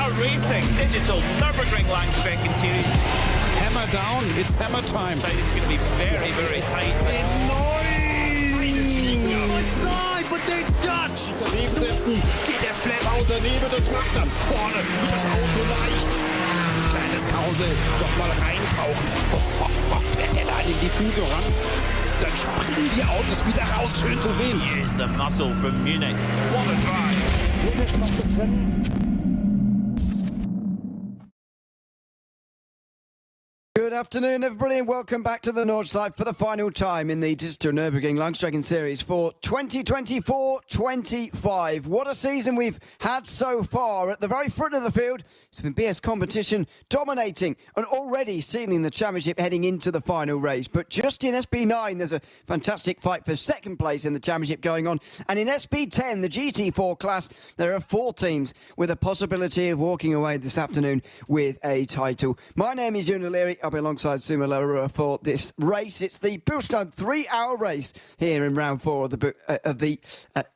Power Racing Digital Nürburgring Langstrecke Series. Hammer down, it's hammer time. This is going to be very, very tight. Outside, but they Dutch. Daneben setzen, geht der Flammer und daneben, das macht dann vorne, wird das Auto leicht. Kleines Kausel, doch mal reintauchen. Fährt der da in den Diffusor ran? Dann springen die Autos wieder raus, schön zu sehen. Here's the muscle from Munich. What a drive. Sehr, sehr spannendes Rennen. Good afternoon, everybody, and welcome back to the Nordschleife for the final time in the Digital Nürburgring Langstrecke Series for 2024-25. What a season we've had so far. At the very front of the field, it's been BS competition dominating and already sealing the championship heading into the final race. But just in SP9, there's a fantastic fight for second place in the championship going on. And in SP10, the GT4 class, there are 4 teams with a possibility of walking away this afternoon with a title. My name is Ewan O'Leary. I'll be alongside Suma Larua for this race. It's the Bullstein 3-hour race here in round 4 of the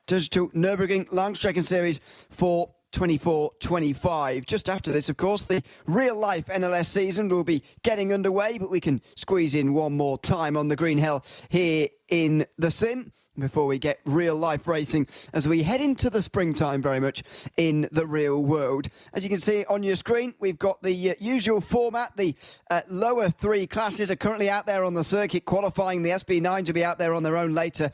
Digital Nürburgring Langstrecke Series for 24-25. Just after this, of course, the real-life NLS season will be getting underway, but we can squeeze in one more time on the green hell here in the sim before we get real-life racing as we head into the springtime very much in the real world. As you can see on your screen, we've got the usual format. The lower 3 classes are currently out there on the circuit, qualifying the SP9 to be out there on their own later.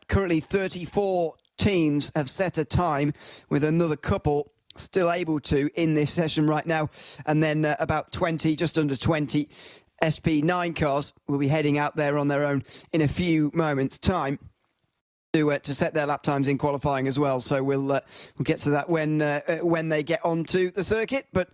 Currently 34 teams have set a time, with another couple still able to in this session right now. And then about 20, just under 20 SP9 cars will be heading out there on their own in a few moments' time to set their lap times in qualifying as well. So we'll get to that when they get onto the circuit. But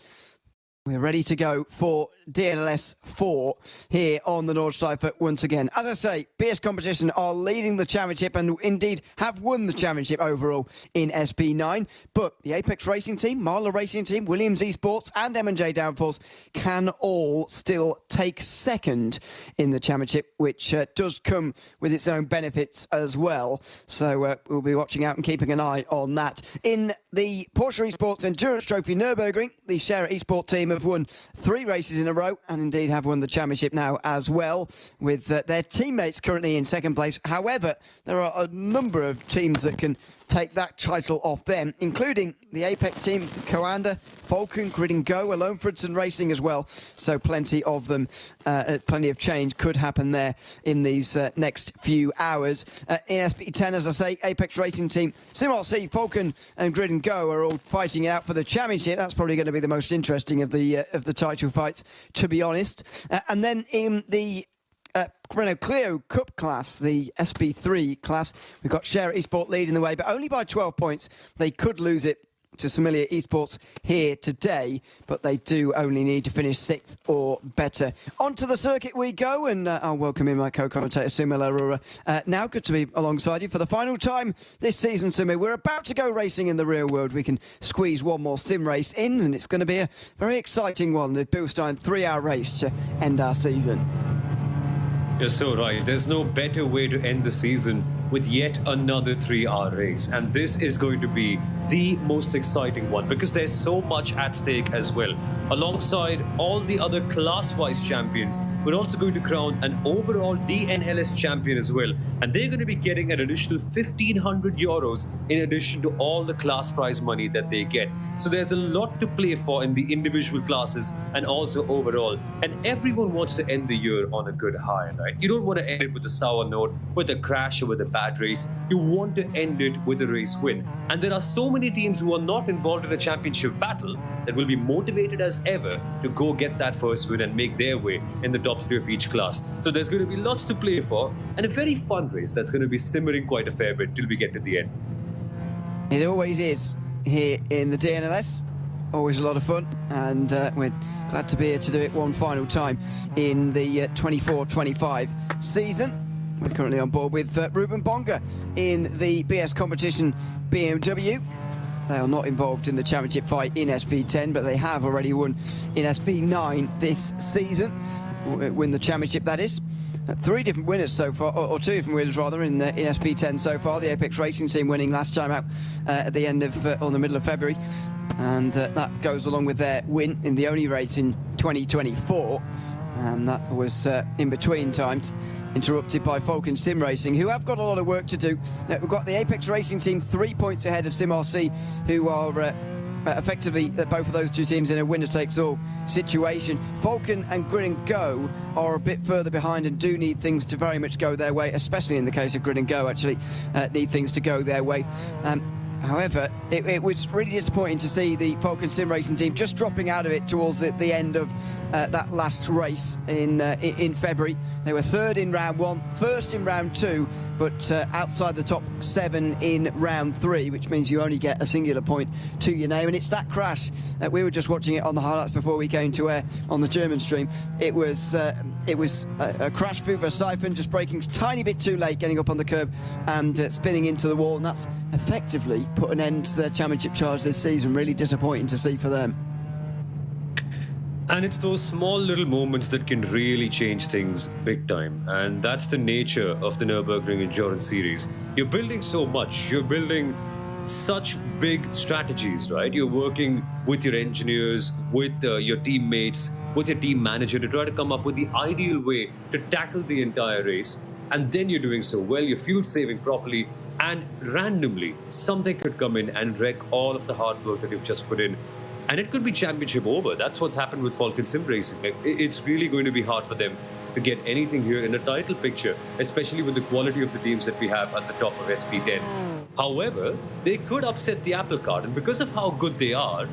we're ready to go for DNLS 4 here on the Nordschleife once again. As I say, BS Competition are leading the championship and indeed have won the championship overall in SP9. But the Apex Racing Team, Marla Racing Team, Williams Esports and M&J Downforce can all still take second in the championship, which does come with its own benefits as well. So we'll be watching out and keeping an eye on that. In the Porsche Esports Endurance Trophy Nürburgring, the Scherer Esport team have won 3 races in a row and indeed have won the championship now as well, with their teammates currently in second place. However, there are a number of teams that can take that title off them, including the Apex team, Coanda, Falcon, Grid and Go, Alone Fridson Racing as well. So plenty of them, plenty of change could happen there in these next few hours. In SP10, as I say, Apex Racing Team, SimRC, Falcon and Grid and Go are all fighting it out for the championship. That's probably going to be the most interesting of the title fights, to be honest. And then in the Renault Clio Cup class, the SP3 class, we've got Scherer Esport leading the way, but only by 12 points. They could lose it to Similia Esports here today, but they do only need to finish 6th or better. Onto the circuit we go, and I'll welcome in my co-commentator, Suma Larura. Now, good to be alongside you for the final time this season, Suma. We're about to go racing in the real world. We can squeeze one more sim race in, and it's going to be a very exciting one, the Bilstein 3-hour race to end our season. You're so right. There's no better way to end the season with yet another 3-hour race. And this is going to be the most exciting one because there's so much at stake as well. Alongside all the other class-wise champions, we're also going to crown an overall DNLS champion as well. And they're going to be getting an additional 1,500 euros in addition to all the class prize money that they get. So there's a lot to play for in the individual classes and also overall. And everyone wants to end the year on a good high, right? You don't want to end it with a sour note, with a crash or with a bad race. You want to end it with a race win. And there are so many teams who are not involved in a championship battle that will be motivated as ever to go get that first win and make their way in the top 3 of each class. So there's going to be lots to play for and a very fun race that's going to be simmering quite a fair bit till we get to the end. It always is here in the DNLS. Always a lot of fun, and we're glad to be here to do it one final time in the 24-25 season. We're currently on board with Ruben Bonga in the BS competition BMW. They are not involved in the championship fight in SP10, but they have already won in SP9 this season. Win the championship, that is. Three different winners so far, or two different winners rather, in SP10 so far. The Apex Racing team winning last time out at the end of, or the middle of February. And that goes along with their win in the only race in 2024. And that was in between times interrupted by Falcon Sim Racing, who have got a lot of work to do. We've got the Apex Racing team 3 points ahead of immerse, who are effectively both of those two teams in a winner-takes-all situation. Falcon and Grid and Go are a bit further behind and do need things to very much go their way, especially in the case of Grid and Go, actually need things to go their way. However, it was really disappointing to see the Falcon Sim Racing team just dropping out of it towards the end of that last race in February. They were third in round one, first in round two, but outside the top 7 in round 3, which means you only get a singular point to your name. And it's that crash. We were just watching it on the highlights before we came to air on the German stream. It was a crash through Verstappen, just braking a tiny bit too late, getting up on the curb and spinning into the wall. And that's effectively put an end to their championship charge this season. Really disappointing to see for them. And it's those small little moments that can really change things big time. And that's the nature of the Nürburgring Endurance Series. You're building so much. You're building such big strategies, right? You're working with your engineers, with your teammates, with your team manager to try to come up with the ideal way to tackle the entire race. And then you're doing so well, you're fuel saving properly, and randomly something could come in and wreck all of the hard work that you've just put in. And it could be championship over. That's what's happened with Falcon Sim Racing. It's really going to be hard for them to get anything here in a title picture, especially with the quality of the teams that we have at the top of SP10. However, they could upset the apple cart, and because of how good they are,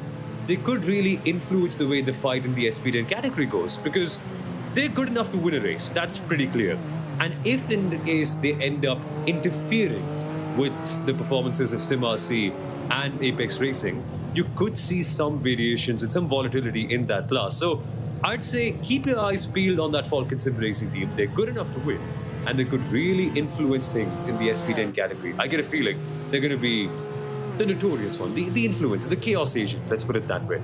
they could really influence the way the fight in the SP10 category goes, because they're good enough to win a race. That's pretty clear. And if in the case they end up interfering with the performances of immerse and Apex Racing, you could see some variations and some volatility in that class. So I'd say keep your eyes peeled on that Falcon Sim Racing team. They're good enough to win, and they could really influence things in the SP10 category. I get a feeling they're going to be the notorious one, the influence, the chaos agent, let's put it that way.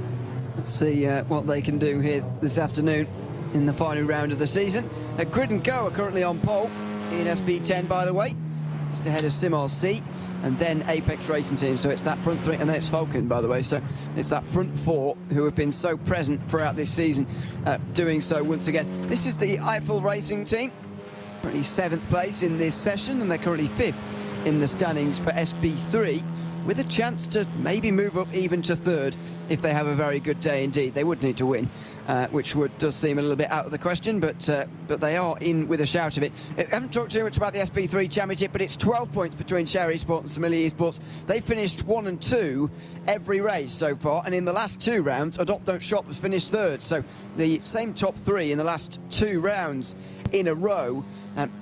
Let's see what they can do here this afternoon in the final round of the season. Grid and Go are currently on pole in SP10, by the way. Just ahead of immerse and then Apex Racing team. So it's that front 3, and then it's Falcon, by the way. So it's that front 4 who have been so present throughout this season, doing so once again. This is the Eiffel Racing team, currently 7th place in this session, and they're currently 5th in the standings for SP3, with a chance to maybe move up even to 3rd if they have a very good day indeed. They would need to win, which does seem a little bit out of the question, but they are in with a shout of it. I haven't talked too much about the SP3 Championship, but it's 12 points between Share Esports and Simile Esports. They finished 1 and 2 every race so far, and in the last 2 rounds, Adopt Don't Shop has finished 3rd. So the same top 3 in the last 2 rounds in a row.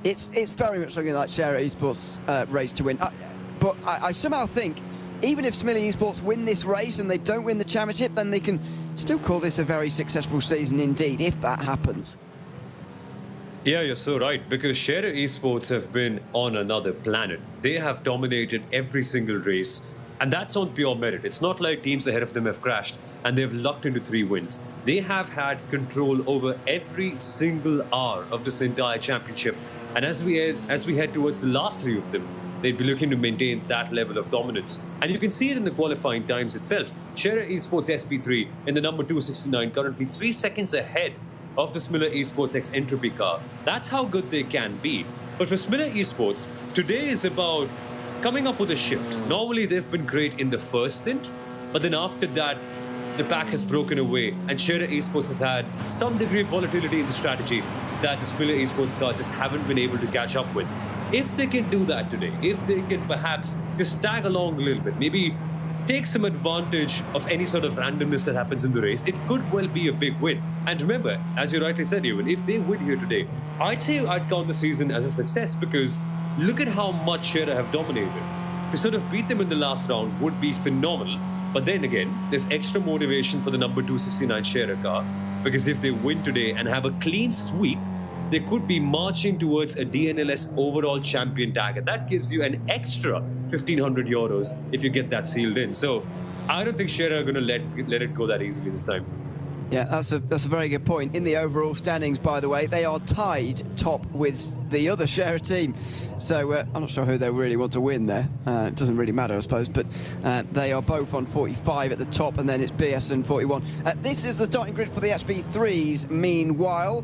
It's very much looking like Share Esports' race to win. But I somehow think even if Simile Esports win this race and they don't win the championship, then they can still call this a very successful season indeed, if that happens. Yeah, you're so right, because Share Esports have been on another planet. They have dominated every single race, and that's on pure merit. It's not like teams ahead of them have crashed and they've lucked into 3 wins. They have had control over every single hour of this entire championship. And as we head towards the last 3 of them, they'd be looking to maintain that level of dominance. And you can see it in the qualifying times itself. Share Esports SP3 in the number 269, currently 3 seconds ahead of the Smiller Esports X Entropy car. That's how good they can be. But for Smiller Esports, today is about coming up with a shift. Normally they've been great in the first stint, but then after that, the pack has broken away, and Share Esports has had some degree of volatility in the strategy that the Smiller Esports car just haven't been able to catch up with. If they can do that today, if they can perhaps just tag along a little bit, maybe take some advantage of any sort of randomness that happens in the race, it could well be a big win. And remember, as you rightly said, Ewan, if they win here today, I'd say I'd count the season as a success, because look at how much Share have dominated. To sort of beat them in the last round would be phenomenal. But then again, there's extra motivation for the number 269 Share car, because if they win today and have a clean sweep, they could be marching towards a DNLS overall champion tag, and that gives you an extra 1,500 euros if you get that sealed in. So I don't think Share are going to let it go that easily this time. Yeah, that's a very good point. In the overall standings, by the way, they are tied top with the other share team. So I'm not sure who they really want to win there. It doesn't really matter, I suppose. But they are both on 45 at the top, and then it's BS and 41. This is the starting grid for the SP3s. Meanwhile,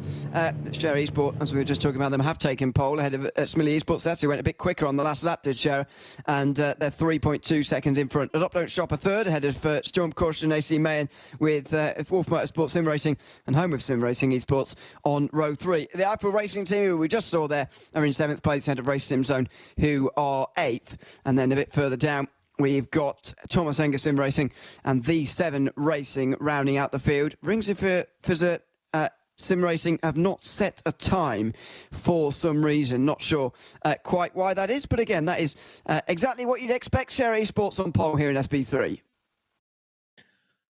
Share Esports, as we were just talking about them, have taken pole ahead of Smiley Esports. They actually went a bit quicker on the last lap, did Share, and they're 3.2 seconds in front. Adopt Don't Shop a third ahead of Storm Caution and AC Mayen with Wolf Motorsport Sim Racing and Home of Sim Racing Esports on row 3. The Eiffel Racing team, who we just saw there, are in 7th place ahead of Race Sim Zone, who are 8th. And then a bit further down, we've got Thomas Enger Sim Racing and The 7 Racing rounding out the field. Rings of Fizzer Sim Racing have not set a time for some reason. Not sure quite why that is, but again, that is exactly what you'd expect. Share Esports on pole here in SP3.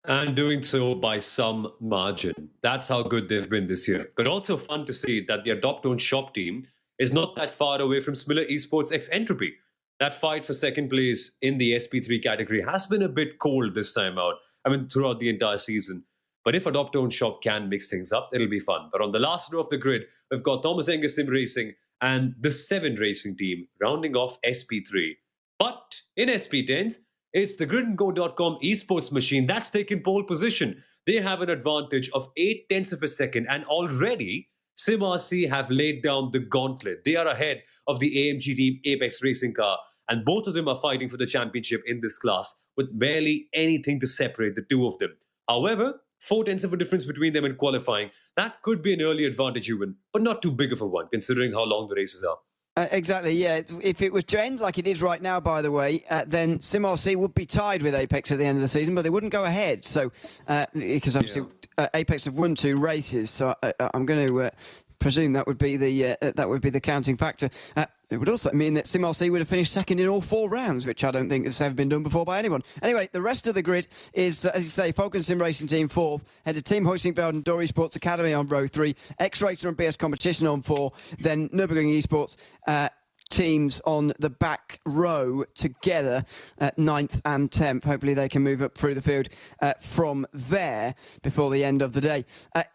And doing so by some margin. That's how good they've been this year. But also fun to see that the Adopt Don't Shop team is not that far away from Smiller Esports X Entropy. That fight for second place in the SP3 category has been a bit cold this time out. I mean, throughout the entire season. But if Adopt Don't Shop can mix things up, it'll be fun. But on the last row of the grid, we've got Thomas Enger Sim Racing and the 7 Racing team rounding off SP3. But in SP10s, it's the gridandgo.com esports machine that's taken pole position. They have an advantage of 0.8 of a second, and already SimRC have laid down the gauntlet. They are ahead of the AMG team Apex Racing car, and both of them are fighting for the championship in this class with barely anything to separate the two of them. However, 0.4 of a difference between them in qualifying, that could be an early advantage even, but not too big of a one considering how long the races are. Exactly, yeah. If it was to end like it is right now, by the way, then SimRC would be tied with Apex at the end of the season, but they wouldn't go ahead. So, because obviously Apex have won 2 races, so I'm going to presume that would be the counting factor. It would also mean that SimRC would have finished second in all 4 rounds, which I don't think has ever been done before by anyone. Anyway, the rest of the grid is, as you say, Falcon Sim Racing Team 4th, head of Team Hoistingbeld and Dory Sports Academy on row 3, X-Racer and BS Competition on 4, then Nürburgring Esports teams on the back row together at 9th and 10th. Hopefully they can move up through the field from there before the end of the day.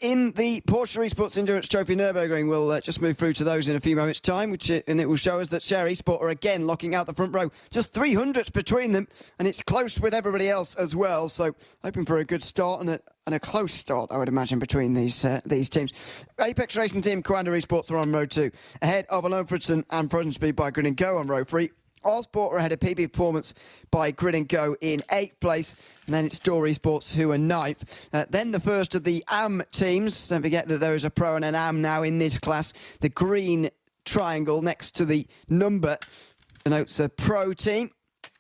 In the Porsche Esports Endurance Trophy Nürburgring, we'll just move through to those in a few moments' time, and it will show us that Share Esport are again locking out the front row. Just 300ths between them, and it's close with everybody else as well. So hoping for a good start and a close start, I would imagine, between these teams. Apex Racing Team Commander Esports are on row 2, ahead of Alone Fridson and Frozen Speed by Grid and Go on row 3. Allsport are ahead of PB Performance by Grid and Go in 8th place, and then it's Dory Sports who are 9th. Then the first of the AM teams. Don't forget that there is a Pro and an AM now in this class. The green triangle next to the number denotes a Pro team.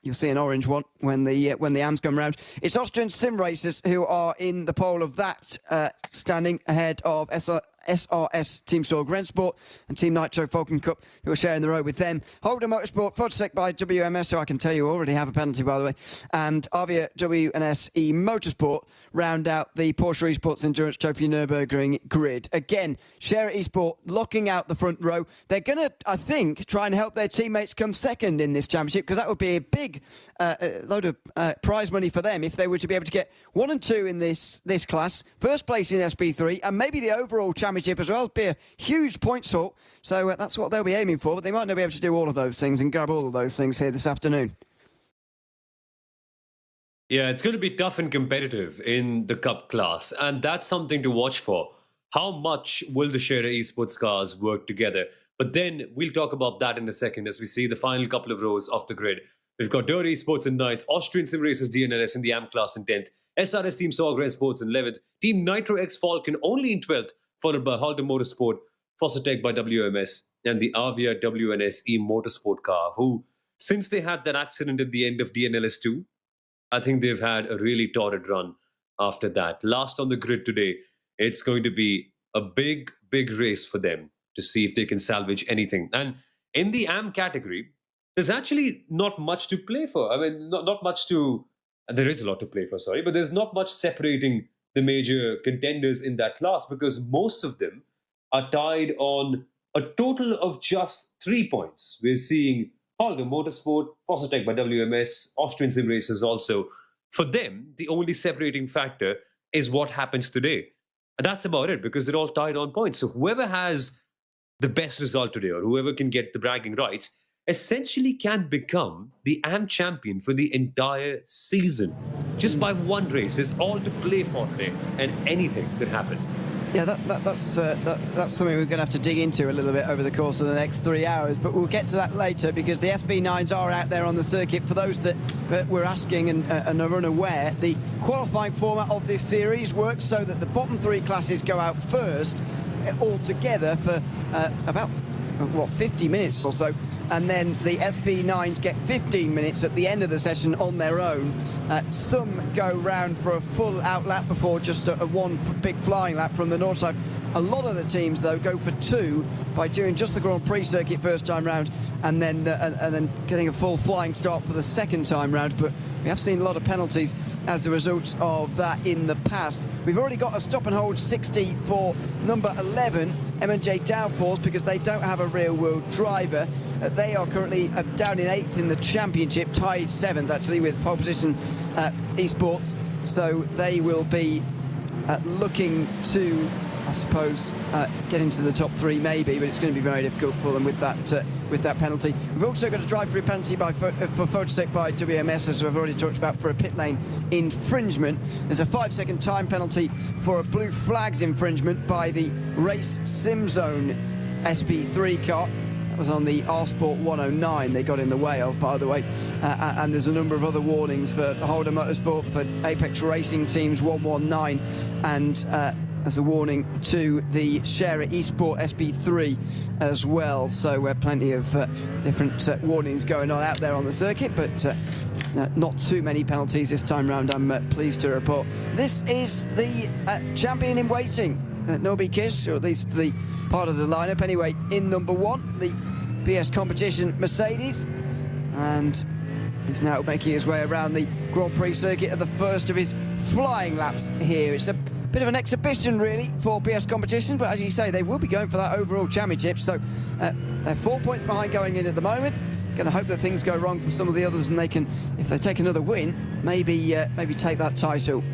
You'll see an orange one when the AMs come round. It's Austrian sim racers who are in the pole of that standing ahead of SRS Team Sorg Rensport and Team Nitro Falcon Cup, who are sharing the road with them. Holder Motorsport, Fodtech by WMS, who I can tell you already have a penalty, by the way, and Avia WNSE Motorsport round out the Porsche Esports Endurance Trophy Nürburgring grid. Again, Share Esport locking out the front row. They're going to, I think, try and help their teammates come second in this championship, because that would be a big load of prize money for them if they were to be able to get 1 and 2 in this class, first place in SP3, and maybe the overall championship as well. It'd be a huge point sort. So that's what they'll be aiming for, but they might not be able to do all of those things and grab all of those things here this afternoon. Yeah, it's going to be tough and competitive in the Cup class, and that's something to watch for. How much will the Share Esports cars work together? But then we'll talk about that in a second as we see the final couple of rows of the grid. We've got Dirty Esports in 9th, Austrian Sim Racers DNLS in the AM class in 10th, SRS Team Sorg Sports in 11th, Team Nitro X Falcon only in 12th, followed by Halter Motorsport, Fossetech by WMS, and the Avia WNSE Motorsport car, who, since they had that accident at the end of DNLS 2, I think they've had a really torrid run after that. Last on the grid today, it's going to be a big, big race for them to see if they can salvage anything. And in the AM category, there's actually not much to play for. I mean, not much to... There is a lot to play for, sorry, but there's not much separating the major contenders in that class, because most of them are tied on a total of just 3 points. We're seeing Holger Motorsport, Fossetech by WMS, Austrian Sim Racers also. For them, the only separating factor is what happens today. And that's about it, because they're all tied on points. So whoever has the best result today, or whoever can get the bragging rights, essentially can become the AM champion for the entire season. Just by one race. It's all to play for today, and anything could happen. Yeah, that's something we're going to have to dig into a little bit over the course of the next 3 hours, but we'll get to that later, because the SP9s are out there on the circuit. For those that were asking and are unaware, the qualifying format of this series works so that the bottom 3 classes go out first all together for about 50 minutes or so, and then the SP9s get 15 minutes at the end of the session on their own. Some go round for a full out lap before just a one big flying lap from the Nordschleife. A lot of the teams, though, go for 2 by doing just the Grand Prix circuit first time round, and then getting a full flying start for the second time round. But we have seen a lot of penalties as a result of that in the past. We've already got a stop and hold 60 for number 11, M&J Downforce, because they don't have a real-world driver. They are currently down in 8th in the championship, tied 7th actually with pole position Esports. So they will be looking to, I suppose, get into the top 3 maybe, but it's going to be very difficult for them with that penalty. We've also got a drive-through penalty for photosec by WMS, as we've already talked about, for a pit lane infringement. There's a 5-second time penalty for a blue flagged infringement by the Race Sim Zone SP3 car. That was on the R-Sport 109 they got in the way of, by the way. And there's a number of other warnings for Holder Motorsport, for Apex Racing Teams 119, and as a warning to the Sharer Esport SP3 as well. So plenty of different warnings going on out there on the circuit, but not too many penalties this time round, I'm pleased to report. This is the champion in waiting, Nobi Kish, or at least the part of the lineup anyway, in number 1, the BS Competition Mercedes, and he's now making his way around the Grand Prix circuit at the first of his flying laps here. It's a bit of an exhibition really for BS Competition, but as you say, they will be going for that overall championship. So they're 4 points behind going in at the moment. Going to hope that things go wrong for some of the others, and they can, if they take another win, maybe take that title.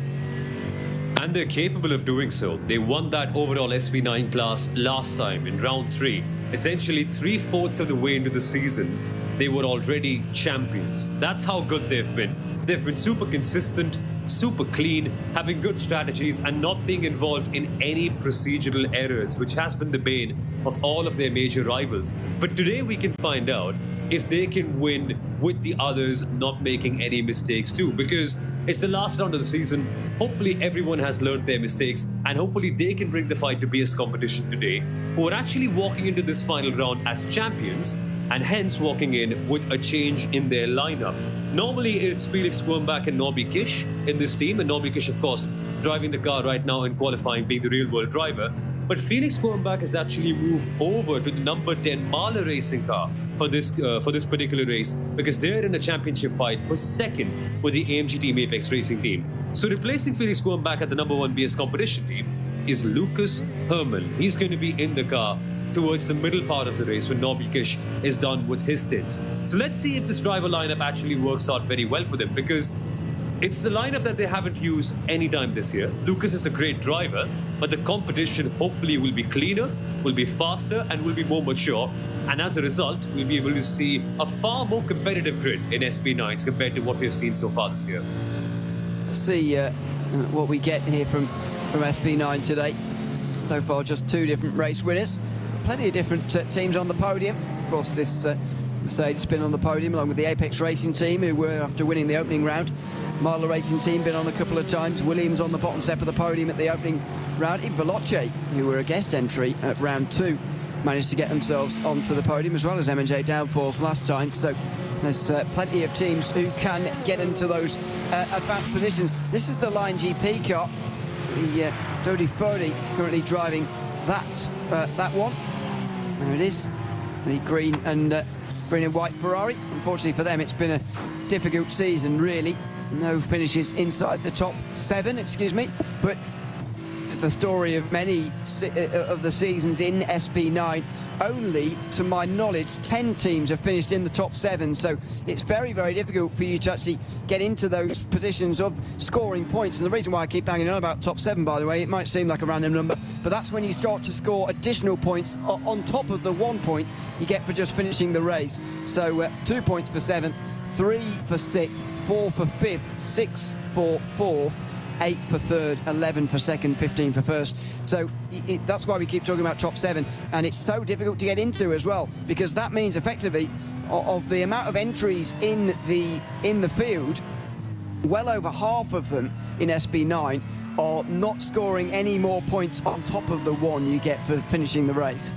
And they're capable of doing so. They won that overall SP9 class last time in round 3. Essentially 3/4 of the way into the season, they were already champions. That's how good they've been. They've been super consistent, super clean, having good strategies, and not being involved in any procedural errors, which has been the bane of all of their major rivals. But today we can find out if they can win with the others not making any mistakes too, because it's the last round of the season. Hopefully everyone has learned their mistakes, and hopefully they can bring the fight to BS Competition today, who are actually walking into this final round as champions, and hence walking in with a change in their lineup. Normally it's Felix Wormbach and Norby Kish in this team, and Norby Kish, of course, driving the car right now in qualifying, being the real-world driver. But Felix Wormbach has actually moved over to the number 10 Mahler racing car for this particular race, because they're in a championship fight for second with the AMG Team Apex Racing team. So replacing Felix Wormbach at the number 1 BS Competition team is Lucas Herman. He's going to be in the car towards the middle part of the race when Norby Kish is done with his stints. So let's see if this driver lineup actually works out very well for them, because it's the lineup that they haven't used any time this year. Lucas is a great driver, but the competition hopefully will be cleaner, will be faster, and will be more mature. And as a result, we'll be able to see a far more competitive grid in SP9s compared to what we've seen so far this year. Let's see what we get here from SP9 today. So far, just 2 different race winners. Plenty of different teams on the podium. Of course, this Mercedes been on the podium along with the Apex Racing team, who were after winning the opening round. Mahler Racing team been on a couple of times. Williams on the bottom step of the podium at the opening round. Even Veloce, who were a guest entry at round 2, managed to get themselves onto the podium, as well as M&J Downforce last time. So there's plenty of teams who can get into those advanced positions. This is the Line GP car, the Dodi Fodi currently driving that one. There it is, the green and white Ferrari. Unfortunately for them, it's been a difficult season, really. No finishes inside the top 7, but is the story of many of the seasons in SP9. Only, to my knowledge, 10 teams have finished in the top 7, so it's very, very difficult for you to actually get into those positions of scoring points. And the reason why I keep banging on about top 7, by the way, it might seem like a random number, but that's when you start to score additional points on top of the 1 point you get for just finishing the race. So 2 points for 7th, 3 for 6th, 4 for 5th, 6 for 4th, 8 for 3rd, 11 for 2nd, 15 for 1st. So that's why we keep talking about top 7, and it's so difficult to get into as well, because that means effectively of the amount of entries in the field, well over half of them in SB9 are not scoring any more points on top of the 1 you get for finishing the race.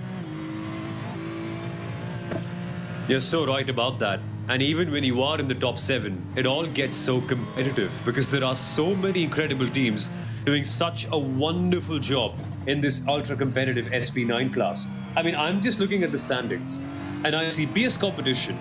You're so right about that. And even when you are in the top 7, it all gets so competitive because there are so many incredible teams doing such a wonderful job in this ultra-competitive SP9 class. I mean, I'm just looking at the standings and I see BS competition.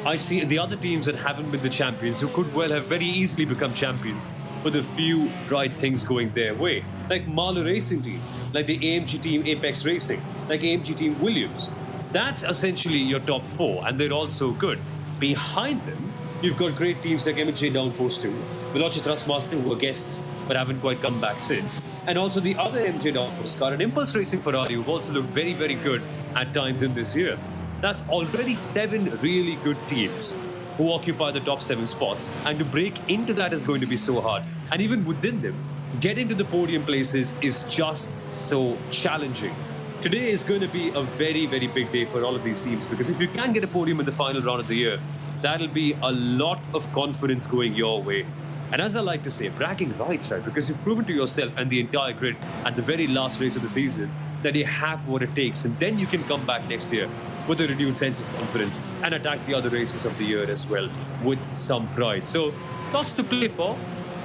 I see the other teams that haven't been the champions who could well have very easily become champions with a few right things going their way. Like Marler Racing Team, like the AMG team Apex Racing, like AMG team Williams. That's essentially your top 4, and they're all so good. Behind them, you've got great teams like MJ Downforce 2, Veloci Trustmaster, who were guests but haven't quite come back since, and also the other MJ Downforce car and Impulse Racing Ferrari, who've also looked very, very good at times in this year. That's already 7 really good teams who occupy the top 7 spots, and to break into that is going to be so hard. And even within them, getting to the podium places is just so challenging. Today is going to be a very, very big day for all of these teams, because if you can get a podium in the final round of the year, that'll be a lot of confidence going your way. And as I like to say, bragging rights, right? Because you've proven to yourself and the entire grid at the very last race of the season that you have what it takes, and then you can come back next year with a renewed sense of confidence and attack the other races of the year as well with some pride. So lots to play for,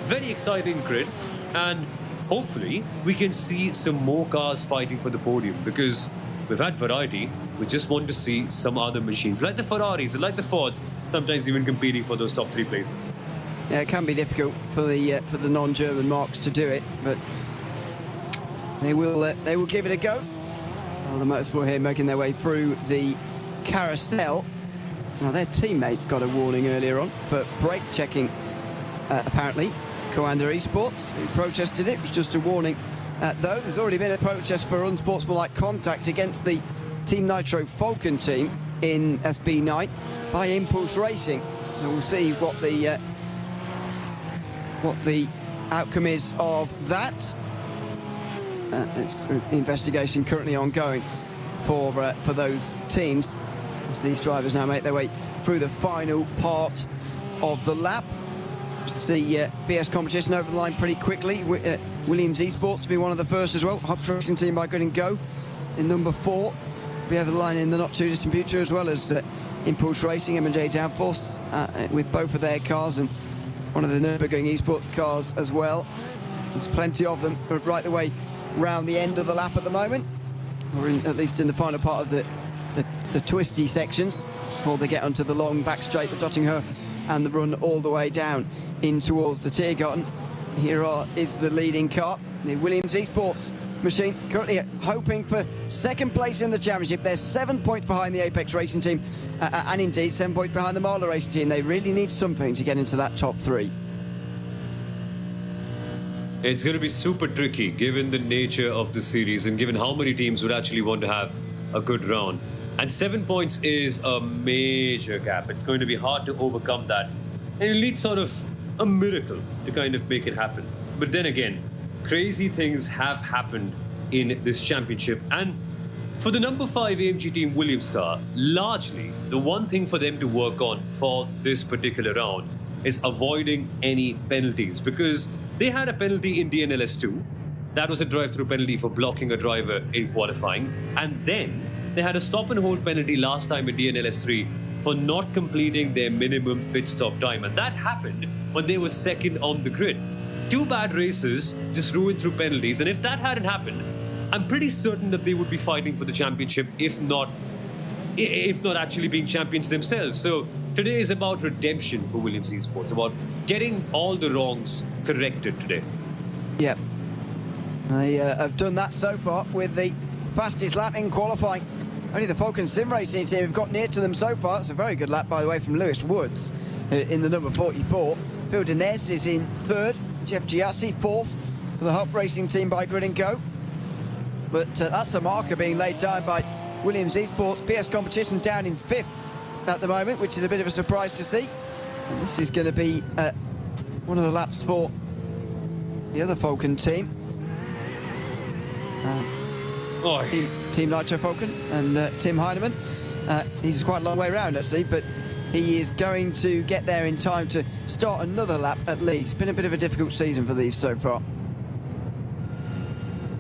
very exciting grid, and hopefully we can see some more cars fighting for the podium, because we've had variety. We just want to see some other machines like the Ferraris, like the Fords, sometimes even competing for those top 3 places. Yeah, it can be difficult for the non-German marques to do it, but they will give it a go. Well, the motorsport here making their way through the carousel. Now their teammates got a warning earlier on for brake checking, apparently. Commander Esports, who protested it, was just a warning. Though there's already been a protest for unsportsmanlike contact against the Team Nitro Falcon team in SB9 by Impulse Racing. So we'll see what the outcome is of that. It's an investigation currently ongoing for those teams as these drivers now make their way through the final part of the lap. See BS competition over the line pretty quickly. Williams Esports will be one of the first as well. Hobbs Racing Team by Good and Go in number 4. Be over the line in the not too distant future, as well as Impulse Racing, M&J Downforce with both of their cars, and one of the Nürburgring Esports cars as well. There's plenty of them right the way round the end of the lap at the moment, or at least in the final part of the twisty sections before they get onto the long back straight, the Dottingher, and the run all the way down in towards the Tiergarten. Here is the leading car, the Williams Esports machine, currently hoping for 2nd place in the championship. They're 7 points behind the Apex Racing team, and indeed 7 points behind the Marler Racing team. They really need something to get into that top 3. It's going to be super tricky given the nature of the series and given how many teams would actually want to have a good round. And 7 points is a major gap. It's going to be hard to overcome that. And you'll need sort of a miracle to kind of make it happen. But then again, crazy things have happened in this championship. And for the number 5 AMG Team Williams car, largely the one thing for them to work on for this particular round is avoiding any penalties, because they had a penalty in DNLS 2. That was a drive-through penalty for blocking a driver in qualifying. And then they had a stop-and-hold penalty last time in DNLS 3 for not completing their minimum pit stop time. And that happened when they were 2nd on the grid. 2 bad races just ruined through penalties. And if that hadn't happened, I'm pretty certain that they would be fighting for the championship, if not actually being champions themselves. So today is about redemption for Williams Esports, about getting all the wrongs corrected today. Yeah. They have done that so far with the fastest lap in qualifying. Only the Falcon Sim Racing team have got near to them so far. It's a very good lap, by the way, from Lewis Woods in the number 44. Phil Denez is in third. Jeff Giassi fourth for the Hope Racing team by Grid & Go. But that's a marker being laid down by Williams Esports. BS Competition down in fifth at the moment, which is a bit of a surprise to see. And this is going to be one of the laps for the other Falcon team. Team Nitro Falcon and Tim Heinemann. He's quite a long way around actually, but he is going to get there in time to start another lap at least. Been a bit of a difficult season for these so far.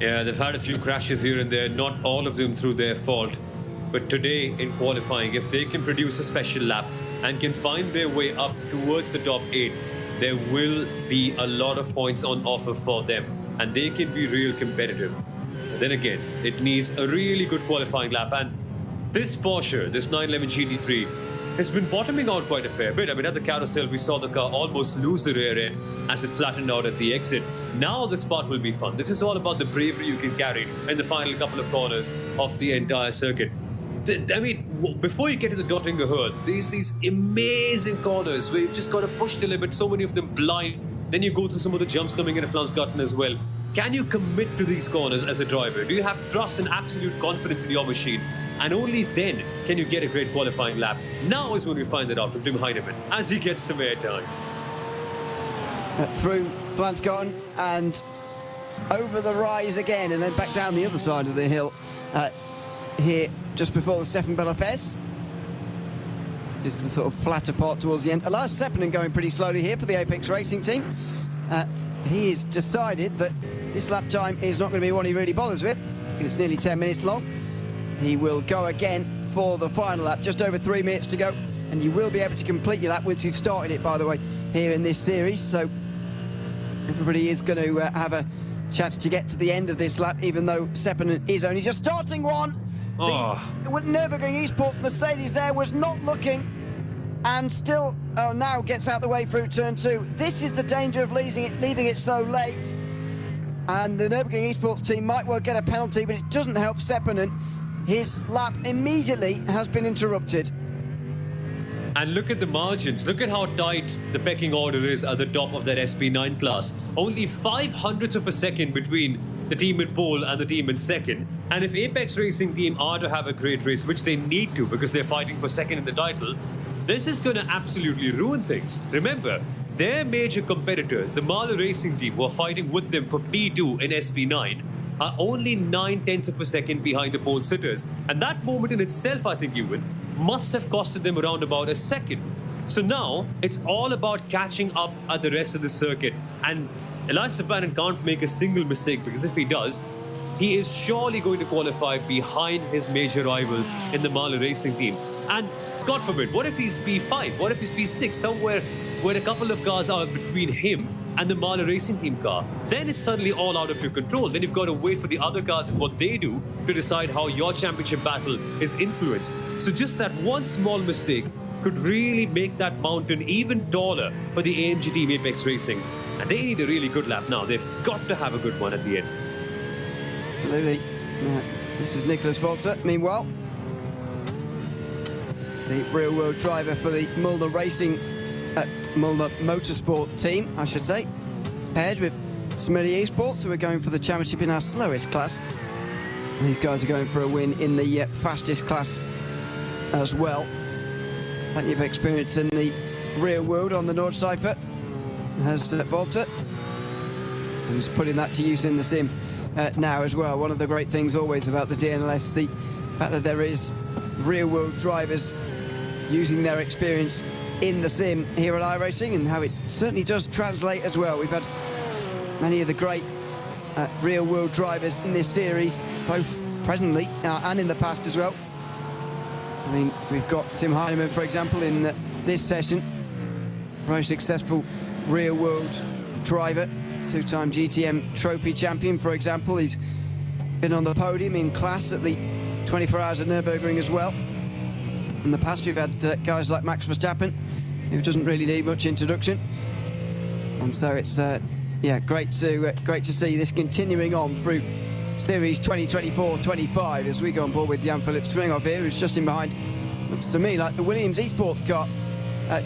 Yeah, they've had a few crashes here and there, not all of them through their fault. But today in qualifying, if they can produce a special lap and can find their way up towards the top 8, there will be a lot of points on offer for them and they can be real competitive. Then again, it needs a really good qualifying lap, and this Porsche, this 911 GT3, has been bottoming out quite a fair bit. I mean, at the carousel, we saw the car almost lose the rear end as it flattened out at the exit. Now this part will be fun. This is all about the bravery you can carry in the final couple of corners of the entire circuit. I mean, before you get to the Dottinger Herd, there's these amazing corners where you've just got to push the limit, so many of them blind. Then you go through some of the jumps coming in at Flansgarten as well. Can you commit to these corners as a driver? Do you have trust and absolute confidence in your machine? And only then can you get a great qualifying lap. Now is when we find that out from Tim Heinemann as he gets some airtime. Through Flansgarten and over the rise again, and then back down the other side of the hill here just before the Stefan Bellafes. It's the sort of flatter part towards the end. Elias Seppänen going pretty slowly here for the Apex Racing team. He has decided that this lap time is not going to be one he really bothers with. It's nearly 10 minutes long. He will go again for the final lap, just over 3 minutes to go, and you will be able to complete your lap once you've started it, by the way, here in this series. So everybody is going to have a chance to get to the end of this lap, even though Seppänen is only just starting one. The Nürburgring Esports Mercedes there was not looking, and still now gets out the way through turn 2. This is the danger of leaving it so late. And the Nürburgring Esports team might well get a penalty, but it doesn't help Seppänen. His lap immediately has been interrupted. And look at the margins. Look at how tight the pecking order is at the top of that SP9 class. Only 0.05 of a second between the team in pole and the team in second. And if Apex Racing team are to have a great race, which they need to because they're fighting for second in the title, this is going to absolutely ruin things. Remember, their major competitors, the Mahler Racing team, who are fighting with them for P2 in SP9, are only 0.9 of a second behind the pole sitters. And that moment in itself, I think, Ewan, must have costed them around about a second. So now, it's all about catching up at the rest of the circuit. And Elias Seppänen can't make a single mistake, because if he does, he is surely going to qualify behind his major rivals in the Mahler Racing team. And God forbid, what if he's P5? What if he's P6? Somewhere where a couple of cars are between him and the Mahler Racing team car. Then it's suddenly all out of your control. Then you've got to wait for the other cars and what they do to decide how your championship battle is influenced. So just that one small mistake could really make that mountain even taller for the AMG team Apex Racing. And they need a really good lap now. They've got to have a good one at the end. Absolutely. This is Nicholas Walter. Meanwhile, the real-world driver for the Mulder Motorsport team, I should say, paired with Smitty Esports, who are going for the championship in our slowest class. And these guys are going for a win in the fastest class as well. Plenty of experience in the real world on the Nordschleife has Walter. And he's putting that to use in the sim now as well. One of the great things always about the DNLS, the fact that there is real-world drivers using their experience in the sim here at iRacing, and how it certainly does translate as well. We've had many of the great real-world drivers in this series, both presently and in the past as well. I mean, we've got Tim Heinemann, for example, in this session. Very successful real-world driver, two-time GTM Trophy champion, for example. He's been on the podium in class at the 24 Hours at Nürburgring as well. In the past, we've had guys like Max Verstappen, who doesn't really need much introduction. And so it's Yeah, great to see this continuing on through Series 2024-25 as we go on board with Jan-Philipp Svinghoff here, who's just in behind. Looks to me like the Williams Esports car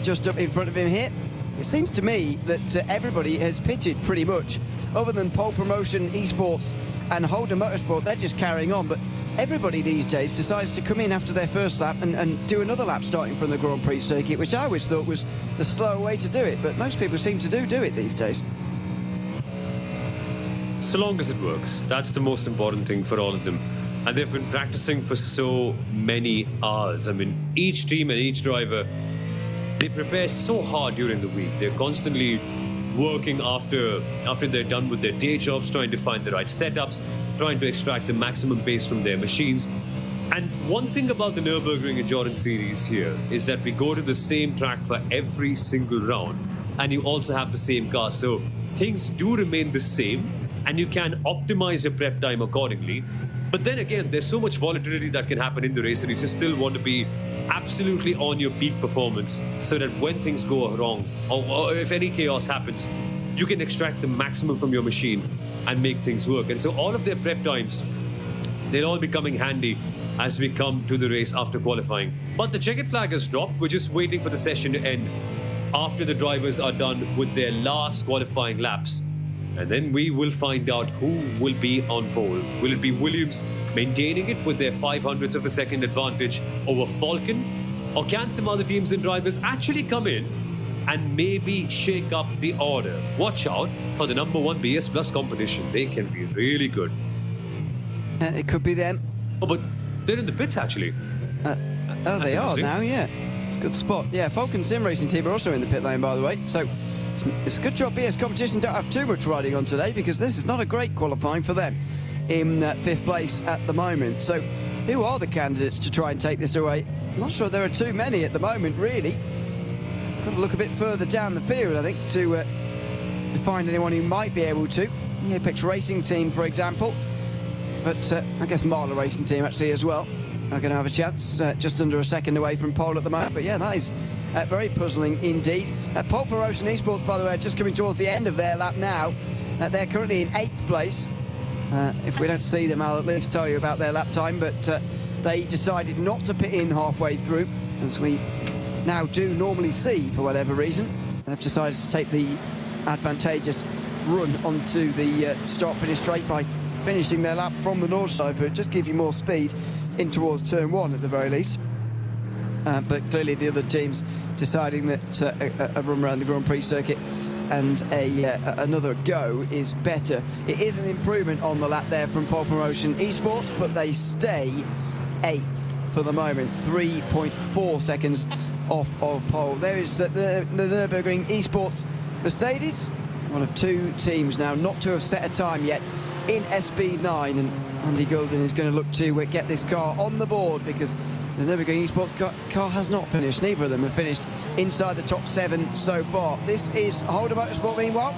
just up in front of him here. It seems to me that everybody has pitted pretty much, other than Pole Promotion, Esports and Holden Motorsport. They're just carrying on, but everybody these days decides to come in after their first lap and do another lap starting from the Grand Prix circuit, which I always thought was the slow way to do it, but most people seem to do it these days. So long as it works, that's the most important thing for all of them. And they've been practicing for so many hours. I mean, each team and each driver, they prepare so hard during the week. They're constantly working after they're done with their day jobs, trying to find the right setups, trying to extract the maximum pace from their machines. And one thing about the Nürburgring Endurance Series here is that we go to the same track for every single round, and you also have the same car. So things do remain the same, and you can optimize your prep time accordingly. But then again, there's so much volatility that can happen in the race, and you just still want to be absolutely on your peak performance so that when things go wrong, or if any chaos happens, you can extract the maximum from your machine and make things work. And so all of their prep times, they'll all be coming handy as we come to the race after qualifying. But the checkered flag has dropped. We're just waiting for the session to end after the drivers are done with their last qualifying laps. And then we will find out who will be on pole. Will it be Williams maintaining it with their 500ths of a second advantage over Falcon? Or can some other teams and drivers actually come in and maybe shake up the order? Watch out for the #1 BS Plus competition. They can be really good. It could be them. Oh, but they're in the pits actually. They are now, yeah. It's a good spot. Yeah, Falcon Sim Racing team are also in the pit lane, by the way. So it's a good job BS Competition don't have too much riding on today, because this is not a great qualifying for them in 5th place at the moment. So who are the candidates to try and take this away? I'm not sure there are too many at the moment, really. Got to look a bit further down the field, I think, to find anyone who might be able to. The Apex Racing team, for example. But I guess Marla Racing team actually as well are going to have a chance, just under a second away from pole at the moment. But yeah, that is very puzzling indeed. Pole Promotion Esports, by the way, just coming towards the end of their lap now. They're currently in 8th place. If we don't see them, I'll at least tell you about their lap time. But they decided not to pit in halfway through, as we now do normally see for whatever reason. They've decided to take the advantageous run onto the start-finish straight by finishing their lap from the Nordschleife. Just give you more speed in towards turn 1 at the very least. But clearly the other teams deciding that a run around the Grand Prix circuit and another go is better. It is an improvement on the lap there from Pole Promotion Esports, but they stay 8th for the moment, 3.4 seconds off of pole. There is the Nürburgring Esports Mercedes, one of 2 teams now not to have set a time yet in SP9, and Andy Goulden is going to look to get this car on the board, because the Nürburgring Esports car has not finished. Neither of them have finished inside the top 7 so far. This is Holden Motorsport, meanwhile.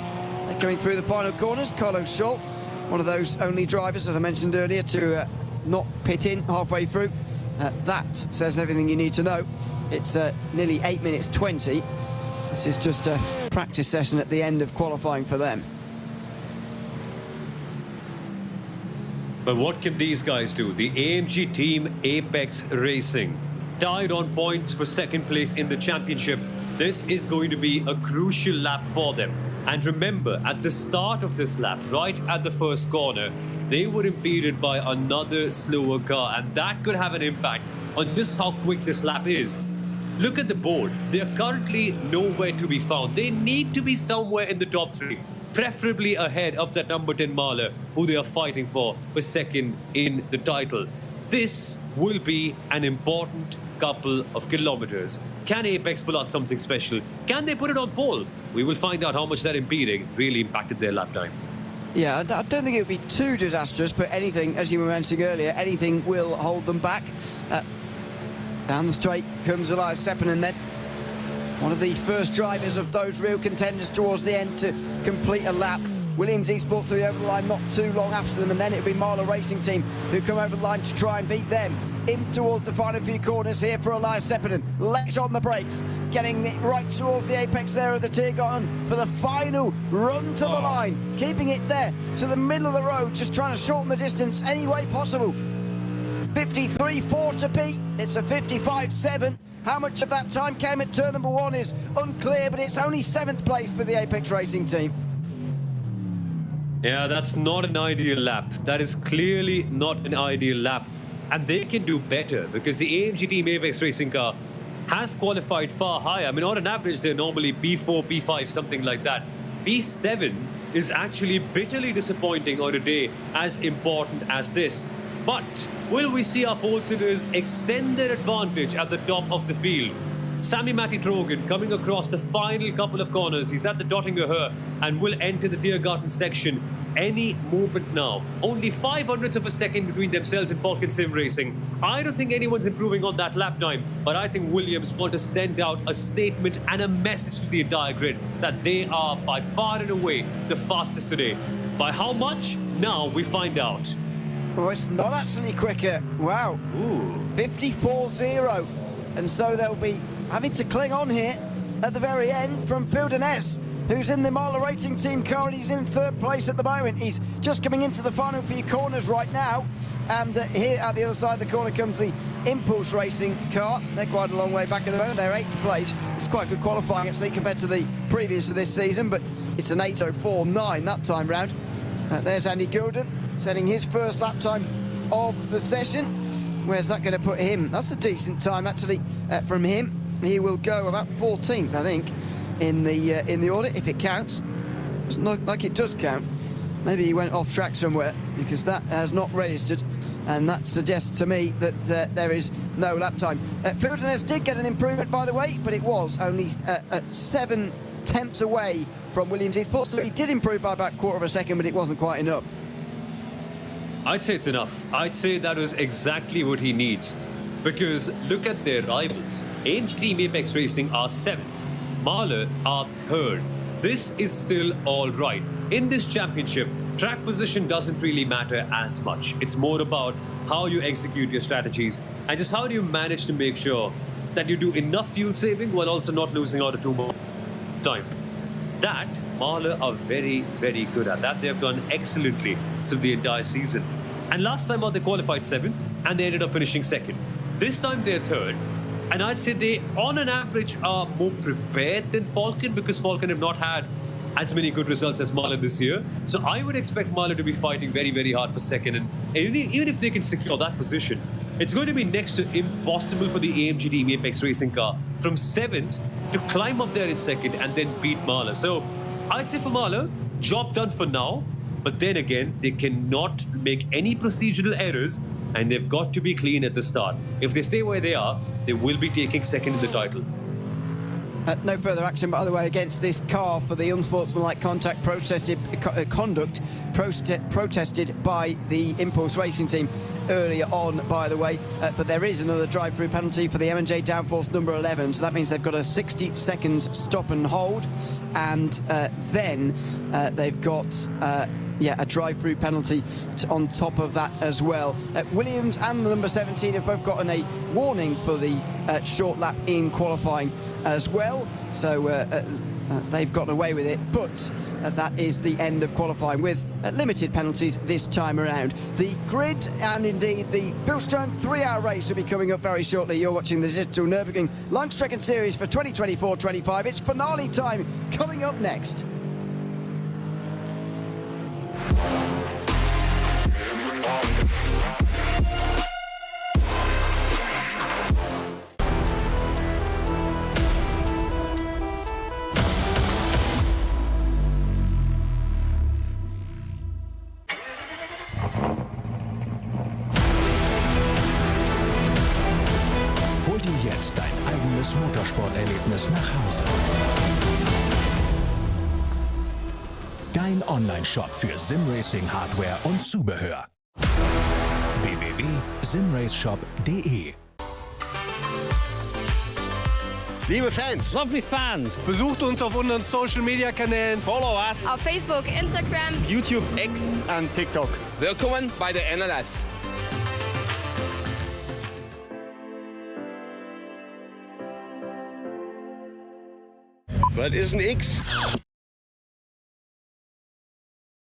They're coming through the final corners. Carlos Scholl, one of those only drivers, as I mentioned earlier, to not pit in halfway through. That says everything you need to know. It's nearly 8 minutes 20. This is just a practice session at the end of qualifying for them. But what can these guys do? The AMG team Apex Racing, tied on points for 2nd place in the championship. This is going to be a crucial lap for them. And remember, at the start of this lap, right at the first corner, they were impeded by another slower car, and that could have an impact on just how quick this lap is. Look at the board. They're currently nowhere to be found. They need to be somewhere in the top 3. Preferably ahead of that #10 Mahler, who they are fighting for 2nd in the title. This will be an important couple of kilometers. Can Apex pull out something special? Can they put it on pole? We will find out how much that impeding really impacted their lap time. Yeah, I don't think it would be too disastrous, but anything, as you were mentioning earlier, anything will hold them back. Down the straight comes Elias Seppänen then. One of the first drivers of those real contenders towards the end to complete a lap. Williams Esports will be over the line not too long after them, and then it'll be Marla Racing Team who come over the line to try and beat them. In towards the final few corners here for Elias Seppänen. Legs on the brakes, getting it right towards the apex there of the Tiergarten for the final run to the line, keeping it there to the middle of the road, just trying to shorten the distance any way possible. 53.4 to Pete. It's a 55.7. How much of that time came at turn number 1 is unclear, but it's only 7th place for the Apex Racing team. Yeah, that's not an ideal lap. That is clearly not an ideal lap. And they can do better because the AMG Team Apex Racing car has qualified far higher. I mean, on an average, they're normally P4, P5, something like that. P7 is actually bitterly disappointing on a day as important as this. But will we see our pole sitters extend their advantage at the top of the field? Sammy Matty Trogan coming across the final couple of corners. He's at the Dottinger Her and will enter the Tiergarten section any moment now. Only 500ths of a second between themselves and Falcon Sim Racing. I don't think anyone's improving on that lap time, but I think Williams want to send out a statement and a message to the entire grid that they are by far and away the fastest today. By how much? Now we find out. Oh, it's not actually quicker. Wow. Ooh. 54.0. And so they'll be having to cling on here at the very end from S, who's in the Marler Racing Team car, and he's in 3rd place at the moment. He's just coming into the final few corners right now. And here at the other side of the corner comes the Impulse Racing car. They're quite a long way back at the moment. They're 8th place. It's quite good qualifying, actually, compared to the previous of this season, but it's an 8:04.9 that time round. There's Andy Gilden setting his first lap time of the session. Where's that going to put him? That's a decent time, actually, from him. He will go about 14th, I think, in the order, if it counts. Doesn't look like it does count. Maybe he went off track somewhere, because that has not registered, and that suggests to me that there is no lap time. Fildeness did get an improvement, by the way, but it was only 7/10 away from Williams Esports, so he did improve by about 1/4 of a second, but it wasn't quite enough. I'd say it's enough. I'd say that was exactly what he needs. Because look at their rivals. AMG Team Apex Racing are 7th. Marler are 3rd. This is still all right. In this championship, track position doesn't really matter as much. It's more about how you execute your strategies and just how do you manage to make sure that you do enough fuel saving while also not losing out too much time. That Marler are very, very good at. That they've done excellently through the entire season. And last time out they qualified 7th and they ended up finishing 2nd. This time they're 3rd. And I'd say they, on an average, are more prepared than Falcon because Falcon have not had as many good results as Marler this year. So I would expect Marler to be fighting very, very hard for 2nd. And even if they can secure that position, it's going to be next to impossible for the AMG Team Apex Racing car from 7th to climb up there in 2nd and then beat Marler. So I'd say for Marler, job done for now. But then again, they cannot make any procedural errors and they've got to be clean at the start. If they stay where they are, they will be taking 2nd in the title. No further action, by the way, against this car for the unsportsmanlike conduct protested by the Impulse Racing Team earlier on, by the way. But there is another drive-through penalty for the M&J downforce number 11, so that means they've got a 60 seconds stop and hold, and then they've got a drive-through penalty on top of that as well. Williams and the number 17 have both gotten a warning for the short lap in qualifying as well, so they've gotten away with it, but that is the end of qualifying with limited penalties this time around. The grid and indeed the Bilstone 3-hour race will be coming up very shortly. You're watching the Digital Nürburgring Langstrecken Series for 2024-25. It's finale time coming up next. Hol dir jetzt dein eigenes Motorsporterlebnis nach Hause. Dein Online-Shop für Simracing-Hardware und Zubehör. www.simraceshop.de. Liebe Fans, Lovely fans. besucht uns auf unseren Social-Media-Kanälen. Follow us. Auf Facebook, Instagram, YouTube, X und TikTok. Willkommen bei der DNLS. Was ist ein X?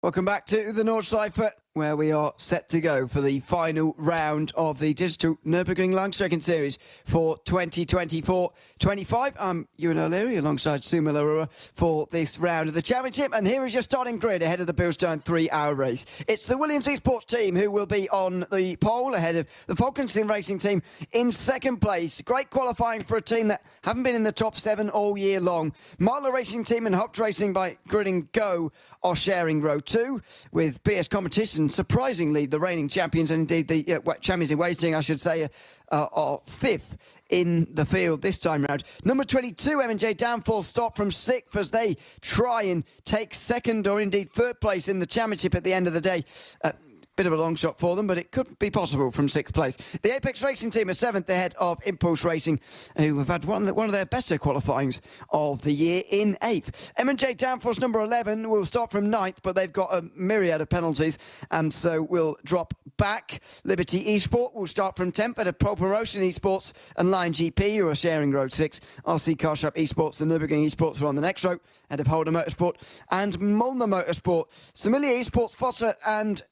Welcome back to the Nordschleife, where we are set to go for the final round of the Digital Nürburgring Langstrecken Series for 2024-25. I'm Ewan O'Leary alongside Suma Larua for this round of the championship, and here is your starting grid ahead of the Bilstein 3-hour race. It's the Williams Esports team who will be on the pole ahead of the Falkenstein Racing team in second place. Great qualifying for a team that haven't been in the top 7 all year long. Marler Racing team and Hopt Racing by Grid and Go are sharing row 2 with BS Competition. Surprisingly, the reigning champions, and indeed the champions in waiting, I should say, are 5th in the field this time round. Number 22, M&J Downfall, stop from 6th as they try and take 2nd or indeed 3rd place in the championship at the end of the day. Bit of a long shot for them, but it could be possible from 6th place. The Apex Racing team are 7th ahead of Impulse Racing, who have had one of their better qualifyings of the year in 8th. M&J Downforce number 11 will start from 9th, but they've got a myriad of penalties, and so will drop back. Liberty Esport will start from 10th at a Pro Promotion Esports and Lion GP, who are sharing road 6. RC Car Shop Esports and Nürburgring Esports are on the next row, ahead of Holder Motorsport and Molnar Motorsport. Similia Esports, Fossa and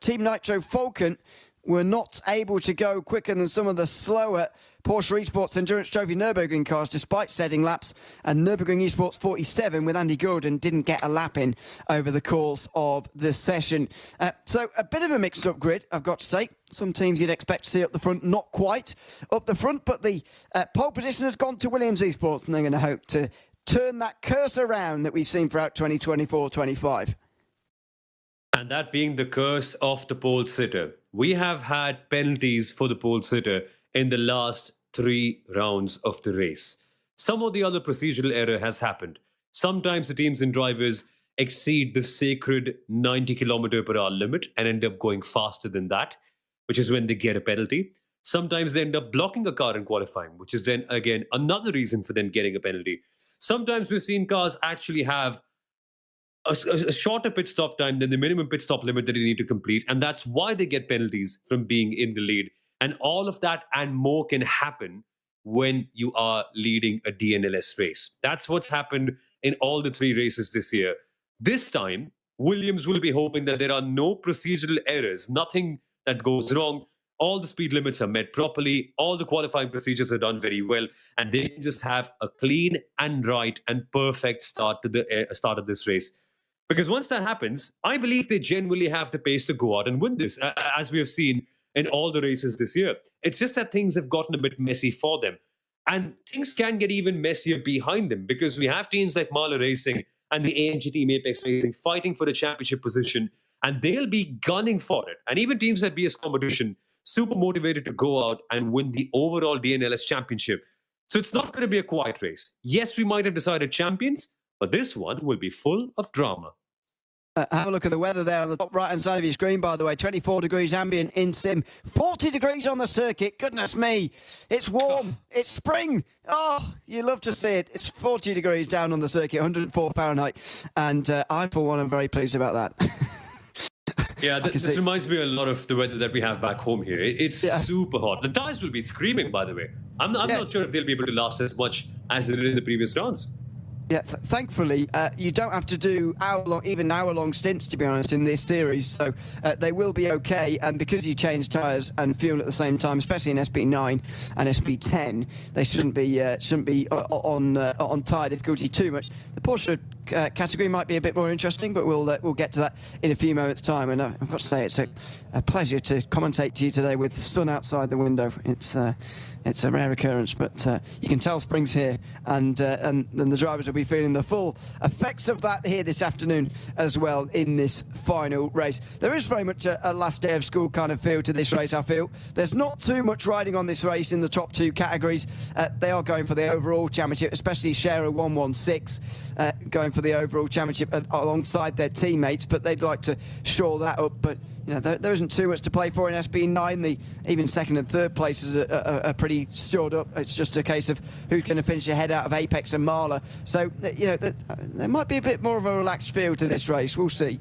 Team Nitro Falcon were not able to go quicker than some of the slower Porsche Esports Endurance Trophy Nürburgring cars, despite setting laps. And Nürburgring Esports 47 with Andy Gordon didn't get a lap in over the course of the session. So a bit of a mixed up grid, I've got to say. Some teams you'd expect to see up the front, not quite up the front, but the pole position has gone to Williams Esports, and they're going to hope to turn that curse around that we've seen throughout 2024-25. And that being the curse of the pole sitter. We have had penalties for the pole sitter in the last 3 rounds of the race. Some of the other procedural error has happened. Sometimes the teams and drivers exceed the sacred 90 km/h limit and end up going faster than that, which is when they get a penalty. Sometimes they end up blocking a car in qualifying, which is then again another reason for them getting a penalty. Sometimes we've seen cars actually have a shorter pit stop time than the minimum pit stop limit that they need to complete, and that's why they get penalties from being in the lead. And all of that and more can happen when you are leading a DNLS race. That's what's happened in all the 3 races this year. This time, Williams will be hoping that there are no procedural errors, nothing that goes wrong. All the speed limits are met properly, all the qualifying procedures are done very well, and they can just have a clean and right and perfect start to the start of this race. Because once that happens, I believe they genuinely have the pace to go out and win this, as we have seen in all the races this year. It's just that things have gotten a bit messy for them. And things can get even messier behind them, because we have teams like Marler Racing and the AMG team Apex Racing fighting for the championship position, and they'll be gunning for it. And even teams like BS Competition, super motivated to go out and win the overall DNLS championship. So it's not going to be a quiet race. Yes, we might have decided champions, but this one will be full of drama. Have a look at the weather there on the top right-hand side of your screen, by the way. 24 degrees ambient in sim. 40 degrees on the circuit. Goodness me. It's warm. It's spring. Oh, you love to see it. It's 40 degrees down on the circuit, 104 Fahrenheit. And I, for one, am very pleased about that. Yeah, this reminds me a lot of the weather that we have back home here. It's super hot. The tires will be screaming, by the way. I'm not sure if they'll be able to last as much as they did in the previous rounds. Yeah, thankfully, you don't have to do even hour-long stints, to be honest, in this series. So they will be okay. And because you change tyres and fuel at the same time, especially in SP9 and SP10, they shouldn't be on tyre difficulty too much. The Porsche category might be a bit more interesting, but we'll get to that in a few moments' time. And I've got to say, it's a pleasure to commentate to you today with the sun outside the window. It's a rare occurrence, but you can tell spring's here, and the drivers will be feeling the full effects of that here this afternoon as well in this final race. There is very much a last day of school kind of feel to this race, I feel. There's not too much riding on this race in the top 2 categories. They are going for the overall championship, especially Scherer 116, going for the overall championship alongside their teammates, but they'd like to shore that up. But you know, there isn't too much to play for in SP9. Even 2nd and 3rd places are pretty stored up. It's just a case of who's going to finish ahead out of Apex and Marler. So, you know, there might be a bit more of a relaxed feel to this race. We'll see.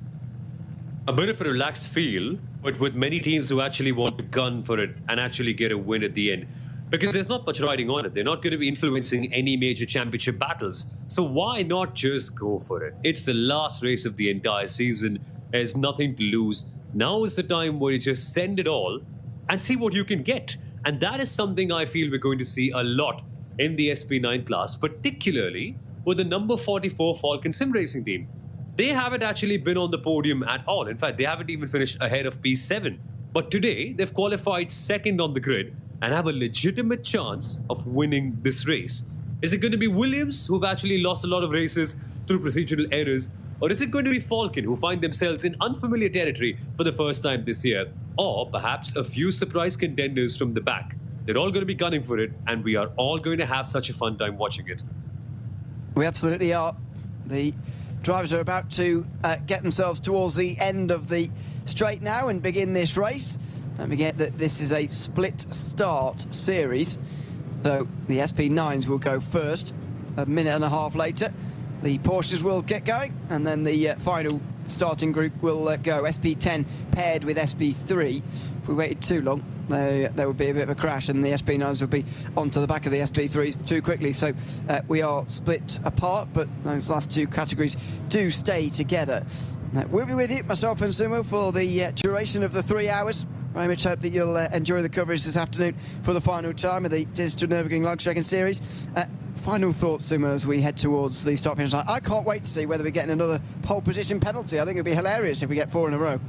A bit of a relaxed feel, but with many teams who actually want to gun for it and actually get a win at the end. Because there's not much riding on it. They're not going to be influencing any major championship battles. So why not just go for it? It's the last race of the entire season. There's nothing to lose. Now is the time where you just send it all and see what you can get. And that is something I feel we're going to see a lot in the SP9 class, particularly with the number 44 Falcon Sim Racing team. They haven't actually been on the podium at all. In fact, they haven't even finished ahead of P7. But today, they've qualified second on the grid and have a legitimate chance of winning this race. Is it going to be Williams, who've actually lost a lot of races through procedural errors? Or is it going to be Falcon, who find themselves in unfamiliar territory for the first time this year? Or perhaps a few surprise contenders from the back? They're all going to be gunning for it, and we are all going to have such a fun time watching it. We absolutely are. The drivers are about to get themselves towards the end of the straight now and begin this race. Don't forget that this is a split start series, so the SP9s will go first. A minute and a half later, the Porsches will get going, and then the final starting group will go. SP10 paired with SP3. If we waited too long, there would be a bit of a crash, and the SP9s would be onto the back of the SP3s too quickly. So we are split apart, but those last two categories do stay together. We'll be with you, myself and Sumo, for the duration of the 3 hours. Very much hope that you'll enjoy the coverage this afternoon for the final time of the Digital Nürburgring Langstrecke Series. Final thoughts, Sumo, as we head towards the start finish line. I can't wait to see whether we're getting another pole position penalty. I think it'd be hilarious if we get 4 in a row.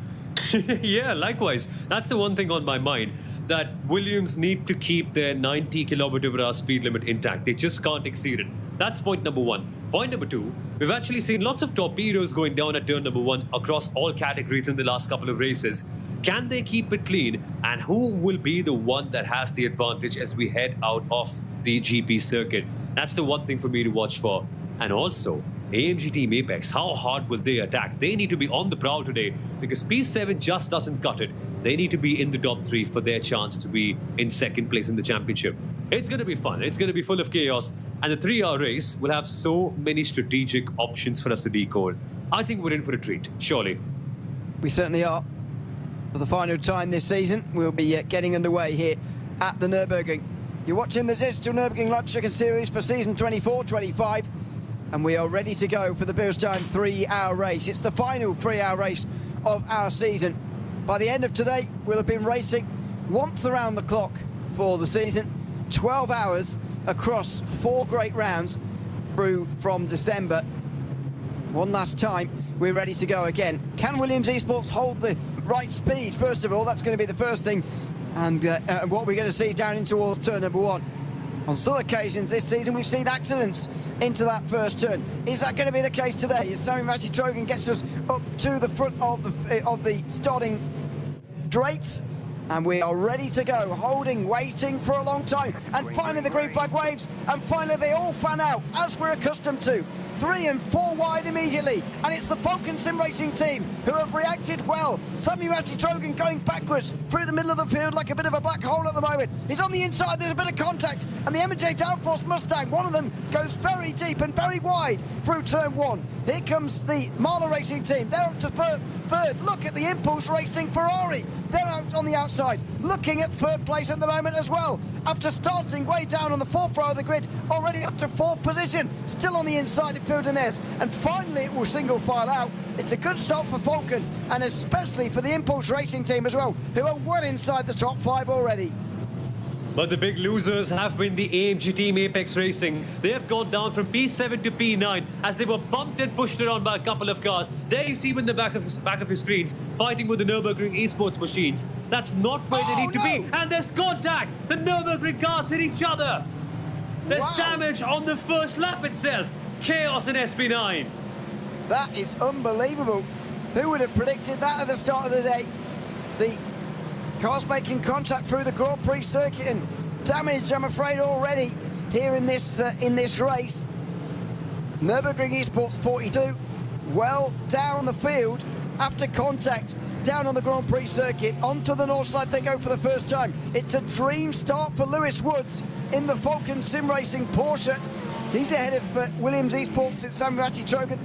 Yeah, likewise. That's the one thing on my mind, that Williams need to keep their 90 km/h speed limit intact. They just can't exceed it. That's point number one. Point number two, we've actually seen lots of torpedoes going down at turn number 1 across all categories in the last couple of races. Can they keep it clean? And who will be the one that has the advantage as we head out of the GP circuit? That's the one thing for me to watch for. And also, AMG Team Apex, how hard will they attack? They need to be on the prowl today, because P7 just doesn't cut it. They need to be in the top 3 for their chance to be in second place in the championship. It's going to be fun. It's going to be full of chaos. And the 3-hour race will have so many strategic options for us to decode. I think we're in for a treat, surely. We certainly are. For the final time this season, we'll be getting underway here at the Nürburgring. You're watching the Digital Nürburgring Langstrecke Series for season 24-25. And we are ready to go for the Bilstein 3-hour race. It's the final 3-hour race of our season. By the end of today, we'll have been racing once around the clock for the season. 12 hours across 4 great rounds through from December. One last time, we're ready to go again. Can Williams Esports hold the right speed? First of all, that's going to be the first thing. And what we're going to see down in towards turn number 1. On some occasions this season, we've seen accidents into that first turn. Is that going to be the case today? As Sami Trogan gets us up to the front of the starting straight, and we are ready to go, holding, waiting for a long time, and finally the green flag waves, and finally they all fan out, as we're accustomed to. 3 and 4 wide immediately, and it's the Falcon Sim Racing team who have reacted well. Sami Trogan going backwards through the middle of the field like a bit of a black hole at the moment. He's on the inside, there's a bit of contact, and the M&J Downforce Mustang, one of them goes very deep and very wide through turn 1. Here comes the Marla Racing team, they're up to third. Look at the Impulse Racing Ferrari, they're out on the outside, looking at third place at the moment as well, after starting way down on the 4th row of the grid, already up to 4th position, still on the inside of Fildenez, and finally it will single file out. It's a good start for Falcon, and especially for the Impulse Racing team as well, who are well inside the top 5 already. But the big losers have been the AMG Team Apex Racing. They have gone down from P7 to P9 as they were bumped and pushed around by a couple of cars. There you see them in the back of your screens, fighting with the Nürburgring Esports machines. That's not where they need to be. And there's contact. The Nürburgring cars hit each other. There's damage on the first lap itself. Chaos in SP9. That is unbelievable. Who would have predicted that at the start of the day? The cars making contact through the Grand Prix circuit, and damage, I'm afraid, already here in this race. Nürburgring Esports 42, well down the field after contact down on the Grand Prix circuit. Onto the Nordschleife they go for the first time. It's a dream start for Lewis Woods in the Falcon Sim Racing Porsche. He's ahead of Williams Esports, it's Sami Trogan,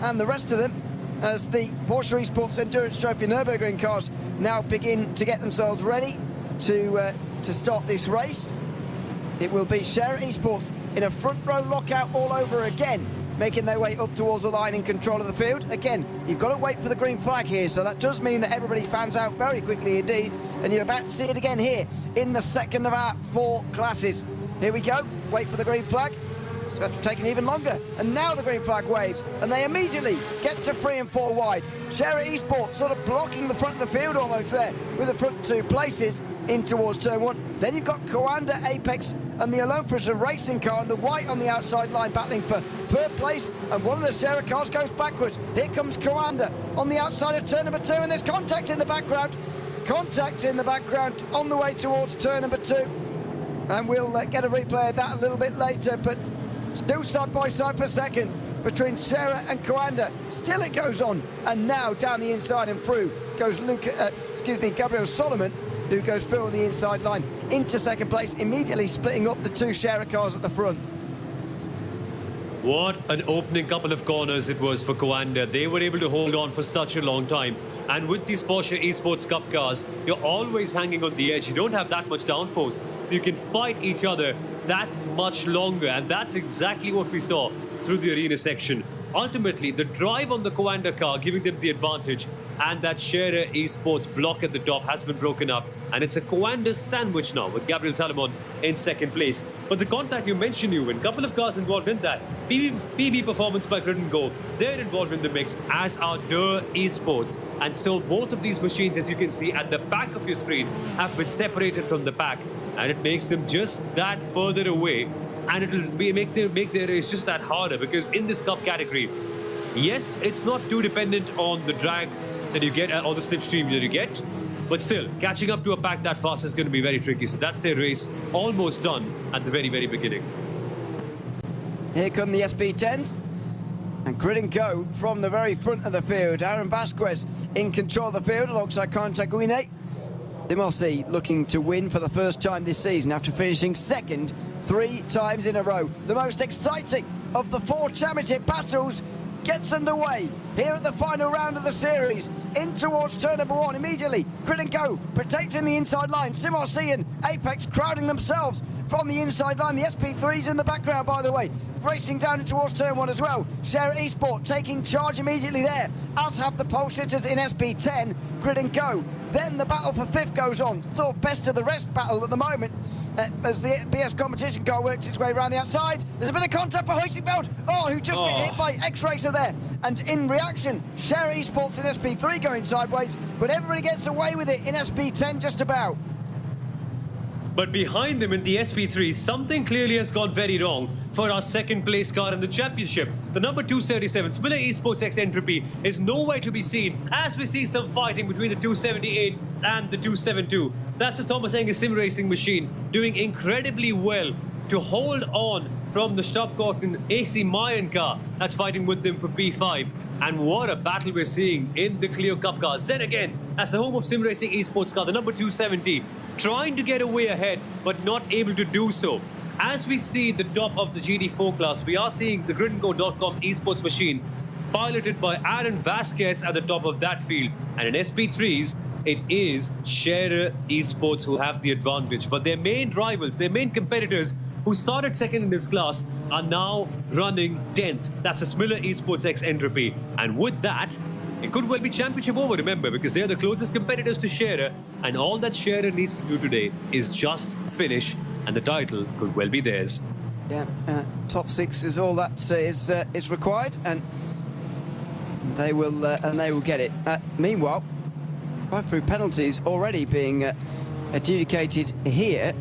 and the rest of them, as the Porsche Esports Endurance Trophy Nürburgring cars now begin to get themselves ready to start this race. It will be Share Esports in a front row lockout all over again making their way up towards the line in control of the field. Again, you've got to wait for the green flag here, so that does mean that everybody fans out very quickly indeed, and you're about to see it again here in the second of our 4 classes. Here we go, wait for the green flag. It's got to take even longer, and now the green flag waves, and they immediately get to 3 and 4 wide. Share Esports sort of blocking the front of the field almost there with the front 2 places in towards turn 1. Then you've got Coanda, Apex, and the Alone for a racing car, and the white on the outside line battling for 3rd place, and one of the Sarah cars goes backwards. Here comes Coanda on the outside of turn number 2, and there's contact in the background. Contact in the background on the way towards turn number 2, and we'll get a replay of that a little bit later, but still side by side for second between Sarah and Coanda. Still it goes on, and now down the inside and through goes Gabriel Solomon, who goes through on the inside line into second place, immediately splitting up the 2 Shara cars at the front. What an opening couple of corners it was for Coanda. They were able to hold on for such a long time. And with these Porsche Esports Cup cars, you're always hanging on the edge. You don't have that much downforce, so you can fight each other that much longer. And that's exactly what we saw through the arena section. Ultimately, the drive on the Coanda car giving them the advantage, and that Scherer Esports block at the top has been broken up, and it's a Coanda sandwich now with Gabriel Salomon in second place. But the contact you mentioned, Ewan, a couple of cars involved in that. PB Performance by Grid & Go, they're involved in the mix, as are Der Esports. And so both of these machines, as you can see at the back of your screen, have been separated from the pack, and it makes them just that further away. And it'll make their race just that harder, because in this cup category, yes, it's not too dependent on the drag that you get or the slipstream that you get, but still, catching up to a pack that fast is going to be very tricky. So that's their race almost done at the very, very beginning. Here come the SP10s. And Grid & Go from the very front of the field. Aaron Vasquez in control of the field alongside Contact Guine. Immerse looking to win for the first time this season after finishing second 3 times in a row. The most exciting of the 4 championship battles gets underway here at the final round of the series. In towards turn number 1 immediately. Grid & Go protecting the inside line. Immerse and Apex crowding themselves from the inside line. The SP3's in the background, by the way, racing down towards turn 1 as well. Share Esport taking charge immediately there, as have the pole sitters in SP10, Grid & Go. Then the battle for 5th goes on. Sort of best of the rest battle at the moment as the BS competition car works its way around the outside. There's a bit of contact for Hoistingbeld, who just get hit by X-Racer there. And in reaction, Share Esports in SP3 going sideways, but everybody gets away with it in SP10 just about. But behind them in the SP3, something clearly has gone very wrong for our second place car in the championship. The number 277, Spiller Esports X Entropy, is nowhere to be seen as we see some fighting between the 278 and the 272. That's a Thomas Engel sim racing machine doing incredibly well to hold on from the Stabkorten AC Mayan car that's fighting with them for P5. And what a battle we're seeing in the Clio Cup cars. Then again, as the home of sim racing esports car, the number 270, trying to get away ahead, but not able to do so. As we see the top of the GT4 class, we are seeing the gridandgo.com esports machine piloted by Aaron Vasquez at the top of that field. And in SP3s, it is Scherer Esports who have the advantage. But their main rivals, their main competitors who started second in this class are now running 10th. That's the Smiller Esports X Entropy. And with that, it could well be championship over, remember, because they're the closest competitors to Scherer. And all that Scherer needs to do today is just finish, and the title could well be theirs. Yeah, top 6 is all that is required, and they will get it. Meanwhile, drive-through penalties already being adjudicated here.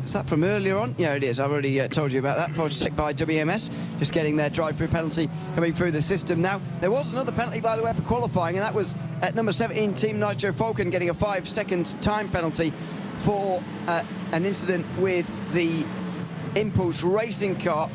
Is that from earlier on? Yeah, it is. I've already told you about that. Forward check by WMS, just getting their drive-through penalty coming through the system now. There was another penalty, by the way, for qualifying, and that was at number 17, Team Nitro Falcon, getting a 5-second time penalty for an incident with the Impulse racing car.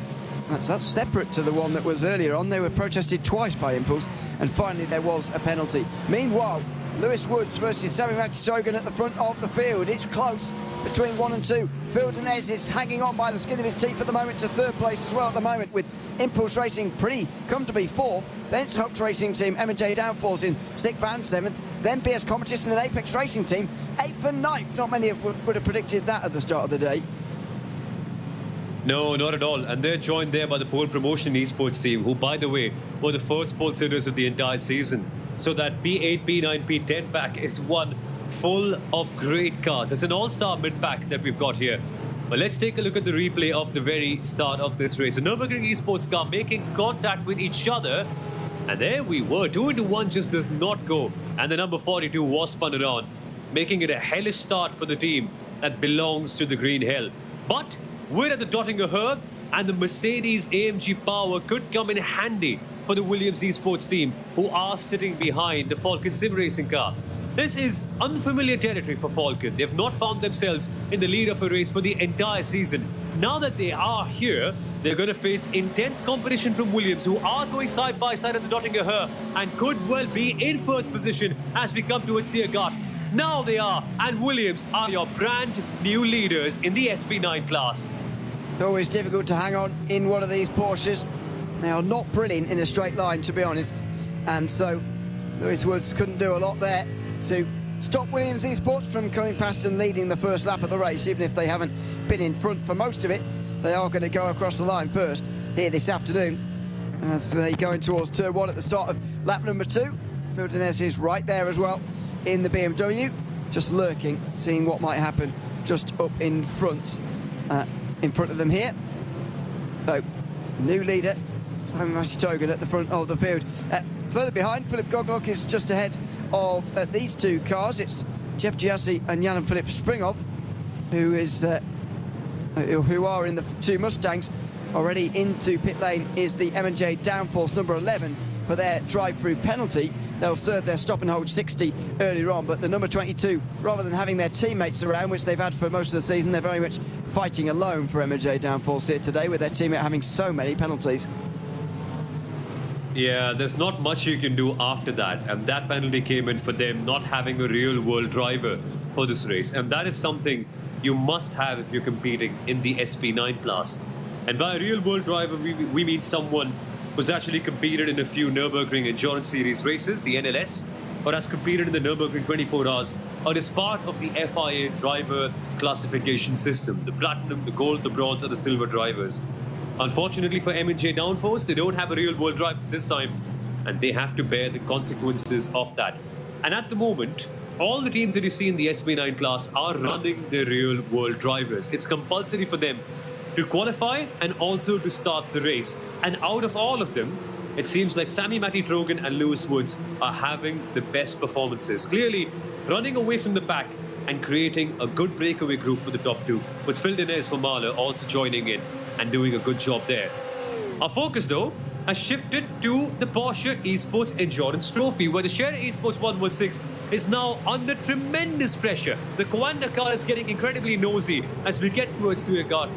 That's separate to the one that was earlier on. They were protested twice by Impulse, and finally there was a penalty. Meanwhile, Lewis Woods versus Sammy Matitogan at the front of the field. It's close between 1 and 2. Phil Denez is hanging on by the skin of his teeth at the moment to 3rd place as well at the moment, with Impulse Racing pretty comfortably 4th. Then it's Hopes Racing Team, M&J Downfalls in 6th and 7th. Then BS Competition and Apex Racing Team, 8th and 9th. Not many would have predicted that at the start of the day. No, not at all. And they're joined there by the pole promotion esports team, who, by the way, were the first pole sitters of the entire season. So that P8, P9, P10 pack is one full of great cars. It's an all-star mid-pack that we've got here. But let's take a look at the replay of the very start of this race. A Nürburgring esports car making contact with each other. And there we were. 2 into 1 just does not go. And the number 42 was spun around, making it a hellish start for the team that belongs to the Green Hell. But we're at the Dottinger Herb, and the Mercedes AMG power could come in handy for the Williams esports team, who are sitting behind the Falcon sim racing car. This is unfamiliar territory for Falcon. They've not found themselves in the lead of a race for the entire season. Now that they are here, they're going to face intense competition from Williams, who are going side by side at the Dottinger Herb and could well be in first position as we come towards Tiergarten. Now they are, and Williams are your brand new leaders in the SP9 class. Always difficult to hang on in one of these Porsches. They are not brilliant in a straight line, to be honest. And so Lewis Woods couldn't do a lot there to stop Williams Esports from coming past and leading the first lap of the race. Even if they haven't been in front for most of it, they are going to go across the line first here this afternoon. As they're going towards turn 1 at the start of lap number 2. Phil Dines is right there as well in the BMW, just lurking, seeing what might happen just up in front of them here. So, new leader, Simon Masitogan at the front of the field. Further behind, Philip Goglock is just ahead of these two cars. It's Jeff Giassi and Jan-Philipp Springhoff, who are in the two Mustangs. Already into pit lane is the M&J Downforce number 11 for their drive-through penalty. They'll serve their stop and hold 60 earlier on, but the number 22, rather than having their teammates around, which they've had for most of the season, they're very much fighting alone for M&J Downforce here today, with their teammate having so many penalties. Yeah, there's not much you can do after that, and that penalty came in for them not having a real-world driver for this race, and that is something you must have if you're competing in the SP9 class. And by a real-world driver, we mean someone who's actually competed in a few Nürburgring Endurance Series races, the DNLS, or has competed in the Nürburgring 24 Hours, or is part of the FIA driver classification system, the platinum, the gold, the bronze, or the silver drivers. Unfortunately for M&J Downforce, they don't have a real-world driver this time, and they have to bear the consequences of that. And at the moment, all the teams that you see in the SP9 class are running their real-world drivers. It's compulsory for them to qualify and also to start the race. And out of all of them, it seems like Sammy Matty Trogan and Lewis Woods are having the best performances. Clearly running away from the pack and creating a good breakaway group for the top two, with Phil Dines for Mahler also joining in and doing a good job there. Our focus, though, has shifted to the Porsche Esports Endurance Trophy, where the Scherer Esports 116 is now under tremendous pressure. The Coanda car is getting incredibly nosy as we get towards Tiergarten.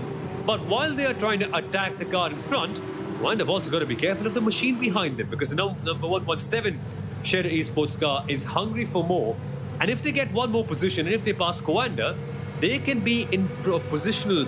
But while they are trying to attack the car in front, Coanda have also got to be careful of the machine behind them, because the number 117 Scherer Esports car is hungry for more. And if they get one more position, and if they pass Coanda, they can be in provisional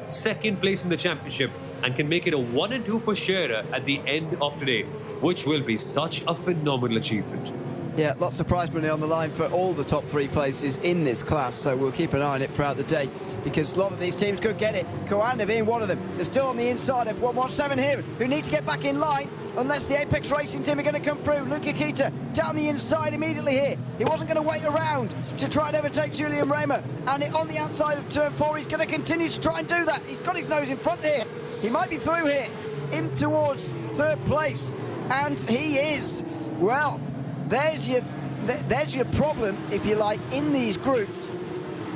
second place in the championship and can make it a 1 and 2 for Scherer at the end of today, which will be such a phenomenal achievement. Yeah, lots of prize money on the line for all the top 3 places in this class, so we'll keep an eye on it throughout the day, because a lot of these teams could get it. Coanda being one of them. They're still on the inside of 117 here, who need to get back in line unless the Apex Racing team are going to come through. Luca Kita down the inside immediately here. He wasn't going to wait around to try and overtake Julian Raymer, and on the outside of turn 4, he's going to continue to try and do that. He's got his nose in front here. He might be through here, in towards 3rd place, and he is. Well, there's your problem, if you like, in these groups.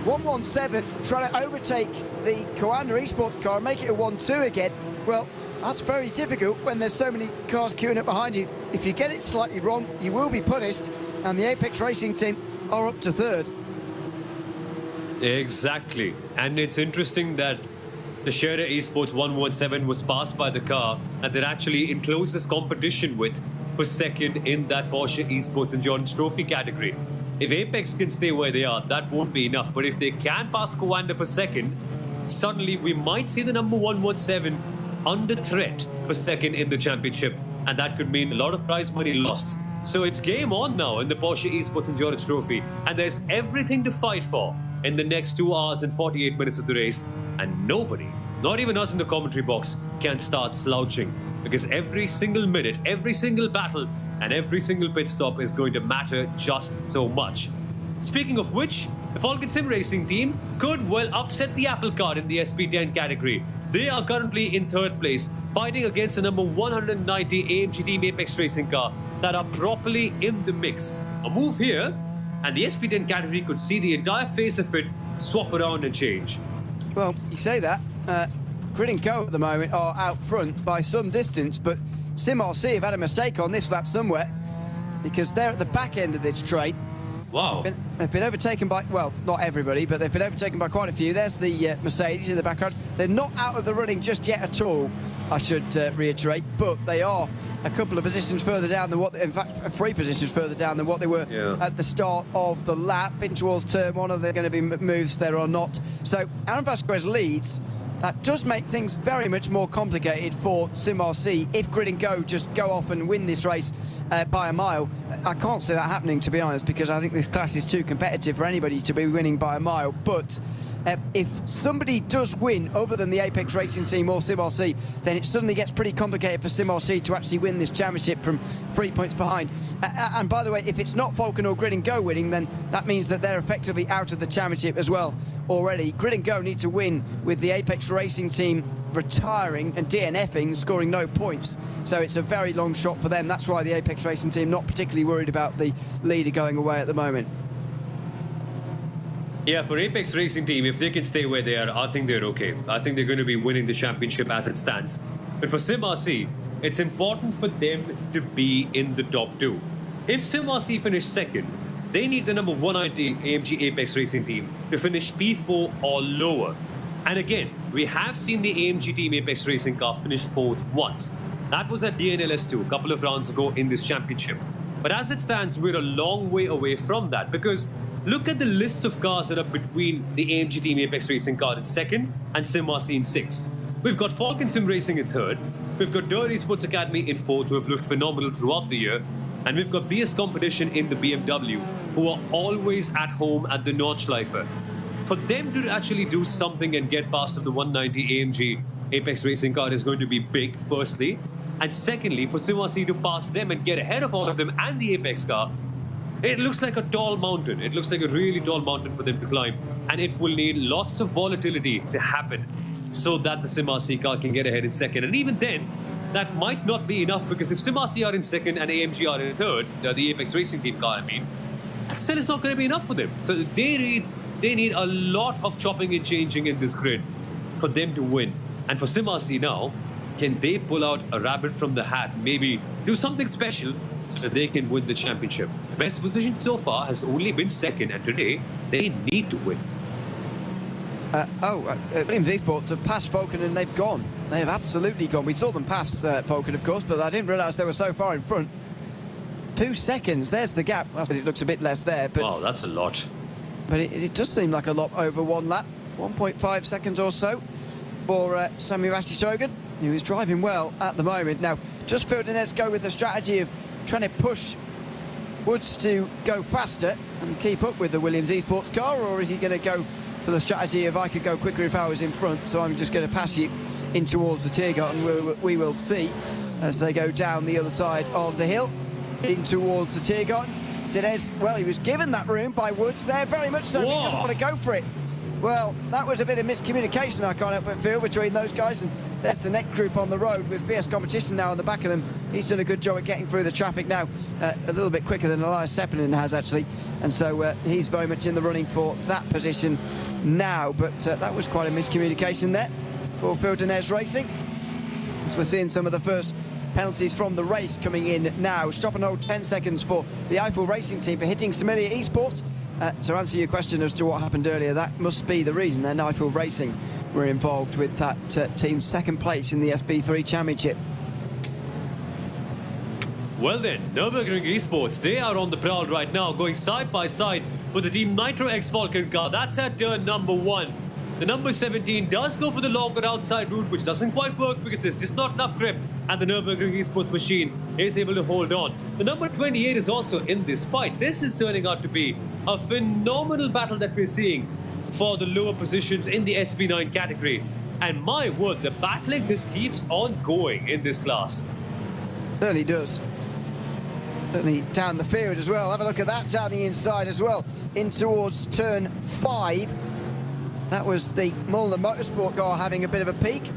117 trying to overtake the Coanda Esports car and make it a 1-2 again. Well, that's very difficult when there's so many cars queuing up behind you. If you get it slightly wrong, you will be punished, and the Apex Racing team are up to 3rd. Exactly. And it's interesting that the Scherer Esports 117 was passed by the car that they're actually in closest competition with for second in that Porsche Esports Endurance Trophy category. If Apex can stay where they are, that won't be enough. But if they can pass Coanda for second, suddenly we might see the number 117 under threat for second in the championship. And that could mean a lot of prize money lost. So it's game on now in the Porsche Esports Endurance Trophy. And there's everything to fight for. in the next 2 hours and 48 minutes of the race. And nobody, not even us in the commentary box, can start slouching. Because every single minute, every single battle, and every single pit stop is going to matter just so much. Speaking of which, the Falcon Sim Racing team could well upset the apple cart in the SP10 category. They are currently in 3rd place, fighting against the number 190 AMG Team Apex Racing car that are properly in the mix. A move here, and the SP10 category could see the entire face of it swap around and change. Well, you say that. Grid and Go at the moment are out front by some distance, but SimRC have had a mistake on this lap somewhere because they're at the back end of this train. Wow. They've been overtaken by, well, not everybody, but they've been overtaken by quite a few. There's the Mercedes in the background. They're not out of the running just yet at all, I should reiterate, but they are a couple of positions further down than what, in fact, 3 positions further down than what they were at the start of the lap. In towards turn 1, are there going to be moves there or not? So Aaron Vasquez leads. That does make things very much more complicated for SimRC if Grid and Go just go off and win this race by a mile. I can't see that happening, to be honest, because I think this class is too competitive for anybody to be winning by a mile. But if somebody does win other than the Apex Racing team or SimRC, then it suddenly gets pretty complicated for SimRC to actually win this championship from 3 points behind. And by the way, if it's not Falcon or Grid and Go winning, then that means that they're effectively out of the championship as well already. Grid and Go need to win with the Apex Racing team retiring and DNFing, scoring no points. So it's a very long shot for them. That's why the Apex Racing team not particularly worried about the leader going away at the moment. Yeah, for Apex Racing team, if they can stay where they are, I think they're okay. I think they're going to be winning the championship as it stands. But for SimRC, it's important for them to be in the top 2. If SimRC finish 2nd, they need the number 190 AMG Apex Racing team to finish P4 or lower. And again, we have seen the AMG Team Apex Racing car finish 4th once. That was at DNLS 2 a couple of rounds ago in this championship. But as it stands, we're a long way away from that, because look at the list of cars that are between the AMG Team Apex Racing car in 2nd and SimRC in 6th. We've got Falcon Sim Racing in 3rd. We've got Dirt Esports Academy in 4th, who have looked phenomenal throughout the year. And we've got BS Competition in the BMW, who are always at home at the Nordschleife. For them to actually do something and get past of the 190 AMG Apex Racing car is going to be big, firstly. And secondly, for SimRC to pass them and get ahead of all of them and the Apex car, it looks like a tall mountain. It looks like a really tall mountain for them to climb. And it will need lots of volatility to happen so that the SimRC car can get ahead in 2nd. And even then, that might not be enough, because if SimRC are in 2nd and AMG are in 3rd, the Apex Racing team car, that still is not going to be enough for them. So they need a lot of chopping and changing in this grid for them to win. And for SimRC now, can they pull out a rabbit from the hat, maybe do something special so that they can win the championship? The best position so far has only been 2nd, and today they need to win. Williams Esports have passed Falcon and they've gone. They have absolutely gone. We saw them pass Falcon, of course, but I didn't realise they were so far in front. 2 seconds, there's the gap. Well, it looks a bit less there, but Wow, that's a lot. But it does seem like a lot over 1 lap. 1.5 seconds or so for Sami Rastichogan, who is driving well at the moment. Now, just Fildinez go with the strategy of trying to push Woods to go faster and keep up with the Williams Esports car, or is he going to go for the strategy of I could go quicker if I was in front, so I'm just going to pass you in towards the Tiergarten? We will see as they go down the other side of the hill in towards the Tiergarten. Dinez, well, he was given that room by Woods there, very much so. He just want to go for it. Well, that was a bit of miscommunication, I can't help but feel, between those guys. And there's the next group on the road with BS Competition now on the back of them. He's done a good job at getting through the traffic now, a little bit quicker than Elias Sepinen has, actually. And so he's very much in the running for that position now. But that was quite a miscommunication there for Fildinez Racing. So we're seeing some of the first penalties from the race coming in now. Stop and hold 10 seconds for the Eiffel Racing team for hitting Similia Esports. To answer your question as to what happened earlier, that must be the reason then Eiffel Racing were involved with that team's 2nd place in the SP3 Championship. Well then, Nürburgring Esports, they are on the prowl right now, going side by side with the Team Nitro X Falcon car. That's at turn number 1. The number 17 does go for the longer outside route, which doesn't quite work because there's just not enough grip, and the Nürburgring Esports machine is able to hold on. The number 28 is also in this fight. This is turning out to be a phenomenal battle that we're seeing for the lower positions in the SP9 category. And my word, the battling just keeps on going in this class. Certainly does. Certainly down the field as well. Have a look at that down the inside as well. In towards turn 5. That was the Mulliner Motorsport car having a bit of a peak.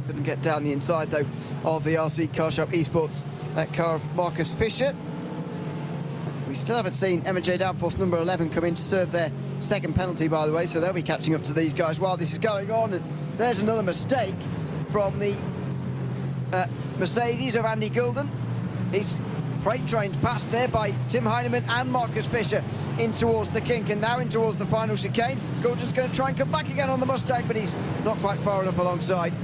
Couldn't get down the inside though of the RC Car Shop Esports car of Marcus Fisher. We still haven't seen M&J Downforce number 11 come in to serve their second penalty, by the way, so they'll be catching up to these guys while this is going on. And there's another mistake from the Mercedes of Andy Gulden. He's freight trained past there by Tim Heinemann and Marcus Fisher in towards the kink and now in towards the final chicane. Gulden's going to try and come back again on the Mustang, but he's not quite far enough alongside.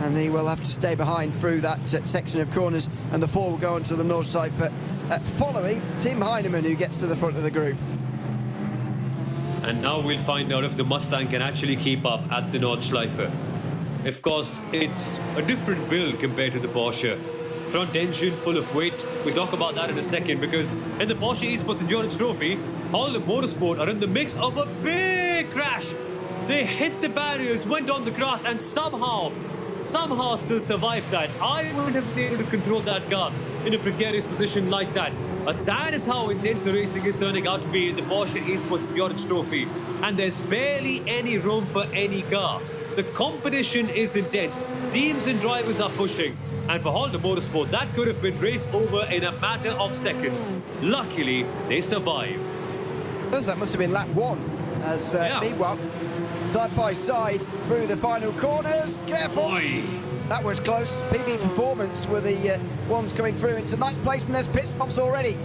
And he will have to stay behind through that section of corners, and the 4 will go onto the Nordschleife following Tim Heinemann, who gets to the front of the group. And now we'll find out if the Mustang can actually keep up at the Nordschleife. Of course, it's a different build compared to the Porsche. Front engine full of weight. We'll talk about that in a second, because in the Porsche Esports Endurance Trophy, Holland Motorsport are in the mix of a big crash. They hit the barriers, went on the grass, and somehow still survived that. I wouldn't have been able to control that car in a precarious position like that. But that is how intense the racing is turning out to be in the Porsche Esports Endurance Trophy. And there's barely any room for any car. The competition is intense. Teams and drivers are pushing. And for Honda Motorsport, that could have been raced over in a matter of seconds. Luckily, they survive. That must have been lap 1 as meanwhile, side by side through the final corners. Careful! Oi. That was close. PB Performance were the ones coming through into 9th place, and there's pit stops already.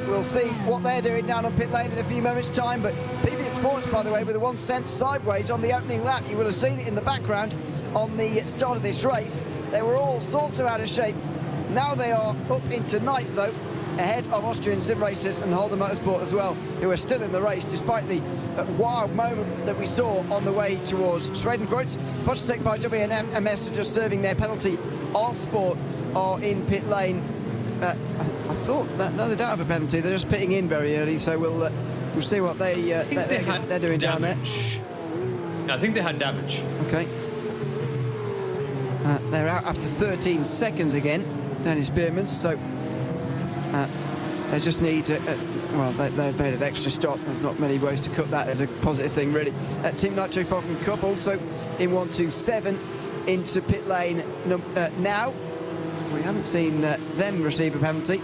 We'll see what they're doing down on pit lane in a few moments' time. But PB Performance, by the way, with the one sent sideways on the opening lap. You will have seen it in the background on the start of this race. They were all sorts of out of shape. Now they are up into 9th, though, ahead of Austrian sim racers and Holden Motorsport as well, who are still in the race despite the wild moment that we saw on the way towards Schwedenkreuz. Porsche by DNLS are just serving their penalty. All Sport are in pit lane. I thought that no, they don't have a penalty. They're just pitting in very early, so we'll see what they're doing down there. I think they had damage. Okay. They're out after 13 seconds again, Danny Spearman. So. They just need well, they've made an extra stop. There's not many ways to cut that as a positive thing, really. Team Nitro Falcon Cup also in 127 into pit lane now. We haven't seen them receive a penalty,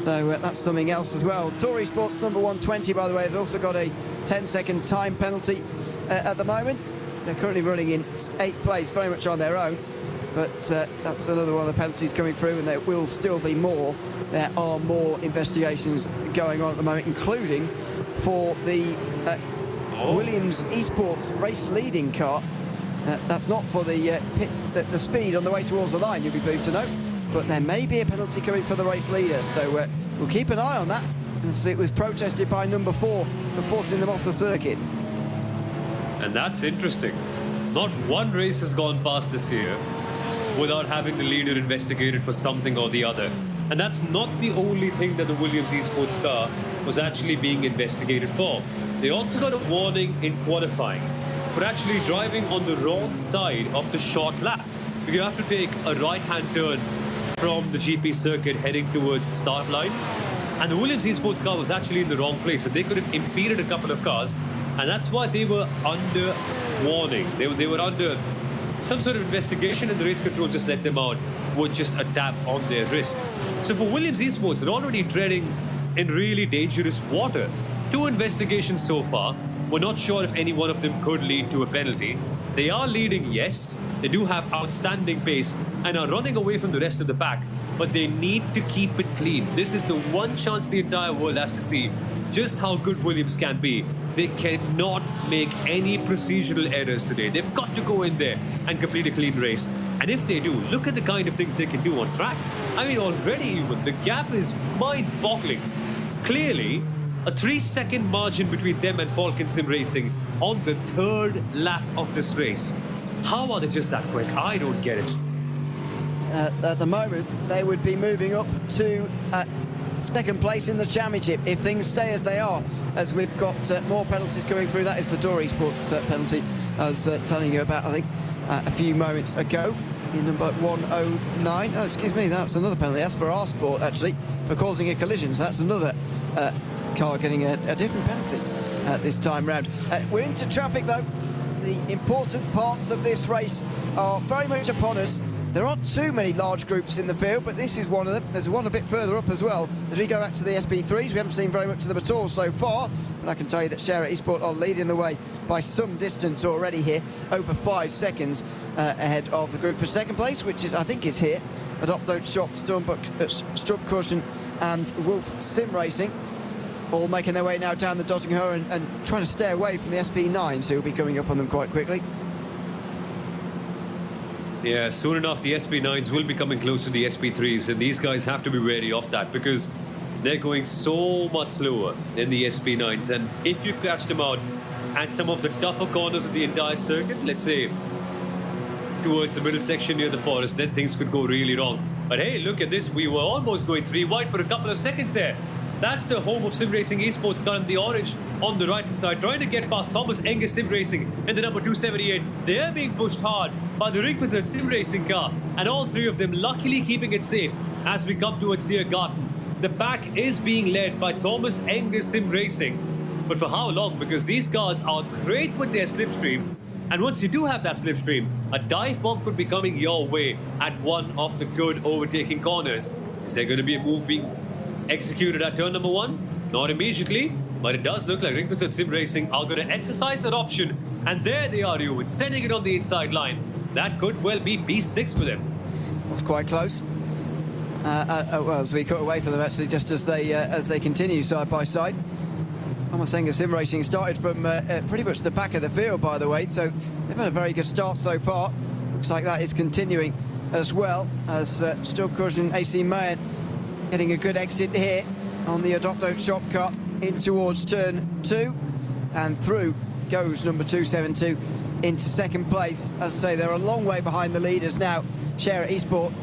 so that's something else as well. Tory Sports number 120, by the way, they've also got a 10-second time penalty at the moment. They're currently running in 8th place, very much on their own. But that's another one of the penalties coming through, and there will still be more. There are more investigations going on at the moment, including for the Williams Esports race leading car. That's not for the pits, the speed on the way towards the line, you'll be pleased to know. But there may be a penalty coming for the race leader, so we'll keep an eye on that. As it was protested by number 4 for forcing them off the circuit. And that's interesting. Not one race has gone past this year without having the leader investigated for something or the other. And that's not the only thing that the Williams Esports car was actually being investigated for. They also got a warning in qualifying for actually driving on the wrong side of the short lap. You have to take a right-hand turn from the GP circuit heading towards the start line. And the Williams Esports car was actually in the wrong place, so they could have impeded a couple of cars. And that's why they were under warning. They were under some sort of investigation, and the race control just let them out with just a tap on their wrist. So for Williams Esports, they're already treading in really dangerous water. 2 investigations so far. We're not sure if any one of them could lead to a penalty. They are leading, yes. They do have outstanding pace and are running away from the rest of the pack, but they need to keep it clean. This is the one chance the entire world has to see just how good Williams can be. They cannot make any procedural errors today. They've got to go in there and complete a clean race. And if they do, look at the kind of things they can do on track. I mean, already even, the gap is mind-boggling. Clearly, a 3-second margin between them and Falcon Sim Racing on the 3rd lap of this race. How are they just that quick? I don't get it. At the moment, they would be moving up to second place in the championship if things stay as they are, as we've got more penalties coming through. That is the Door Esports penalty I was telling you about, I think, a few moments ago. In number 109. Oh, excuse me, that's another penalty. That's for our sport, actually, for causing a collision. So that's another car getting a different penalty this time round. We're into traffic, though. The important parts of this race are very much upon us. There aren't too many large groups in the field, but this is one of them. There's one a bit further up as well. As we go back to the SP3s, we haven't seen very much of them at all so far, but I can tell you that Share Esports are leading the way by some distance already here, over 5 seconds ahead of the group for second place, which is, I think, is here. Adopt Don't Shop, Strubkurschen and Wolf Sim Racing, all making their way now down the Dottinghoe and trying to stay away from the SP9s, who will be coming up on them quite quickly. Yeah, soon enough the SP9s will be coming close to the SP3s, and these guys have to be wary of that because they're going so much slower than the SP9s. And if you catch them out at some of the tougher corners of the entire circuit, let's say towards the middle section near the forest, then things could go really wrong. But hey, look at this, we were almost going 3 wide for a couple of seconds there. That's the home of Sim Racing Esports car in the orange on the right hand side, trying to get past Thomas Engels Sim Racing in the number 278. They're being pushed hard by the Ringwizard Sim Racing car, and all three of them luckily keeping it safe as we come towards Tiergarten. The pack is being led by Thomas Engels Sim Racing, but for how long? Because these cars are great with their slipstream, and once you do have that slipstream, a dive bomb could be coming your way at one of the good overtaking corners. Is there going to be a move being executed at turn number 1? Not immediately, but it does look like Ringwizard Sim Racing are going to exercise that option, and there they are, Ewan, sending it on the inside line. That could well be B6 for them. That's quite close. Well, as we cut away from them, actually, just as they continue side by side. Thomas Engels Sim Racing started from pretty much the back of the field, by the way, so they've had a very good start so far. Looks like that is continuing as well, as Strubkurschen AC Mayen getting a good exit here on the Adopt Don't Shop car in towards turn 2, and through goes number 272 into second place. As I say, they're a long way behind the leaders now. Share Esports,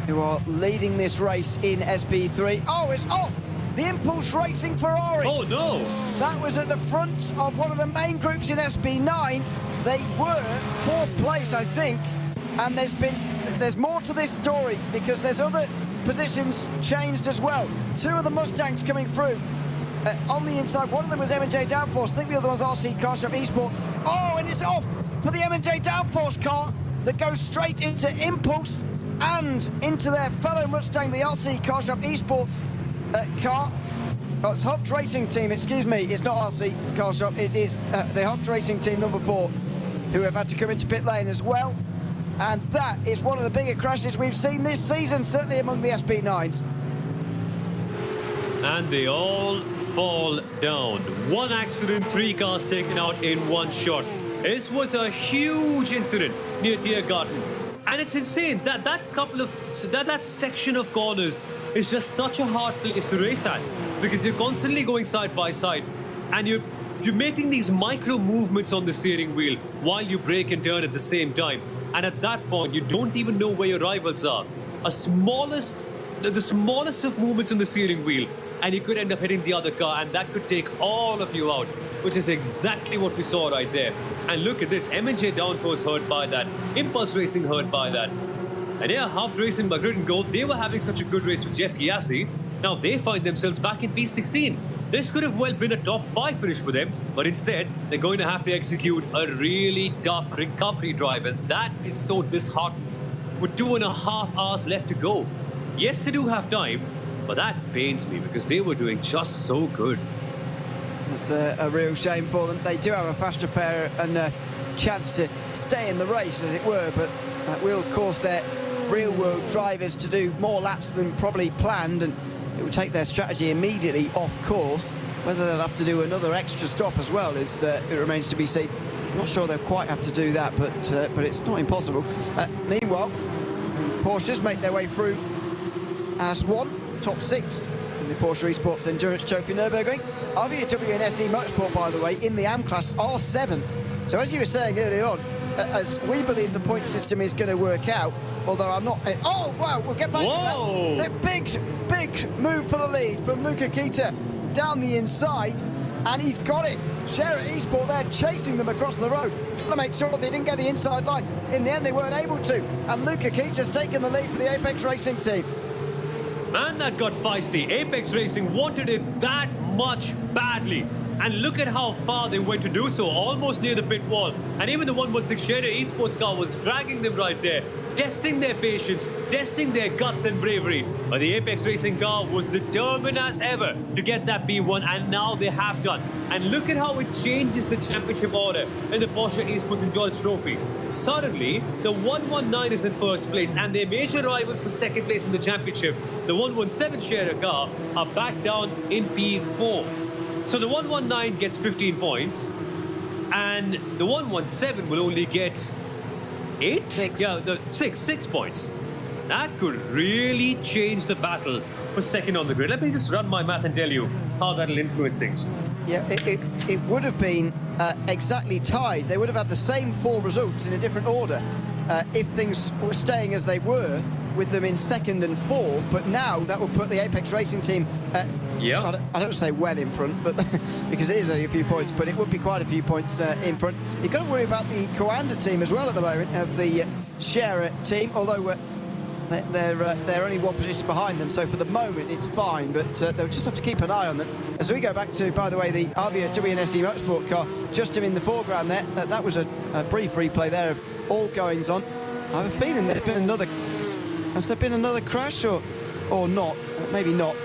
who are leading this race in SP3. Oh, it's off! The Impulse Racing Ferrari. Oh no! That was at the front of one of the main groups in SP9. They were 4th place, I think, and there's more to this story because there's other positions changed as well. 2 of the Mustangs coming through on the inside. One of them was M&J Downforce. I think the other one's RC Car Shop Esports. Oh, and it's off for the M&J Downforce car that goes straight into Impulse and into their fellow Mustang, the RC Car Shop Esports car. Oh, it's Hobbs Racing Team, excuse me. It's not RC Car Shop. It is the Hobbs Racing Team number 4, who have had to come into pit lane as well. And that is one of the bigger crashes we've seen this season, certainly among the SP9s. And they all fall down. 1 accident, 3 cars taken out in 1 shot. This was a huge incident near Tiergarten. And it's insane that that section of corners is just such a hard place to race at, because you're constantly going side by side and you're making these micro movements on the steering wheel while you brake and turn at the same time. And at that point, you don't even know where your rivals are. The smallest of movements on the steering wheel, and you could end up hitting the other car, and that could take all of you out, which is exactly what we saw right there. And look at this, M&J Downforce hurt by that, Impulse Racing hurt by that. And yeah, Hobbs Racing by Grid and Gold, they were having such a good race with Jeff Gyasi. Now they find themselves back in P16. This could have well been a top 5 finish for them, but instead, they're going to have to execute a really tough recovery drive, and that is so disheartening. With 2.5 hours left to go. Yes, they do have time, but that pains me because they were doing just so good. It's a real shame for them. They do have a faster pair and a chance to stay in the race, as it were, but that will cause their real-world drivers to do more laps than probably planned, and it will take their strategy immediately off course. Whether they'll have to do another extra stop as well is it remains to be seen. I'm not sure they'll quite have to do that, but it's not impossible. Meanwhile, the Porsches make their way through as one, the top 6 in the Porsche Esports Endurance Trophy Nürburgring. RVW and SE Motorsport, by the way, in the AM class are 7th. So as you were saying earlier on, as we believe the point system is going to work out, although I'm not... Oh, wow, we'll get back to that. The big big move for the lead from Luca Kita down the inside, and he's got it. Share Esports there chasing them across the road, trying to make sure they didn't get the inside line. In the end, they weren't able to, and Luca Kita's taken the lead for the Apex Racing team. Man, that got feisty. Apex Racing wanted it that much badly. And look at how far they went to do so, almost near the pit wall. And even the 116 Shader Esports car was dragging them right there, testing their patience, testing their guts and bravery. But the Apex Racing car was determined as ever to get that P1, and now they have done. And look at how it changes the championship order in the Porsche Esports and Trophy. Suddenly, the 119 is in first place, and their major rivals for second place in the championship, the 117 Shader car, are back down in P4. So the 119 gets 15 points, and the 117 will only get 8? Six. Yeah, six points. That could really change the battle for second on the grid. Let me just run my math and tell you how that'll influence things. Yeah, it would have been exactly tied. They would have had the same 4 results in a different order if things were staying as they were, with them in second and fourth. But now that will put the Apex Racing team, Yeah. I don't say well in front, but because it is only a few points, but it would be quite a few points in front. You've got to worry about the Coanda team as well at the moment, of the Scherer team, although they're only 1 position behind them, so for the moment it's fine, but they'll just have to keep an eye on them. As we go back to, by the way, the Avia WNSE Motorsport car, just in the foreground there, that was a brief replay there of all goings on. I have a feeling has there been another crash or not? Maybe not.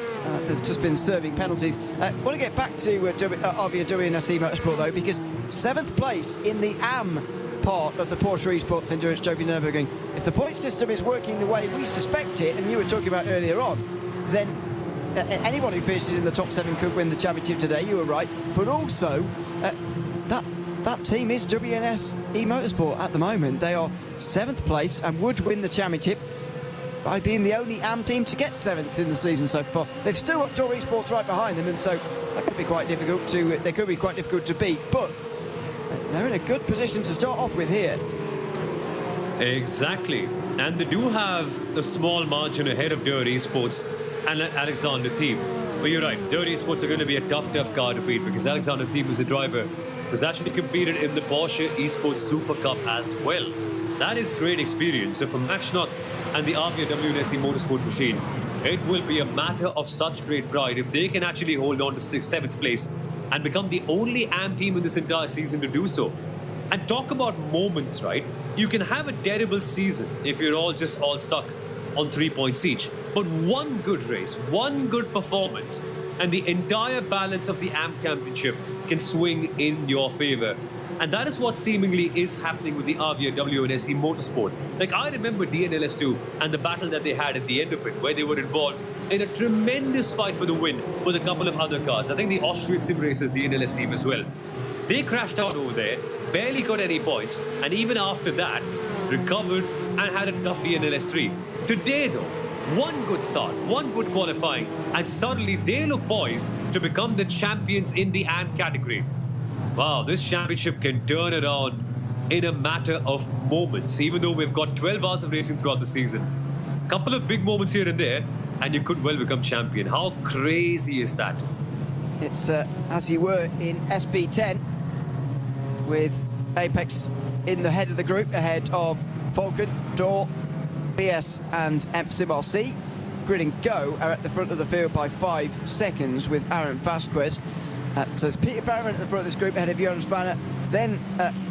There's just been serving penalties. Want to get back to Avia WNSE Motorsport though, because 7th place in the AM part of the Porsche Esports Endurance Trophy Nürburgring. If the point system is working the way we suspect it, and you were talking about earlier on, then anyone who finishes in the top 7 could win the championship today. You were right, but also that team is WNSE Motorsport at the moment. They are 7th place and would win the championship by being the only AM team to get 7th in the season so far. They've still got Tour Esports right behind them, and so that could be quite difficult to. They could be quite difficult to beat, but they're in a good position to start off with here. Exactly. And they do have a small margin ahead of Dirt Esports and Alexander Team. But you're right, Dirt Esports are going to be a tough car to beat, because Alexander Team is a driver who's actually competed in the Porsche Esports Super Cup as well. That is great experience. So for Max Schnock and the Avia WNSE Motorsport machine, it will be a matter of such great pride if they can actually hold on to 7th place and become the only AM team in this entire season to do so. And talk about moments, right? You can have a terrible season if you're all stuck on 3 points each. But one good race, one good performance, and the entire balance of the AM championship can swing in your favor. And that is what seemingly is happening with the Avia WNSE Motorsport. Like, I remember DNLS 2 and the battle that they had at the end of it, where they were involved in a tremendous fight for the win with a couple of other cars. I think the Austrian Sim Racers DNLS team as well. They crashed out over there, barely got any points, and even after that, recovered and had a tough DNLS 3. Today though, one good start, one good qualifying, and suddenly they look poised to become the champions in the AM category. Wow, this championship can turn around in a matter of moments, even though we've got 12 hours of racing throughout the season. Couple of big moments here and there, and you could well become champion. How crazy is that? It's as you were in SP10, with Apex in the head of the group, ahead of Falcon, Door, BS and immerse. Grid and Go are at the front of the field by 5 seconds with Aaron Vasquez. So it's Peter Barron at the front of this group ahead of Jonas Vanner, then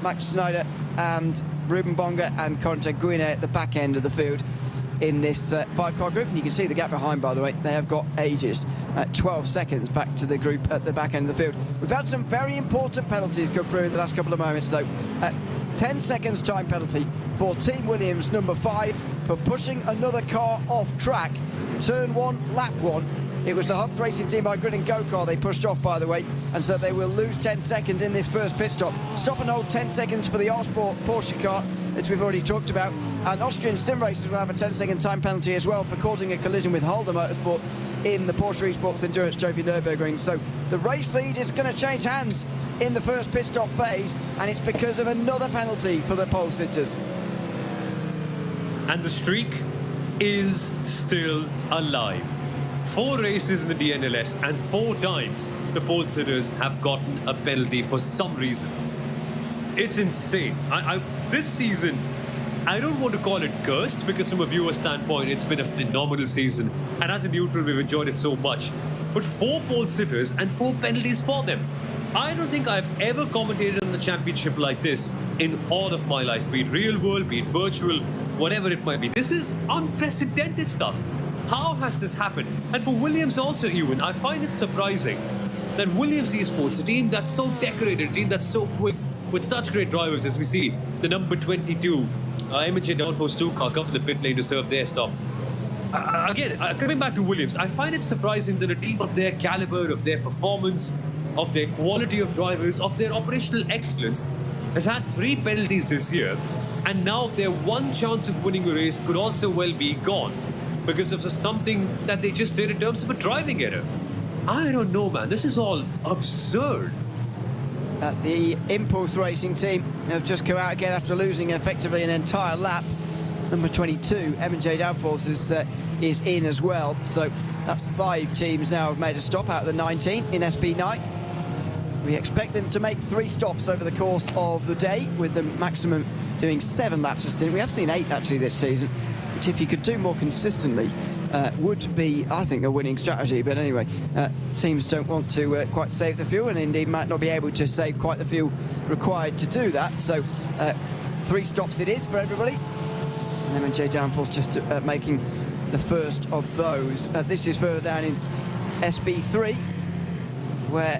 Max Snyder and Ruben Bonga and Corentin Guine at the back end of the field in this 5-car group. And you can see the gap behind, by the way. They have got ages. 12 seconds back to the group at the back end of the field. We've had some very important penalties come through in the last couple of moments, though. 10 seconds time penalty for Team Williams, number 5, for pushing another car off track. Turn 1, lap 1. It was the Hubs Racing team by Grid and Go car they pushed off, by the way, and so they will lose 10 seconds in this first pit stop. Stop and hold 10 seconds for the Esports Porsche car, which we've already talked about. And Austrian Sim Racers will have a 10-second time penalty as well for causing a collision with Holder Motorsport in the Porsche Esports Endurance Trophy Nürburgring. So the race lead is going to change hands in the first pit stop phase, and it's because of another penalty for the pole sitters. And the streak is still alive. 4 races in the DNLS, and 4 times the pole sitters have gotten a penalty for some reason. It's insane. This season, I don't want to call it cursed, because from a viewer standpoint, it's been a phenomenal season. And as a neutral, we've enjoyed it so much. But 4 pole sitters and 4 penalties for them. I don't think I've ever commentated on the championship like this in all of my life, be it real world, be it virtual, whatever it might be. This is unprecedented stuff. How has this happened? And for Williams also, Ewan, I find it surprising that Williams Esports, a team that's so decorated, a team that's so quick, with such great drivers as we see, the number 22, MJ Downforce 2 car come to the pit lane to serve their stop. Again, coming back to Williams, I find it surprising that a team of their caliber, of their performance, of their quality of drivers, of their operational excellence, has had 3 penalties this year, and now their one chance of winning a race could also well be gone because of something that they just did in terms of a driving error. I don't know, man. This is all absurd. The Impulse Racing team have just come out again after losing effectively an entire lap. Number 22, M&J Downforce, is in as well. So that's 5 teams now have made a stop out of the 19 in SP9. We expect them to make 3 stops over the course of the day, with the maximum doing 7 laps a stint. We have seen 8 actually this season, which if you could do more consistently would be, I think, a winning strategy. But anyway, teams don't want to quite save the fuel, and indeed might not be able to save quite the fuel required to do that. So 3 stops it is for everybody. And M&J Downforce just making the first of those. This is further down in SP3, where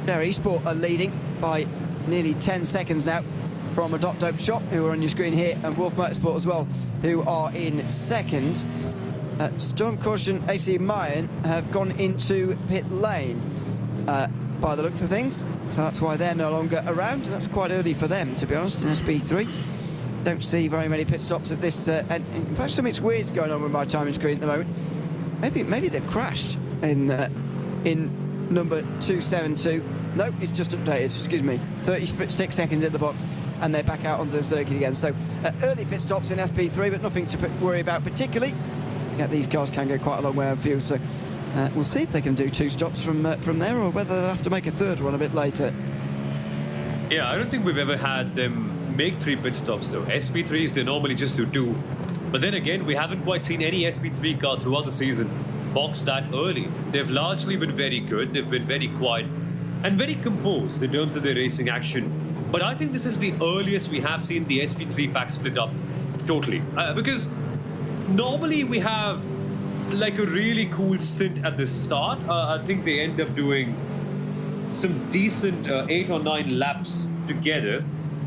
Esports are leading by nearly 10 seconds now from Adopt Dope Shop, who are on your screen here, and Wolf Motorsport as well, who are in second. Storm Caution AC Mayan have gone into pit lane by the looks of things, so that's why they're no longer around. That's quite early for them, to be honest, in SP3. Don't see very many pit stops at this, and in fact something's weird's going on with my timing screen at the moment. Maybe they've crashed in number 272. Nope, it's just updated, excuse me. 36 seconds in the box, and they're back out onto the circuit again. So early pit stops in SP3, but nothing to worry about particularly. Yeah, these cars can go quite a long way on fuel, so we'll see if they can do 2 stops from there, or whether they'll have to make a 3rd one a bit later. Yeah, I don't think we've ever had them make 3 pit stops though. SP3s, they normally just do 2. But then again, we haven't quite seen any SP3 car throughout the season box that early. They've largely been very good, they've been very quiet and very composed in terms of their racing action. But I think this is the earliest we have seen the SP3 pack split up totally. Because normally we have like a really cool stint at the start. I think they end up doing some decent 8 or 9 laps together.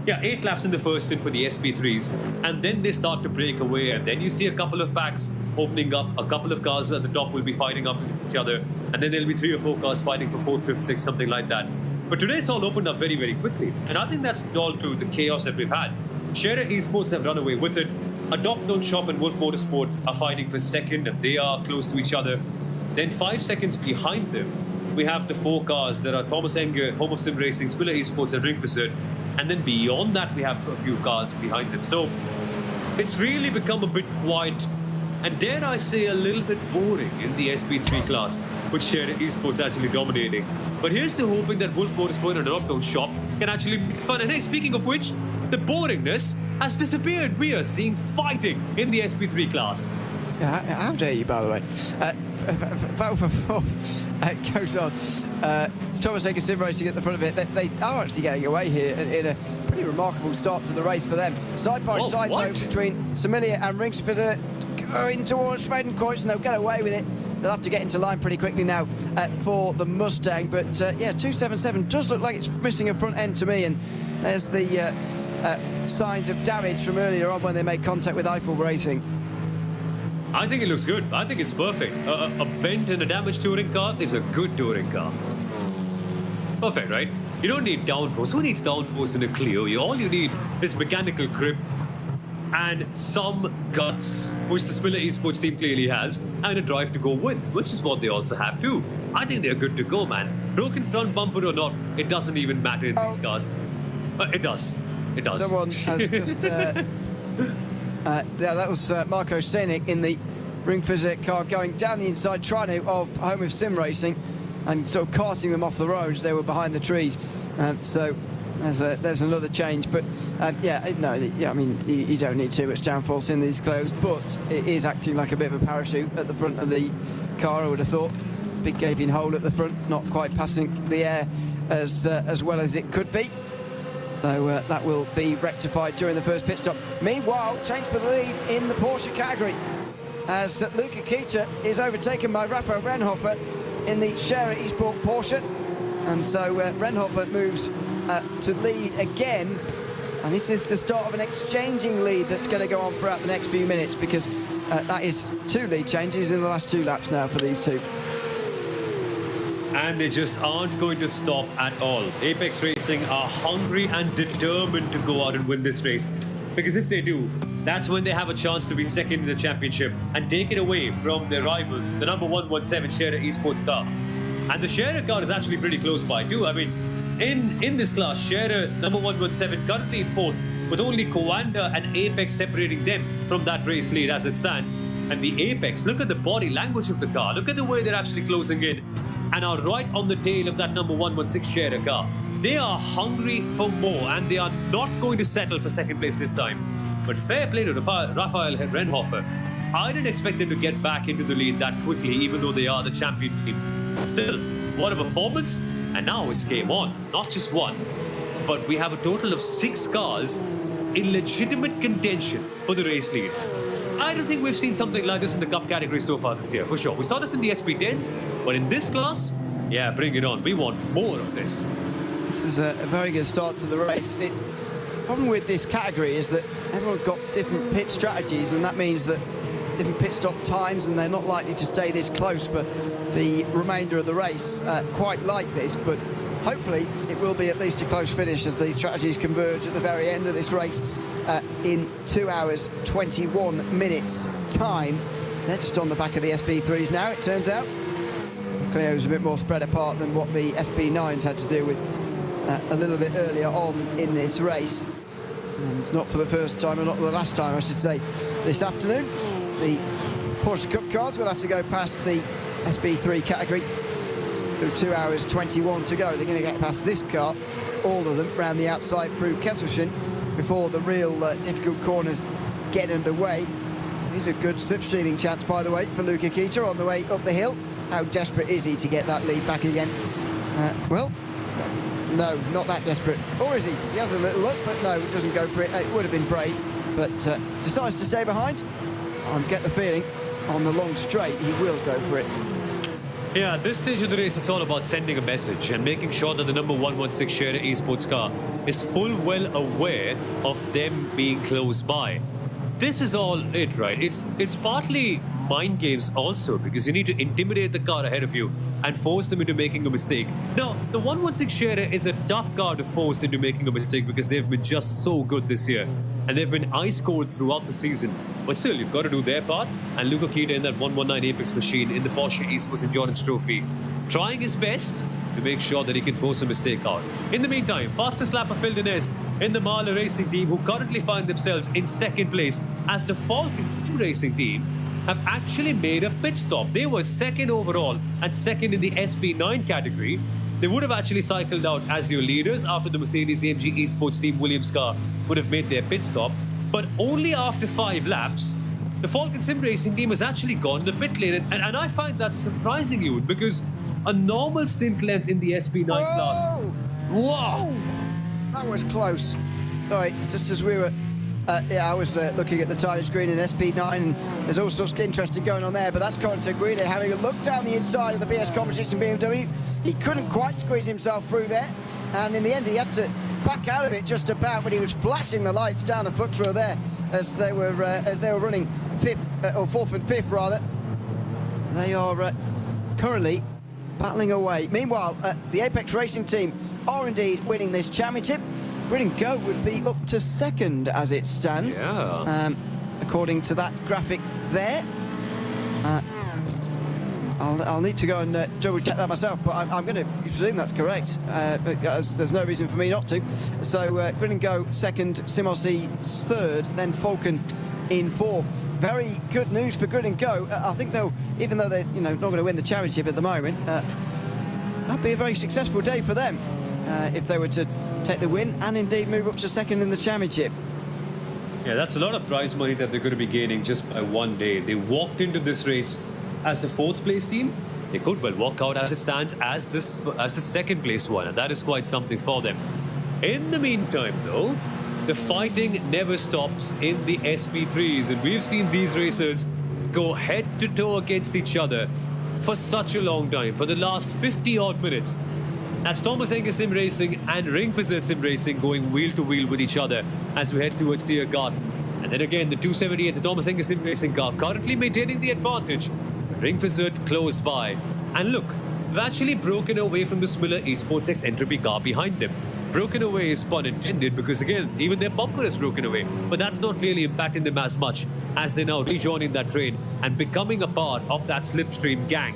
Yeah, 8 laps in the first stint for the SP3s, and then they start to break away, and then you see a couple of packs opening up, a couple of cars at the top will be fighting up with each other, and then there'll be 3 or 4 cars fighting for 4th, 5th, 6th, something like that. But today it's all opened up very, very quickly, and I think that's all to the chaos that we've had. Scherer Esports have run away with it. Adopt Dope Shop and Wolf Motorsport are fighting for 2nd, and they are close to each other. Then 5 seconds behind them, we have the 4 cars that are Thomas Enger, Home of Sim Racing, Spiller Esports, and Ring Wizard. And then beyond that, we have a few cars behind them. So it's really become a bit quiet, and dare I say a little bit boring in the SP3 class, with Scherer Esports actually dominating. But here's to hoping that Wolf Motorsport and Adopt Dope Shop can actually make fun. And hey, speaking of which, the boringness has disappeared. We are seeing fighting in the SP3 class. Yeah, how dare you, by the way. Battle for 4th goes on. Thomas Enger Sim Racing at the front of it. They are actually getting away here in a pretty remarkable start to the race for them. Side by side, though, between Samilia and Ringsfitter going towards Schwedenkreuz, and they'll get away with it. They'll have to get into line pretty quickly now for the Mustang. But yeah, 277 does look like it's missing a front end to me, and there's the signs of damage from earlier on when they made contact with Eiffel Racing. I think it looks good. I think it's perfect. A bent and a damaged touring car is a good touring car. Perfect, right? You don't need downforce. Who needs downforce in a Clio? All you need is mechanical grip and some guts, which the Spiller Esports team clearly has, and a drive to go win, which is what they also have too. I think they're good to go, man. Broken front bumper or not, it doesn't even matter in these cars. It does. It does. Someone has just... yeah, that was Marco Scenic in the Ring Physic car going down the inside, trying to off home of sim racing and sort of carting them off the road as they were behind the trees. So there's another change, but I mean, you don't need too much downforce in these clothes, but it is acting like a bit of a parachute at the front of the car, I would have thought. Big gaping hole at the front, not quite passing the air as well as it could be. So that will be rectified during the first pit stop. Meanwhile, change for the lead in the Porsche category as Luca Kita is overtaken by Rafael Renhofer in the Scherer Esports Porsche. And so Renhofer moves to lead again. And this is the start of an exchanging lead that's going to go on throughout the next few minutes, because that is 2 lead changes in the last 2 laps now for these two. And they just aren't going to stop at all. Apex Racing are hungry and determined to go out and win this race. Because if they do, that's when they have a chance to be second in the championship and take it away from their rivals, the number 117 Scherer Esports car. And the Scherer car is actually pretty close by too. I mean, in this class, Scherer, number 117, currently in 4th, with only Coanda and Apex separating them from that race lead as it stands. And the Apex, look at the body language of the car. Look at the way they're actually closing in and are right on the tail of that number 116 Scherer car. They are hungry for more, and they are not going to settle for second place this time. But fair play to Rafael Renhofer. I didn't expect them to get back into the lead that quickly, even though they are the champion team. Still, what a performance. And now it's game on. Not just one, but we have a total of 6 cars in legitimate contention for the race lead. I don't think we've seen something like this in the Cup category so far this year, for sure. We saw this in the SP10s, but in this class, yeah, bring it on. We want more of this. This is a very good start to the race. The problem with this category is that everyone's got different pit strategies, and that means that different pit stop times, and they're not likely to stay this close for the remainder of the race quite like this, but hopefully it will be at least a close finish as the strategies converge at the very end of this race in 2 hours 21 minutes time. They're just on the back of the SB3s now, it turns out. Clio's a bit more spread apart than what the SB9s had to do with a little bit earlier on in this race. And it's not for the first time, or not the last time I should say, this afternoon. The Porsche Cup cars will have to go past the SB3 category with 2 hours 21 to go. They're going to get past this car, all of them, around the outside through Kesselchen before the real difficult corners get underway. Here's a good slipstreaming chance, by the way, for Luca Kita on the way up the hill. How desperate is he to get that lead back again? Well, no, not that desperate. Or is he? He has a little look, but no, doesn't go for it. It would have been brave, but decides to stay behind. I get the feeling on the long straight he will go for it. Yeah, at this stage of the race, it's all about sending a message and making sure that the number 116 Scherer Esports car is full well aware of them being close by. This is all it, right? It's partly mind games also, because you need to intimidate the car ahead of you and force them into making a mistake. Now, the 116 Scherer is a tough car to force into making a mistake because they've been just so good this year. And they've been ice cold throughout the season. But still, you've got to do their part. And Luca Kita in that 119 Apex machine in the Porsche Esports Endurance Trophy, trying his best to make sure that he can force a mistake out. In the meantime, fastest lap of Fildenez in the Mahler Racing team, who currently find themselves in second place, as the Falcon Sim Racing team have actually made a pit stop. They were second overall and second in the SP9 category. They would have actually cycled out as your leaders after the Mercedes-AMG Esports team Williams car would have made their pit stop. But only after 5 laps, the Falcon Sim Racing team has actually gone to the pit lane. And I find that surprising, you, because a normal stint length in the SP9 class. Whoa! That was close. All right, just as we were... I was looking at the time screen in SP9, and there's all sorts of interesting going on there, but that's Corin Guida having a look down the inside of the BS Competition BMW. He couldn't quite squeeze himself through there, and in the end he had to back out of it just about, but he was flashing the lights down the foot row there as they were running fourth and fifth rather. They are currently battling away. Meanwhile, the Apex Racing team are indeed winning this championship. Grid and Go would be up to second as it stands, according to that graphic there. I'll need to go and double check that myself, but I'm going to presume that's correct, because there's no reason for me not to. So Grid and Go second, Simossi third, then Falcon in fourth. Very good news for Good and Go. I think they'll, even though they're not going to win the championship at the moment, that'd be a very successful day for them if they were to take the win and indeed move up to second in the championship. Yeah, that's a lot of prize money that they're going to be gaining just by one day. They walked into this race as the fourth place team. They could well walk out as it stands as the second placed one, and that is quite something for them. In the meantime, though, the fighting never stops in the SP3s, and we've seen these racers go head to toe against each other for such a long time, for the last 50 odd minutes. That's Thomas Enger Sim Racing and Ringfizzer Sim Racing going wheel to wheel with each other as we head towards Tiergarten. And then again, the 278, the Thomas Enger Sim Racing car currently maintaining the advantage. Ringfizzer close by. And look, they've actually broken away from the Smiller Esports X Entropy car behind them. Broken away is pun intended because again, even their bumper is broken away. But that's not really impacting them as much as they're now rejoining that train and becoming a part of that slipstream gang.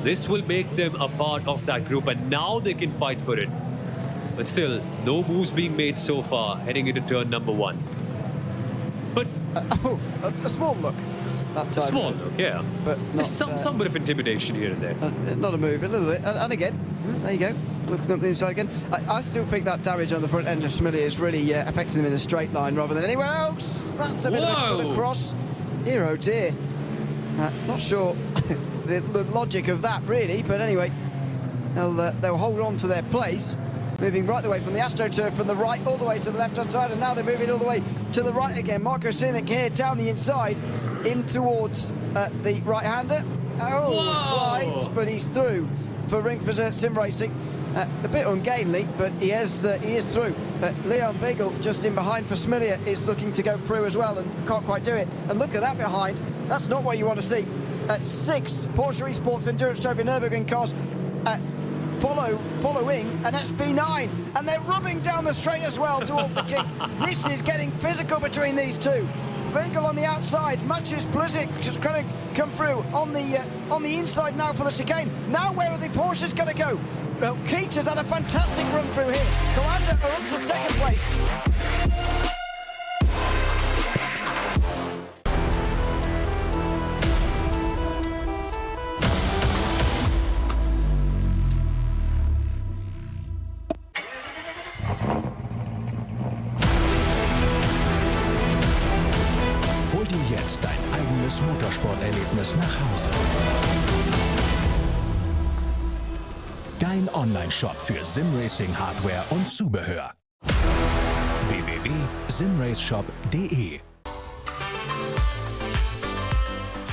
This will make them a part of that group and now they can fight for it. But still, no moves being made so far heading into turn number 1. But a small look. That time. Small look, yeah. But not, some bit of intimidation here and there. Not a move, a little bit. And again, there you go. Looking up the inside again. I still think that damage on the front end of Schmilly is really affecting them in a straight line rather than anywhere else. That's a bit of a cut across. Dear, oh dear. Not sure the logic of that really, but anyway, they'll hold on to their place. Moving right the way from the AstroTurf from the right all the way to the left-hand side, and now they're moving all the way to the right again. Marco Simic here down the inside in towards the right-hander. Slides, but he's through for Ringfizzer Sim Racing. A bit ungainly, but he is through. Leon Weigel just in behind for Smilia is looking to go through as well and can't quite do it. And look at that behind. That's not what you want to see. 6 Porsche Esports Endurance Trophy Nürburgring cars following an SP9, and they're rubbing down the straight as well towards the kick. This is getting physical between these two. Weigel on the outside, Maciej Bluzik just going to come through on the inside now for the chicane. Now where are the Porsches going to go? Well, Keats has had a fantastic run through here. Coanda are up to second place. Hol dir jetzt dein eigenes Motorsporterlebnis nach Hause. Dein Online-Shop für Simracing-Hardware und Zubehör. www.simraceshop.de.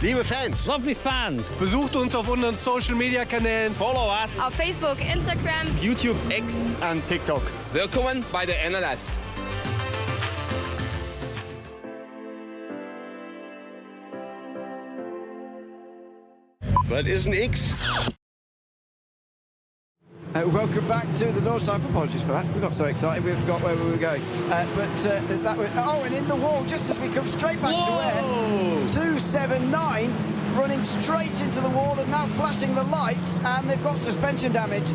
Liebe Fans, Lovely fans. besucht uns auf unseren Social Media Kanälen. Follow us. Auf Facebook, Instagram, YouTube, X und TikTok. Willkommen bei der NLS. Was ist ein X? Welcome back to the Nordschleife. Apologies for that. We got so excited we forgot where we were going. That was, and in the wall, just as we come straight back to where 279 running straight into the wall and now flashing the lights, and they've got suspension damage.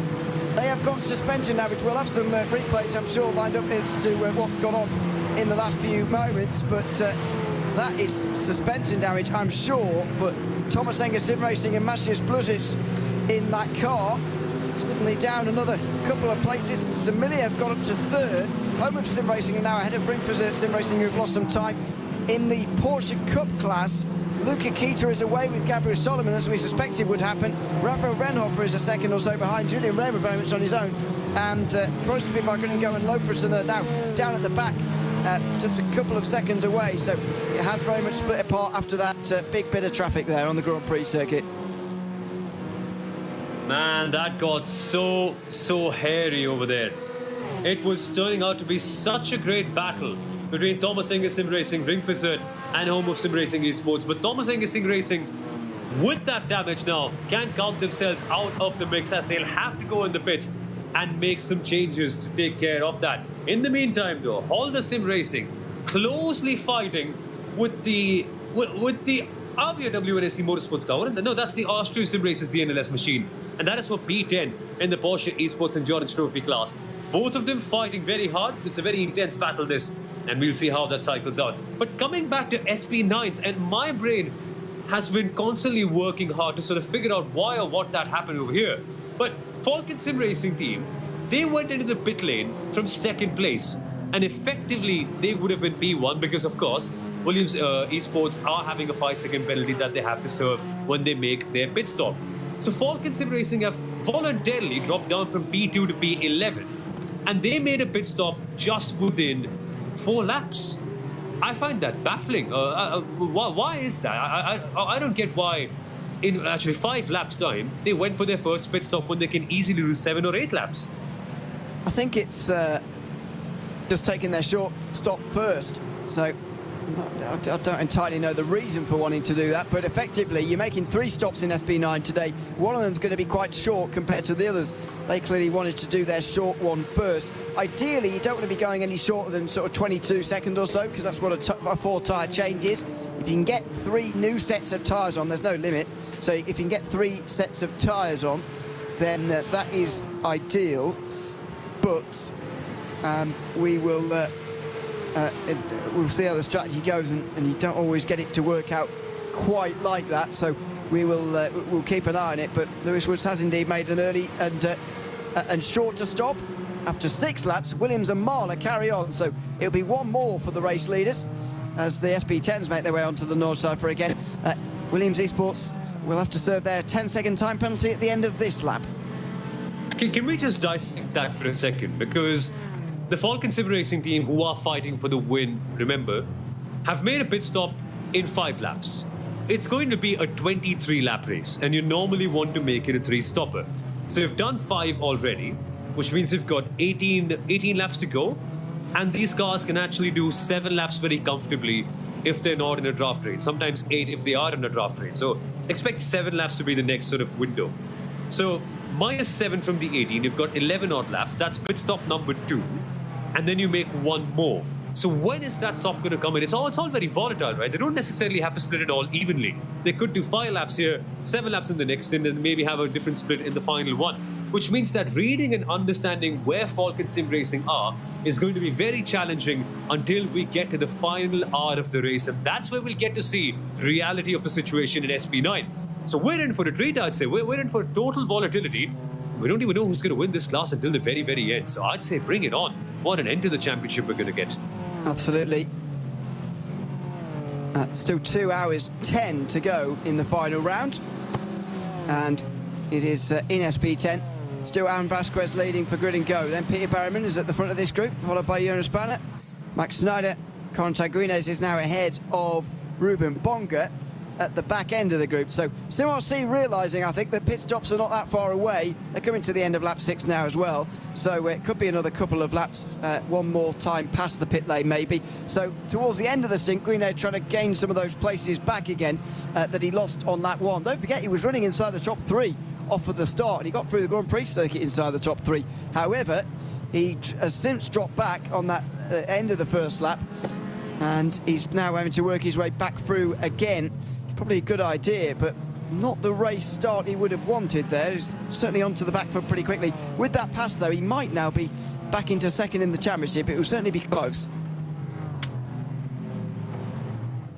They have got suspension damage. We'll have some replays, I'm sure, lined up as to what's gone on in the last few moments, but that is suspension damage, I'm sure, for Thomas Enger Sim Racing and Maciej Bluzik in that car. Suddenly down another couple of places. Similia have got up to third. Home of Sim Racing are now ahead of Ringfizzer Sim Racing, who've lost some time in the Porsche Cup class. Luca Keita is away with Gabriel Solomon, as we suspected would happen. Rafael Renhofer is a second or so behind. Julian Raymer very much on his own. And Prost by Go and Loferson are now down at the back, just a couple of seconds away. So it has very much split apart after that big bit of traffic there on the Grand Prix circuit. Man, that got so hairy over there. It was turning out to be such a great battle between Thomas Enger Sim Racing, Ringfizzer, and home of Sim Racing Esports. But Thomas Enger Sim Racing, with that damage now, can count themselves out of the mix as they'll have to go in the pits and make some changes to take care of that. In the meantime, though, Holder Sim Racing closely fighting with the Avia WNSC Motorsports car. No, that's the Austrian Sim Racers DNLS machine. and that is for P10 in the Porsche Esports Endurance Trophy class. Both of them fighting very hard. It's a very intense battle, this, and we'll see how that cycles out. But coming back to SP9s, and my brain has been constantly working hard to sort of figure out why or what that happened over here. But Falcon Sim Racing team, they went into the pit lane from second place, and effectively they would have been P1 because, of course, Williams Esports are having a 5-second penalty that they have to serve when they make their pit stop. So Falcon Sim Racing have voluntarily dropped down from P2 to P11, and they made a pit stop just within 4 laps. I find that baffling. Why is that? I don't get why in actually 5 laps time they went for their first pit stop when they can easily do 7 or 8 laps. I think it's just taking their short stop first. So I don't entirely know the reason for wanting to do that, but effectively you're making 3 stops in SP9 today. One of them's going to be quite short compared to the others. They clearly wanted to do their short one first. Ideally, you don't want to be going any shorter than sort of 22 seconds or so, because that's what a 4-tyre change is. If you can get 3 new sets of tyres on, there's no limit. So if you can get 3 sets of tyres on, then that is ideal. But we will... we'll see how the strategy goes, and you don't always get it to work out quite like that. So we'll keep an eye on it. But Lewis Woods has indeed made an early and shorter stop. After 6 laps, Williams and Mahler carry on. So it'll be 1 more for the race leaders as the SP10s make their way onto the Nordschleife again. Williams Esports will have to serve their 10-second time penalty at the end of this lap. Can we just dissect that for a second? Because the Falcon Sim Racing team, who are fighting for the win, remember, have made a pit stop in 5 laps. It's going to be a 23-lap race, and you normally want to make it a 3-stopper. So you've done 5 already, which means you've got 18 laps to go, and these cars can actually do 7 laps very comfortably if they're not in a draft race. Sometimes 8 if they are in a draft race. So expect 7 laps to be the next sort of window. So minus 7 from the 18, you've got 11 odd laps. That's pit stop number 2. And then you make 1 more. So when is that stop going to come in? It's all very volatile, right? They don't necessarily have to split it all evenly. They could do 5 laps here, 7 laps in the next, and then maybe have a different split in the final one. Which means that reading and understanding where Falcon Sim Racing are is going to be very challenging until we get to the final hour of the race. And that's where we'll get to see the reality of the situation in SP9. So we're in for a treat, I'd say. We're in for total volatility. We don't even know who's going to win this class until the very, very end. So I'd say bring it on. What an end to the championship we're going to get. Absolutely. Still 2 hours 10 to go in the final round. And it is in SP10. Still Aaron Vasquez leading for Grid and Go. Then Peter Berryman is at the front of this group, followed by Jonas Banner. Max Snyder, Corin Taguines is now ahead of Ruben Bonga at the back end of the group. So SimRC realising, I think, that pit stops are not that far away. They're coming to the end of lap 6 now as well. So it could be another couple of laps, 1 more time past the pit lane maybe. So towards the end of the stint, Greenhead trying to gain some of those places back again that he lost on lap 1. Don't forget, he was running inside the top 3 off of the start, and he got through the Grand Prix circuit inside the top 3. However, he has since dropped back on that end of the first lap, and he's now having to work his way back through again. Probably a good idea, but not the race start he would have wanted there. He's certainly onto the back foot pretty quickly. With that pass, though, he might now be back into second in the championship. It will certainly be close.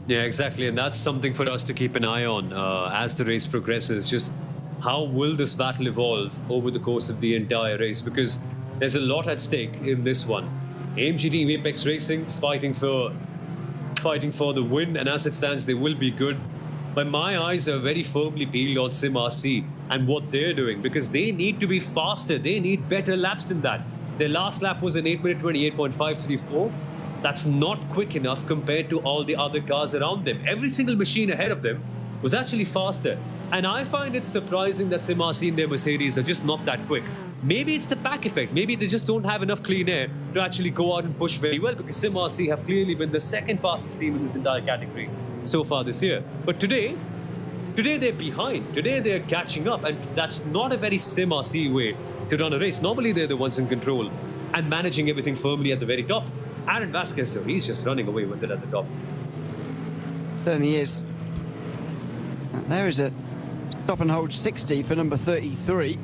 Yeah, exactly, and that's something for us to keep an eye on as the race progresses. Just how will this battle evolve over the course of the entire race? Because there's a lot at stake in this one. AMG Team Apex Racing fighting for the win, and as it stands, they will be good. But my eyes are very firmly peeled on SimRC and what they're doing, because they need to be faster. They need better laps than that. Their last lap was an 8-minute 28.534. That's not quick enough compared to all the other cars around them. Every single machine ahead of them was actually faster. And I find it surprising that SimRC and their Mercedes are just not that quick. Maybe it's the pack effect. Maybe they just don't have enough clean air to actually go out and push very well, because SimRC have clearly been the second fastest team in this entire category so far this year. But today they're behind. Today they're catching up, and that's not a very SimRC way to run a race. Normally they're the ones in control and managing everything firmly at the very top. Aaron Vasquez, though, he's just running away with it at the top. Certainly is. There is a Stop and hold 60 for number 33.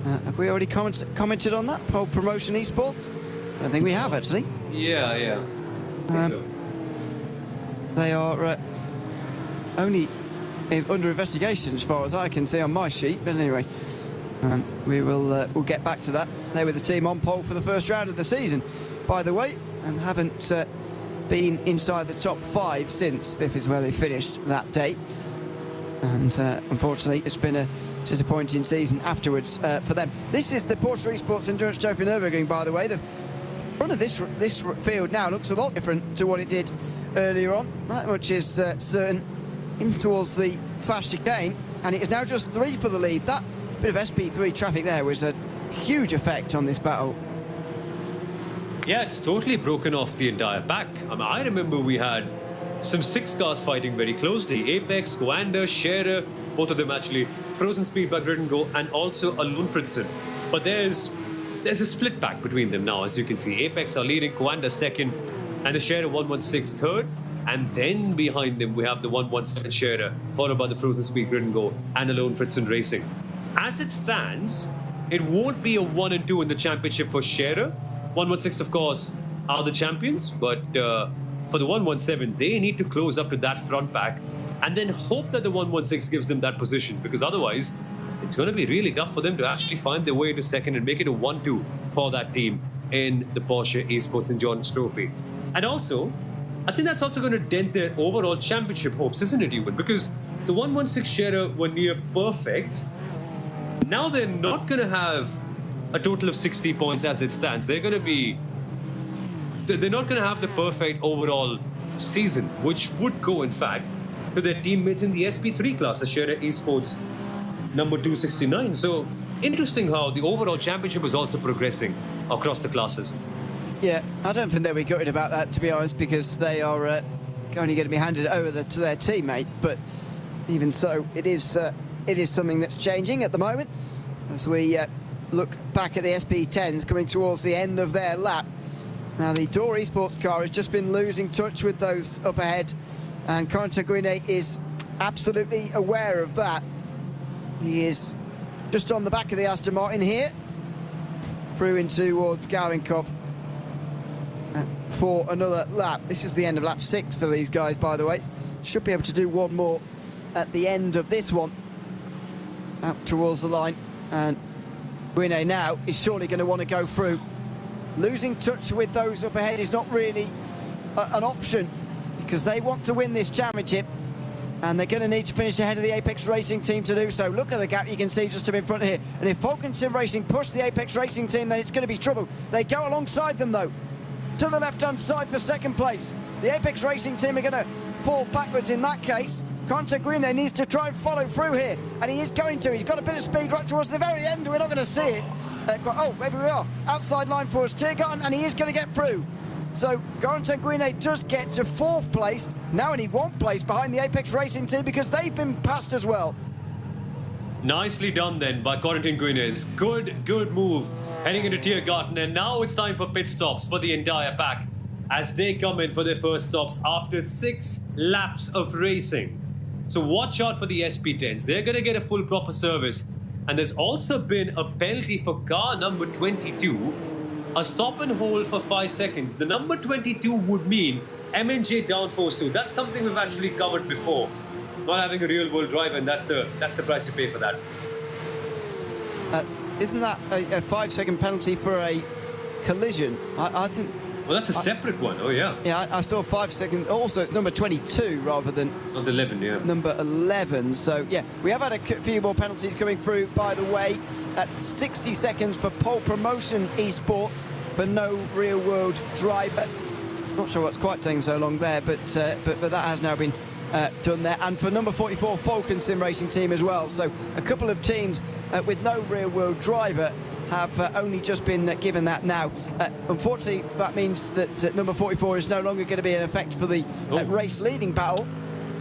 Have we already commented on that? Pole Promotion Esports? I don't think we have, actually. Yeah. I think so. They are only under investigation as far as I can see on my sheet. But anyway, we'll get back to that. They were the team on pole for the first round of the season, by the way, and haven't been inside the top 5 since. 5th is where they finished that day. And unfortunately, it's been a disappointing season afterwards for them. This is the Porsche Esports Endurance Trophy Nürburgring, by the way. The front of this field now looks a lot different to what it did earlier on. That much is certain. In towards the fast chicane, and it is now just 3 for the lead. That bit of SP3 traffic there was a huge effect on this battle. Yeah, it's totally broken off the entire pack. I remember we had some 6 cars fighting very closely. Apex, Coanda, Scherer, both of them actually. Frozen Speed by Grid and Go, and also Alon Fritzen. But there's a split pack between them now, as you can see. Apex are leading, Coanda second, and the Scherer 116 third. And then behind them, we have the 117 Scherer, followed by the Frozen Speed Grid and Go, and Alon Fritzen Racing. As it stands, it won't be a 1 and 2 in the championship for Scherer. 116, of course, are the champions, but for the 117, they need to close up to that front pack and then hope that the 116 gives them that position, because otherwise, it's going to be really tough for them to actually find their way into second and make it a 1-2 for that team in the Porsche Esports Endurance Trophy. And also, I think that's also going to dent their overall championship hopes, isn't it, Ewan? Because the 116 Scherer were near perfect. Now they're not going to have a total of 60 points as it stands. They're not going to have the perfect overall season, which would go, in fact, to their teammates in the SP3 class, the Scherer Esports number 269. So interesting how the overall championship is also progressing across the classes. Yeah, I don't think they'll be gutted about that, to be honest, because they are only going to be handed over to their teammates. But even so, it is something that's changing at the moment. As we look back at the SP10s coming towards the end of their lap. Now, the Door Esports car has just been losing touch with those up ahead, and Corentin is absolutely aware of that. He is just on the back of the Aston Martin here, through in towards Gaulinkov. For another lap. This is the end of lap 6 for these guys, by the way. Should be able to do one more at the end of this one. Out towards the line. And Guine now is surely going to want to go through. Losing touch with those up ahead is not really an option, because they want to win this championship. And they're going to need to finish ahead of the Apex Racing team to do so. Look at the gap you can see just in front here. And if Falcon Sim Racing push the Apex Racing team, then it's going to be trouble. They go alongside them, though, to the left-hand side for second place. The Apex Racing team are going to fall backwards in that case. Corentin needs to try and follow through here, and he is going to. He's got a bit of speed right towards the very end. We're not going to see it. Oh, maybe we are. Outside line for us, Tiergarten, and he is going to get through. So Corentin does get to 4th place, now only 1 place behind the Apex Racing team, because they've been passed as well. Nicely done then by Corentin Guinness. Good move heading into Tiergarten, and now it's time for pit stops for the entire pack as they come in for their first stops after 6 laps of racing. So watch out for the SP10s. They're going to get a full proper service, and there's also been a penalty for car number 22, a stop and hold for 5 seconds. The number 22 would mean MNJ downforce 2. That's something we've actually covered before. Not having a real world driver, and that's the price you pay for that. Isn't that a 5-second penalty for a collision? I think. Well, that's a separate one. Oh, yeah. Yeah, I saw 5 seconds. Also, it's number 22 rather than not 11. Yeah. Number 11. So yeah, we have had a few more penalties coming through. By the way, at 60 seconds for pole promotion esports for no real world driver. Not sure what's quite taking so long there, but that has now been done there. And for number 44, Falcon Sim Racing team as well. So a couple of teams with no real world driver have only just been given that now. Unfortunately, that means that number 44 is no longer going to be in effect for the race leading battle.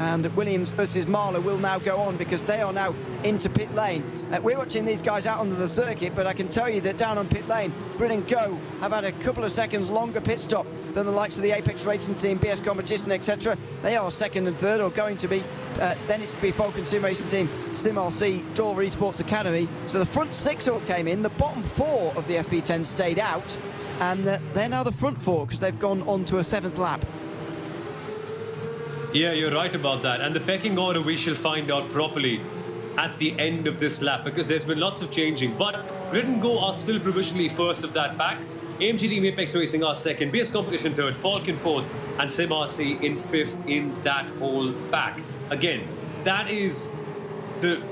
And Williams versus Marler will now go on because they are now into pit lane. We're watching these guys out onto the circuit, but I can tell you that down on pit lane, Brit and Go have had a couple of seconds longer pit stop than the likes of the Apex Racing Team, BS Competition, etc. They are second and third, or going to be. Then it could be Falcon Sim Racing Team, SimRC, Dover Esports Academy. So the front six all came in. The bottom four of the SP10 stayed out, and they're now the front four because they've gone on to a seventh lap. Yeah, you're right about that. And the pecking order we shall find out properly at the end of this lap, because there's been lots of changing. But Grid and Go are still provisionally first of that pack. AMG Team Apex Racing are second, BS Competition third, Falcon fourth, and SimRC in fifth in that whole pack. Again, that is the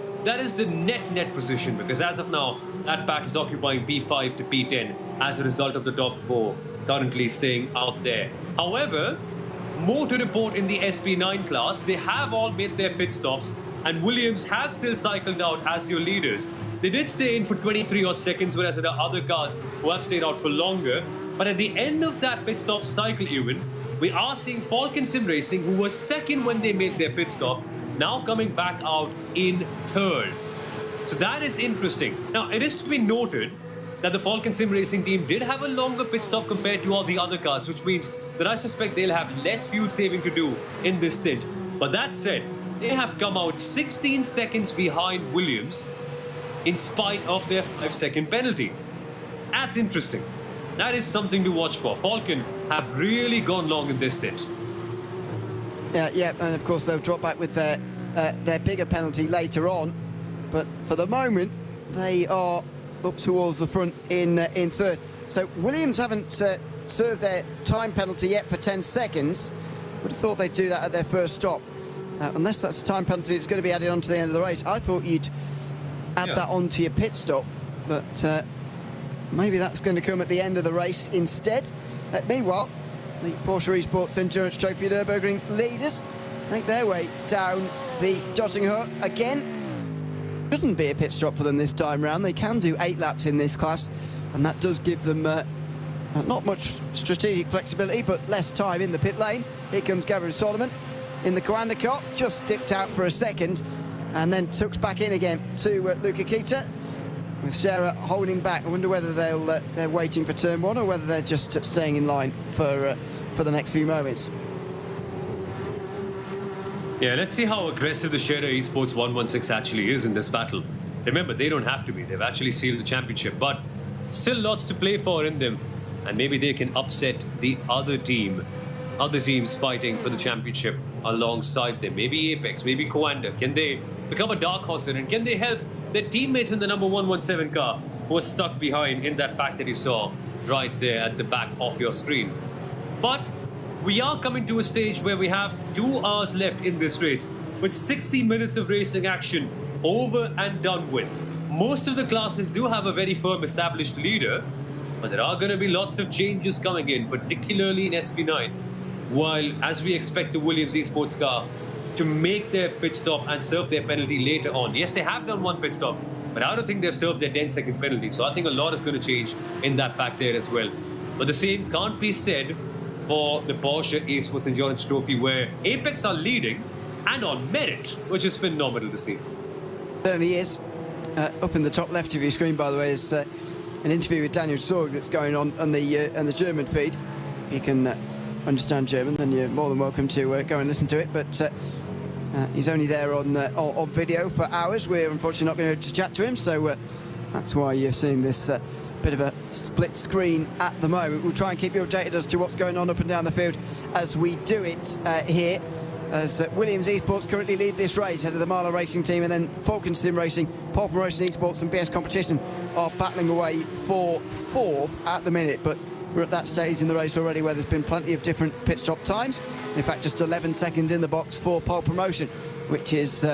net position, because as of now, that pack is occupying P5 to P10 as a result of the top four currently staying out there. However, more to report in the SP9 class. They have all made their pit stops, and Williams have still cycled out as your leaders. They did stay in for 23 odd seconds, whereas there are other cars who have stayed out for longer. But at the end of that pit stop cycle, even, we are seeing Falcon Sim Racing, who was second when they made their pit stop, now coming back out in third. So that is interesting. Now, it is to be noted that the Falcon Sim Racing Team did have a longer pit stop compared to all the other cars, which means that I suspect they'll have less fuel saving to do in this stint. But that said, they have come out 16 seconds behind Williams in spite of their 5-second penalty. That's interesting. That is something to watch for. Falcon have really gone long in this stint. Yeah, and of course they'll drop back with their bigger penalty later on. But for the moment, they are up towards the front in third. So Williams haven't served their time penalty yet for 10 seconds. Would have thought they'd do that at their first stop. Unless that's a time penalty that's going to be added on to the end of the race. I thought you'd add that on to your pit stop, but maybe that's going to come at the end of the race instead. Meanwhile, the Porsche Esports Endurance Trophy Nürburgring leaders make their way down the Dottinghoe again. Shouldn't be a pit stop for them this time round. They can do 8 laps in this class, and that does give them not much strategic flexibility, but less time in the pit lane. Here comes Gabriel Solomon in the Coanda car, just dipped out for a second, and then tucks back in again to Luca Kita, with Scherer holding back. I wonder whether they're waiting for turn one, or whether they're just staying in line for the next few moments. Yeah, let's see how aggressive the Scherer Esports 116 actually is in this battle. Remember, they don't have to be. They've actually sealed the championship, but still lots to play for in them. And maybe they can upset the other teams fighting for the championship alongside them. Maybe Apex, maybe Coanda. Can they become a dark horse there? And can they help their teammates in the number 117 car who are stuck behind in that pack that you saw right there at the back of your screen? But we are coming to a stage where we have 2 hours left in this race, with 60 minutes of racing action over and done with. Most of the classes do have a very firm established leader, but there are going to be lots of changes coming in, particularly in SP9. While, as we expect the Williams Esports car to make their pit stop and serve their penalty later on. Yes, they have done 1 pit stop, but I don't think they've served their 10-second penalty. So I think a lot is going to change in that pack there as well. But the same can't be said for the Porsche Esports Endurance Trophy, where Apex are leading and on merit, which is phenomenal to see. Certainly is. Up in the top left of your screen, by the way, is an interview with Daniel Sorg that's going on the German feed. If you can understand German, then you're more than welcome to go and listen to it. But he's only there on video for hours. We're unfortunately not going to chat to him, so that's why you're seeing this bit of a split screen at the moment. We'll try and keep you updated as to what's going on up and down the field as we do it here, as Williams Esports currently lead this race ahead of the Marler Racing Team, and then Falcon Sim Racing, Pole Promotion Esports and BS Competition are battling away for 4th at the minute. But we're at that stage in the race already where there's been plenty of different pit stop times. In fact, just 11 seconds in the box for Pole Promotion, which is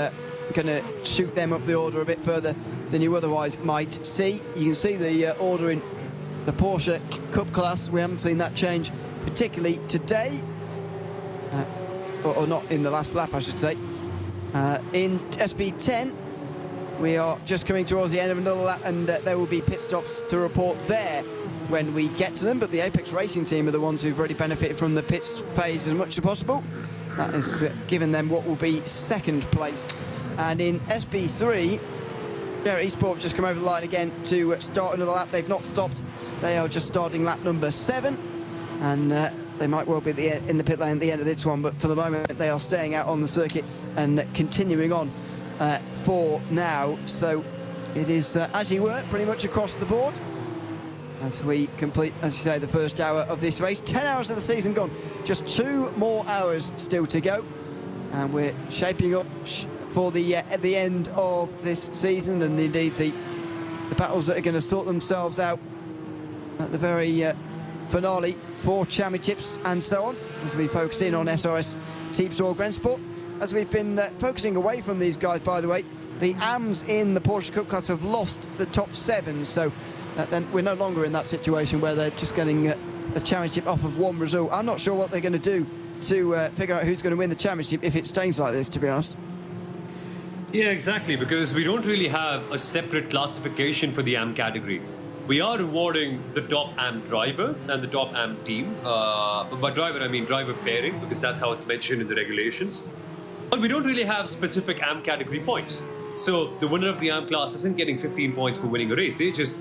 going to shoot them up the order a bit further than you otherwise might see. You can see the order in the Porsche Cup class. We haven't seen that change particularly today, or not in the last lap, I should say. In SP10, we are just coming towards the end of another lap, and there will be pit stops to report there when we get to them. But the Apex Racing Team are the ones who've already benefited from the pits phase as much as possible. That has given them what will be second place. And in SP3, Esports just come over the line again to start another lap. They've not stopped. They are just starting lap number 7. And they might well be in the pit lane at the end of this one, but for the moment they are staying out on the circuit and continuing on for now. So it is, as you were, pretty much across the board as we complete, as you say, the first hour of this race. 10 hours of the season gone, just 2 more hours still to go, and we're shaping up for the at the end of this season, and indeed the battles that are going to sort themselves out at the very finale for championships and so on, as we focus in on SRS Team Soil Grand Sport. As we've been focusing away from these guys, by the way, the AMs in the Porsche Cup class have lost the top 7, so then we're no longer in that situation where they're just getting the championship off of one result. I'm not sure what they're going to do to figure out who's going to win the championship if it stays like this, to be honest. Yeah, exactly, because we don't really have a separate classification for the AM category. We are rewarding the top AM driver and the top AM team. By driver, I mean driver pairing, because that's how it's mentioned in the regulations. But we don't really have specific AM category points. So the winner of the AM class isn't getting 15 points for winning a race. They just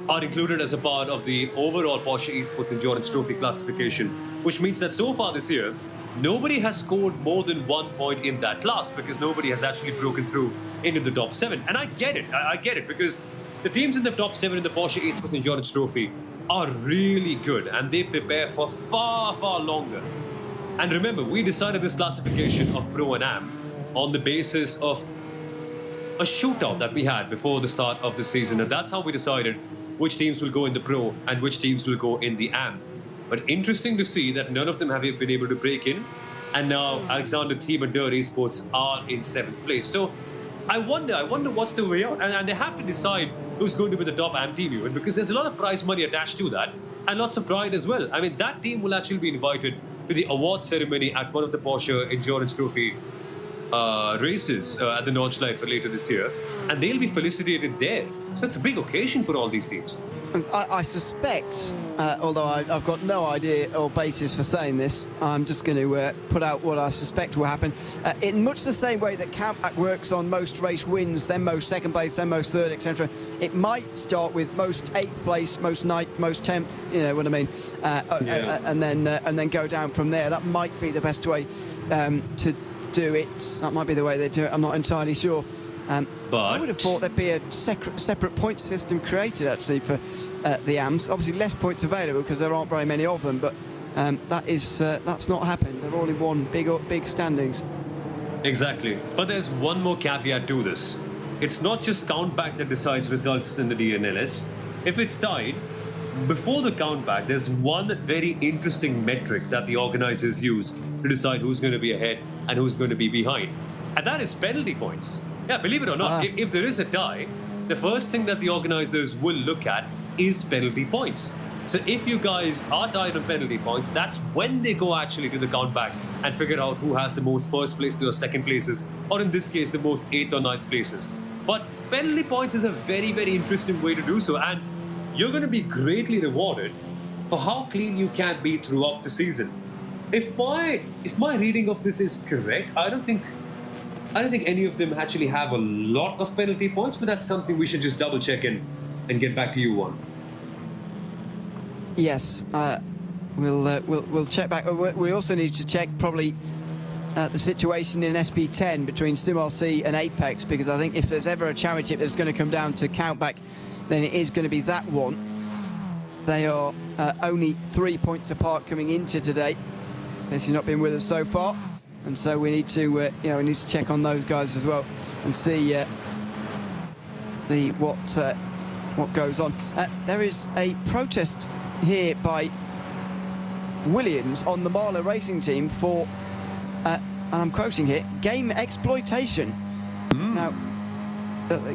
are included as a part of the overall Porsche Esports Endurance Trophy classification, which means that so far this year, nobody has scored more than 1 point in that class because nobody has actually broken through into the top 7. And I get it. I get it, because the teams in the top 7 in the Porsche Esports Endurance Trophy are really good, and they prepare for far, far longer. And remember, we decided this classification of Pro and Am on the basis of a shootout that we had before the start of the season, and that's how we decided which teams will go in the Pro and which teams will go in the Am. But interesting to see that none of them have been able to break in, and now Alexander Team and Dirt Esports are in 7th place. So I wonder what's the way out, and they have to decide who's going to be the top AM team even, because there's a lot of prize money attached to that and lots of pride as well. I mean, that team will actually be invited to the award ceremony at one of the Porsche Endurance Trophy races at the Nordschleife later this year, and they'll be felicitated there. So it's a big occasion for all these teams. I suspect, although I've got no idea or basis for saying this, I'm just going to put out what I suspect will happen. In much the same way that countback works on most race wins, then most second place, then most third, etc. It might start with most 8th place, most 9th, most 10th, you know what I mean, and then go down from there. That might be the best way to do it. That might be the way they do it. I'm not entirely sure. But I would have thought there'd be a separate point system created actually for the AMs. Obviously less points available because there aren't very many of them, but that's not happened. They're all in one big standings. Exactly. But there's one more caveat to this. It's not just countback that decides results in the DNLS. If it's tied, before the countback, there's one very interesting metric that the organizers use to decide who's going to be ahead and who's going to be behind. And that is penalty points. Yeah, believe it or not, if there is a tie, the first thing that the organizers will look at is penalty points. So if you guys are tied on penalty points, that's when they go actually to the countback and figure out who has the most first places or second places, or in this case, the most 8th or 9th places. But penalty points is a very, very interesting way to do so, and you're going to be greatly rewarded for how clean you can be throughout the season. If my reading of this is correct, I don't think any of them actually have a lot of penalty points, but that's something we should just double check and get back to you on. Yes, we'll check back. We also need to check probably the situation in SP10 between SimRC and Apex, because I think if there's ever a championship that's going to come down to countback, then it is going to be that one. They are only 3 points apart coming into today. This has not been with us so far. And so we need to, we need to check on those guys as well and see what goes on. There is a protest here by Williams on the Marla Racing Team for, and I'm quoting here, game exploitation. Now,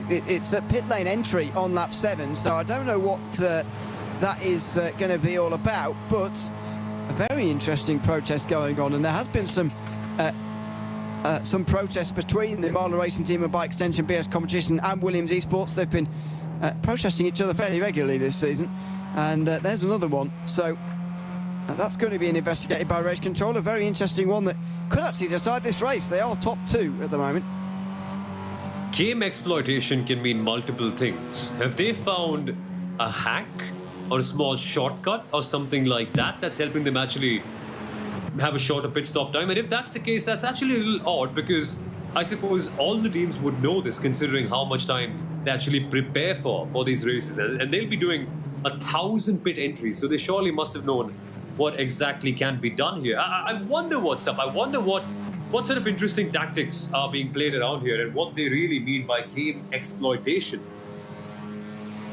it's a pit lane entry on lap 7, so I don't know what that is going to be all about, but a very interesting protest going on, and there has been some protests between the Marla Racing Team and by extension BS Competition and Williams Esports. They've been protesting each other fairly regularly this season, and there's another one. So That's going to be investigated by race control. A very interesting one that could actually decide this race. They are top 2 at the moment. Game exploitation can mean multiple things. Have they found a hack or a small shortcut or something like that that's helping them actually have a shorter pit stop time? And if that's the case, that's actually a little odd, because I suppose all the teams would know this, considering how much time they actually prepare for these races. And they'll be doing 1,000 pit entries, so they surely must have known what exactly can be done here. I wonder what's up. I wonder what sort of interesting tactics are being played around here and what they really mean by game exploitation.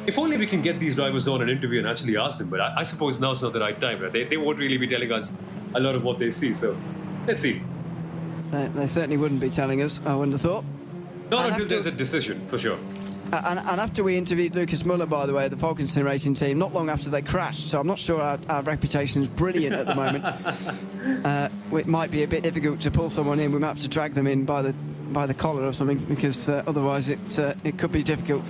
If only we can get these drivers on an interview and actually ask them, but I suppose now's not the right time. Right? They won't really be telling us a lot of what they see, so let's see. They certainly wouldn't be telling us, I wouldn't have thought. Not until there's a decision, for sure. And after we interviewed Lucas Muller, by the way, the Falkenstein racing team, not long after they crashed, so I'm not sure our reputation is brilliant at the moment. It might be a bit difficult to pull someone in. We might have to drag them in by the collar or something, because otherwise it could be difficult.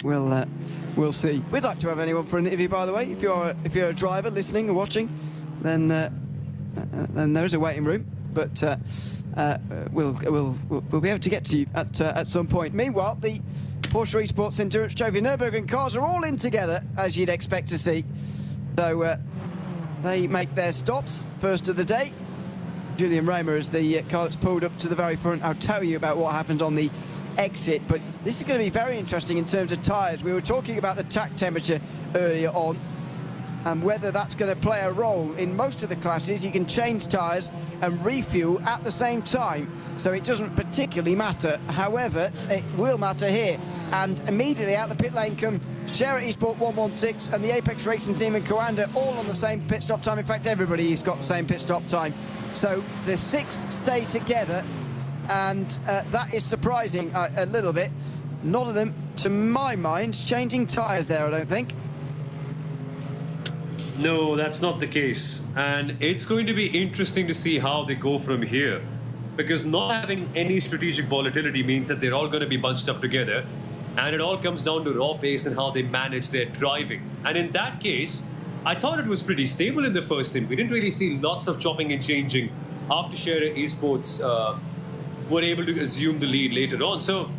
We'll see. We'd like to have anyone for an interview, by the way. If you're a driver listening or watching, then there is a waiting room, but we'll be able to get to you at some point. Meanwhile, the Porsche Esports Endurance Trophy Nürburgring cars are all in together, as you'd expect to see. So they make their stops, first of the day. Julian Raymer is the car that's pulled up to the very front. I'll tell you about what happened on the exit, but this is going to be very interesting in terms of tyres. We were talking about the track temperature earlier on, and whether that's going to play a role. In most of the classes, you can change tyres and refuel at the same time, so it doesn't particularly matter. However, it will matter here. And immediately out the pit lane come Share Esport 116 and the Apex Racing team and Coanda, all on the same pit stop time. In fact, everybody's got the same pit stop time. So the 6 stay together, and that is surprising a little bit. None of them, to my mind, changing tyres there, I don't think. No, that's not the case. And it's going to be interesting to see how they go from here. Because not having any strategic volatility means that they're all going to be bunched up together. And it all comes down to raw pace and how they manage their driving. And in that case, I thought it was pretty stable in the first stint. We didn't really see lots of chopping and changing after Share Esports were able to assume the lead later on. So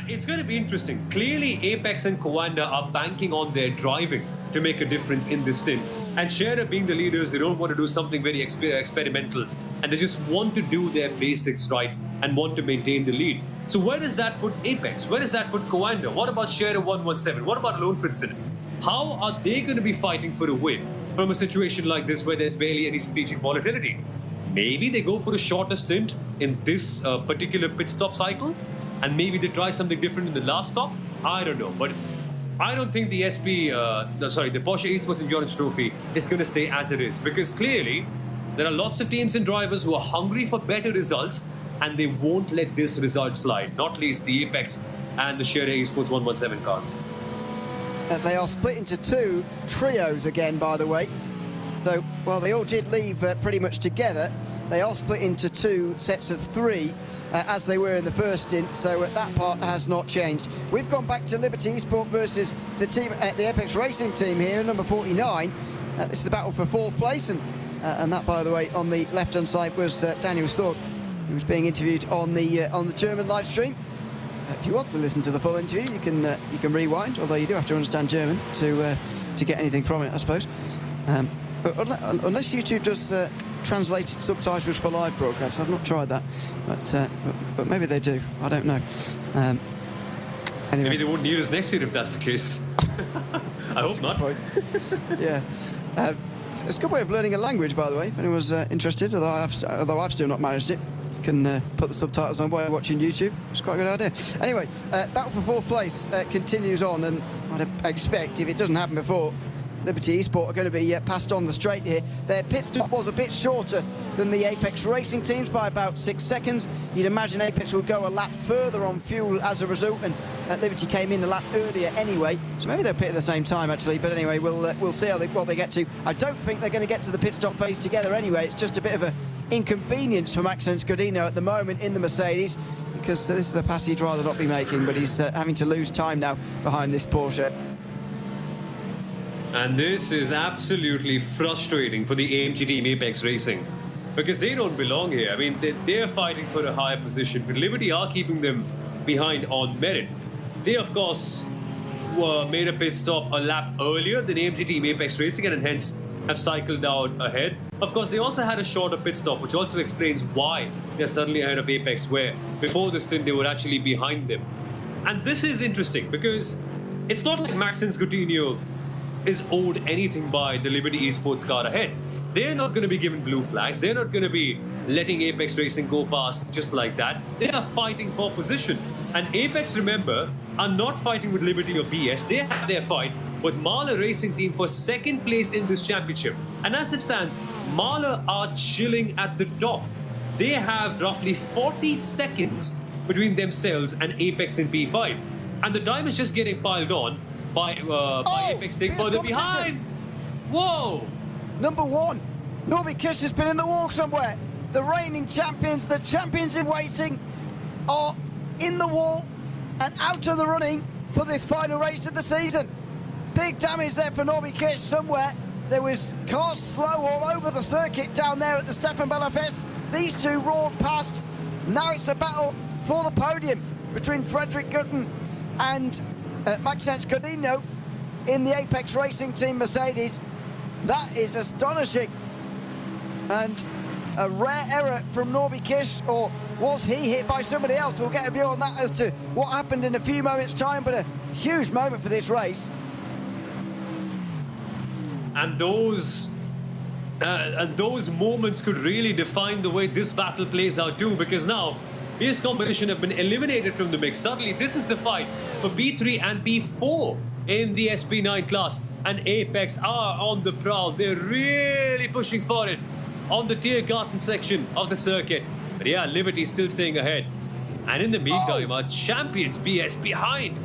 it's going to be interesting. Clearly, Apex and Coanda are banking on their driving to make a difference in this stint. And Share being the leaders, they don't want to do something very experimental. And they just want to do their basics right and want to maintain the lead. So where does that put Apex? Where does that put Coanda? What about Share 117? What about Lone Fritson? How are they going to be fighting for a win from a situation like this where there's barely any strategic volatility? Maybe they go for a shorter stint in this particular pit stop cycle, and maybe they try something different in the last stop. I don't know, but I don't think the the Porsche Esports Endurance Trophy is going to stay as it is, because clearly there are lots of teams and drivers who are hungry for better results, and they won't let this result slide, not least the Apex and the Share Esports 117 cars. They are split into 2 trios again, by the way. So, well, they all did leave pretty much together. They are split into 2 sets of 3, as they were in the first stint, so that part has not changed. We've gone back to Liberty Esport versus the team at the Apex Racing team here, number 49. This is the battle for 4th place, and that, by the way, on the left-hand side was Daniel Sorg, who was being interviewed on the German live stream. If you want to listen to the full interview, you can rewind, although you do have to understand German to get anything from it, I suppose. But unless YouTube does translated subtitles for live broadcasts, I've not tried that, but maybe they do. I don't know. Anyway. Maybe they won't need us next year if that's the case. I hope not. Yeah. It's a good way of learning a language, by the way, if anyone's interested, although I've still not managed it. You can put the subtitles on while watching YouTube. It's quite a good idea. Anyway, battle for 4th place continues on, and I'd expect, if it doesn't happen before, Liberty Esport are going to be passed on the straight here. Their pit stop was a bit shorter than the Apex Racing teams by about 6 seconds. You'd imagine Apex will go a lap further on fuel as a result, and Liberty came in a lap earlier anyway, so maybe they'll pit at the same time actually. But anyway, we'll see what they get to. I don't think they're going to get to the pit stop phase together anyway. It's just a bit of an inconvenience for Max Godinho at the moment in the Mercedes, because this is a pass he'd rather not be making, but he's having to lose time now behind this Porsche. And this is absolutely frustrating for the AMG team Apex Racing, because they don't belong here. I mean, they're fighting for a higher position, but Liberty are keeping them behind on merit. They, of course, were made a pit stop a lap earlier than AMG team Apex Racing, and hence have cycled out ahead. Of course, they also had a shorter pit stop, which also explains why they're suddenly ahead of Apex, where before this stint they were actually behind them. And this is interesting because it's not like Maxence Coutinho is owed anything by the Liberty Esports car ahead. They're not going to be given blue flags. They're not going to be letting Apex Racing go past just like that. They are fighting for position. And Apex, remember, are not fighting with Liberty or BS. They have their fight with Mahler Racing Team for second place in this championship. And as it stands, Mahler are chilling at the top. They have roughly 40 seconds between themselves and Apex in P5. And the time is just getting piled on by Apex staying further behind. Whoa! Number 1, Norby Kish has been in the wall somewhere. The reigning champions, the champions in waiting, are in the wall and out of the running for this final race of the season. Big damage there for Norby Kish somewhere. There was cars slow all over the circuit down there at the Stefan Bellafest. These two roared past. Now it's a battle for the podium between Frederick Gutten and Maxence Coutinho in the Apex Racing Team Mercedes. That is astonishing. And a rare error from Norby Kish, or was he hit by somebody else? We'll get a view on that as to what happened in a few moments' time, but a huge moment for this race. And those moments could really define the way this battle plays out too, because now BS competition have been eliminated from the mix. Suddenly, this is the fight for B3 and B4 in the SP9 class. And Apex are on the prowl. They're really pushing for it on the Tiergarten section of the circuit. But yeah, Liberty still staying ahead. And in the meantime, our champions BS behind.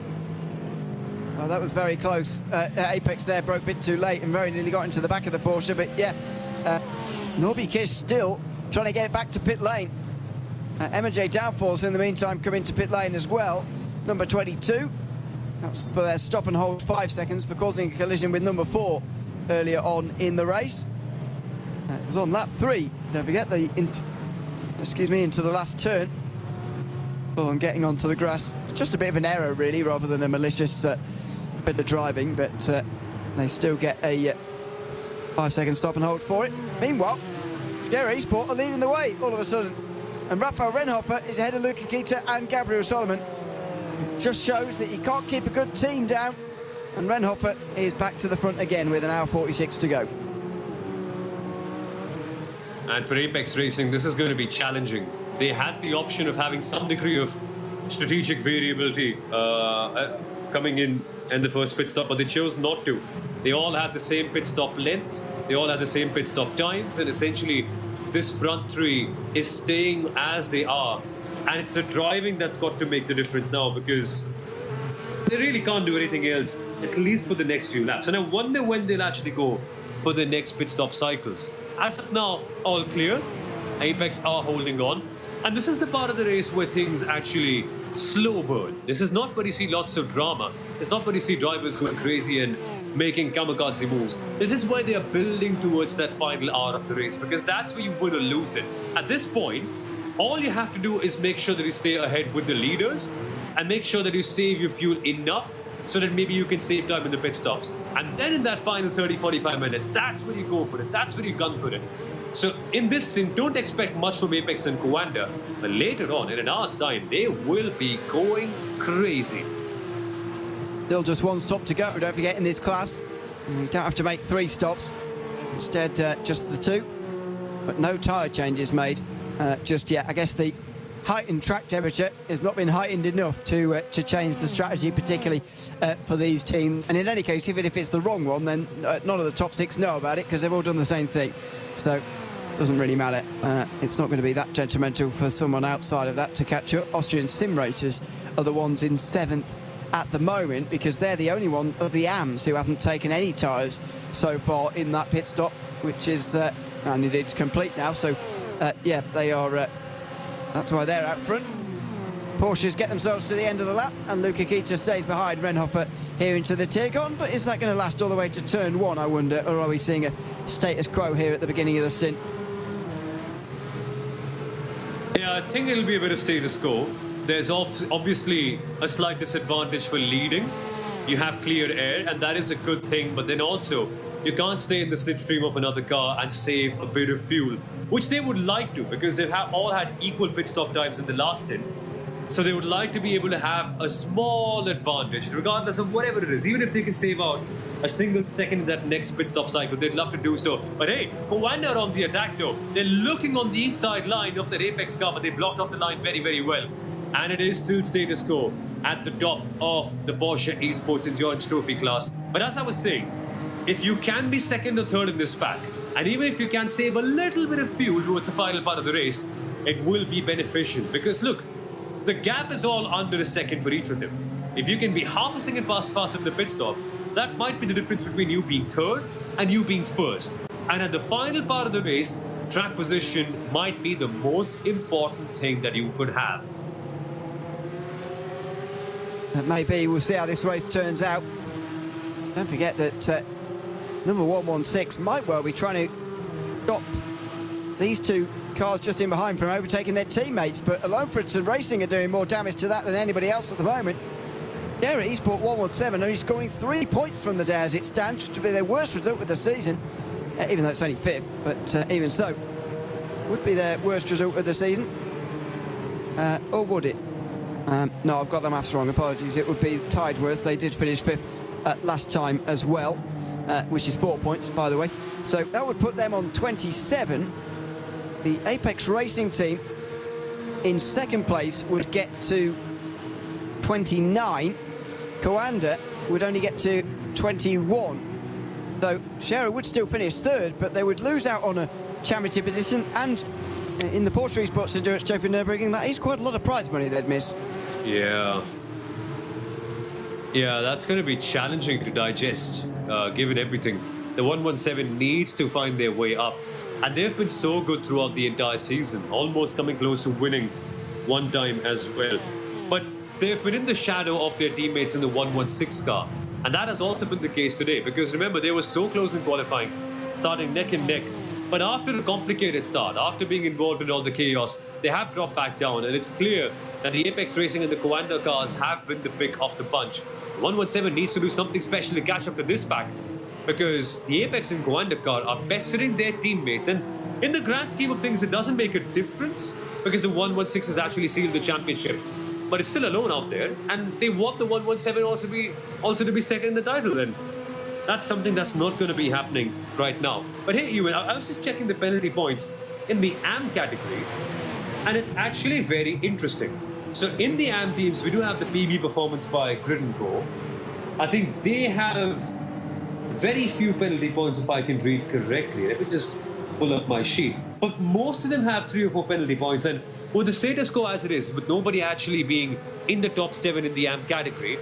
Oh, that was very close. Apex there broke a bit too late and very nearly got into the back of the Porsche. But yeah, Norby Kish still trying to get it back to pit lane. M&J Downfalls in the meantime come into pit lane as well. Number 22. That's for their stop and hold 5 seconds for causing a collision with number 4 earlier on in the race. It was on lap 3. Don't forget into the last turn. On getting onto the grass. Just a bit of an error really, rather than a malicious bit of driving, but they still get a 5 second stop and hold for it. Meanwhile, Scary Esports are leading the way all of a sudden. And Rafael Renhofer is ahead of Luca Kita and Gabriel Solomon. It just shows that you can't keep a good team down. And Renhofer is back to the front again with an hour 46 to go. And for Apex Racing, this is going to be challenging. They had the option of having some degree of strategic variability coming in the first pit stop, but they chose not to. They all had the same pit stop length, they all had the same pit stop times, and essentially this front three is staying as they are. And it's the driving that's got to make the difference now, because they really can't do anything else, at least for the next few laps. And I wonder when they'll actually go for the next pit stop cycles. As of now, all clear. Apex are holding on. And this is the part of the race where things actually slow burn. This is not where you see lots of drama. It's not where you see drivers going crazy and making kamikaze moves. This is where they are building towards that final hour of the race, because that's where you win or lose it. At this point, all you have to do is make sure that you stay ahead with the leaders and make sure that you save your fuel enough so that maybe you can save time in the pit stops. And then in that final 30-45 minutes, that's where you go for it. That's where you gun for it. So in this stint, don't expect much from Apex and Coanda, but later on, in an hour's time, they will be going crazy. Still just one stop to go, don't forget, in this class. You don't have to make 3 stops. Instead, just the 2. But no tyre changes made just yet. I guess the heightened track temperature has not been heightened enough to change the strategy, particularly for these teams. And in any case, even if it's the wrong one, then none of the top 6 know about it, because they've all done the same thing. So it doesn't really matter. It's not going to be that detrimental for someone outside of that to catch up. Austrian sim raters are the ones in 7th at the moment, because they're the only one of the AMs who haven't taken any tyres so far in that pit stop, which is, and it's complete now. So, yeah, they are, that's why they're out front. Porsches get themselves to the end of the lap, and Luca Kita stays behind Renhofer here into the Tirgon. But is that going to last all the way to turn 1, I wonder? Or are we seeing a status quo here at the beginning of the stint? Yeah, I think it'll be a bit of status quo. There's obviously a slight disadvantage for leading. You have clear air, and that is a good thing. But then also, you can't stay in the slipstream of another car and save a bit of fuel, which they would like to, because they've all had equal pit stop times in the last stint. So they would like to be able to have a small advantage, regardless of whatever it is. Even if they can save out a single second in that next pit stop cycle, they'd love to do so. But hey, Coanda are on the attack though. They're looking on the inside line of that Apex car, but they blocked off the line very, very well. And it is still status quo at the top of the Porsche Esports Endurance Trophy class. But as I was saying, if you can be second or third in this pack, and even if you can save a little bit of fuel towards the final part of the race, it will be beneficial. Because look, the gap is all under a second for each of them. If you can be half a second faster in the pit stop, that might be the difference between you being third and you being first. And at the final part of the race, track position might be the most important thing that you could have. Maybe we'll see how this race turns out. Don't forget that number 116 might well be trying to stop these two cars just in behind from overtaking their teammates, but Alonfredson Racing are doing more damage to that than anybody else at the moment. Yeah, Esport 117 only scoring 3 points from the day as it stands, which would be their worst result of the season, even though it's only 5th, but even so, would be their worst result of the season. Or would it? No, I've got the maths wrong, apologies. It would be tied worse. They did finish 5th last time as well, which is 4 points, by the way. So that would put them on 27. The Apex Racing team in second place would get to 29. Coanda would only get to 21. So Scherer would still finish third, but they would lose out on a championship position. And in the Porsche Esports Endurance Trophy Nürburgring, that is quite a lot of prize money they'd miss. Yeah, that's going to be challenging to digest, given everything. The 117 needs to find their way up. And they've been so good throughout the entire season, almost coming close to winning one time as well. But they've been in the shadow of their teammates in the 116 car. And that has also been the case today, because remember, they were so close in qualifying, starting neck and neck. But after a complicated start, after being involved in all the chaos, they have dropped back down. And it's clear that the Apex Racing and the Coanda cars have been the pick of the bunch. The 117 needs to do something special to catch up to this pack, because the Apex and Coanda car are pestering their teammates. And in the grand scheme of things, it doesn't make a difference, because the 116 has actually sealed the championship. But it's still alone out there, and they want the 117 also to be second in the title. And that's something that's not going to be happening right now. But hey, Ewan, I was just checking the penalty points in the AM category, and it's actually very interesting. So in the AM teams, we do have the PB performance by Grid & Go. I think they have very few penalty points, if I can read correctly. Let me just pull up my sheet. But most of them have 3 or 4 penalty points. And with the status quo as it is, with nobody actually being in the top 7 in the AM category,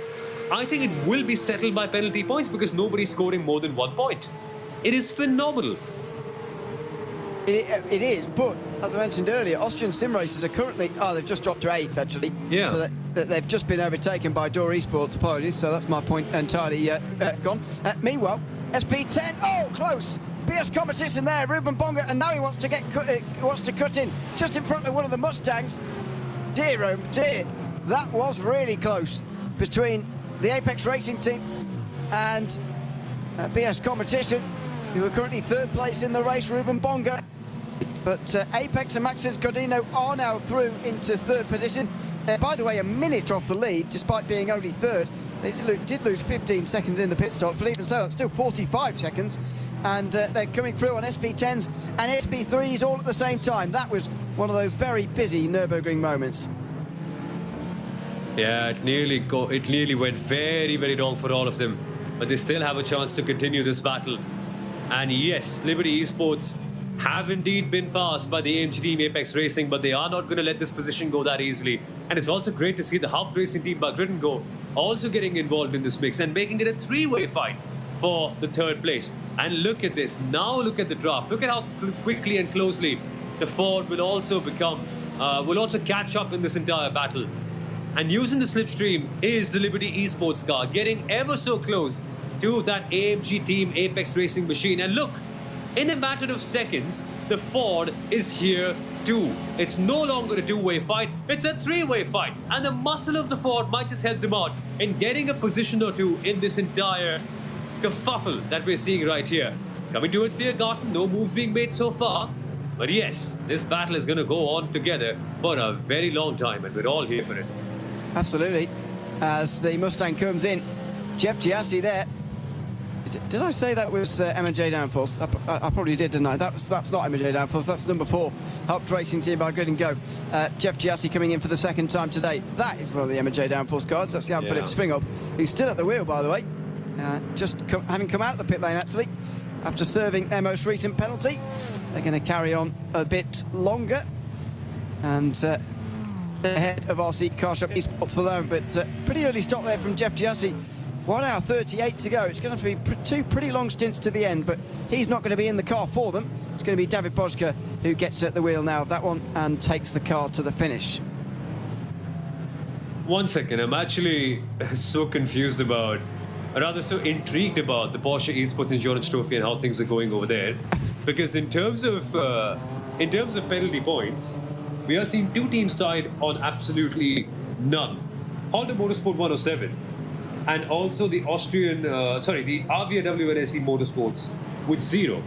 I think it will be settled by penalty points, because nobody's scoring more than 1 point. It is phenomenal. It is, but as I mentioned earlier, Austrian sim racers are currently... Oh, they've just dropped to 8th, actually. Yeah. So they've just been overtaken by Door Esports, apologies, so that's my point entirely gone. Meanwhile, SP10, oh, close! BS competition there, Ruben Bonga, and now he wants to cut in just in front of one of the Mustangs. Dear, oh dear, that was really close between the Apex Racing team and BS competition, who are currently 3rd place in the race, Ruben Bonga. But Apex and Maxis Godino are now through into 3rd position. By the way, a minute off the lead, despite being only 3rd. They did lose 15 seconds in the pit stops, but even so, that's still 45 seconds. And they're coming through on SP10s and SP3s all at the same time. That was one of those very busy Nürburgring moments. Yeah, it nearly went very, very wrong for all of them. But they still have a chance to continue this battle. And yes, Liberty Esports have indeed been passed by the AMG team Apex Racing, but they are not going to let this position go that easily. And it's also great to see the Haupt Racing team by Grid & Go also getting involved in this mix and making it a 3-way fight for the 3rd place. And look at this. Now look at the draft. Look at how quickly and closely the Ford will also catch up in this entire battle. And using the slipstream is the Liberty Esports car, getting ever so close to that AMG Team Apex Racing machine. And look, in a matter of seconds, the Ford is here too. It's no longer a two-way fight, it's a three-way fight. And the muscle of the Ford might just help them out in getting a position or two in this entire kerfuffle that we're seeing right here. Coming towards the garden, no moves being made so far. But yes, this battle is going to go on together for a very long time, and we're all here for it. Absolutely. As the Mustang comes in, Jeff Giassi there. Did I say that was M&J Downforce? I probably did, didn't I? That's not M&J Downforce. That's number 4, helped racing team by Good and Go. Jeff Giassi coming in for the second time today. That is one of the M&J Downforce cars. That's Jan Philipp Springhob, who's still at the wheel, by the way. Having come out of the pit lane, actually, after serving their most recent penalty. They're going to carry on a bit longer. And ahead of RC Car Shop Esports for them. But pretty early stop there from Jeff Giassi. 1 hour 38 to go. It's going to be two pretty long stints to the end, but he's not going to be in the car for them. It's going to be David Boschke who gets at the wheel now of that one and takes the car to the finish. 1 second, I'm actually so confused about, or rather so intrigued about the Porsche Esports Endurance Trophy and how things are going over there. Because in terms of penalty points, we are seeing 2 teams tied on absolutely none. Honda Motorsport 107 and also the Austrian, the Avia WNSE Motorsports with 0.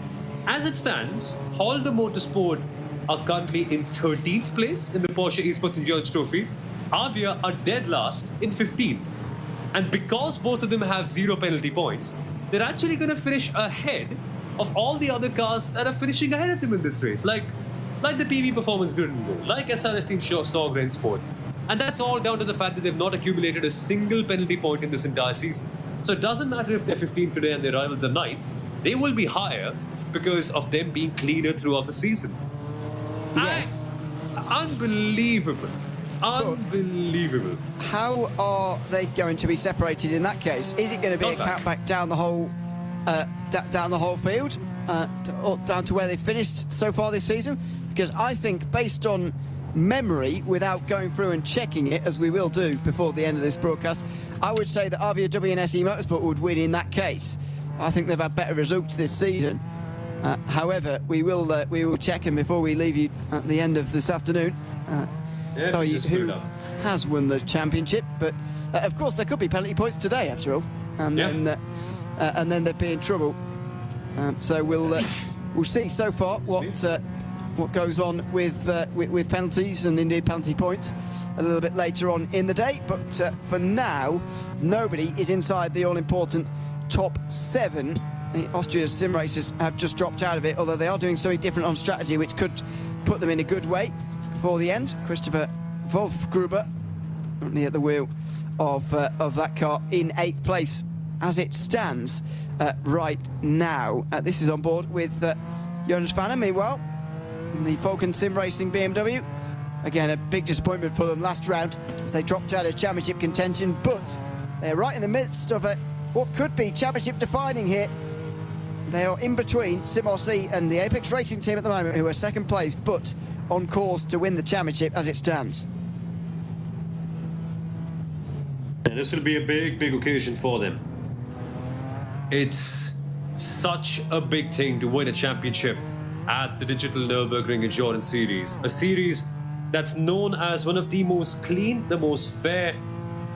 As it stands, Honda Motorsport are currently in 13th place in the Porsche Esports Endurance Trophy. Avia are dead last in 15th. And because both of them have 0 penalty points, they're actually going to finish ahead of all the other cars that are finishing ahead of them in this race, like the PV Performance Grid and Go, like SRS Team Saw Grand Sport. And that's all down to the fact that they've not accumulated a single penalty point in this entire season. So it doesn't matter if they're 15th today and their rivals are 9th, they will be higher because of them being cleaner throughout the season. Yes. Unbelievable. Unbelievable. How are they going to be separated in that case? Is it going to be a countback down the whole field, or down to where they finished so far this season? Because I think, based on memory, without going through and checking it, as we will do before the end of this broadcast, I would say that Avia WNSE Motorsport would win in that case. I think they've had better results this season. However, we will check them before we leave you at the end of this afternoon. Tell you who has won the championship, but of course there could be penalty points today after all, and then they'd be in trouble. So we'll see so far what goes on with penalties and indeed penalty points a little bit later on in the day. But for now, nobody is inside the all-important top 7. The Austria sim racers have just dropped out of it, although they are doing something different on strategy, which could put them in a good way for the end. Christopher Wolfgruber currently at the wheel of that car in 8th place as it stands right now. This is on board with Jonas Fanner. Meanwhile, in the Falcon Sim Racing BMW, again a big disappointment for them last round as they dropped out of championship contention, but they're right in the midst of what could be championship defining here. They are in between SimRC and the Apex Racing team at the moment, who are 2nd place, but on course to win the championship as it stands. And this will be a big occasion for them. It's such a big thing to win a championship at the Digital Nürburgring Endurance Series, a series that's known as one of the most clean, the most fair,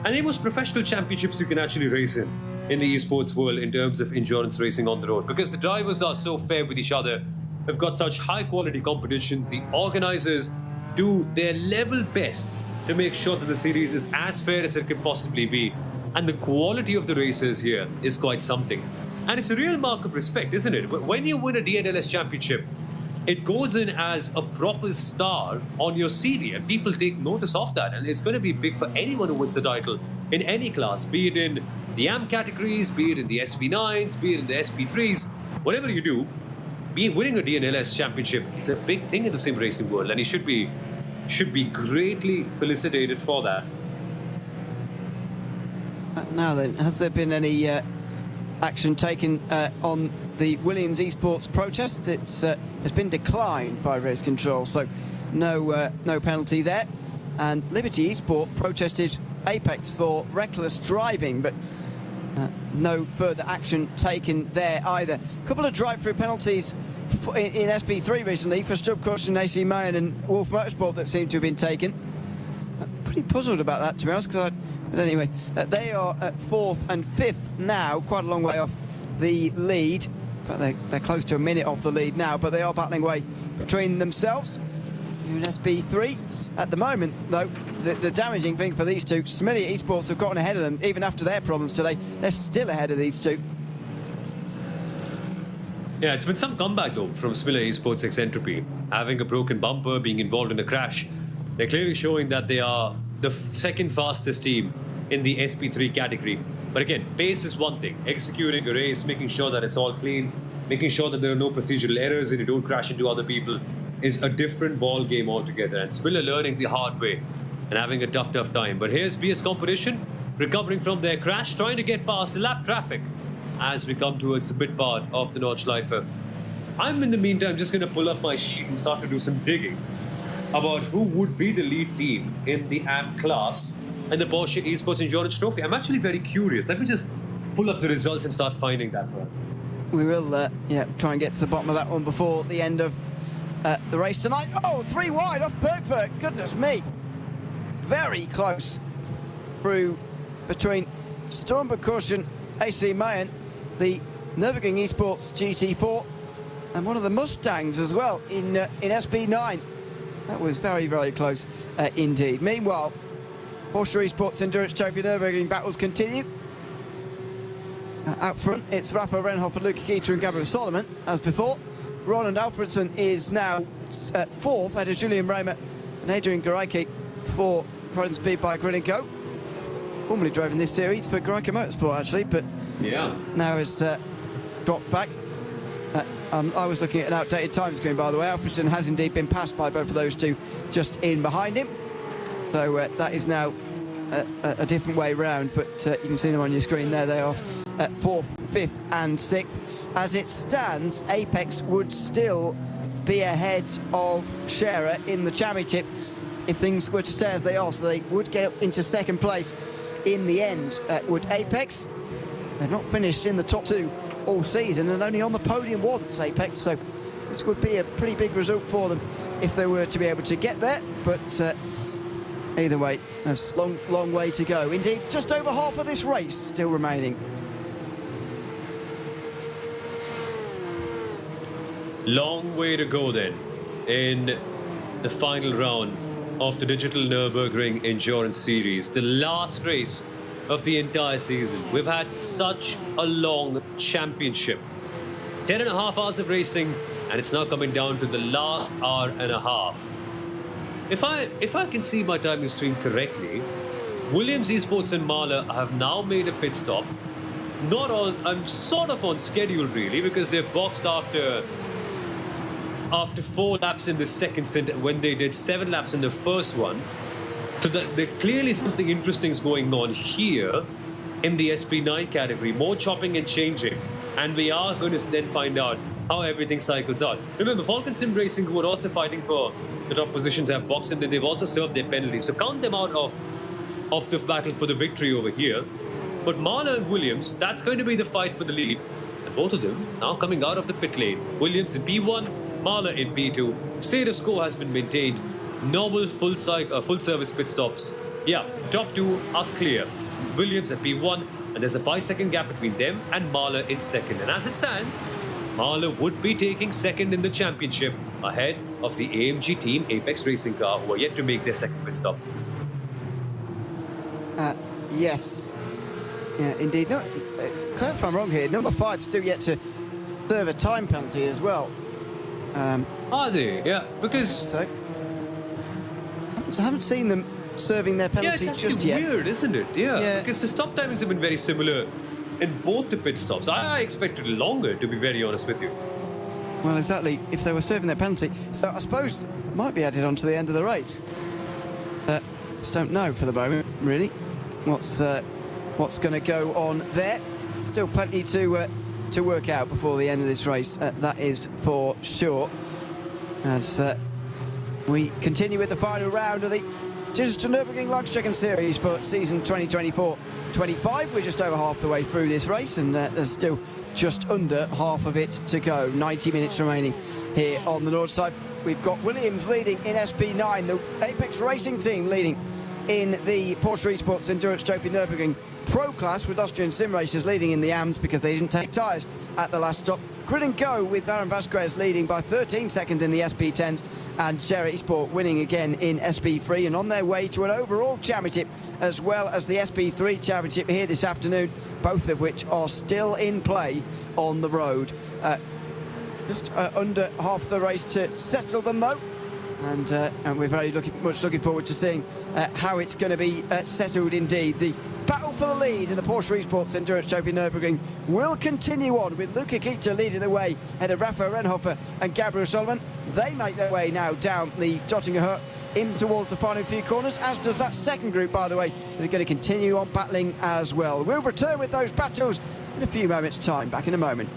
and the most professional championships you can actually race in the esports world in terms of endurance racing on the road, because the drivers are so fair with each other. We've got such high quality competition. The organizers do their level best to make sure that the series is as fair as it can possibly be, and the quality of the racers here is quite something. And it's a real mark of respect, isn't it? When you win a DNLS championship, it goes in as a proper star on your CV, and people take notice of that. And it's going to be big for anyone who wins the title in any class, be it in the AM categories, be it in the SP9s, be it in the SP3s, whatever you do. Winning a DNLS championship, it's a big thing in the sim racing world, and he should be greatly felicitated for that. Now then, has there been any action taken on the Williams Esports protest? It's has been declined by race control, so no penalty there. and Liberty Esports protested Apex for reckless driving, but no further action taken there either. A couple of drive-through penalties in SP3 recently for stub caution, AC Mayan and Wolf Motorsport that seem to have been taken. Pretty puzzled about that, to be honest, but anyway, they are at 4th and 5th now, quite a long way off the lead. In fact, they're close to a minute off the lead now, but they are battling away between themselves. In SP3 at the moment, though, the damaging thing for these two, Smilia Esports have gotten ahead of them even after their problems today. They're still ahead of these two. Yeah, it's been some comeback though from Smilia Esports Entropy, having a broken bumper, being involved in a crash. They're clearly showing that they are the second fastest team in the SP3 category. But again, pace is one thing. Executing a race, making sure that it's all clean, making sure that there are no procedural errors and you don't crash into other people is a different ball game altogether. And Smilia learning the hard way and having a tough time. But here's BS Competition recovering from their crash, trying to get past the lap traffic as we come towards the pit part of the Nordschleife. I'm in the meantime just going to pull up my sheet and start to do some digging about who would be the lead team in the AM class and the Porsche Esports Endurance Trophy. I'm actually very curious. Let me just pull up the results and start finding that first. We will try and get to the bottom of that one before the end of the race tonight. Oh, 3 wide off Bergfurt. Goodness me. Very close through between Sturmberg-Kurschen, AC Mayan, the Nürburgring Esports GT4, and one of the Mustangs as well in SP9. That was very, very close indeed. Meanwhile, Porsche Esports Endurance Trophy Nürburgring battles continue. Out front, it's Rafa Renhoff, Luca Keita and Gabriel Solomon, as before. Roland Alfredson is now 4th, ahead of Julian Raymer and Adrian Gareike for Present Speed by Grinnico. Formerly driving this series for Gareike Motorsport, actually, but now has dropped back. I was looking at an outdated time screen, by the way. Alfredson has indeed been passed by both of those two just in behind him. So that is now a different way round, but you can see them on your screen there. They are at 4th, 5th and 6th. As it stands, Apex would still be ahead of Scherer in the championship if things were to stay as they are, so they would get up into 2nd place in the end. Would Apex? They've not finished in the top 2 all season and only on the podium once, Apex, so this would be a pretty big result for them if they were to be able to get there, but either way, there's a long way to go. Indeed, just over half of this race still remaining. Long way to go then in the final round of the Digital Nürburgring Endurance Series, the last race of the entire season. We've had such a long championship. 10.5 hours of racing, and it's now coming down to the last hour and a half. If I can see my timing screen correctly, Williams Esports and Mahler have now made a pit stop. I'm sort of on schedule really, because they're boxed after 4 laps in the second stint when they did 7 laps in the first one. So there clearly something interesting is going on here in the SP9 category. More chopping and changing. And we are going to then find out how everything cycles out. Remember, Falcon Sim Racing, who are also fighting for the top positions, have boxed in. They've also served their penalties. So count them out of the battle for the victory over here. But Mahler and Williams, that's going to be the fight for the lead. And both of them now coming out of the pit lane. Williams in P1, Mahler in P2. Status quo has been maintained. Normal full service pit stops. Yeah, top 2 are clear. Williams at P1, and there's a 5-second gap between them and Mahler in 2nd. And as it stands, Mahler would be taking 2nd in the championship ahead of the AMG team Apex Racing Car, who are yet to make their 2nd pit stop. Yes. Yeah, indeed. No, correct if I'm wrong here. Number 5 still yet to serve a time penalty as well. Are they? Yeah, because... So I haven't seen them serving their penalty it's just yet. Weird, isn't it? Yeah, because the stop timings have been very similar in both the pit stops. I expected longer, to be very honest with you. Well, exactly, if they were serving their penalty. So I suppose it might be added on to the end of the race. Just don't know for the moment, really, what's going to go on there. Still plenty to work out before the end of this race, that is for sure. As we continue with the final round of the Digital Nürburgring Langstrecken Series for season 2024-25. We're just over half the way through this race, and there's still just under half of it to go. 90 minutes remaining here on the Nordschleife. We've got Williams leading in SP9, the Apex Racing team leading in the Porsche Esports Endurance Trophy Nürburgring Pro Class, with Austrian sim racers leading in the AMS because they didn't take tyres at the last stop. Grid and Go with Aaron Vasquez leading by 13 seconds in the SP10s, and Share Esports winning again in SP3 and on their way to an overall championship as well as the SP3 championship here this afternoon, both of which are still in play on the road. Just under half the race to settle them though. And we're very much looking forward to seeing how it's going to be settled indeed. The battle for the lead in the Porsche Esports Endurance Trophy Nürburgring will continue on with Luca Kita leading the way ahead of Rafa Renhofer and Gabriel Solomon. They make their way now down the Dottinger Hut in towards the final few corners, as does that second group, by the way. They're going to continue on battling as well. We'll return with those battles in a few moments' time. Back in a moment.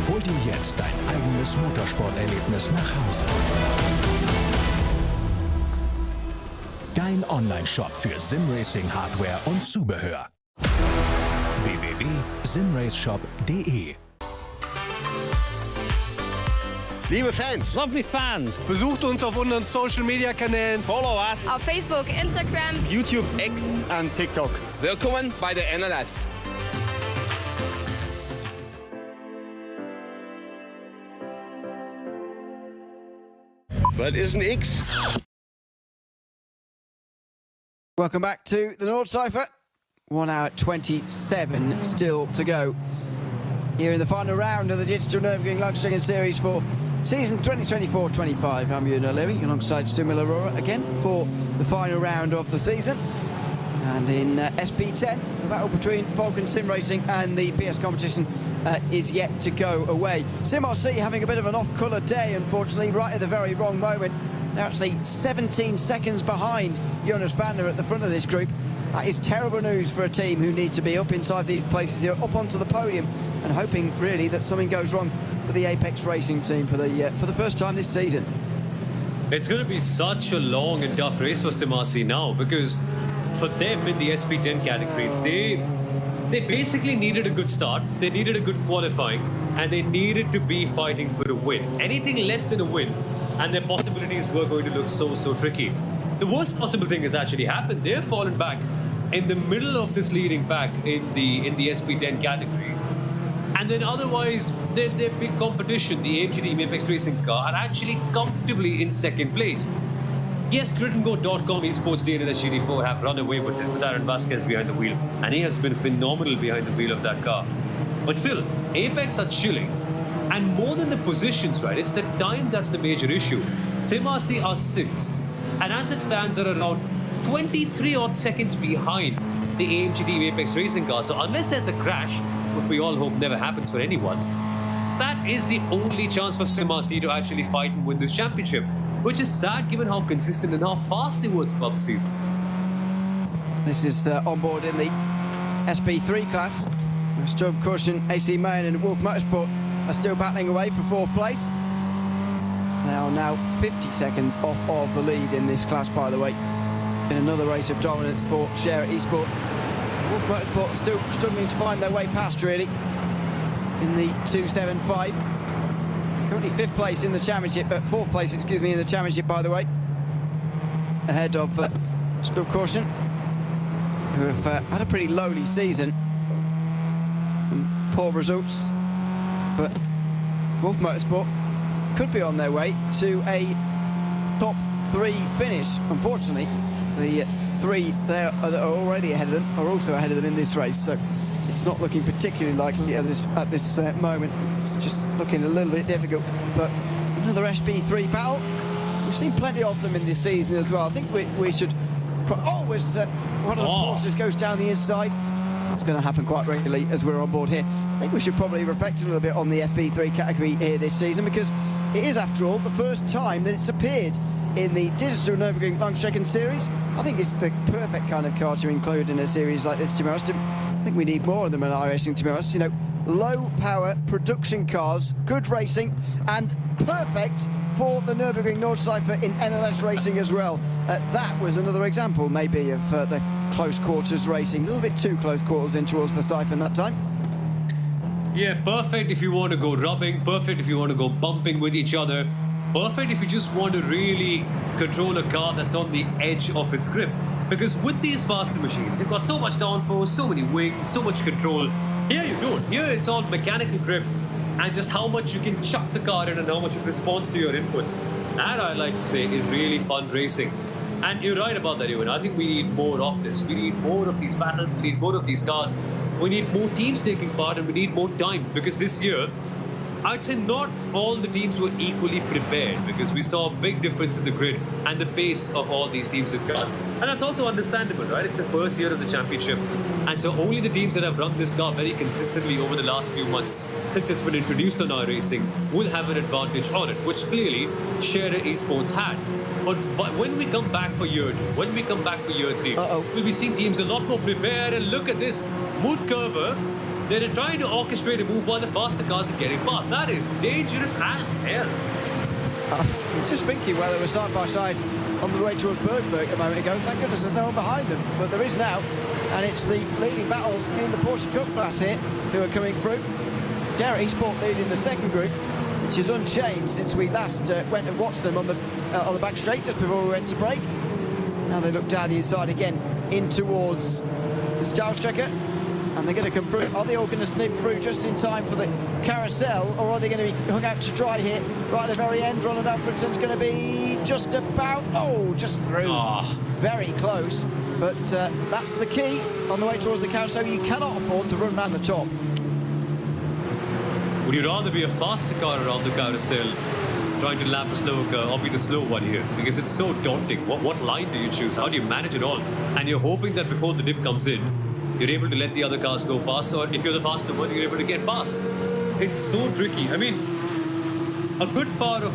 Hol dir jetzt dein eigenes Motorsporterlebnis nach Hause. Dein Online-Shop für Simracing-Hardware und Zubehör. www.simraceshop.de. Liebe Fans, Lovely fans. besucht uns auf unseren Social Media Kanälen. Follow us. Auf Facebook, Instagram, YouTube, X und TikTok. Willkommen bei der NLS. Was ist ein X? Welcome back to the Nordschleife. 1 hour 27 still to go here in the final round of the Digital Nürburgring Langstrecken Series for season 2024-25. I'm Ewan O'Leary alongside Sumil Arora again for the final round of the season. And in SP10, the battle between Vulcan Sim Racing and the PS competition is yet to go away. Sim RC having a bit of an off-colour day, unfortunately, right at the very wrong moment. They're actually 17 seconds behind Jonas Vander at the front of this group. That is terrible news for a team who need to be up inside these places here, up onto the podium, and hoping really that something goes wrong for the Apex Racing team for the first time this season. It's going to be such a long and tough race for Sim RC now, because for them in the SP10 category, they basically needed a good start, they needed a good qualifying, and they needed to be fighting for a win. Anything less than a win, and their possibilities were going to look so tricky. The worst possible thing has actually happened. They've fallen back in the middle of this leading pack in the SP10 category. And then otherwise, their big competition, the AMG Team Apex Racing car, are actually comfortably in second place. Yes, gridandgo.com Esports DNLS GT4 have run away with it, with Aaron Vasquez behind the wheel, and he has been phenomenal behind the wheel of that car. But still, Apex are chilling. And more than the positions, right, it's the time that's the major issue. Sim RC are 6th, and as it stands are around 23 odd seconds behind the AMG Team Apex Racing car. So unless there's a crash, which we all hope never happens for anyone, that is the only chance for Sim RC to actually fight and win this championship, which is sad given how consistent and how fast they were throughout the season. This is on board in the SP3 class. Sturm Caution, AC Mayan and Wolf Motorsport are still battling away for 4th place. They are now 50 seconds off of the lead in this class, by the way. In another race of dominance for Share Esports. Wolf Motorsport still struggling to find their way past, really, in the 275. Currently 5th place in the championship, 4th place, excuse me, in the championship, by the way. Ahead of Sturm Caution, who have had a pretty lowly season. Poor results, but Wolf Motorsport could be on their way to a top 3 finish. Unfortunately, the 3 there that are already ahead of them are also ahead of them in this race, so it's not looking particularly likely at this moment. It's just looking a little bit difficult. But another SP3 battle. We've seen plenty of them in this season as well. I think we should. One of the Porsches goes down the inside. That's going to happen quite regularly as we're on board here. I think we should probably reflect a little bit on the SP3 category here this season, because it is, after all, the first time that it's appeared in the digital Nürburgring Langstrecken series. I think it's the perfect kind of car to include in a series like this, to be honest. I think we need more of them in iRacing, to be honest. You know, low power production cars, good racing, and perfect for the Nürburgring Nordschleife in NLS racing as well. That was another example, maybe, of the close quarters racing. A little bit too close quarters in towards the siphon that time. Yeah, perfect if you want to go rubbing, perfect if you want to go bumping with each other, perfect if you just want to really control a car that's on the edge of its grip. Because with these faster machines, you've got so much downforce, so many wings, so much control. Here you don't. Here it's all mechanical grip and just how much you can chuck the car in and how much it responds to your inputs. That, I like to say, is really fun racing. And you're right about that, Ewan. I think we need more of this. We need more of these battles. We need more of these cars. We need more teams taking part, and we need more time. Because this year, I'd say not all the teams were equally prepared, because we saw a big difference in the grid and the pace of all these teams and cars. And that's also understandable, right? It's the first year of the championship. And so only the teams that have run this car very consistently over the last few months since it's been introduced on iRacing will have an advantage on it, which clearly Scherer Esports had. But when we come back for year 2, when we come back for year 3, we'll be seeing teams a lot more prepared. And look at this mood curver. They're trying to orchestrate a move while the faster cars are getting past. That is dangerous as hell. Just thinking where they were side by side on the way towards Bergberg a moment ago. Thank goodness there's no one behind them, but there is now. And it's the leading battles in the Porsche Cup class here who are coming through. Garrett Esports leading the second group, which is unchanged since we last went and watched them on the back straight just before we went to break. Now they look down the inside again in towards the Stahlstrecke, and they're going to come through. Are they all going to snip through just in time for the carousel, or are they going to be hung out to dry here right at the very end? Roland Alfredson's going to be just about, just through. Very close, but that's the key on the way towards the carousel. You cannot afford to run around the top. Would you rather be a faster car around the carousel, trying to lap a slower car, or be the slow one here? Because it's so daunting. What line do you choose? How do you manage it all? And you're hoping that before the dip comes in, you're able to let the other cars go past, or if you're the faster one, you're able to get past. It's so tricky. I mean, a good part of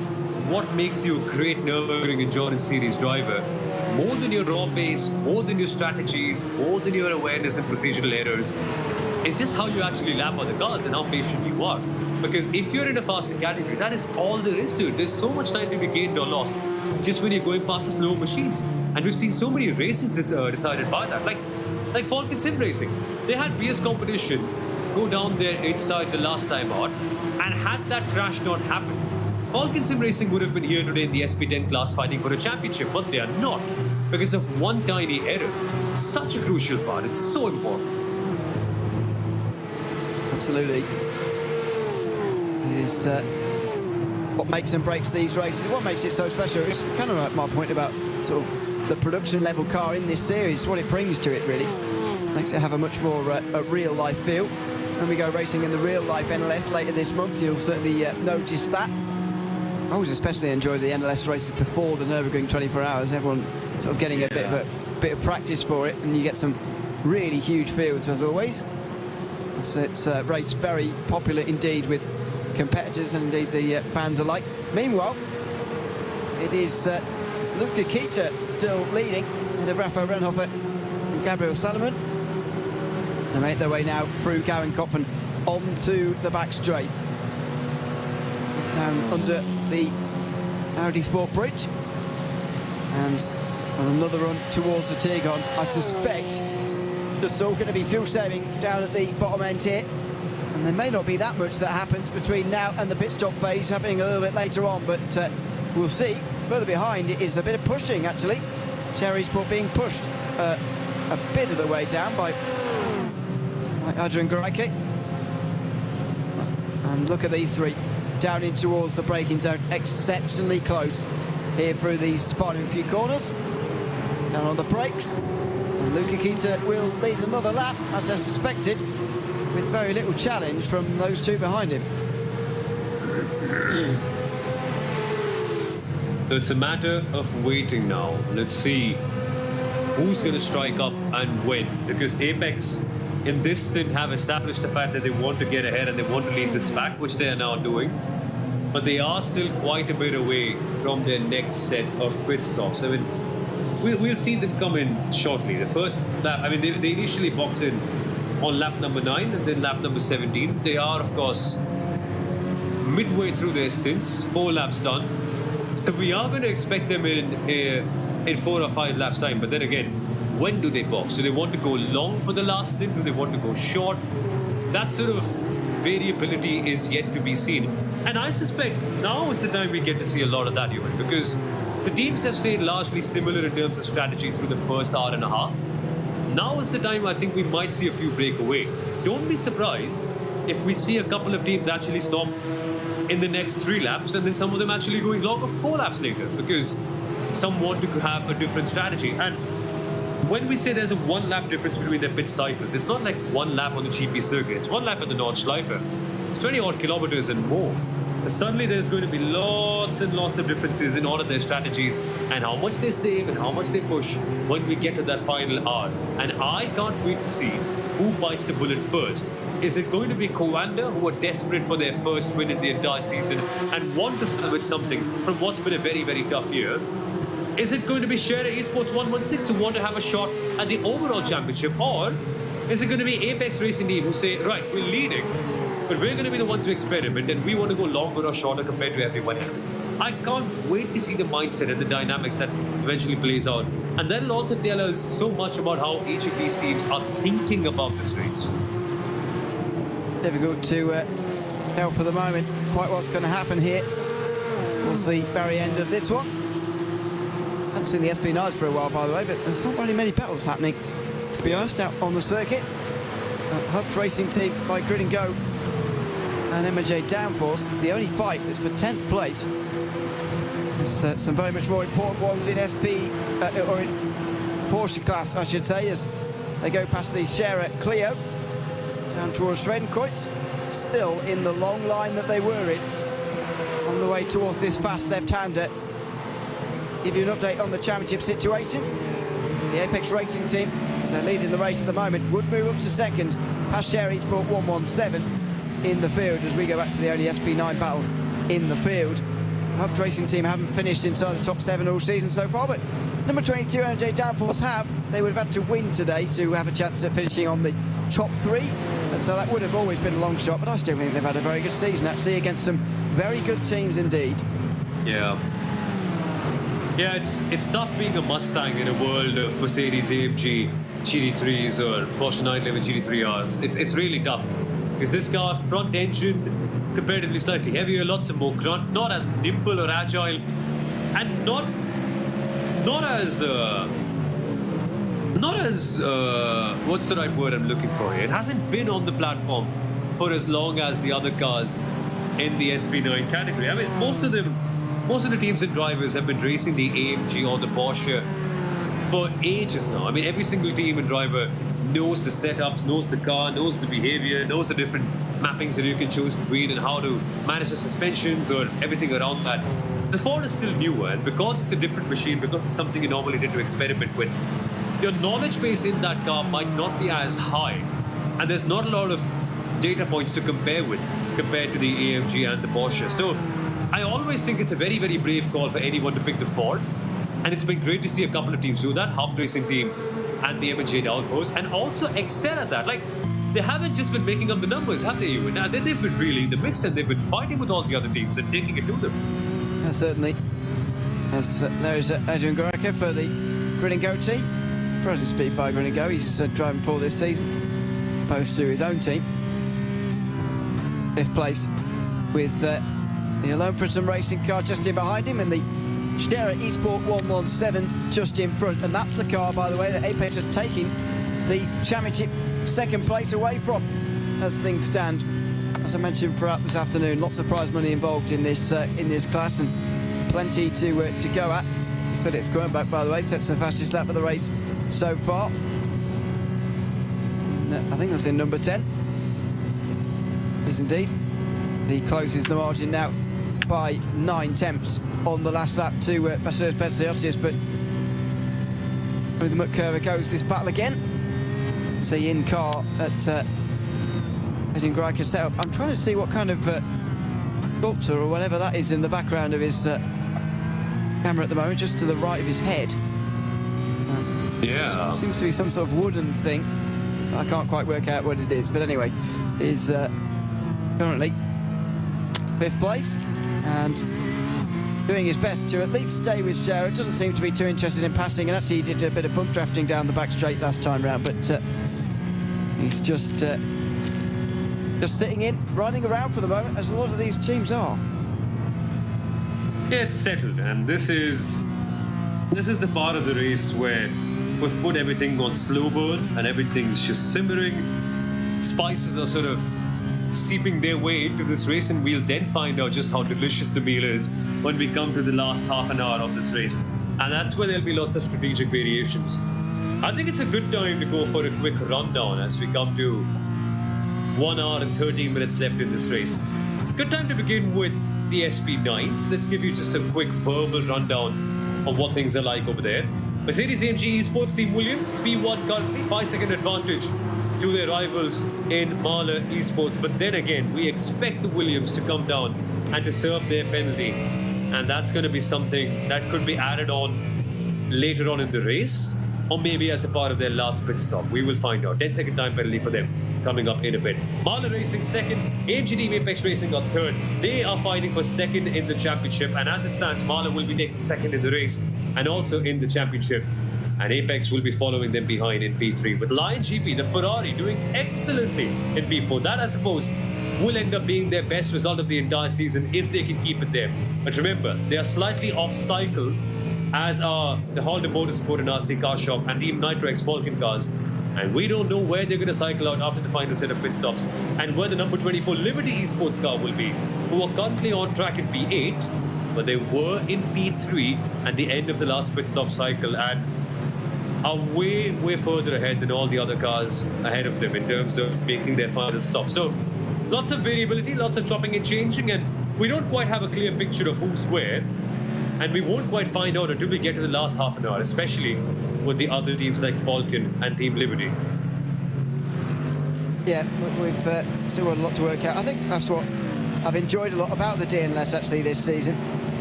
what makes you a great Nürburgring Endurance Series driver, more than your raw pace, more than your strategies, more than your awareness and procedural errors, it's just how you actually lap on the cars and how patient you are. Because if you're in a faster category, that is all there is to it. There's so much time to be gained or lost just when you're going past the slow machines. And we've seen so many races decided by that. Like Falcon Sim Racing. They had BS competition go down there inside the last time out, and had that crash not happened, Falcon Sim Racing would have been here today in the SP10 class fighting for a championship, but they are not because of one tiny error. Such a crucial part. It's so important. Absolutely. It is what makes and breaks these races. What makes it so special is kind of like my point about sort of the production level car in this series. What it brings to it really makes it have a much more a real life feel. When we go racing in the real life NLS later this month, you'll certainly notice that. I always especially enjoy the NLS races before the Nürburgring 24 hours. Everyone sort of getting a bit of practice for it, and you get some really huge fields as always. So it's raced very popular indeed with competitors and indeed the fans alike. Meanwhile, it is Luca Kita still leading ahead of Rafa Renhofer and Gabriel Salomon. They make their way now through Gouwenkopf onto the back straight, down under the Audi Sport Bridge, and on another run towards the Tirgon. I suspect there's still going to be fuel saving down at the bottom end here, and there may not be that much that happens between now and the pit stop phase happening a little bit later on, but we'll see. Further behind it is a bit of pushing actually. Cherry Sport being pushed a bit of the way down by Adrian Greike. And look at these three down in towards the braking zone, exceptionally close here through these final few corners. Down on the brakes, and Luca Kita will lead another lap, as I suspected, with very little challenge from those two behind him. So it's a matter of waiting now. Let's see who's going to strike up and win, because Apex in this stint have established the fact that they want to get ahead and they want to lead this pack, which they are now doing. But they are still quite a bit away from their next set of pit stops. I mean, we'll see them come in shortly. The first lap, I mean, they initially box in on lap number 9 and then lap number 17. They are, of course, midway through their stints, 4 laps done. So we are going to expect them in 4 or 5 laps time. But then again, when do they box? Do they want to go long for the last stint? Do they want to go short? That sort of variability is yet to be seen. And I suspect now is the time we get to see a lot of that, Ewan, because the teams have stayed largely similar in terms of strategy through the first hour and a half. Now is the time I think we might see a few break away. Don't be surprised if we see a couple of teams actually stop in the next 3 laps and then some of them actually going long of 4 laps later, because some want to have a different strategy. And when we say there's a 1 lap difference between their pit cycles, it's not like 1 lap on the GP circuit, it's 1 lap at the Nordschleife. It's 20 odd kilometers and more. Suddenly there's going to be lots and lots of differences in all of their strategies and how much they save and how much they push when we get to that final hour. And I can't wait to see who bites the bullet first. Is it going to be Coanda, who are desperate for their first win in the entire season and want to salvage something from what's been a very, very tough year? Is it going to be Esports 116 who want to have a shot at the overall championship? Or is it going to be Apex Racing Team who say, right, we're leading, but we're going to be the ones who experiment and we want to go longer or shorter compared to everyone else? I can't wait to see the mindset and the dynamics that eventually plays out. And that'll also tell us so much about how each of these teams are thinking about this race. Difficult to tell for the moment quite what's going to happen here. We'll see very end of this one. Haven't seen the SP9s for a while, by the way, but there's not really many battles happening, to be honest, out on the circuit. Hubbed Racing Team by Grid and Go and MJ Downforce is the only fight that's for 10th place. There's some very much more important ones in SP, or in Porsche class, I should say, as they go past the Scherer Clio down towards Schwedenkreuz, still in the long line that they were in on the way towards this fast left-hander. Give you an update on the championship situation. The Apex Racing Team, because they're leading the race at the moment, would move up to second past Sherry Sport 117 in the field as we go back to the only SP9 battle in the field. Hubbed Racing Team haven't finished inside the top 7 all season so far, but number 22 MJ Downforce have. They would have had to win today to have a chance at finishing on the top 3, and so that would have always been a long shot, but I still think they've had a very good season actually against some very good teams indeed. Yeah, it's tough being a Mustang in a world of Mercedes AMG GT3s or Porsche 911 GT3Rs. It's really tough. Because this car, front engine, comparatively slightly heavier, lots of more grunt, not as nimble or agile, and not as what's the right word I'm looking for here? It hasn't been on the platform for as long as the other cars in the SP9 category. I mean, most of the teams and drivers have been racing the AMG or the Porsche for ages now. I mean, every single team and driver knows the setups, knows the car, knows the behavior, knows the different mappings that you can choose between and how to manage the suspensions or everything around that. The Ford is still newer, and because it's a different machine, because it's something you normally tend to experiment with, your knowledge base in that car might not be as high, and there's not a lot of data points to compare with compared to the AMG and the Porsche. So I always think it's a very, very brave call for anyone to pick the Ford, and it's been great to see a couple of teams do that, Hubbed Racing Team and the M&J Downforce, and also excel at that. Like, they haven't just been making up the numbers, have they, Ewan? Now, they've been really in the mix, and they've been fighting with all the other teams and taking it to them. Certainly. As there is Adrian Goreka for the Grid and Go team. Frozen speed by Grid and Go. He's driving for this season, opposed to his own team. 5th place with the Alone for some racing car just in behind him, and the Scherer Esports 117 just in front. And that's the car, by the way, that Apex are taking the championship 2nd place away from as things stand. As I mentioned throughout this afternoon, lots of prize money involved in this class, and plenty to go at. Felix Kernbach, by the way, sets the fastest lap of the race so far. I think that's in number 10. It is indeed. He closes the margin now by 9 tenths on the last lap to Mercedes-Benz, but with the McCurva goes this battle again. see in-car at Edin Greiker's setup. I'm trying to see what kind of sculpture or whatever that is in the background of his camera at the moment, just to the right of his head. Yeah. Seems to be some sort of wooden thing. I can't quite work out what it is, but anyway, is currently 5th place and doing his best to at least stay with Sherwood. Doesn't seem to be too interested in passing, and actually he did a bit of bump drafting down the back straight last time round, but he's just sitting in, running around for the moment, as a lot of these teams are. Yeah, it's settled, and this is the part of the race where we've put everything on slow burn and everything's just simmering. Spices are sort of seeping their way into this race, and we'll then find out just how delicious the meal is when we come to the last half an hour of this race. And that's where there'll be lots of strategic variations. I think it's a good time to go for a quick rundown as we come to 1 hour and 13 minutes left in this race. Good time to begin with the SP9s. Let's give you just a quick verbal rundown of what things are like over there. Mercedes-AMG Esports Team Williams, P1 currently 5-second advantage to their rivals in Mahler Esports. But then again, we expect the Williams to come down and to serve their penalty. And that's going to be something that could be added on later on in the race, or maybe as a part of their last pit stop. We will find out. 10-second time penalty for them coming up in a bit. Mahler Racing second, AMG Team Apex Racing on third. They are fighting for second in the championship, and as it stands, Mahler will be taking second in the race and also in the championship, and Apex will be following them behind in P3, with Lion GP, the Ferrari, doing excellently in P4. That, I suppose, will end up being their best result of the entire season if they can keep it there. But remember, they are slightly off cycle, as are the Halder Motorsport and RC Car Shop and Team Nitrox Falcon cars. And we don't know where they're going to cycle out after the final set of pit stops, and where the number 24 Liberty Esports car will be, who are currently on track in P8, but they were in P3 at the end of the last pit stop cycle and are way further ahead than all the other cars ahead of them in terms of making their final stop. So lots of variability, lots of chopping and changing, and we don't quite have a clear picture of who's where, and we won't quite find out until we get to the last half an hour, especially with the other teams like Falcon and Team Liberty. Yeah, we've still got a lot to work out. I think that's what I've enjoyed a lot about the DNLS actually this season.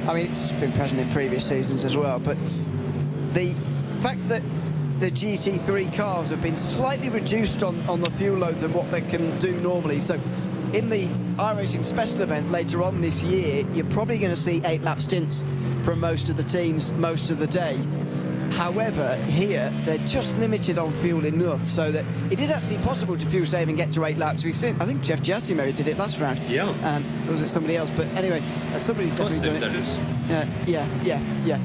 I mean, it's been present in previous seasons as well, but the fact that the GT3 cars have been slightly reduced on the fuel load than what they can do normally. So in the iRacing special event later on this year, you're probably going to see 8-lap stints from most of the teams most of the day. However, here, they're just limited on fuel enough so that it is actually possible to fuel save and get to 8 laps. We've seen, I think Jeff Giassimo did it last round. Yeah. Or was it somebody else? But anyway, somebody's definitely done it. That is. Yeah.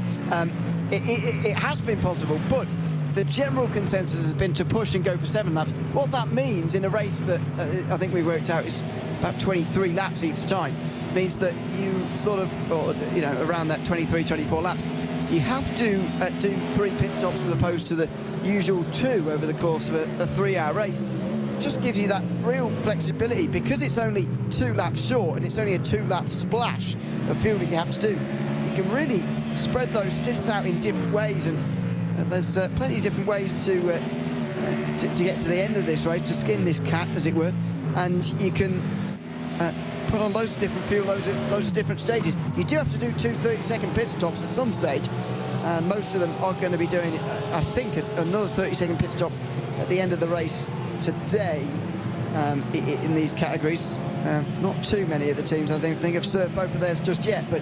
It has been possible, but the general consensus has been to push and go for 7 laps. What that means in a race that I think we worked out is about 23 laps each time, means that you sort of, or, you know, around that 23, 24 laps, you have to do 3 pit stops as opposed to the usual 2 over the course of a 3-hour race. Just gives you that real flexibility, because it's only 2 laps short and it's only a 2-lap splash of fuel that you have to do. You can really spread those stints out in different ways, and there's plenty of different ways to get to the end of this race, to skin this cat, as it were, and you can put on loads of different fuel, loads of different stages. You do have to do 2 30-second pit stops at some stage, and most of them are going to be doing, I think, another 30-second pit stop at the end of the race today in these categories. Not too many of the teams, I think, have served both of theirs just yet, but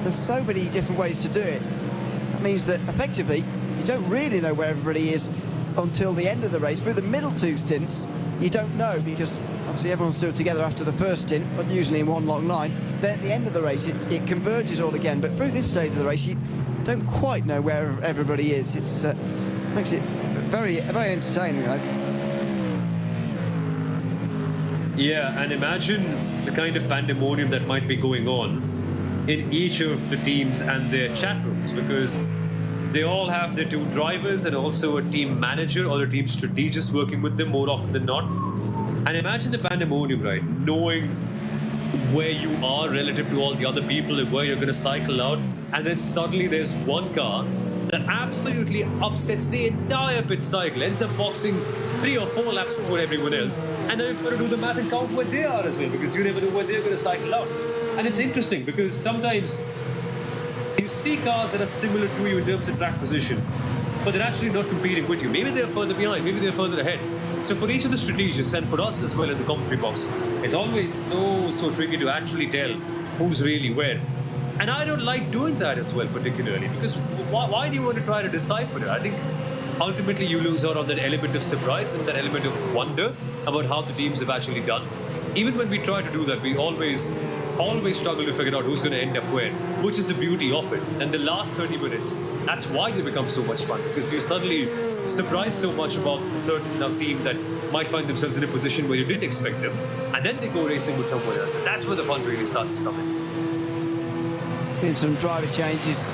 there's so many different ways to do it. That means that, effectively, you don't really know where everybody is until the end of the race. Through the middle 2 stints, you don't know, because obviously everyone's still together after the first stint, but usually in one long line. Then at the end of the race, it converges all again. But through this stage of the race, you don't quite know where everybody is. It's makes it very entertaining, though. Yeah, and imagine the kind of pandemonium that might be going on in each of the teams and their chat rooms, because they all have their 2 drivers and also a team manager or a team strategist working with them more often than not. And imagine the pandemonium, right? Knowing where you are relative to all the other people and where you're going to cycle out, and then suddenly there's one car that absolutely upsets the entire pit cycle, ends up boxing 3 or 4 laps before everyone else. And then you've got to do the math and count where they are as well, because you never know where they're going to cycle out. And it's interesting because sometimes you see cars that are similar to you in terms of track position, but they're actually not competing with you. Maybe they're further behind, maybe they're further ahead. So for each of the strategists, and for us as well in the commentary box, it's always so tricky to actually tell who's really where. And I don't like doing that as well, particularly, because why do you want to try to decipher it? I think ultimately you lose out on that element of surprise and that element of wonder about how the teams have actually done. Even when we try to do that, we always struggle to figure out who's going to end up where, which is the beauty of it. And the last 30 minutes, that's why they become so much fun, because you're suddenly surprised so much about a certain team that might find themselves in a position where you didn't expect them, and then they go racing with someone else. And that's where the fun really starts to come in. Been some driver changes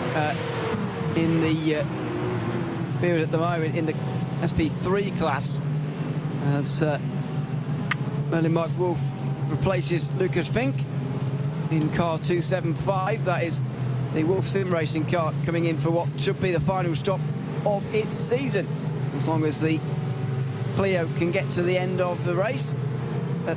in the field at the moment in the SP3 class, as Merlin Mark Wolf replaces Lucas Fink in car 275. That is the Wolf Sim Racing car coming in for what should be the final stop of its season, as long as the Clio can get to the end of the race.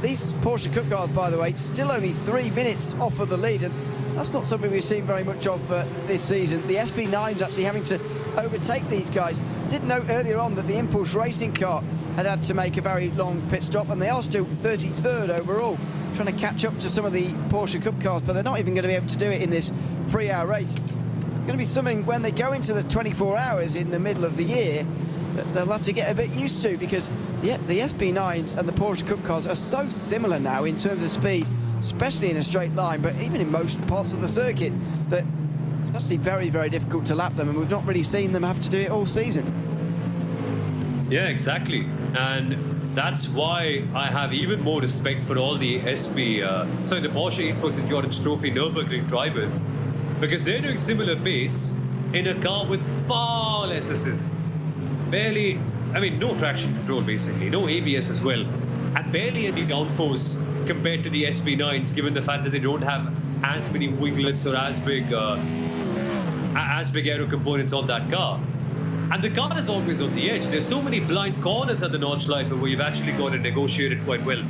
These Porsche Cup cars, by the way, still only 3 minutes off of the lead, and that's not something we've seen very much of this season. The SP9's actually having to overtake these guys. Did note earlier on that the Impulse Racing car had to make a very long pit stop, and they are still 33rd overall, trying to catch up to some of the Porsche Cup cars, but they're not even going to be able to do it in this 3-hour race. Going to be something when they go into the 24 hours in the middle of the year that they'll have to get a bit used to, because the SP9s and the Porsche Cup cars are so similar now in terms of speed, especially in a straight line, but even in most parts of the circuit, that it's actually very difficult to lap them, and we've not really seen them have to do it all season. Yeah, exactly. And that's why I have even more respect for all the the Porsche Esports Endurance Trophy Nürburgring drivers, because they're doing similar pace in a car with far less assists. Barely, no traction control basically, no ABS as well, and barely any downforce compared to the SP9s, given the fact that they don't have as many winglets or as big aero components on that car. And the car is always on the edge. There's so many blind corners at the Nordschleife where you've actually got to negotiate it quite well.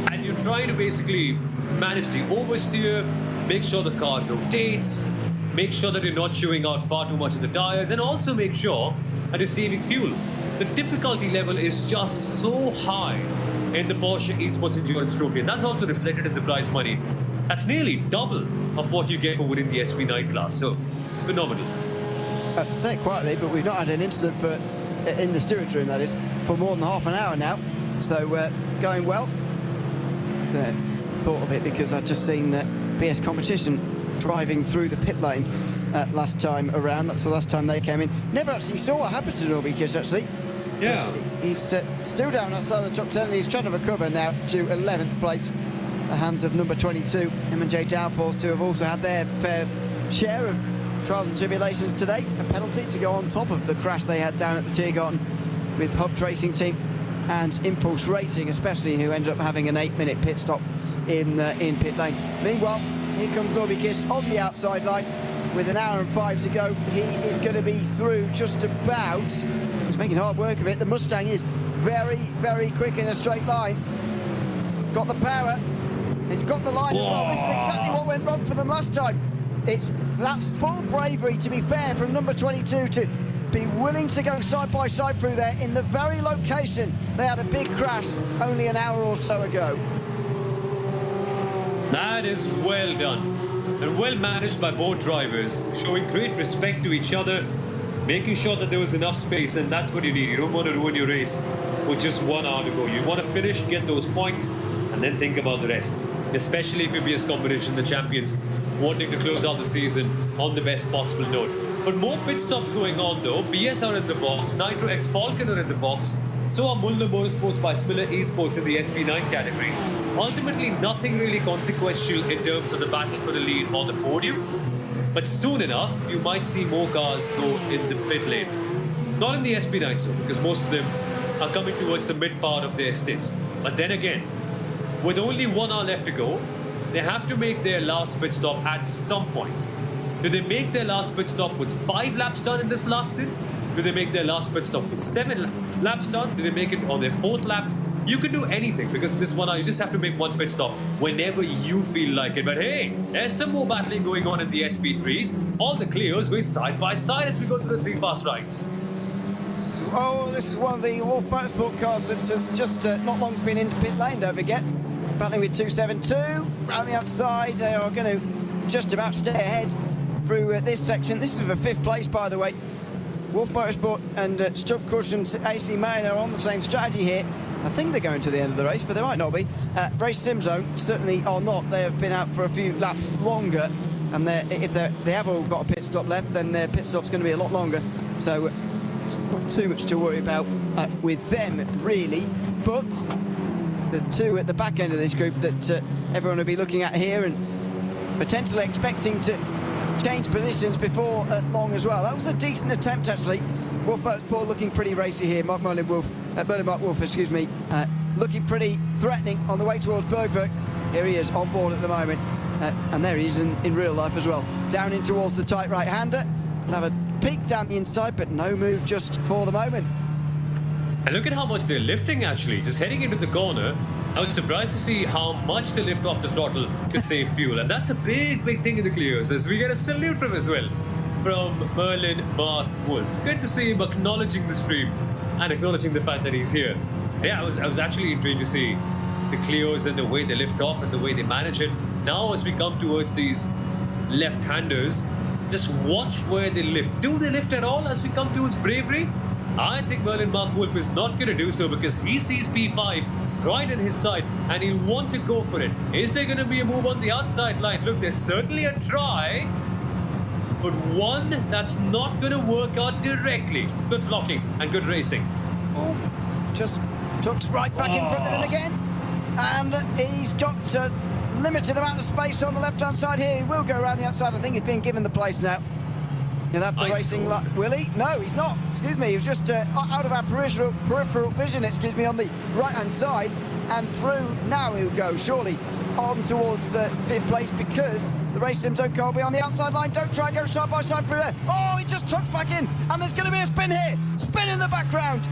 And you're trying to basically manage the oversteer, make sure the car rotates, make sure that you're not chewing out far too much of the tires, and also make sure that you're saving fuel. The difficulty level is just so high in the Porsche Esports Endurance Trophy, and that's also reflected in the prize money. That's nearly double of what you get for winning the SP9 class, so it's phenomenal. Say it quietly, but we've not had an incident in the steerage room, that is, for more than half an hour now, so going well. Thought of it because I'd just seen BS Competition driving through the pit lane last time around. That's the last time they came in. Never actually saw what happened to Nürburgring, actually. Yeah. He's still down outside the top 10, and he's trying to recover now to 11th place. The hands of number 22, M&J Downfalls, who have also had their fair share of trials and tribulations today. A penalty to go on top of the crash they had down at the Tiergarten with Hub Racing Team and Impulse Racing, especially, who ended up having an 8-minute pit stop in pit lane. Meanwhile, here comes Nürburgring on the outside line with an hour and 5 to go. He is going to be through just about. He's making hard work of it. The Mustang is very quick in a straight line. Got the power. It's got the line as well. This is exactly what went wrong for them last time. That's full bravery, to be fair, from number 22 to be willing to go side by side through there in the very location they had a big crash only an hour or so ago. That is well done and well managed by both drivers, showing great respect to each other, making sure that there was enough space, and that's what you need. You don't want to ruin your race with just 1 hour to go. You want to finish, get those points, and then think about the rest, especially if you be a combination, the champions wanting to close out the season on the best possible note. But more pit stops going on though. BS are in the box, Nitro X Falcon are in the box, so are Muller Motorsports by Spiller Esports in the SP9 category. Ultimately, nothing really consequential in terms of the battle for the lead or the podium, but soon enough, you might see more cars go in the pit lane. Not in the SP9 though, because most of them are coming towards the mid part of their stint. But then again, with only 1 hour left to go, they have to make their last pit stop at some point. Do they make their last pit stop with 5 laps done in this last stint? Do they make their last pit stop with 7 laps done? Do they make it on their 4th lap? You can do anything because in this one you just have to make one pit stop whenever you feel like it. But hey, there's some more battling going on in the SP3s. All the Clios going side by side as we go through the 3 fast rides. Oh, this is one of the Wolf Motorsport cars that has just not long been into pit lane, don't forget. Battling with 272, round the outside, they are going to just about stay ahead through this section. This is for 5th place, by the way. Wolf Motorsport and Strupp Cushions AC Main are on the same strategy here. I think they're going to the end of the race, but they might not be. Race Sim Zone certainly are not. They have been out for a few laps longer, and if they have all got a pit stop left, then their pit stop's going to be a lot longer. So not too much to worry about with them, really. But the two at the back end of this group that everyone will be looking at here and potentially expecting to change positions before long as well. That was a decent attempt, actually. Wolf Motorsport looking pretty racy here. Merlin Mark Wolf, excuse me, looking pretty threatening on the way towards Bergwerk. Here he is on board at the moment. And there he is in real life as well. Down in towards the tight right-hander. He'll have a peek down the inside, but no move just for the moment. And look at how much they're lifting, actually. Just heading into the corner, I was surprised to see how much they lift off the throttle to save fuel. And that's a big, big thing in the Clios, as we get a salute from as well. From Merlin Mark Wolf. Good to see him acknowledging the stream and acknowledging the fact that he's here. Yeah, I was actually intrigued to see the Clios and the way they lift off and the way they manage it. Now as we come towards these left-handers, just watch where they lift. Do they lift at all as we come towards Bravery? I think Merlin Mark Wolf is not going to do so because he sees P5 right in his sights and he'll want to go for it. Is there going to be a move on the outside line? Look, there's certainly a try, but one that's not going to work out directly. Good blocking and good racing. Oh, just tucks right back in front of him again. And he's got a limited amount of space on the left-hand side here. He will go around the outside. I think he's being given the place now. He'll have the racing luck. Will he? No, he's not. Excuse me. He was just out of our peripheral vision, excuse me, on the right-hand side. And through now he'll go, surely, on towards 5th place because the race sim zone car will be on the outside line. Don't try and go side by side through there. Oh, he just tucks back in. And there's going to be a spin here. Spin in the background.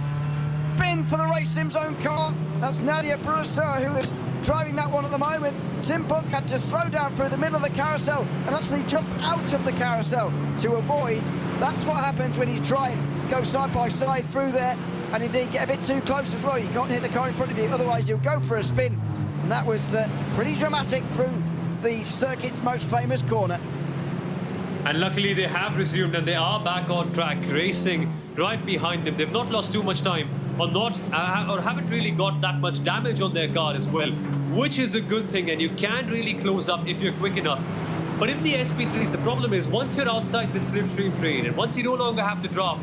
Spin for the race sim zone car. That's Nadia Broussard who is driving that one at the moment. Tim Buck had to slow down through the middle of the carousel and actually jump out of the carousel to avoid. That's what happens when you try and go side by side through there and indeed get a bit too close as well. You can't hit the car in front of you, otherwise you'll go for a spin. And that was pretty dramatic through the circuit's most famous corner. And luckily they have resumed and they are back on track, racing right behind them. They've not lost too much time or haven't really got that much damage on their car as well, which is a good thing, and you can really close up if you're quick enough. But in the SP3s, the problem is once you're outside the slipstream train and once you no longer have to drop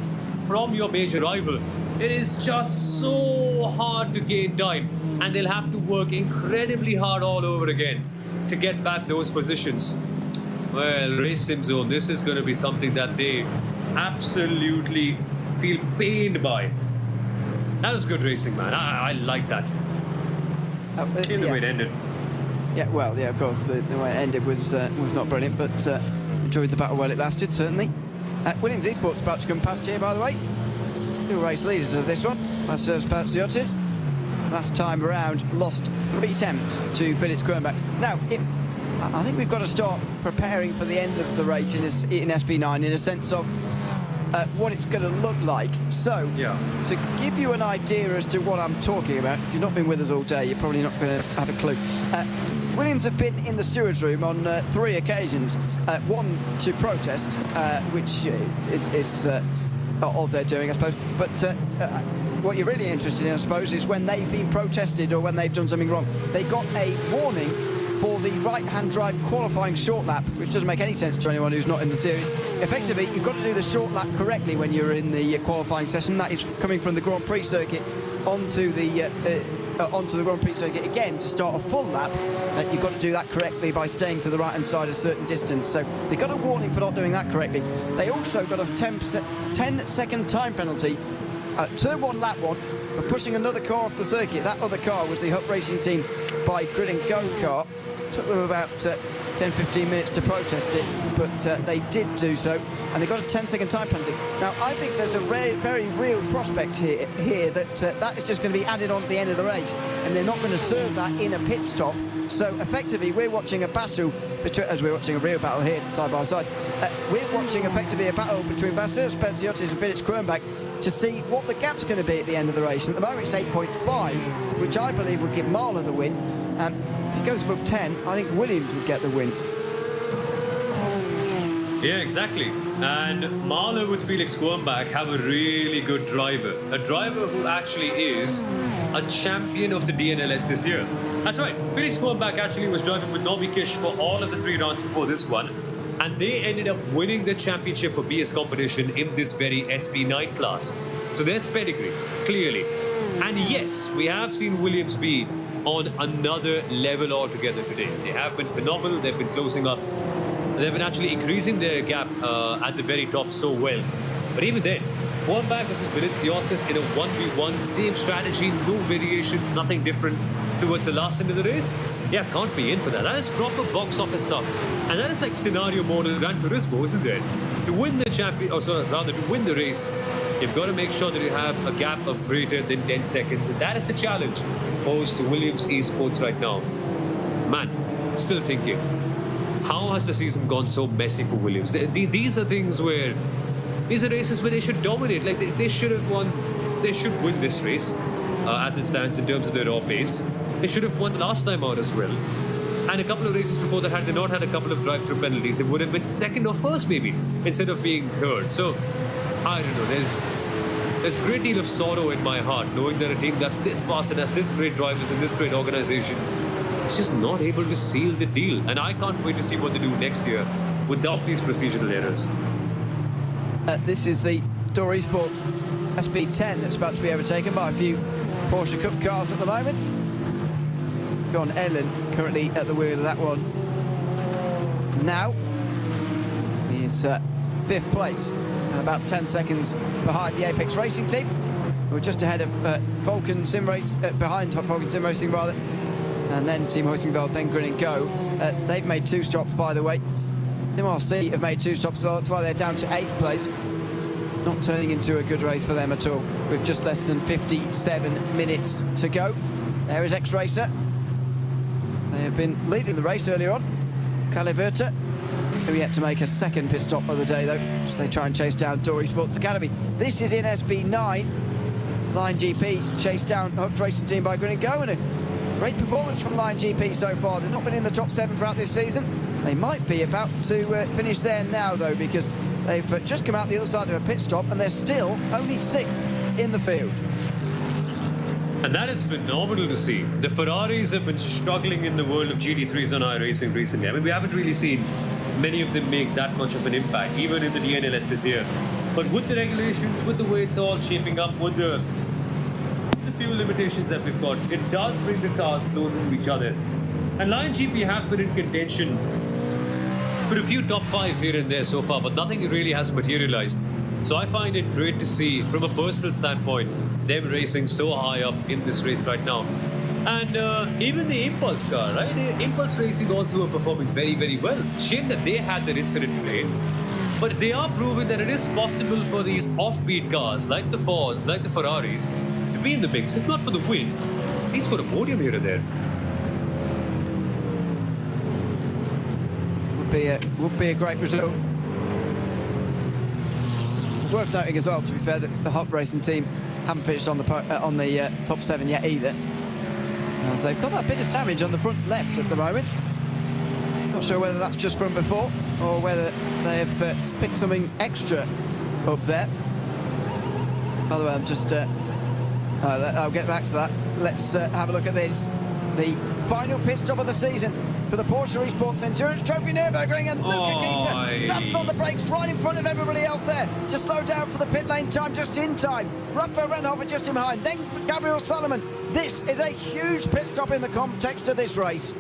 from your major rival, it is just so hard to gain time, and they'll have to work incredibly hard all over again to get back those positions. Well, Race Sim Zone, this is going to be something that they absolutely feel pained by. That was good racing, man. I like that. In the way it ended. Yeah, well, yeah, of course, the way it ended was not brilliant, but enjoyed the battle while it lasted, certainly. Williams Esports about to come past here, by the way. New race leaders of this one. That's Spaziotis. Last time around, lost 3 attempts to Felix Kernbach. Now, I think we've got to start preparing for the end of the race in SP9 in a sense of what it's going to look like. So, to give you an idea as to what I'm talking about, if you've not been with us all day, you're probably not going to have a clue. Williams have been in the stewards' room on 3 occasions. One to protest, which is of their doing, I suppose. But what you're really interested in, I suppose, is when they've been protested or when they've done something wrong. They got a warning for the right-hand drive qualifying short lap, which doesn't make any sense to anyone who's not in the series. Effectively, you've got to do the short lap correctly when you're in the qualifying session. That is coming from the Grand Prix circuit onto the Grand Prix circuit again to start a full lap. You've got to do that correctly by staying to the right-hand side a certain distance. So they got a warning for not doing that correctly. They also got a 10-second time penalty at turn 1, lap 1, for pushing another car off the circuit. That other car was the Hutt Racing Team by Grid and Go car. Took them about 10-15 minutes to protest it, but they did do so, and they got a 10-second time penalty. Now, I think there's a very real prospect here that that is just going to be added on at the end of the race, and they're not going to serve that in a pit stop. So effectively, we're watching a battle between, as we're watching a real battle here, side by side. We're watching effectively a battle between Vasilios Petsiotis and Felix Kronbach to see what the gap's going to be at the end of the race. And at the moment, it's 8.5, which I believe would give Marler the win. If he goes above 10, I think Williams would get the win. Yeah, exactly. And Marler with Felix Kronbach have a really good driver. A driver who actually is a champion of the DNLS this year. That's right. Felix Kronbach actually was driving with Nobby Kish for all of the 3 rounds before this one. And they ended up winning the championship for BS competition in this very SP9 class. So there's pedigree, clearly. And yes, we have seen Williams be on another level altogether today. They have been phenomenal. They've been closing up. They've been actually increasing their gap at the very top so well. But even then, Kronbach versus Valenciosas in a 1v1, same strategy, no variations, nothing different towards the last end of the race. Yeah, can't be in for that. That is proper box office stuff. And that is like scenario mode of Gran Turismo, isn't it? To win the to win the race, you've got to make sure that you have a gap of greater than 10 seconds. And that is the challenge posed to Williams Esports right now. Man, I'm still thinking, how has the season gone so messy for Williams? These are things where, these are races where they should dominate. Like they should have won, they should win this race as it stands in terms of their raw pace. They should have won last time out as well. And a couple of races before that, had they not had a couple of drive-through penalties, they would have been second or first maybe, instead of being third. So, I don't know, there's a great deal of sorrow in my heart, knowing that a team that's this fast and has this great drivers and this great organization is just not able to seal the deal. And I can't wait to see what they do next year without these procedural errors. This is the Door Esports SP10 that's about to be overtaken by a few Porsche Cup cars at the moment. John Ellen currently at the wheel of that one. Now, he's 5th place and about 10 seconds behind the Apex Racing team. We're just ahead of Vulcan Sim Race, behind Vulcan Sim Racing rather, and then Team Hoisingveld, then Grin and Go. They've made 2 stops, by the way. MRC have made 2 stops, so that's why they're down to 8th place. Not turning into a good race for them at all, with just less than 57 minutes to go. There is X-Racer. They have been leading the race earlier on. Caliverta, who yet to make a 2nd pit stop of the day, though, as they try and chase down Dory Sports Academy. This is in SP9. Line GP chased down Hooked Racing Team by Grin and Go, and a great performance from Line GP so far. They've not been in the top 7 throughout this season. They might be about to finish there now, though, because they've just come out the other side of a pit stop, and they're still only 6th in the field. And that is phenomenal to see. The Ferraris have been struggling in the world of GT3s on iRacing recently. I mean, we haven't really seen many of them make that much of an impact, even in the DNLS this year. But with the regulations, with the way it's all shaping up, with the fuel limitations that we've got, it does bring the cars closer to each other. And Lion GP have been in contention for a few top 5s here and there so far, but nothing really has materialized. So I find it great to see, from a personal standpoint, them racing so high up in this race right now. And even the Impulse car, right? Impulse Racing also are performing very well. Shame that they had that incident today. But they are proving that it is possible for these offbeat cars, like the Fords, like the Ferraris, to be in the mix, if not for the win, at least for a podium here and there. Would be a great result. It's worth noting as well, to be fair, that the Hop Racing team haven't finished on the top 7 yet either. As they've got that bit of damage on the front left at the moment. Not sure whether that's just from before or whether they have picked something extra up there. By the way, I'm just... I'll get back to that. Let's have a look at this. The final pit stop of the season for the Porsche Esports Endurance Trophy Nürburgring, and Luca Kita stamps on the brakes right in front of everybody else there to slow down for the pit lane time just in time. Rafael Renhofer just in behind, then Gabriel Solomon. This is a huge pit stop in the context of this race.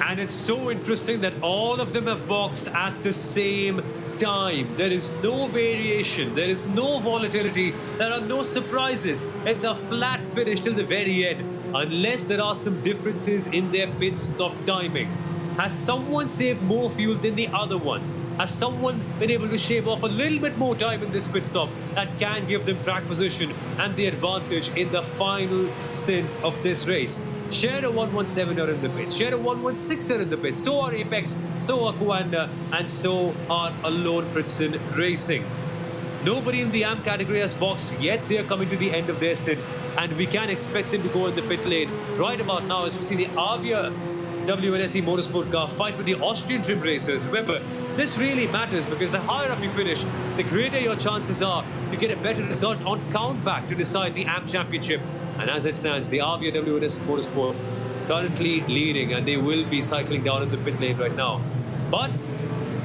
And it's so interesting that all of them have boxed at the same time. There is no variation, there is no volatility, there are no surprises. It's a flat finish till the very end, unless there are some differences in their pit stop timing. Has someone saved more fuel than the other ones? Has someone been able to shave off a little bit more time in this pit stop that can give them track position and the advantage in the final stint of this race? Share 117 are in the pits, Share 116 are in the pits, so are Apex, so are Coanda, and so are Alone Fritzen Racing. Nobody in the AM category has boxed yet. They are coming to the end of their stint, and we can expect them to go in the pit lane right about now as we see the Avia WNSE Motorsport car fight with the Austrian trim racers. Remember, this really matters because the higher up you finish, the greater your chances are to get a better result on countback to decide the AM Championship. And as it stands, the Avia WNSE Motorsport currently leading, and they will be cycling down in the pit lane right now. But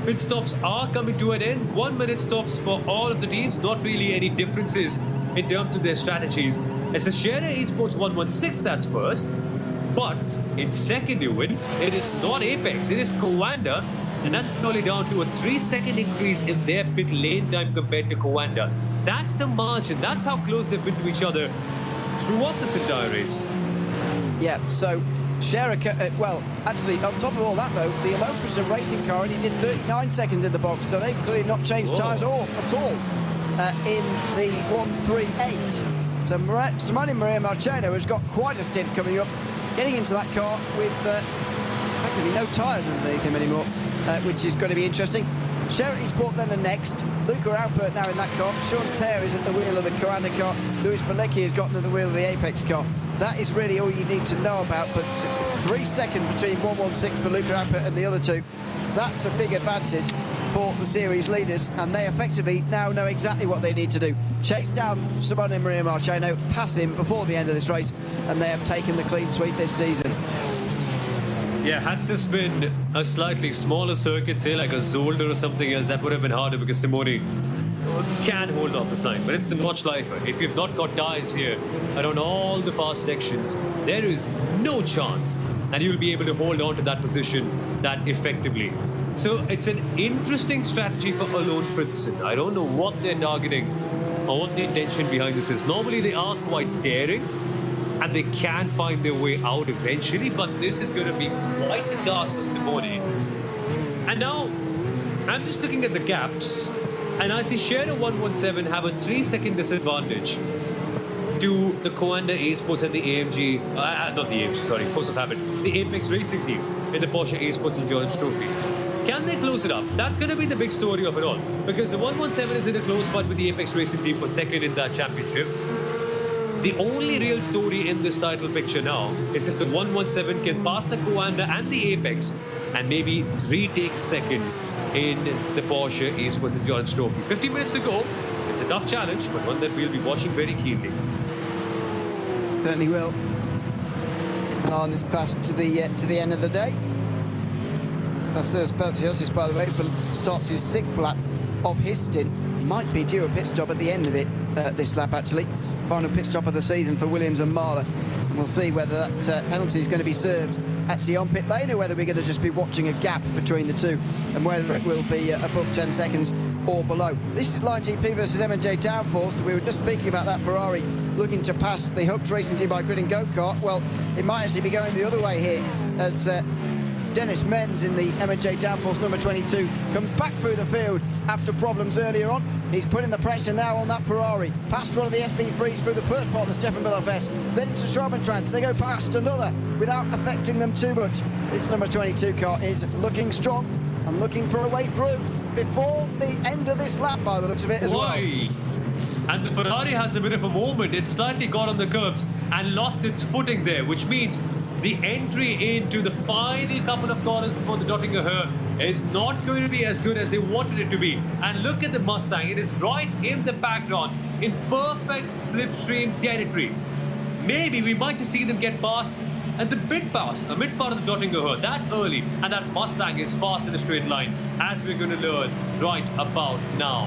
pit stops are coming to an end. 1 minute stops for all of the teams. Not really any differences in terms of their strategies. As the Share Esports 116 that's first. But in second, you win. It is not Apex, it is Coanda. And that's only down to a 3-second increase in their pit lane time compared to Coanda. That's the margin. That's how close they've been to each other throughout this entire race. Yeah, so Share, well, actually, on top of all that, though, the Alone Fritzen Racing car only did 39 seconds in the box, so they've clearly not changed tyres at all in the 138. So Simone Maria Marcheno has got quite a stint coming up, getting into that car with actually no tyres underneath him anymore, which is going to be interesting. Share Esports then are next. Luca Alpert now in that car. Sean Terre is at the wheel of the Coanda car. Lewis Balecki has gotten to the wheel of the Apex car. That is really all you need to know about, but 3 seconds between 116 for Luca Alpert and the other two. That's a big advantage for the series leaders, and they effectively now know exactly what they need to do. Chase down Simone Maria Marcheno, pass him before the end of this race, and they have taken the clean sweep this season. Yeah, had this been a slightly smaller circuit, say like a Zolder or something else, that would have been harder because Simone can hold off this line. But it's the Nordschleife. If you've not got tyres here around all the fast sections, there is no chance and you'll be able to hold on to that position that effectively. So it's an interesting strategy for Alone Fritzen. I don't know what they're targeting or what the intention behind this is. Normally they are quite daring and they can find their way out eventually, but this is going to be quite a task for Simone. And now, I'm just looking at the gaps, and I see Share 117 have a 3-second disadvantage to the Coanda Esports and the AMG, not the AMG, sorry, force of habit, the Apex Racing team in the Porsche Esports Endurance Trophy. Can they close it up? That's going to be the big story of it all, because the 117 is in a close fight with the Apex Racing team for second in that championship. The only real story in this title picture now is if the 117 can pass the Coanda and the Apex and maybe retake second in the Porsche Esports Endurance Trophy. 50 minutes to go. It's a tough challenge, but one that we'll be watching very keenly. Certainly will. And on this class to the end of the day. It's Vasseurs Beltiotis, by the way, starts his 6th lap of his stint. Might be due a pit stop at the end of it, this lap actually. Final pit stop of the season for Williams and Mahler. And we'll see whether that penalty is going to be served actually on pit lane, or whether we're going to just be watching a gap between the two, and whether it will be above 10 seconds or below. This is Line GP versus M&J Downforce. We were just speaking about that Ferrari looking to pass the Hooks Racing team by grid and go-kart. Well, it might actually be going the other way here, as Dennis Menz in the M&J Downforce number 22 comes back through the field after problems earlier on. He's putting the pressure now on that Ferrari. Past one of the SP3s through the first part of the Stefan Billerfest. Then into Schrabentrans. They go past another without affecting them too much. This number 22 car is looking strong and looking for a way through before the end of this lap, by the looks of it as well. And the Ferrari has a bit of a moment. It slightly got on the curbs and lost its footing there, which means the entry into the final couple of corners before the Dottinger Höhe is not going to be as good as they wanted it to be. And look at the Mustang. It is right in the background in perfect slipstream territory. Maybe we might just see them get past at the mid part of the Dottinger Höhe that early, and that Mustang is fast in a straight line, as we're going to learn right about now.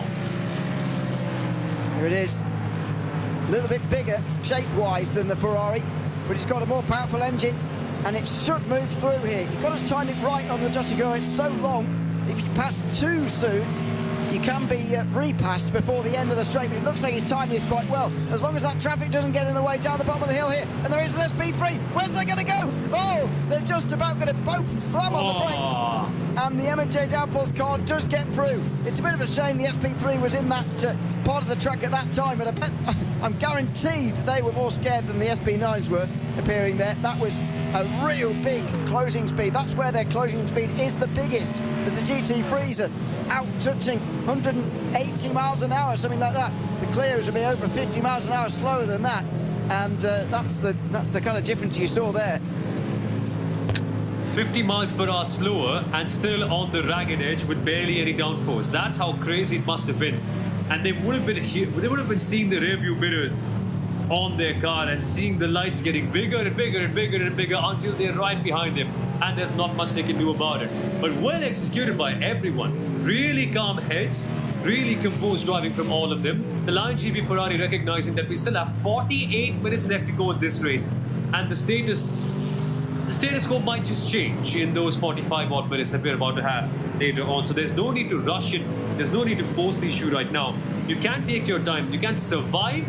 Here it is. A little bit bigger shape-wise than the Ferrari, but it's got a more powerful engine, and it should move through here. You've got to time it right on the Dottinger. It's so long. If you pass too soon, you can be repassed before the end of the straight, but it looks like he's timed this quite well. As long as that traffic doesn't get in the way down the bottom of the hill here, and there is an SP3. Where's they going to go? Oh, they're just about going to both slam on the brakes. And the MJ Downforce car does get through. It's a bit of a shame the SP3 was in that part of the track at that time, but I bet, I'm guaranteed they were more scared than the SP9s were appearing there. That was a real big closing speed. That's where their closing speed is the biggest. As the GT3s are out touching 180 miles an hour, something like that. The Clios will be over 50 miles an hour slower than that, and that's the kind of difference you saw there. 50 miles per hour slower and still on the ragged edge with barely any downforce. That's how crazy it must have been. And they would have been seeing the rearview mirrors on their car and seeing the lights getting bigger and bigger and bigger and bigger until they're right behind them, and there's not much they can do about it. But well executed by everyone. Really calm heads, really composed driving from all of them. The Lion GP Ferrari recognizing that we still have 48 minutes left to go in this race, and the status quo might just change in those 45 odd minutes that we're about to have later on. So there's no need to rush it. There's no need to force the issue right now. You can take your time. You can survive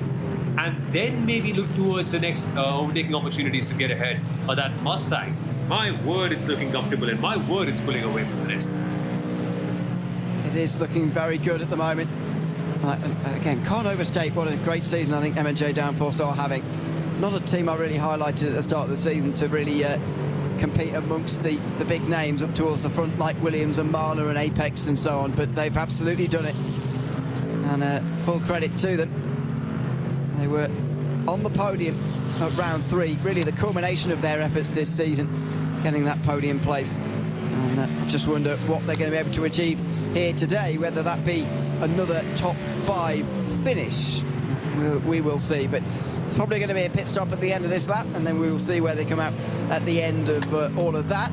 and then maybe look towards the next overtaking opportunities to get ahead. But that Mustang, my word, it's looking comfortable, and my word, it's pulling away from the rest. It is looking very good at the moment. Again, can't overstate what a great season I think MJ Downforce are having. Not a team I really highlighted at the start of the season to really compete amongst the big names up towards the front, like Williams and Marler and Apex and so on, but they've absolutely done it, and full credit to them. They were on the podium at round 3, really the culmination of their efforts this season, getting that podium place. And I just wonder what they're going to be able to achieve here today, whether that be another top 5 finish. We will see, but it's probably going to be a pit stop at the end of this lap, and then we will see where they come out at the end of all of that.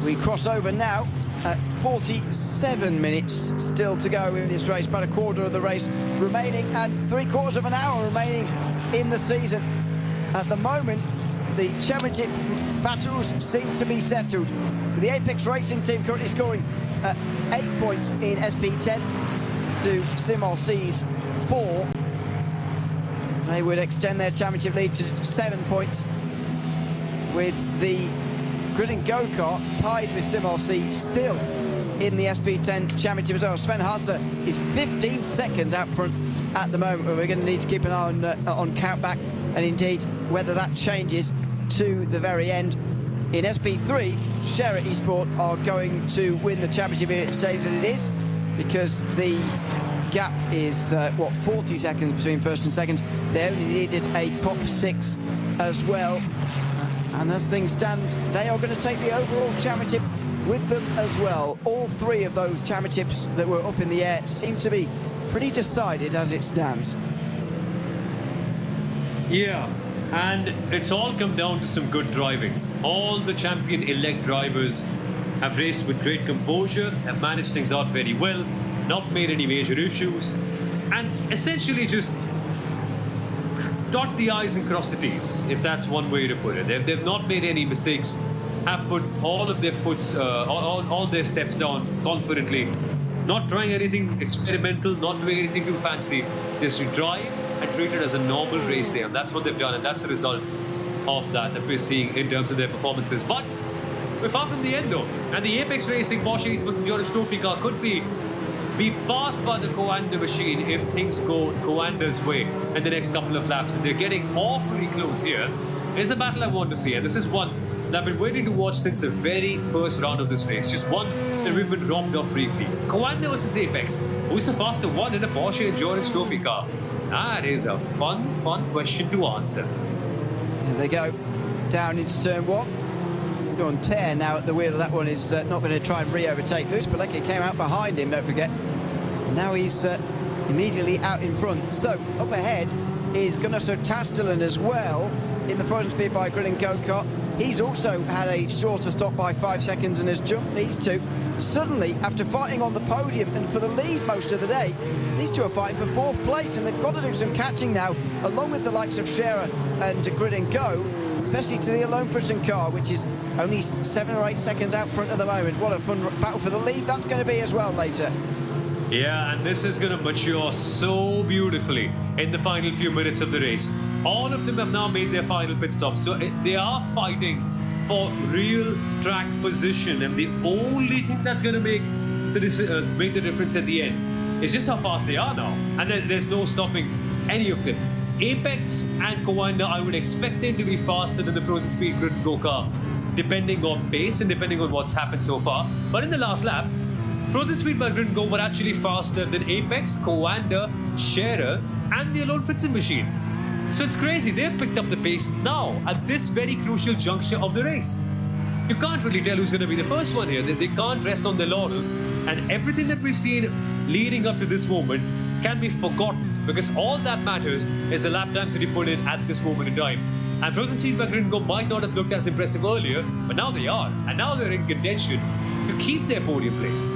We cross over now at 47 minutes still to go in this race, about a quarter of the race remaining and 3/4 of an hour remaining in the season. At the moment, the championship battles seem to be settled, with the Apex Racing team currently scoring 8 points in SP10 to SimRC's 4. They would extend their championship lead to 7 points, with the Grid and Go-Kart tied with SimRC still in the SP10 championship as well. Sven Hasse is 15 seconds out front at the moment, but we're going to need to keep an eye on countback, and indeed whether that changes to the very end. In SP3, Scherer Esports are going to win the championship if it stays as it is, because the gap is 40 seconds between first and second. They only needed a top 6 as well, and as things stand, they are going to take the overall championship with them as well. All 3 of those championships that were up in the air seem to be pretty decided as it stands. Yeah, and it's all come down to some good driving. All the champion-elect drivers have raced with great composure, have managed things out very well, not made any major issues, and essentially just dot the I's and cross the T's, if that's one way to put it. They've not made any mistakes, have put all of their all their steps down confidently, not trying anything experimental, not doing anything too fancy, just to drive and treat it as a normal race day, and that's what they've done, and that's the result of that we're seeing in terms of their performances. But we're far from the end though, and the Apex Racing Porsche Esports and Nordschleife Trophy car could be passed by the Coanda machine if things go Coanda's way in the next couple of laps, and they're getting awfully close here. It's a battle I want to see, and this is one that I've been waiting to watch since the very first round of this race, just one that we've been robbed of briefly. Coanda versus Apex, who's the faster one in a Porsche Endurance Trophy car? That is a fun question to answer. There they go, down into turn 1. On tear now at the wheel. That one is not going to try and re-overtake. Lewis Pilecki came out behind him, don't forget. Now he's immediately out in front. So up ahead is Gunnar Tastelen as well in the frozen speed by Grid and Go-Kart. He's also had a shorter stop by 5 seconds and has jumped these two. Suddenly, after fighting on the podium and for the lead most of the day, these two are fighting for 4th place, and they've got to do some catching now, along with the likes of Scherer and Grid and Go. especially to the Alone Britain car, which is only 7 or 8 seconds out front at the moment. What a fun battle for the lead that's going to be as well later. Yeah, and this is going to mature so beautifully in the final few minutes of the race. All of them have now made their final pit stop, so they are fighting for real track position, and the only thing that's going to make the difference at the end is just how fast they are now, and there's no stopping any of them. Apex and Coanda, I would expect them to be faster than the Frozen Speed Grid Go car, depending on pace and depending on what's happened so far. But in the last lap, Frozen Speed by Grid Go were actually faster than Apex, Coanda, Scherer, and the Alone Fritzen machine. So it's crazy, they've picked up the pace now at this very crucial juncture of the race. You can't really tell who's going to be the first one here. They can't rest on their laurels, and everything that we've seen leading up to this moment can be forgotten, because all that matters is the lap times that you put in at this moment in time. And Frozen Speed by Grid Go might not have looked as impressive earlier, but now they are, and now they're in contention to keep their podium place.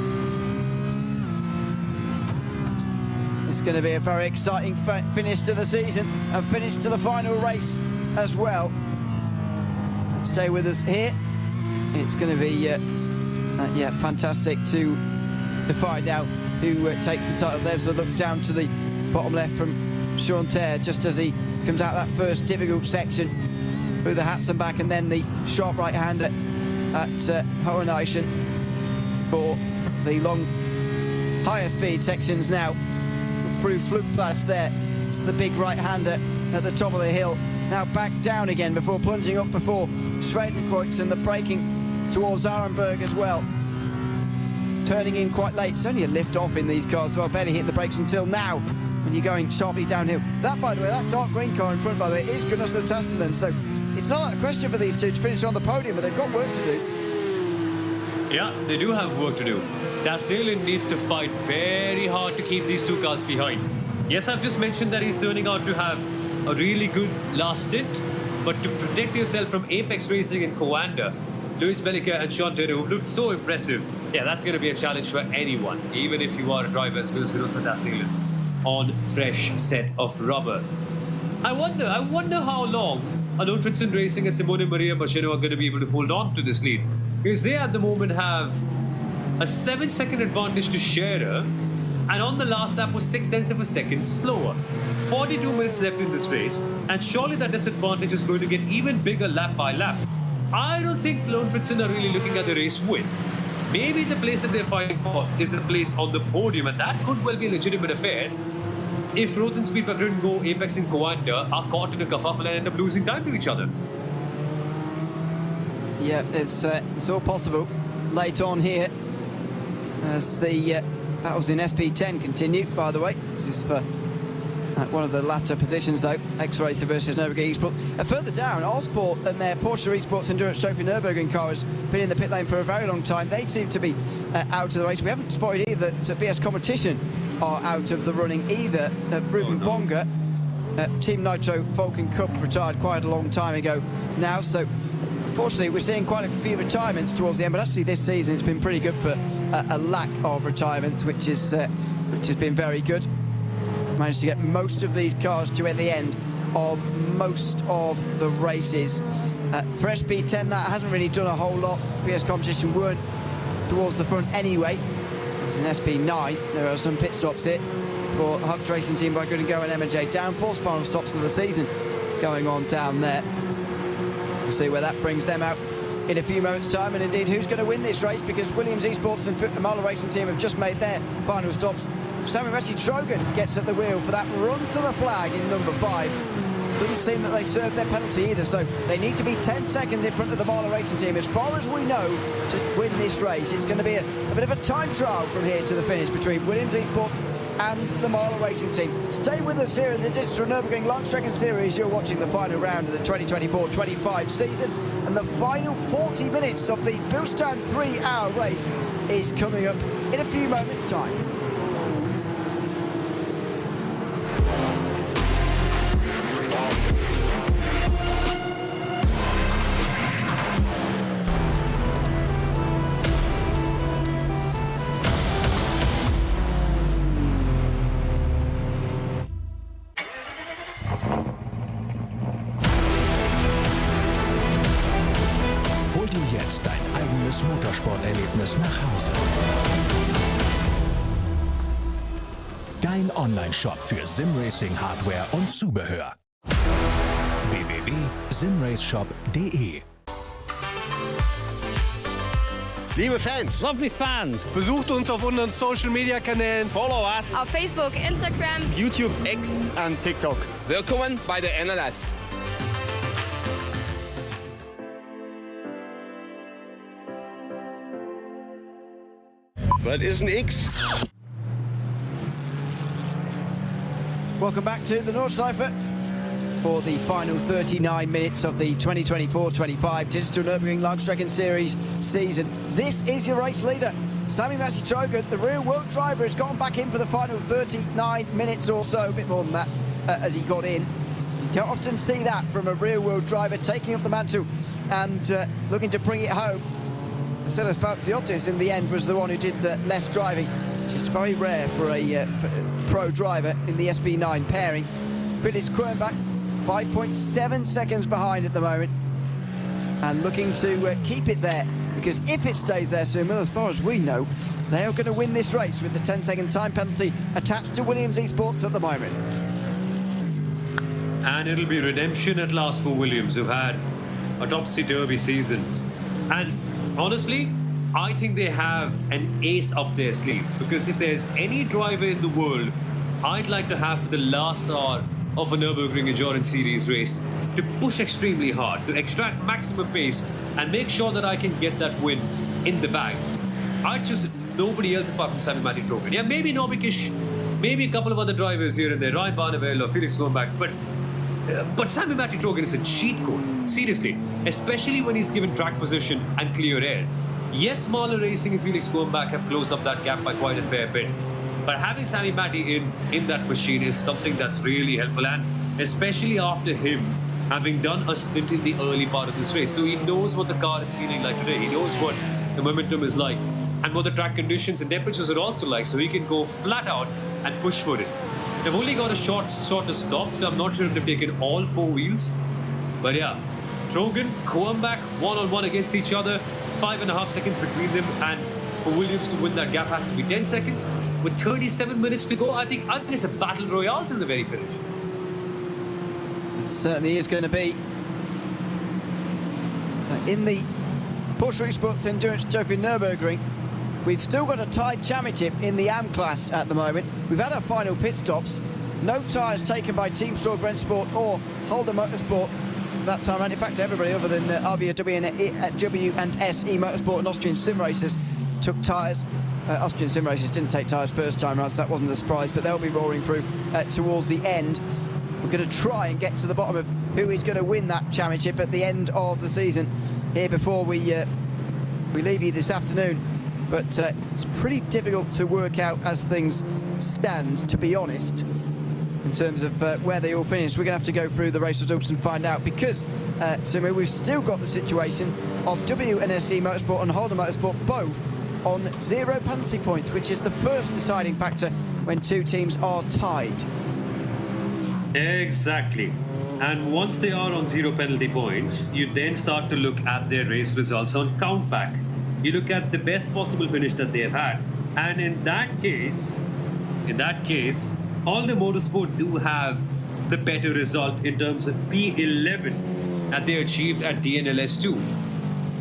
It's going to be a very exciting finish to the season and finish to the final race as well. Stay with us here. It's going to be fantastic to find out who takes the title. There's a look down to the bottom left from Sean Terre just as he comes out that first difficult section through the Hats and back, and then the sharp right hander at Hoheneichen for the long higher speed sections now. Through Flugplatz there, it's the big right-hander at the top of the hill. Now back down again before plunging up before Schwedenkreuz, and the braking towards Arenberg as well. Turning in quite late. It's only a lift off in these cars, so I'll barely hit the brakes until now when you're going sharply downhill. That, by the way, that dark green car in front, by the way, is Gunnar Tastelen. So it's not a question for these two to finish on the podium, but they've got work to do. Yeah, they do have work to do. Tastelen needs to fight very hard to keep these two cars behind. Yes, I've just mentioned that he's turning out to have a really good last stint, but to protect yourself from Apex Racing and Coanda, Luis Bellica and Sean Terre, who've looked so impressive, yeah, that's going to be a challenge for anyone, even if you are a driver as good as Gunnar Tastelen on fresh set of rubber. I wonder how long Alone Fritzen Racing and Simone Maria Marcheno are going to be able to hold on to this lead, because they at the moment have a 7-second advantage to Scherer, and on the last lap was 0.6 of a second slower. 42 minutes left in this race, and surely that disadvantage is going to get even bigger lap by lap. I don't think Alone Fritzen are really looking at the race win. Maybe the place that they're fighting for is a place on the podium, and that could well be a legitimate affair if Frozen Speed by Grid Go, Apex and Coanda are caught in a kerfuffle and end up losing time to each other. Yeah, it's all possible late on here as the battles in SP10 continue, by the way. This is for one of the latter positions, though. X-Racer versus Nürburgring Esports. Further down, Allsport and their Porsche Esports Endurance Trophy Nürburgring car has been in the pit lane for a very long time. They seem to be out of the race. We haven't spotted either that BS Competition are out of the running either. Ruben Bonga, Team Nitro Vulcan Cup, retired quite a long time ago now, so unfortunately we're seeing quite a few retirements towards the end, but actually this season it's been pretty good for a lack of retirements, which has been very good. Managed to get most of these cars to at the end of most of the races. For SP10, that hasn't really done a whole lot. PS Competition weren't towards the front anyway. It's an SP9. There are some pit stops here for Hux Racing Team by Good & Go and M&J Downforce. Final stops of the season going on down there. We'll see where that brings them out in a few moments' time, and indeed who's going to win this race, because Williams Esports and Mahler Racing Team have just made their final stops. Samuel Trogan gets at the wheel for that run to the flag in number 5. Doesn't seem that they served their penalty either, so they need to be 10 seconds in front of the Mahler Racing Team. As far as we know, to win this race, it's going to be a bit of a time trial from here to the finish between Williams Esports and the Mahler Racing Team. Stay with us here in the Digital Nürburgring Langstrecke Series. You're watching the final round of the 2024-25 season, and the final 40 minutes of the Bustand 3-hour race is coming up in a few moments' time. Motorsporterlebnis nach Hause. Dein Online-Shop für Simracing-Hardware und Zubehör. www.simraceshop.de. Liebe Fans, Lovely fans. besucht uns auf unseren Social Media Kanälen. Follow us. Auf Facebook, Instagram. YouTube X. und TikTok. Willkommen bei der DNLS. Was ist ein X? Welcome back to the Nordschleife for the final 39 minutes of the 2024-25 Digital Nürburgring Langstrecken Series season. This is your race leader, Sami Trogan, the real-world driver, has gone back in for the final 39 minutes or so, a bit more than that, as he got in. You don't often see that from a real-world driver taking up the mantle and looking to bring it home. Celis Baltziotis in the end was the one who did less driving, which is very rare for a pro driver in the SP9 pairing. Felix Kronbach 5.7 seconds behind at the moment and looking to keep it there, because if it stays there, Sumil, as far as we know, they are going to win this race with the 10-second time penalty attached to Williams Esports at the moment. And it'll be redemption at last for Williams, who've had a topsy-turvy season. And honestly, I think they have an ace up their sleeve, because if there's any driver in the world I'd like to have for the last hour of a Nürburgring Endurance Series race to push extremely hard, to extract maximum pace and make sure that I can get that win in the bag, I'd choose nobody else apart from Sami Trogan. Yeah, maybe Nobikish, maybe a couple of other drivers here and there, Ryan Barneveld or Felix Kronbach, but Sami Trogan is a cheat code, seriously, especially when he's given track position and clear air. Yes, Marler Racing and Felix Kronbach have closed up that gap by quite a fair bit, but having Sami in that machine is something that's really helpful, and especially after him having done a stint in the early part of this race. So he knows what the car is feeling like today. He knows what the momentum is like and what the track conditions and temperatures are also like, so he can go flat out and push for it. They've only got a shorter stop, so I'm not sure if they've taken all four wheels. But yeah, Trogan, Kronbach, one-on-one against each other, 5.5 seconds between them, and for Williams to win that gap has to be 10 seconds. With 37 minutes to go, I think it's a battle royale till the very finish. It certainly is going to be. In the Porsche Esports Endurance Trophy Nürburgring, we've still got a tied championship in the AM class at the moment. We've had our final pit stops. No tyres taken by Team Sorg Rennsport or Holder Motorsport that time around. In fact, everybody other than W and SE Motorsport and Austrian Sim Racers took tyres. Austrian Sim Racers didn't take tyres first time around, so that wasn't a surprise, but they'll be roaring through towards the end. We're going to try and get to the bottom of who is going to win that championship at the end of the season here before we leave you this afternoon. But it's pretty difficult to work out as things stand, to be honest, in terms of where they all finished. We're going to have to go through the race results and find out, because we've still got the situation of W and SE Motorsport and Holder Motorsport both on 0 penalty points, which is the first deciding factor when two teams are tied. Exactly. And once they are on 0 penalty points, you then start to look at their race results on countback. You look at the best possible finish that they have had. And in that case, Holder Motorsport do have the better result in terms of P11 that they achieved at DNLS 2.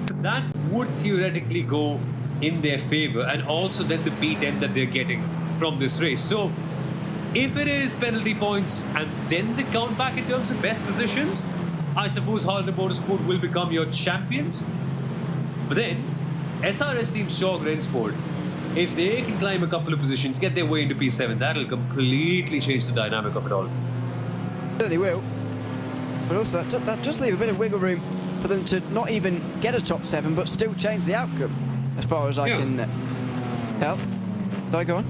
So that would theoretically go in their favor, and also then the P10 that they're getting from this race. So if it is penalty points and then the count back in terms of best positions, I suppose Holder Motorsport will become your champions. But then SRS Team Sorg Rennsport, if they can climb a couple of positions, get their way into P7, that'll completely change the dynamic of it all. Certainly will. But also that just leave a bit of wiggle room for them to not even get a top 7, but still change the outcome, as far as I can tell. Do I go on?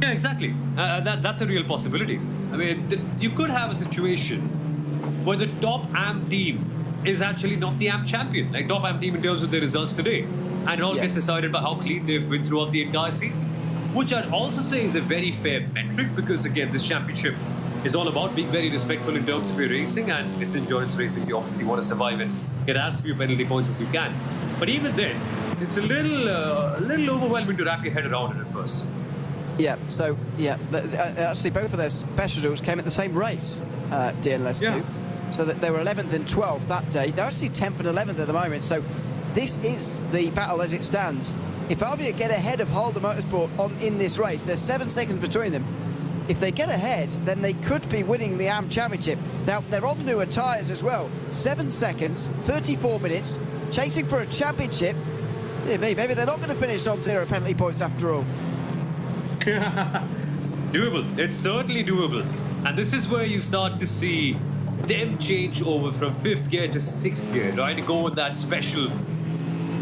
Yeah, exactly. That's a real possibility. I mean, you could have a situation where the top AM team is actually not the AM champion, like top AM team in terms of their results today. And it all gets decided by how clean they've been throughout the entire season, which I'd also say is a very fair metric, because again, this championship is all about being very respectful in terms of your racing, and it's endurance racing. You obviously want to survive and get as few penalty points as you can. But even then, it's a little overwhelming to wrap your head around it at first. Yeah, so, actually both of their special results came at the same race, DNLS 2. Yeah. So that they were 11th and 12th that day. They're actually 10th and 11th at the moment, so this is the battle as it stands. If Avia get ahead of Holder Motorsport in this race, there's 7 seconds between them. If they get ahead, then they could be winning the AM Championship. Now, they're on newer tyres as well. 7 seconds, 34 minutes, chasing for a championship. Yeah, maybe they're not going to finish on 0 penalty points after all. Doable. It's certainly doable. And this is where you start to see them change over from 5th gear to 6th gear, right? To go with that special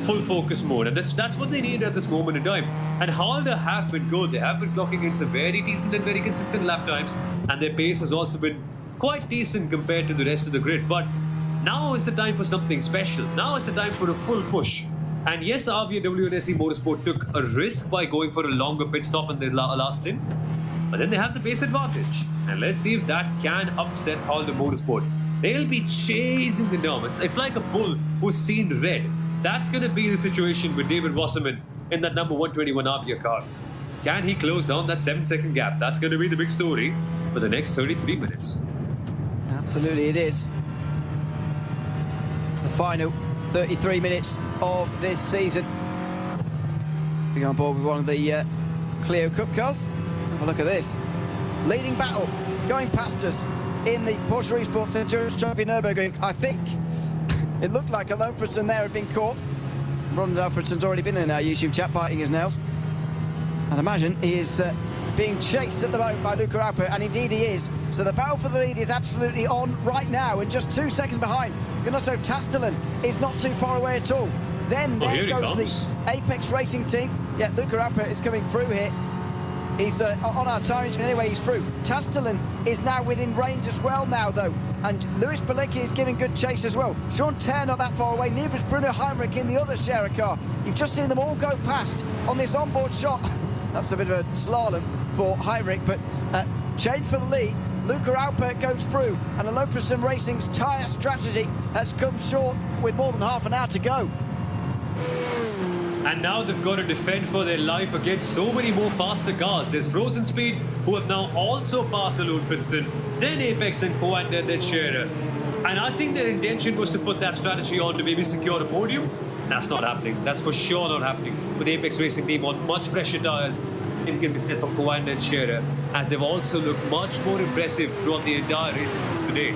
full focus mode. And that's what they need at this moment in time. And Halder have been good. They have been clocking in some very decent and very consistent lap times. And their pace has also been quite decent compared to the rest of the grid. But now is the time for something special. Now is the time for a full push. And yes, Avia WNSE Motorsport took a risk by going for a longer pit stop in their last stint. But then they have the pace advantage. And let's see if that can upset Halder Motorsport. They'll be chasing the numbers. It's like a bull who's seen red. That's going to be the situation with David Wasserman in that number 121 Avia car. Can he close down that 7-second gap? That's going to be the big story for the next 33 minutes. Absolutely it is. The final 33 minutes of this season. Being on board with one of the Clio Cup cars. Have a look at this. Leading battle going past us in the Porsche Esports Endurance Trophy Nürburgring. I think it looked like Alonfredson there had been caught. Ronald Alfredson's already been in our YouTube chat biting his nails. And imagine he is being chased at the moment by Luca Alper, and indeed he is. So the battle for the lead is absolutely on right now, and just 2 seconds behind. Ganasso Tastelen is not too far away at all. Then there goes the Apex Racing team. Yeah, Luca Alper is coming through here. He's on our tyre engine anyway, he's through. Tastelen is now within range as well now, though. And Lewis Balecki is giving good chase as well. Sean Terre not that far away, neither is Bruno Heinrich in the other Scherer car. You've just seen them all go past on this onboard shot. That's a bit of a slalom for Heinrich, but chain for the lead. Luca Alpert goes through, and Alonfredson Racing's tyre strategy has come short with more than half an hour to go. And now they've got to defend for their life against so many more faster cars. There's Frozen Speed, who have now also passed Alonfredson, then Apex and Coanda, then Scherer. And I think their intention was to put that strategy on to maybe secure a podium. That's not happening. That's for sure not happening. With the Apex Racing team on much fresher tyres, it can be said for Coanda and Scherer, as they've also looked much more impressive throughout the entire race distance today.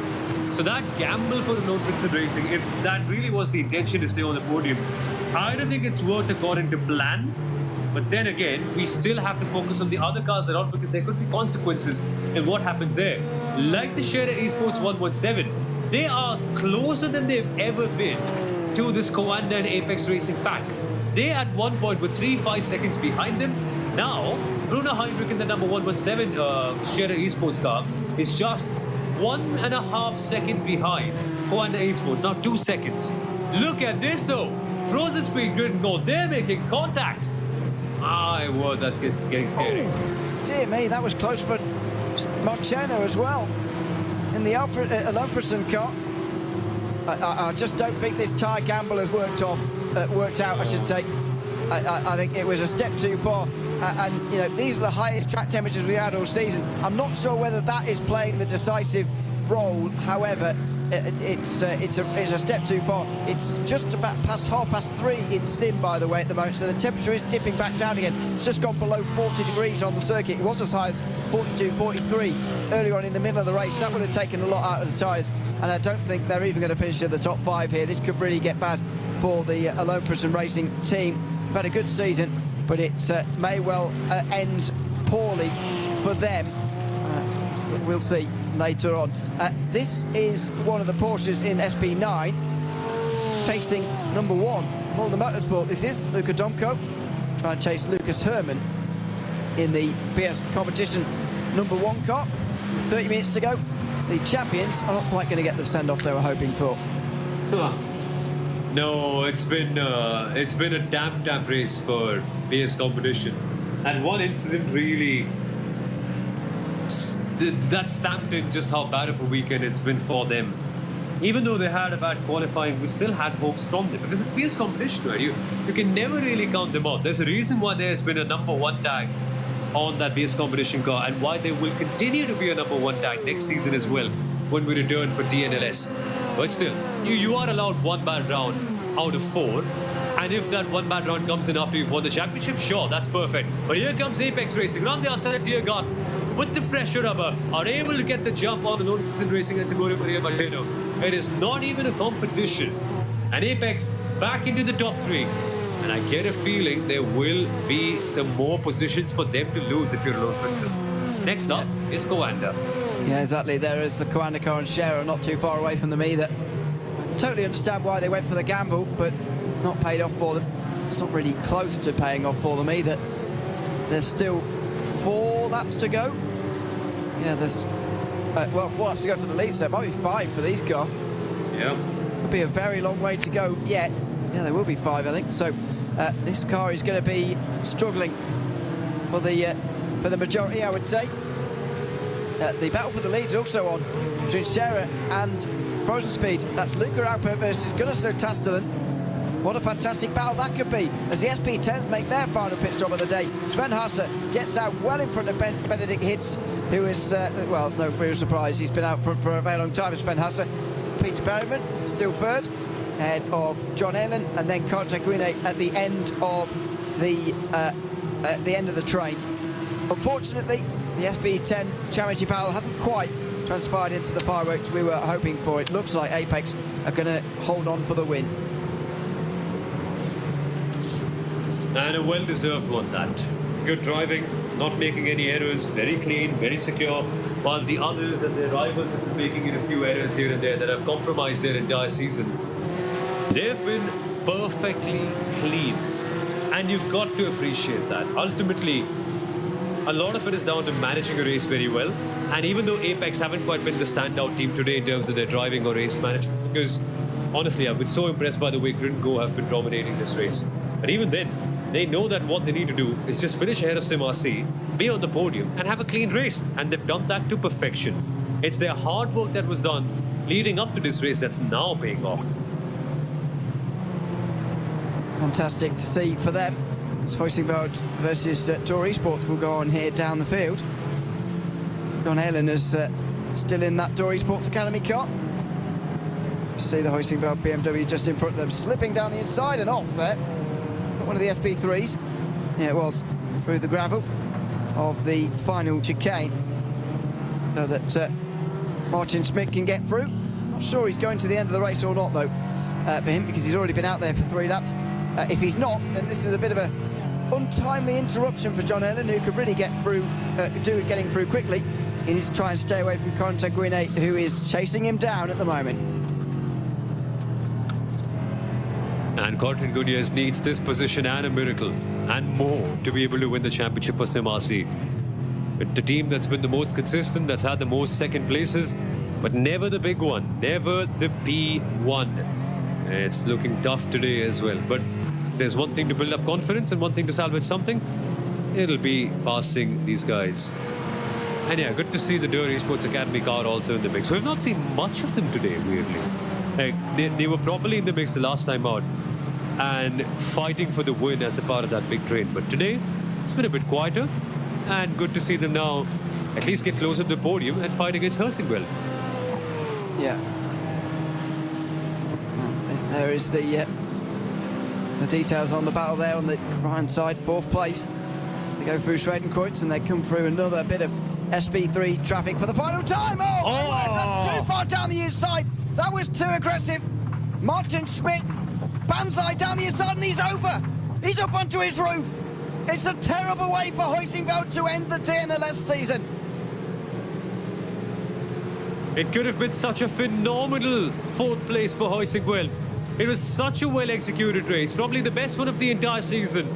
So that gamble for the Nordschleife Racing, if that really was the intention to stay on the podium, I don't think it's worked according to plan. But then again, we still have to focus on the other cars around, because there could be consequences in what happens there. Like the Scherer Esports 117, they are closer than they've ever been to this Coanda and Apex Racing pack. They at one point were 3-5 seconds behind them. Now, Bruno Heinrich in the number 117 Scherer Esports car is just 1.5 seconds behind Coanda Esports. Now 2 seconds. Look at this though. Frozen Speed didn't go. They're making contact. My word, that's getting scary. Oh, dear me, that was close for Marciano as well. In the Alonfredson car. I just don't think this tyre gamble has worked out, I should say. I think it was a step too far. And, you know, these are the highest track temperatures we had all season. I'm not sure whether that is playing the decisive role. However, it's a step too far. It's just about past 3:30 in Sim, by the way, at the moment. So the temperature is dipping back down again. It's just gone below 40 degrees on the circuit. It was as high as 42, 43 earlier on in the middle of the race. That would have taken a lot out of the tyres. And I don't think they're even going to finish in the top 5 here. This could really get bad for the Alonfredson Racing team. They've had a good season, but it may well end poorly for them. But we'll see later on. This is one of the Porsches in SP9, facing number 1, Holder Motorsport. This is Luca Domko, trying to chase Lucas Herman in the BS competition number 1 car. 30 minutes to go. The champions are not quite going to get the send-off they were hoping for. No, it's been a damp race for BS competition, and one incident really that stamped in just how bad of a weekend it's been for them. even though they had a bad qualifying, we still had hopes from them because it's fierce competition, right? You can never really count them out. There's a reason why there's been a number one tag on that base competition car and why there will continue to be a number one tag next season as well when we return for DNLS. But still, you are allowed one bad round out of 4. And if that one bad round comes in after you've won the championship, sure, that's perfect. But here comes Apex Racing, around the outside of Tiergarten, with the fresher rubber, are able to get the jump on the Nürburgring Racing and Simone Maria Martino. It is not even a competition. And Apex back into the top 3. And I get a feeling there will be some more positions for them to lose if you're alone for two. Next up is Coanda. Yeah, exactly. There is the Coanda car and Scherer not too far away from them either. I totally understand why they went for the gamble, but it's not paid off for them. It's not really close to paying off for them either. There's still 4 laps to go. Yeah, there's 4 laps to go for the lead, so it might be 5 for these cars. Yeah. It'll be a very long way to go yet. Yeah, there will be 5, I think. So this car is going to be struggling for the majority, I would say. The battle for the lead is also on between Scherer and Frozen Speed. That's Luca Alpert versus Gunnar Tastelen. What a fantastic battle that could be as the SP10s make their final pit stop of the day. Sven Hasse gets out well in front of Benedict Hitz, who is, well, it's no real surprise. He's been out for a very long time, Sven Hasse. Peter Berryman still third, ahead of John Ellen, and then Kartek Guine at the end of the train. Unfortunately, the SP10 Championship battle hasn't quite transpired into the fireworks we were hoping for. It looks like Apex are going to hold on for the win. And a well-deserved one, that. Good driving, not making any errors, very clean, very secure, while the others and their rivals have been making it a few errors here and there that have compromised their entire season. They've been perfectly clean, and you've got to appreciate that. Ultimately, a lot of it is down to managing a race very well, and even though Apex haven't quite been the standout team today in terms of their driving or race management, because honestly, I've been so impressed by the way Grid and Go have been dominating this race. But even then, they know that what they need to do is just finish ahead of Simasi, be on the podium, and have a clean race. And they've done that to perfection. It's their hard work that was done leading up to this race that's now paying off. Fantastic to see for them. As Huizenveld versus Tour Esports will go on here down the field. John Ellen is still in that Tour Esports Academy car. You see the Huizenveld BMW just in front of them, slipping down the inside and off there. One of the SP3s. Yeah, it was through the gravel of the final chicane, so that Martin Schmidt can get through. Not sure he's going to the end of the race or not, though, for him, because he's already been out there for 3 laps. If he's not, then this is a bit of a untimely interruption for John Ellen, who could really get through, getting through quickly. He needs to try and stay away from Kartek Guine, who is chasing him down at the moment. And Kartek Guine needs this position and a miracle and more to be able to win the championship for Simasi. The team that's been the most consistent, that's had the most second places, but never the big one, never the P1. It's looking tough today as well, but if there's one thing to build up confidence and one thing to salvage something, it'll be passing these guys. And yeah, good to see the Tour Esports Academy car also in the mix. We've not seen much of them today, weirdly. Like, they were properly in the mix the last time out and fighting for the win as a part of that big train. But today, it's been a bit quieter, and good to see them now at least get closer to the podium and fight against Huizenveld. Yeah. There is the details on the battle there on the right-hand side, 4th place. They go through Schwedenkreuz and they come through another bit of SP3 traffic for the final time. Oh, my word, that's too far down the inside. That was too aggressive. Martin Schmidt, Banzai down the inside, and he's over. He's up onto his roof. It's a terrible way for Huizenveld to end the DNLS season. It could have been such a phenomenal 4th place for Huizenveld. It was such a well-executed race, probably the best one of the entire season.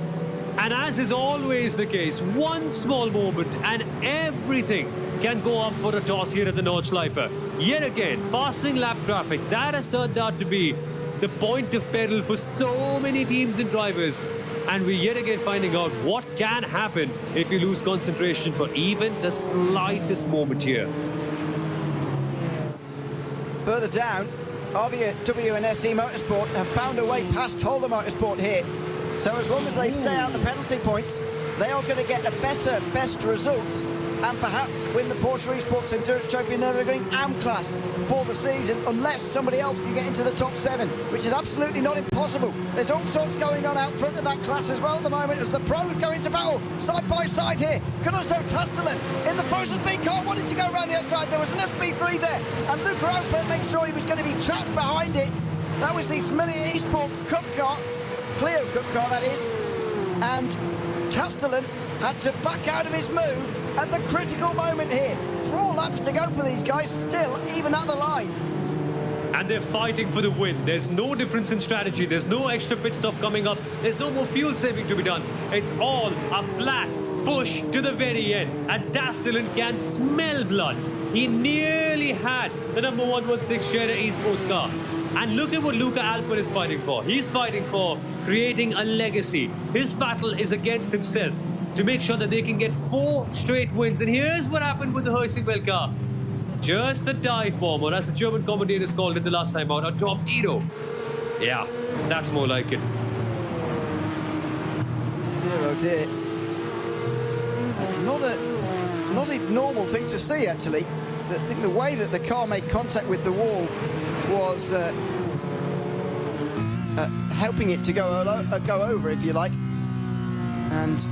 And as is always the case, one small moment and everything can go up for a toss here at the Nordschleife. Yet again, passing lap traffic, that has turned out to be the point of peril for so many teams and drivers. And we're yet again finding out what can happen if you lose concentration for even the slightest moment here. Further down, WNSE Motorsport have found a way past Holder Motorsport here. So as long as they stay out the penalty points, they are going to get a best result and perhaps win the Porsche Esports Endurance Trophy Nürburgring AM class for the season, unless somebody else can get into the top 7, which is absolutely not impossible. There's all sorts going on out front of that class as well at the moment as the pros go into battle side by side here. Could also Tastelen in the frozen speed car wanting to go around the outside. There was an SP3 there, and Luca Alpert made sure he was going to be trapped behind it. That was the Smilia Esports Cup car, Clio Cup car that is, and Tastelen had to back out of his move at the critical moment here. 4 laps to go for these guys, still even at the line. And they're fighting for the win. There's no difference in strategy. There's no extra pit stop coming up. There's no more fuel saving to be done. It's all a flat push to the very end. And Tastelen can smell blood. He nearly had the number 116 Share Esports car. And look at what Luca Alpert is fighting for. He's fighting for creating a legacy. His battle is against himself to make sure that they can get 4 straight wins. And here's what happened with the Hoisingwell car. Just a dive bomb, or as the German commentators called it the last time out, a torpedo. Yeah, that's more like it. Dear oh dear. Not a normal thing to see, actually. I think the way that the car made contact with the wall was helping it to go over, if you like. And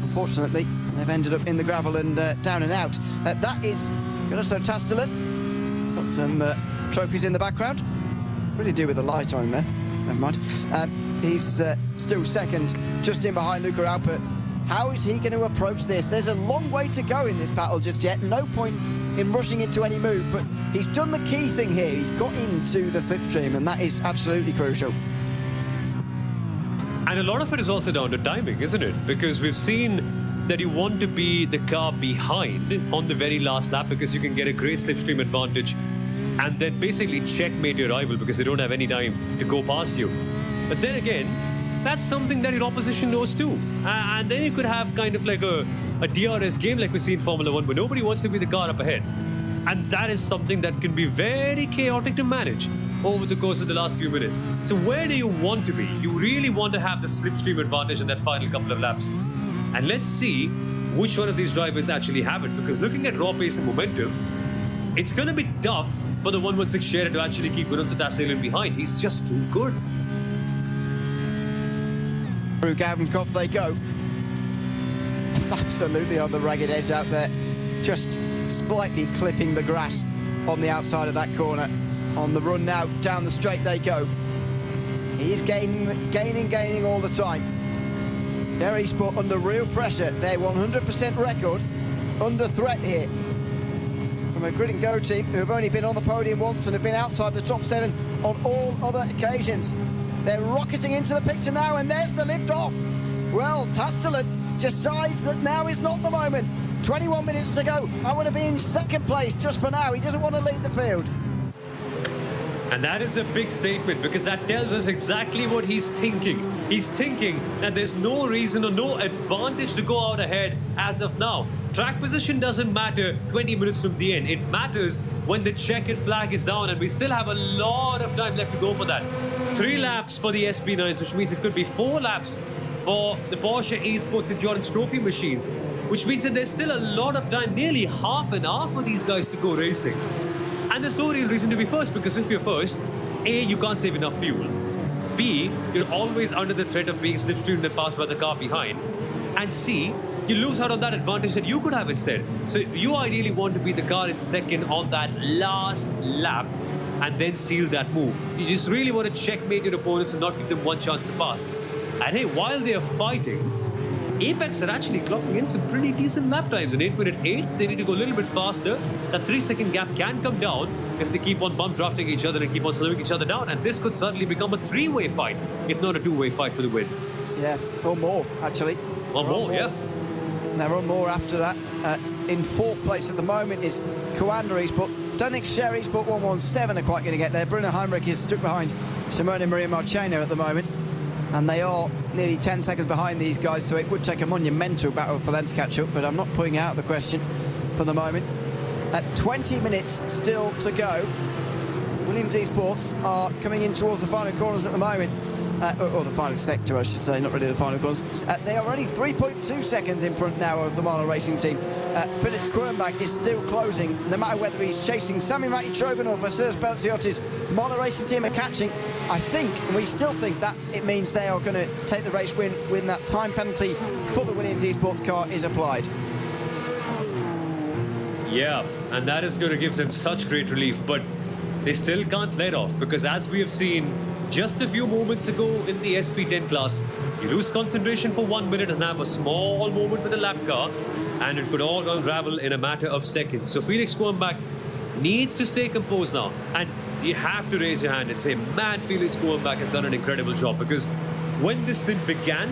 unfortunately, they've ended up in the gravel and down and out. That is also Tastelen. Got some trophies in the background. Really do with the light on there. Never mind. He's still second, just in behind Luca Alpert. How is he going to approach this? There's a long way to go in this battle just yet. No point in rushing into any move, but he's done the key thing here. He's got into the slipstream, and that is absolutely crucial. And a lot of it is also down to timing, isn't it? Because we've seen that you want to be the car behind on the very last lap because you can get a great slipstream advantage and then basically checkmate your rival because they don't have any time to go past you. But then again, that's something that your opposition knows too. And then you could have kind of like a DRS game like we see in Formula 1 where nobody wants to be the car up ahead. And that is something that can be very chaotic to manage over the course of the last few minutes. So where do you want to be? You really want to have the slipstream advantage in that final couple of laps. And let's see which one of these drivers actually have it, because looking at raw pace and momentum, it's going to be tough for the 116 Share to actually keep Gunnarson Tastelen behind. He's just too good. Through Gavankov they go. Absolutely on the ragged edge out there. Just slightly clipping the grass on the outside of that corner. On the run now, down the straight they go. He's gaining all the time. Their Esport under real pressure. Their 100% record under threat here. From a Grid and Go team who have only been on the podium once and have been outside the top 7 on all other occasions. They're rocketing into the picture now, and there's the lift off. Well, Tastelen decides that now is not the moment. 21 minutes to go. I want to be in second place just for now. He doesn't want to lead the field. And that is a big statement because that tells us exactly what he's thinking. He's thinking that there's no reason or no advantage to go out ahead as of now. Track position doesn't matter 20 minutes from the end. It matters when the checkered flag is down, and we still have a lot of time left to go for that. 3 laps for the SP9s, which means it could be 4 laps for the Porsche Esports Endurance Trophy machines, which means that there's still a lot of time, nearly half an hour for these guys to go racing. And there's no real reason to be first, because if you're first, A, you can't save enough fuel. B, you're always under the threat of being slipstreamed and passed by the car behind. And C, you lose out on that advantage that you could have instead. So you ideally want to be the car in second on that last lap and then seal that move. You just really want to checkmate your opponents and not give them one chance to pass. And hey, while they are fighting, Apex are actually clocking in some pretty decent lap times. In 8:08, they need to go a little bit faster. That 3-second gap can come down if they keep on bump drafting each other and keep on slowing each other down. And this could suddenly become a 3-way fight, if not a 2-way fight for the win. Yeah, or more, actually. Or more, yeah. They're on more after that. In 4th place at the moment is Coanda Esports. Don't think Share Esport 117 are quite going to get there. Bruno Heinrich is stuck behind Simone Maria Marcheno at the moment. And they are nearly 10 seconds behind these guys, so it would take a monumental battle for them to catch up, but I'm not putting out the question for the moment. 20 minutes still to go. Williams Esports are coming in towards the final corners at the moment. Or the final sector, I should say, not really the final corners. They are only 3.2 seconds in front now of the Marlon Racing team. Felix Kruenbach is still closing, no matter whether he's chasing Sami Matti-Trogan or Vassilis Belziotis. The Marlon Racing team are catching. I think, and we still think, that it means they are going to take the race win when that time penalty for the Williams Esports car is applied. Yeah, and that is going to give them such great relief, but they still can't let off, because as we have seen just a few moments ago in the SP10 class, you lose concentration for 1 minute and have a small moment with a lap car, and it could all unravel in a matter of seconds. So Felix Kruenbach needs to stay composed now, and you have to raise your hand and say, man, Felix Kruenbach has done an incredible job, because when this thing began,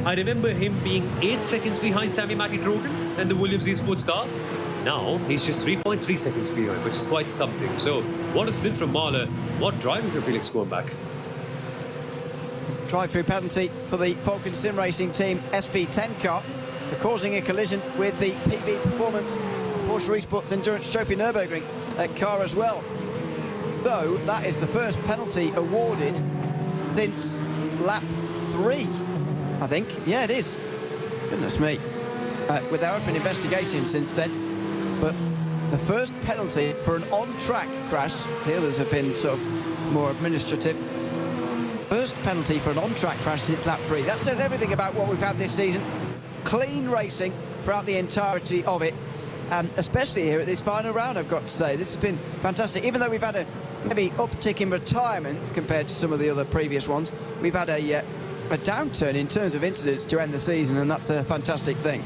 I remember him being 8 seconds behind Sami Matti-Trogan and the Williams Esports car. Now, he's just 3.3 seconds behind, which is quite something. So, what a stint from Mahler. What driving for Felix Kruenbach. Drive-through penalty for the Falcon Sim Racing Team SP10 car for causing a collision with the PB Performance Porsche Esports Endurance Trophy Nürburgring car as well. Though, that is the first penalty awarded since lap 3, I think. Yeah, it is. Goodness me. There have been investigations since then. But the first penalty for an on-track crash, the others have been sort of more administrative. First penalty for an on-track crash since lap 3. That says everything about what we've had this season. Clean racing throughout the entirety of it, and especially here at this final round, I've got to say. This has been fantastic. Even though we've had a maybe uptick in retirements compared to some of the other previous ones, we've had a downturn in terms of incidents to end the season, and that's a fantastic thing.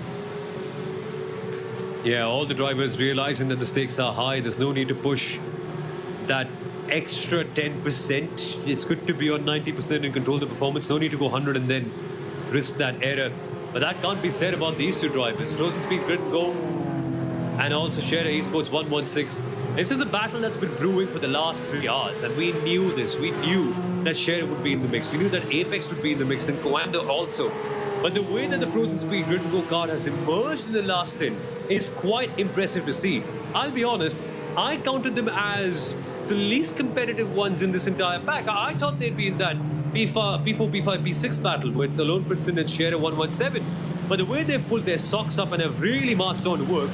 Yeah, all the drivers realizing that the stakes are high. There's no need to push that extra 10%. It's good to be on 90% and control the performance. No need to go 100 and then risk that error. But that can't be said about these two drivers. Frozen Speed Grid Go and also Shera Esports 116. This is a battle that's been brewing for the last 3 hours, and we knew this. We knew that Shera would be in the mix. We knew that Apex would be in the mix, and Coanda also. But the way that the Frozen Speed Grid Go card has emerged in the last stint is quite impressive to see. I'll be honest, I counted them as the least competitive ones in this entire pack. I thought they'd be in that P4, P5, P6 battle with Alone Fritzen and Shera 117. But the way they've pulled their socks up and have really marched on to work,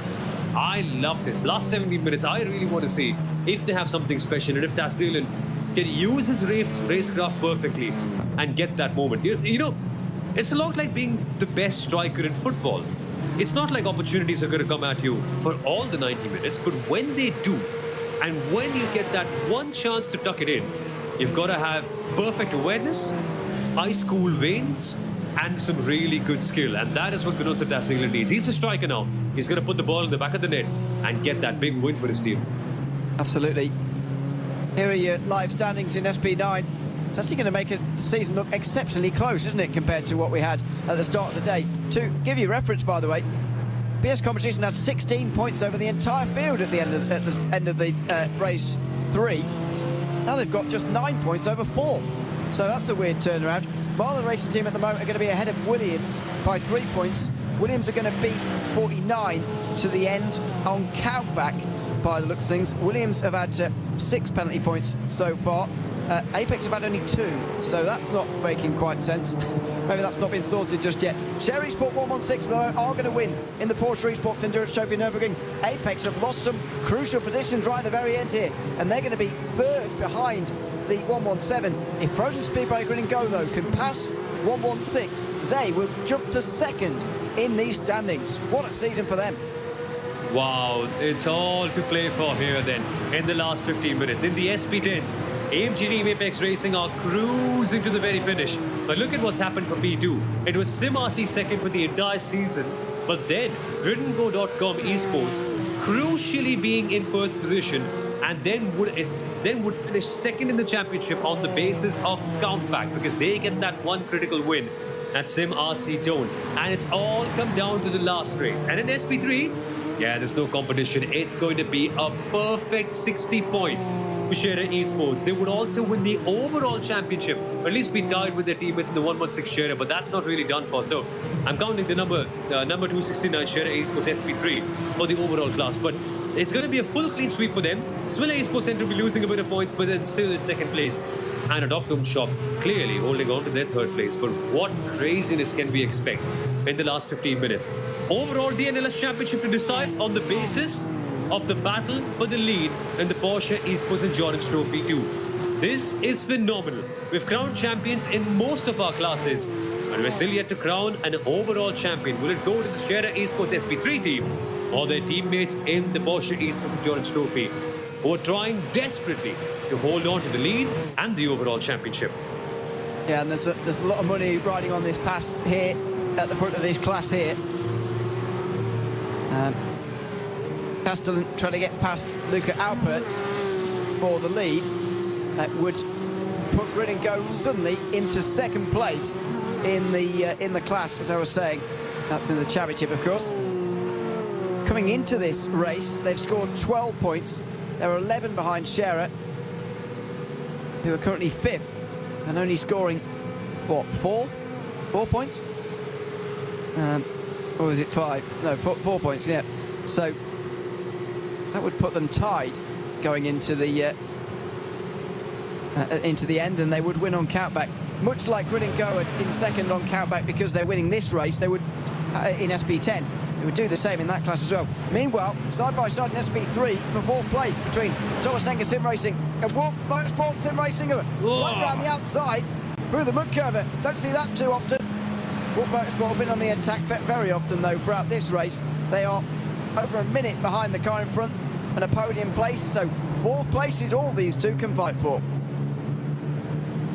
I love this. Last 17 minutes, I really want to see if they have something special and if Tas Dillon can use his racecraft perfectly and get that moment. You know, it's a lot like being the best striker in football. It's not like opportunities are going to come at you for all the 90 minutes, but when they do, and when you get that one chance to tuck it in, you've got to have perfect awareness, ice-cool veins, and some really good skill. And that is what Gunnar Tas Dillon needs. He's the striker now. He's going to put the ball in the back of the net and get that big win for his team. Absolutely. Here are your live standings in SP9. It's actually going to make a season look exceptionally close, isn't it, compared to what we had at the start of the day. To give you reference, by the way, BS Competition had 16 points over the entire field at the end of the race 3. Now they've got just 9 points over 4th. So that's a weird turnaround. Marlon Racing Team at the moment are going to be ahead of Williams by 3 points. Williams are going to beat 49 to the end on countback by the looks of things. Williams have had 6 penalty points so far. Apex have had only 2, so that's not making quite sense. Maybe that's not been sorted just yet. Shera Esports 116 though are going to win in the Porsche Esports Endurance Trophy Nürburgring. Apex have lost some crucial positions right at the very end here, and they're going to be 3rd behind the 117. If Frozen Speedway Grid Go though can pass 116, they will jump to 2nd in these standings. What a season for them. Wow, it's all to play for here then in the last 15 minutes. In the SP10s, AMG Team Apex Racing are cruising to the very finish. But look at what's happened for P2. It was SimRC 2nd for the entire season, but then GridandGo.com Esports crucially being in 1st position, and then would finish 2nd in the championship on the basis of countback, because they get that one critical win at SimRC don't. And it's all come down to the last race. And in SP3, yeah, there's no competition. It's going to be a perfect 60 points for Shera Esports. They would also win the overall championship, or at least be tied with their teammates in the 116 Shera, but that's not really done for. So I'm counting the number 269 Shera Esports SP3 for the overall class. But It's going to be a full clean sweep for them. Swiller Esports tend to be losing a bit of points, but then still in second place. And a Dopdom Shop clearly holding on to their third place. But what craziness can we expect in the last 15 minutes? Overall, DNLS Championship to decide on the basis of the battle for the lead in the Porsche Esports Endurance Trophy 2. This is phenomenal. We've crowned champions in most of our classes, and we're still yet to crown an overall champion. Will it go to the Scherer Esports SP3 team or their teammates in the Porsche Esports Endurance Trophy, who are trying desperately to hold on to the lead and the overall championship? Yeah, and there's a lot of money riding on this pass here at the front of this class here. Castellan trying to get past Luca Alpert for the lead. That would put Grid and Go suddenly into second place in the class, as I was saying. That's in the championship, of course. Coming into this race, they've scored 12 points. They're 11 behind Scherer, who are currently 5th, and only scoring, what, 4 points? Or is it 5? No, 4 points, yeah. So that would put them tied going into the end, and they would win on countback. Much like Grid and Go in second on countback, because they're winning this race, they would, in SP10, they would do the same in that class as well. Meanwhile, side-by-side in SP3 for 4th place between Thomas Enger Sim Racing and Wolf Motorsport Sim Racing, right around the outside through the mud curve. Don't see that too often. Wolf Motorsport have been on the attack very often, though, throughout this race. They are over a minute behind the car in front and a podium place, so 4th place is all these two can fight for.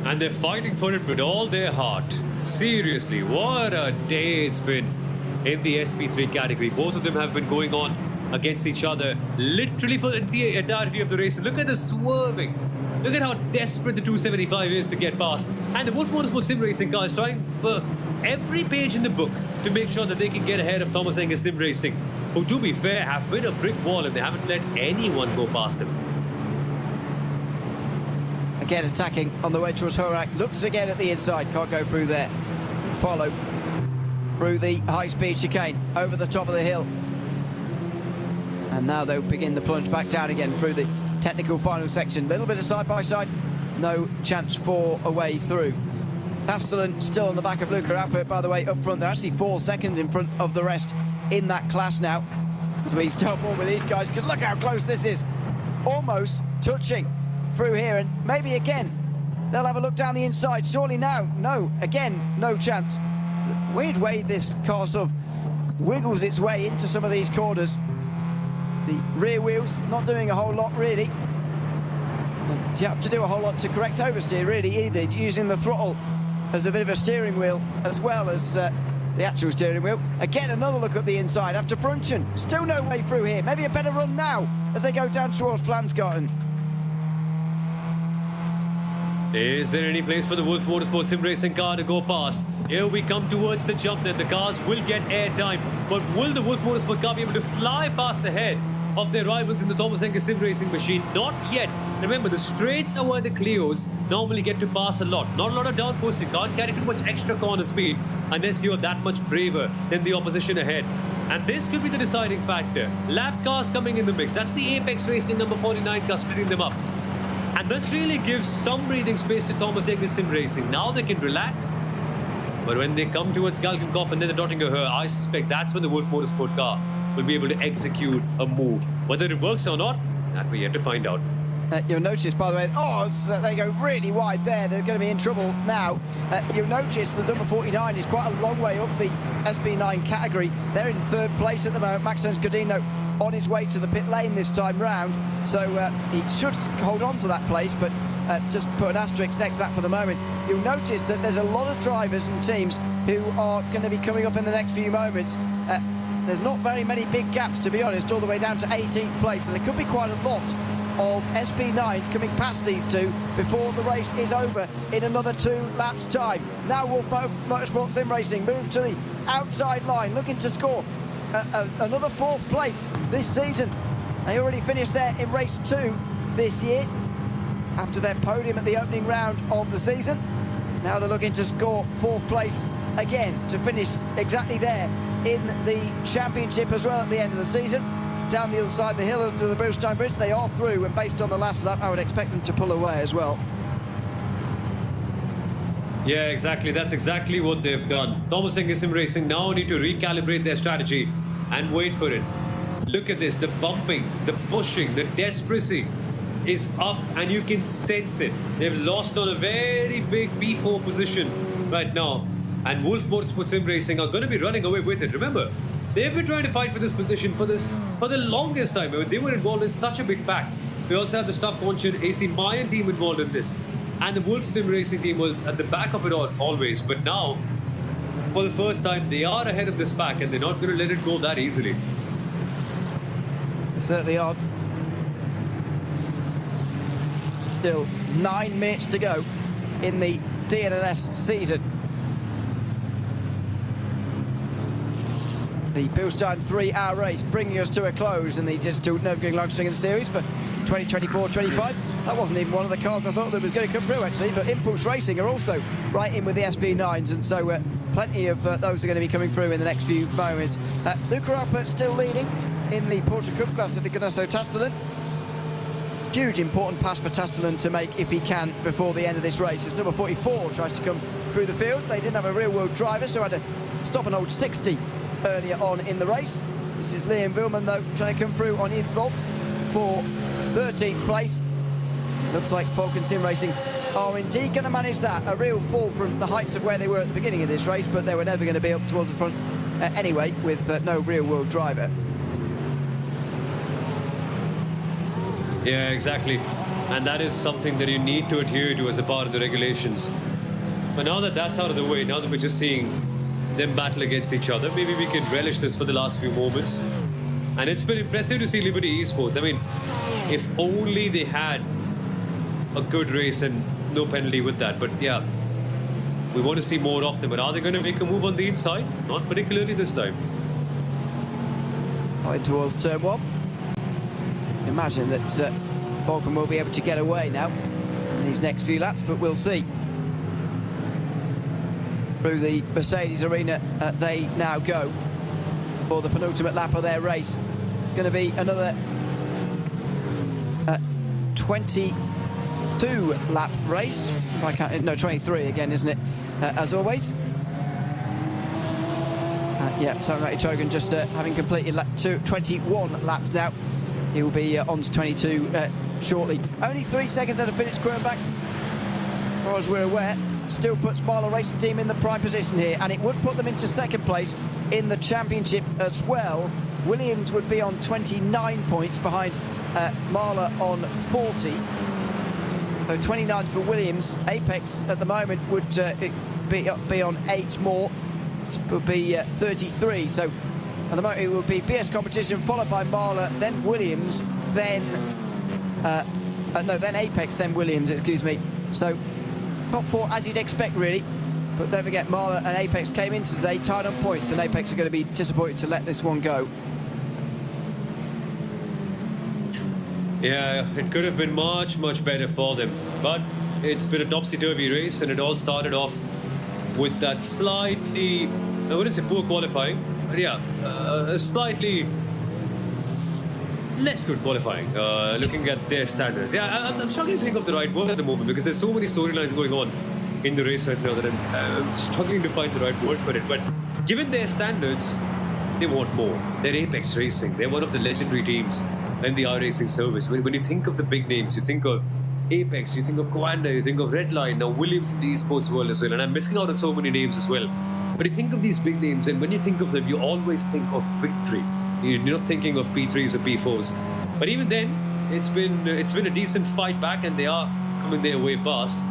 And they're fighting for it with all their heart. Seriously, what a day it's been in the SP3 category. Both of them have been going on against each other literally for the entirety of the race. Look at the swerving. Look at how desperate the 275 is to get past. And the Wolf Motorsport Sim Racing car is trying for every page in the book to make sure that they can get ahead of Thomas Enger Sim Racing, who, to be fair, have been a brick wall and they haven't let anyone go past them. Again attacking on the way towards Horak. Looks again at the inside. Can't go through there. Follow through the high-speed chicane over the top of the hill. And now they'll begin the plunge back down again through the technical final section. Little bit of side-by-side. No chance for a way through. Castellan still on the back of Luca Alpert, by the way, up front. They're actually 4 seconds in front of the rest in that class now. So he's still on with these guys, because look how close this is. Almost touching through here, and maybe again they'll have a look down the inside. Surely now, no, again, no chance. Weird way this car sort of wiggles its way into some of these corners. The rear wheels not doing a whole lot really, and you have to do a whole lot to correct oversteer really either, using the throttle as a bit of a steering wheel as well as the actual steering wheel. Again, another look at the inside after Brunchen. Still no way through here. Maybe a better run now as they go down towards Flansgarten. Is there any place for the Wolf Motorsport Sim Racing car to go past? Here we come towards the jump then. The cars will get airtime, but will the Wolf Motorsport car be able to fly past ahead of their rivals in the Thomas Enger Sim Racing machine? Not yet. Remember, the straights are where the Clios normally get to pass a lot. Not a lot of downforce. You can't carry too much extra corner speed unless you're that much braver than the opposition ahead. And this could be the deciding factor. Lap cars coming in the mix. That's the Apex Racing number 49 car splitting them up. And this really gives some breathing space to Thomas Enger Sim Racing. Now they can relax. But when they come towards Galkenkopf and then the Dottinger Höhe, I suspect that's when the Wolf Motorsport car will be able to execute a move. Whether it works or not, that we're yet to find out. You'll notice, by the way, they go really wide there. They're going to be in trouble now. You'll notice the number 49 is quite a long way up the SP9 category. They're in 3rd place at the moment. Maxence Godino on his way to the pit lane this time round. So he should hold on to that place, but just put an asterisk next to that for the moment. You'll notice that there's a lot of drivers and teams who are going to be coming up in the next few moments. There's not very many big gaps, to be honest, all the way down to 18th place. So there could be quite a lot of SP9s coming past these two before the race is over in another 2 laps time. Now Wolf Motorsport Sim Racing move to the outside line, looking to score another 4th place this season. They already finished there in race 2 this year after their podium at the opening round of the season. Now they're looking to score 4th place again to finish exactly there in the championship as well at the end of the season. down the other side of the hill under the Bilstein Bridge. They are through, and based on the last lap, I would expect them to pull away as well. Yeah, exactly. That's exactly what they've done. Thomas and Sim Racing now need to recalibrate their strategy and wait for it. Look at this. The bumping, the pushing, the desperacy is up, and you can sense it. They've lost on a very big P4 position right now, and Wolf Motorsport Sim Racing are going to be running away with it. Remember, they've been trying to fight for this position for the longest time. I mean, they were involved in such a big pack. We also have the Stock Conscious AC Mayan team involved in this, and the Wolf Sim Racing team was at the back of it all, always. But now, for the first time, they are ahead of this pack, and they're not going to let it go that easily. They certainly are. Still 9 minutes to go in the DNLS season. The Bilstein 3-hour race bringing us to a close in the Digital Nürburgring Live Swinging Series for 2024-25. That wasn't even one of the cars I thought that was going to come through, actually, but Impulse Racing are also right in with the SP9s, and so plenty of those are going to be coming through in the next few moments. Luca Alpert still leading in the Porsche Cup class at the Ganasso Tastelen. Huge important pass for Tastelen to make if he can before the end of this race, as number 44 tries to come through the field. They didn't have a real-world driver, so had to stop an old 60 earlier on in the race. This is Liam Vilman, though, trying to come through on his vault for 13th place. Looks like Falcon Sim Racing are indeed going to manage that. A real fall from the heights of where they were at the beginning of this race, but they were never going to be up towards the front anyway, with no real-world driver. Yeah, exactly. And that is something that you need to adhere to as a part of the regulations. But now that that's out of the way, now that we're just seeing them battle against each other, maybe we can relish this for the last few moments. And it's been impressive to see Liberty Esports. I mean, if only they had a good race and no penalty with that. But yeah, we want to see more of them. But are they going to make a move on the inside? Not particularly this time. Going towards turn 1. Imagine that Falcon will be able to get away now in these next few laps, but we'll see. Through the Mercedes arena they now go for the penultimate lap of their race. It's going to be another 22 lap race. I can't, no, 23 again, isn't it? As always. Yeah, so Matty Chogan just having completed 21 laps now. He will be on to 22 shortly. Only 3 seconds out of Felix Kronbach, as far as we're aware. Still puts Marla Racing Team in the prime position here, and it would put them into second place in the championship as well. Williams would be on 29 points behind Marla on 40. So 29 for Williams. Apex at the moment would be on 8 more. It would be 33. So at the moment it would be BS Competition followed by Marla, then Williams, then then Apex, then Williams, excuse me. So top 4 as you'd expect, really. But don't forget, Marla and Apex came in today tied on points, and Apex are going to be disappointed to let this one go. Yeah, it could have been much, much better for them. But it's been a topsy-turvy race, and it all started off with that slightly, I wouldn't say poor qualifying, but yeah, a slightly less good qualifying, looking at their standards. Yeah, I'm struggling to think of the right word at the moment, because there's so many storylines going on in the race right now that I'm struggling to find the right word for it. But given their standards, they want more. They're Apex Racing. They're one of the legendary teams in the iRacing service. When you think of the big names, you think of Apex, you think of Coanda, you think of Redline, now Williams in the esports world as well. And I'm missing out on so many names as well. But you think of these big names, and when you think of them, you always think of victory. You're not thinking of P3s or P4s. But even then, it's been a decent fight back, and they are coming their way past.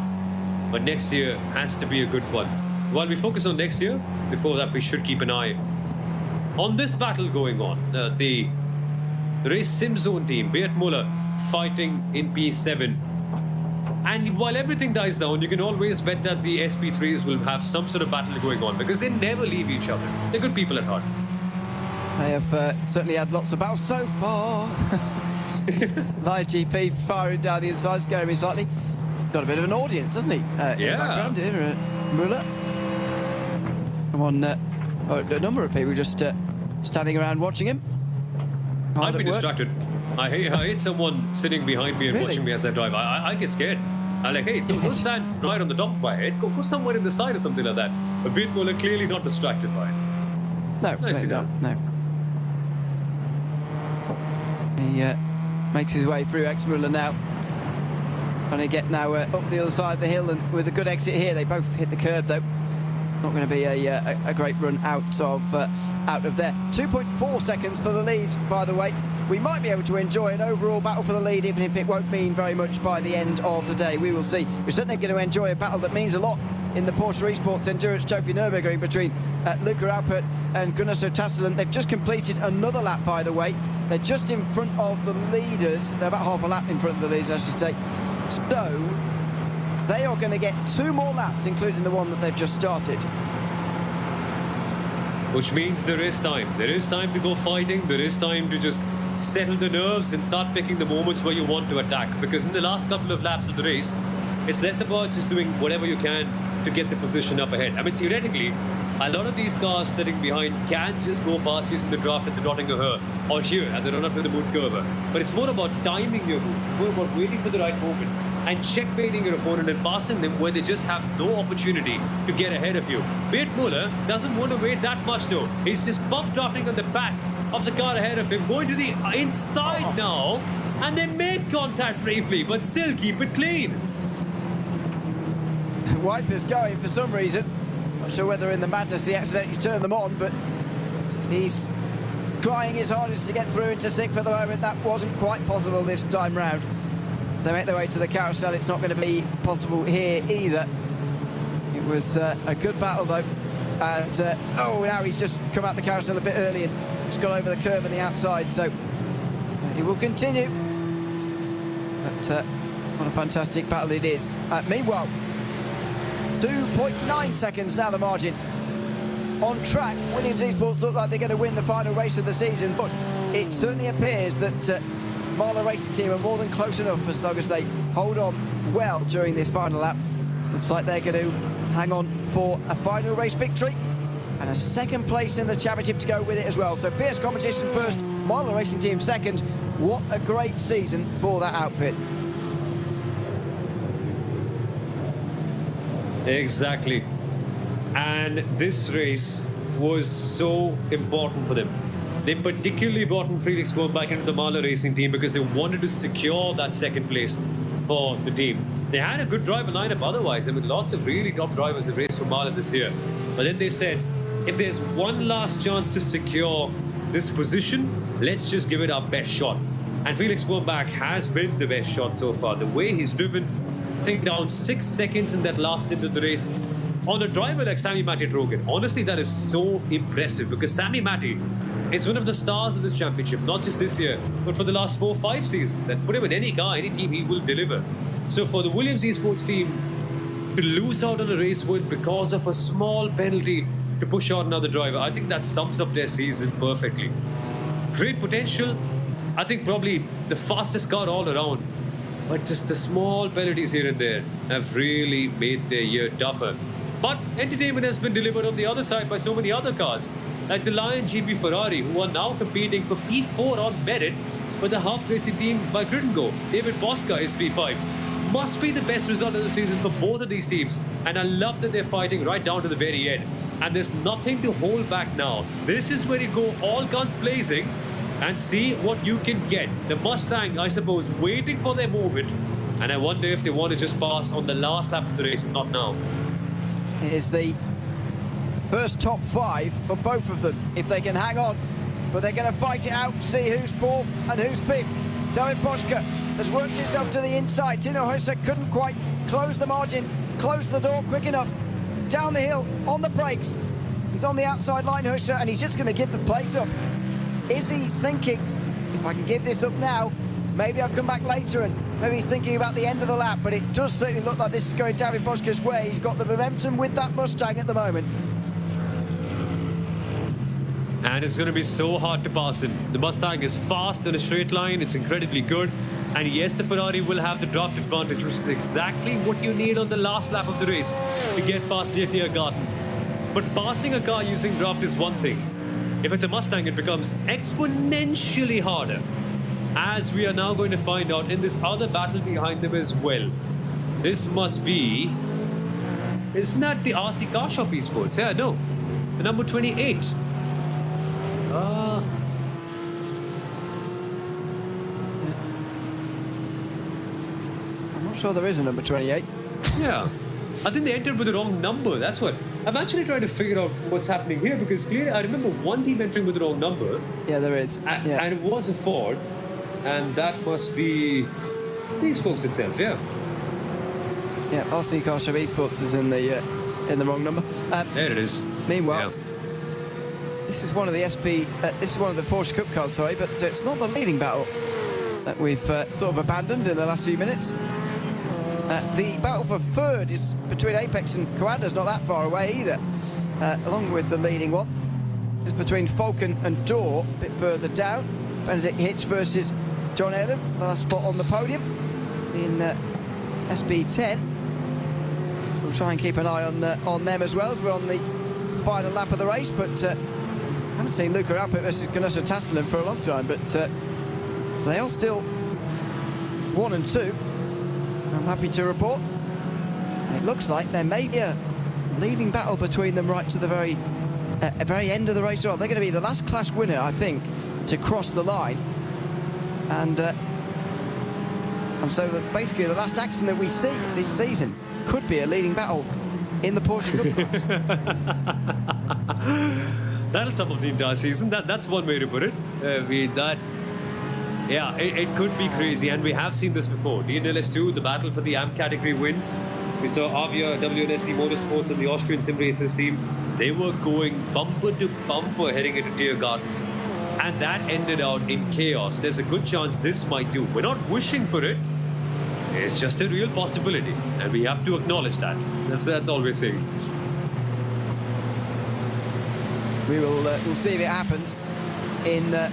But next year has to be a good one. While we focus on next year, before that we should keep an eye on this battle going on. The race sim zone team, Beat Muller, fighting in P7. And while everything dies down, you can always bet that the SP3s will have some sort of battle going on, because they never leave each other. They're good people at heart. They have certainly had lots of battles so far. Live GP firing down the inside, scaring me slightly. He's got a bit of an audience, hasn't he? In the background here, Muller. Come on, a number of people just standing around watching him. hard I'd be at work. distracted. I hate someone sitting behind me and Really? watching me as I drive. I get scared. I'm like, hey, don't stand right on the top of my head. Go somewhere in the side or something like that. But Beat Muller clearly not distracted by it. No, Nicely clearly done. not. No. He makes his way through Muller now. Trying to get now up the other side of the hill, and with a good exit here, they both hit the curb though. Not going to be a great run out of there. 2.4 seconds for the lead, by the way. We might be able to enjoy an overall battle for the lead, even if it won't mean very much by the end of the day. We will see. We're certainly going to enjoy a battle that means a lot in the Porsche Esports Endurance Trophy Nürburgring between Luca Alpert and Gunnar Sotassalen. They've just completed another lap, by the way. They're just in front of the leaders. They're about half a lap in front of the leaders, I should say. So they are going to get 2 more laps, including the one that they've just started. Which means there is time. There is time to go fighting. There is time to just settle the nerves and start picking the moments where you want to attack. Because in the last couple of laps of the race, it's less about just doing whatever you can to get the position up ahead. I mean, theoretically, a lot of these cars sitting behind can just go past you in the draft at the Nottingham or here at the run-up to the Moon Curve. But it's more about timing your move. It's more about waiting for the right moment and checkmating your opponent and passing them where they just have no opportunity to get ahead of you. Beat Muller doesn't want to wait that much though. He's just bump drafting on the back of the car ahead of him, going to the inside now, and they make contact briefly, but still keep it clean. Wipers going for some reason. Not sure whether in the madness he accidentally turned them on, but he's trying his hardest to get through into 6th at the moment. That wasn't quite possible this time round. They make their way to the carousel. It's not going to be possible here either. It was a good battle though, and now he's just come out the carousel a bit early and just got over the curb on the outside, so he will continue. But what a fantastic battle it is. Meanwhile, 2.9 seconds now the margin. On track, Williams Esports look like they're going to win the final race of the season, but it certainly appears that Marlow Racing Team are more than close enough as long as they hold on well during this final lap. Looks like they're going to hang on for a final race victory and a 2nd place in the championship to go with it as well. So PS competition first, Marlow Racing Team 2nd. What a great season for that outfit. Exactly. And this race was so important for them. They particularly brought in Felix going back into the Marlow Racing Team because they wanted to secure that 2nd place for the team. They had a good driver lineup otherwise. I mean, lots of really top drivers have raced for Marlow this year. But then they said, if there's one last chance to secure this position, let's just give it our best shot. And Felix Wurmbach has been the best shot so far. The way he's driven, I think down 6 seconds in that last stint of the race on a driver like Sami Matti-Trogen. Honestly, that is so impressive because Sami Matti is one of the stars of this championship, not just this year, but for the last 4 or 5 seasons. And put him in any car, any team, he will deliver. So for the Williams Esports team to lose out on a race win because of a small penalty to push out another driver, I think that sums up their season perfectly. Great potential. I think probably the fastest car all around. But just the small penalties here and there have really made their year tougher. But entertainment has been delivered on the other side by so many other cars, like the Lion GP Ferrari, who are now competing for P4 on merit with the Hawk Racing team by Grittengo. David Bosca is P5. Must be the best result of the season for both of these teams, and I love that they're fighting right down to the very end. And there's nothing to hold back now. This is where you go all guns blazing and see what you can get. The Mustang, I suppose, waiting for their moment, and I wonder if they want to just pass on the last lap of the race and not now. It is the first top 5 for both of them, if they can hang on. But they're going to fight it out, see who's 4th and who's 5th. David Bosca has worked himself to the inside. Tino Husa couldn't quite close the margin, close the door quick enough. Down the hill, on the brakes. He's on the outside line, Husa, and he's just going to give the place up. Is he thinking, if I can give this up now, maybe I'll come back later, and maybe he's thinking about the end of the lap, but it does certainly look like this is going David Bosca's way. He's got the momentum with that Mustang at the moment. And it's going to be so hard to pass him. The Mustang is fast in a straight line. It's incredibly good. And yes, the Ferrari will have the draft advantage, which is exactly what you need on the last lap of the race to get past the Tiergarten. But passing a car using draft is one thing. If it's a Mustang, it becomes exponentially harder, as we are now going to find out in this other battle behind them as well. This must be... Isn't that the RC Car Shop Esports? Yeah, no. The number 28. I'm not sure there is a number 28. Yeah. I think they entered with the wrong number. That's what. I'm actually trying to figure out what's happening here, because clearly I remember one team entering with the wrong number. Yeah, there is. Yeah. And it was a Ford. And that must be these folks itself, yeah. Yeah, RC Car Shop Esports is in the wrong number. There it is. Meanwhile, Yeah. this is one of the this is one of the Porsche Cup cars, sorry, but it's not the leading battle that we've sort of abandoned in the last few minutes. The battle for third is between Apex and Coanda's not that far away either, along with the leading one. It's between Falcon and Dor, a bit further down. Benedict Hitch versus John Allen, the last spot on the podium in SP10. We'll try and keep an eye on them as well as we're on the final lap of the race, but I haven't seen Luca Alpert versus Ganasha Tastelin for a long time, but they are still 1 and 2. I'm happy to report. It looks like there may be a leading battle between them right to the very end of the race. Well, they're going to be the last class winner, I think, to cross the line, and so basically the last action that we see this season could be a leading battle in the Porsche Cup class. That'll sum up the entire season. That's one way to put it. It could be crazy, and we have seen this before. DNLS 2, the battle for the AMP category win. We saw Avia, WNSC Motorsports, and the Austrian Sim Racers team. They were going bumper to bumper heading into Tiergarten, and that ended out in chaos. There's a good chance this might do. We're not wishing for it. It's just a real possibility, and we have to acknowledge that. That's all we're saying. We'll see if it happens in the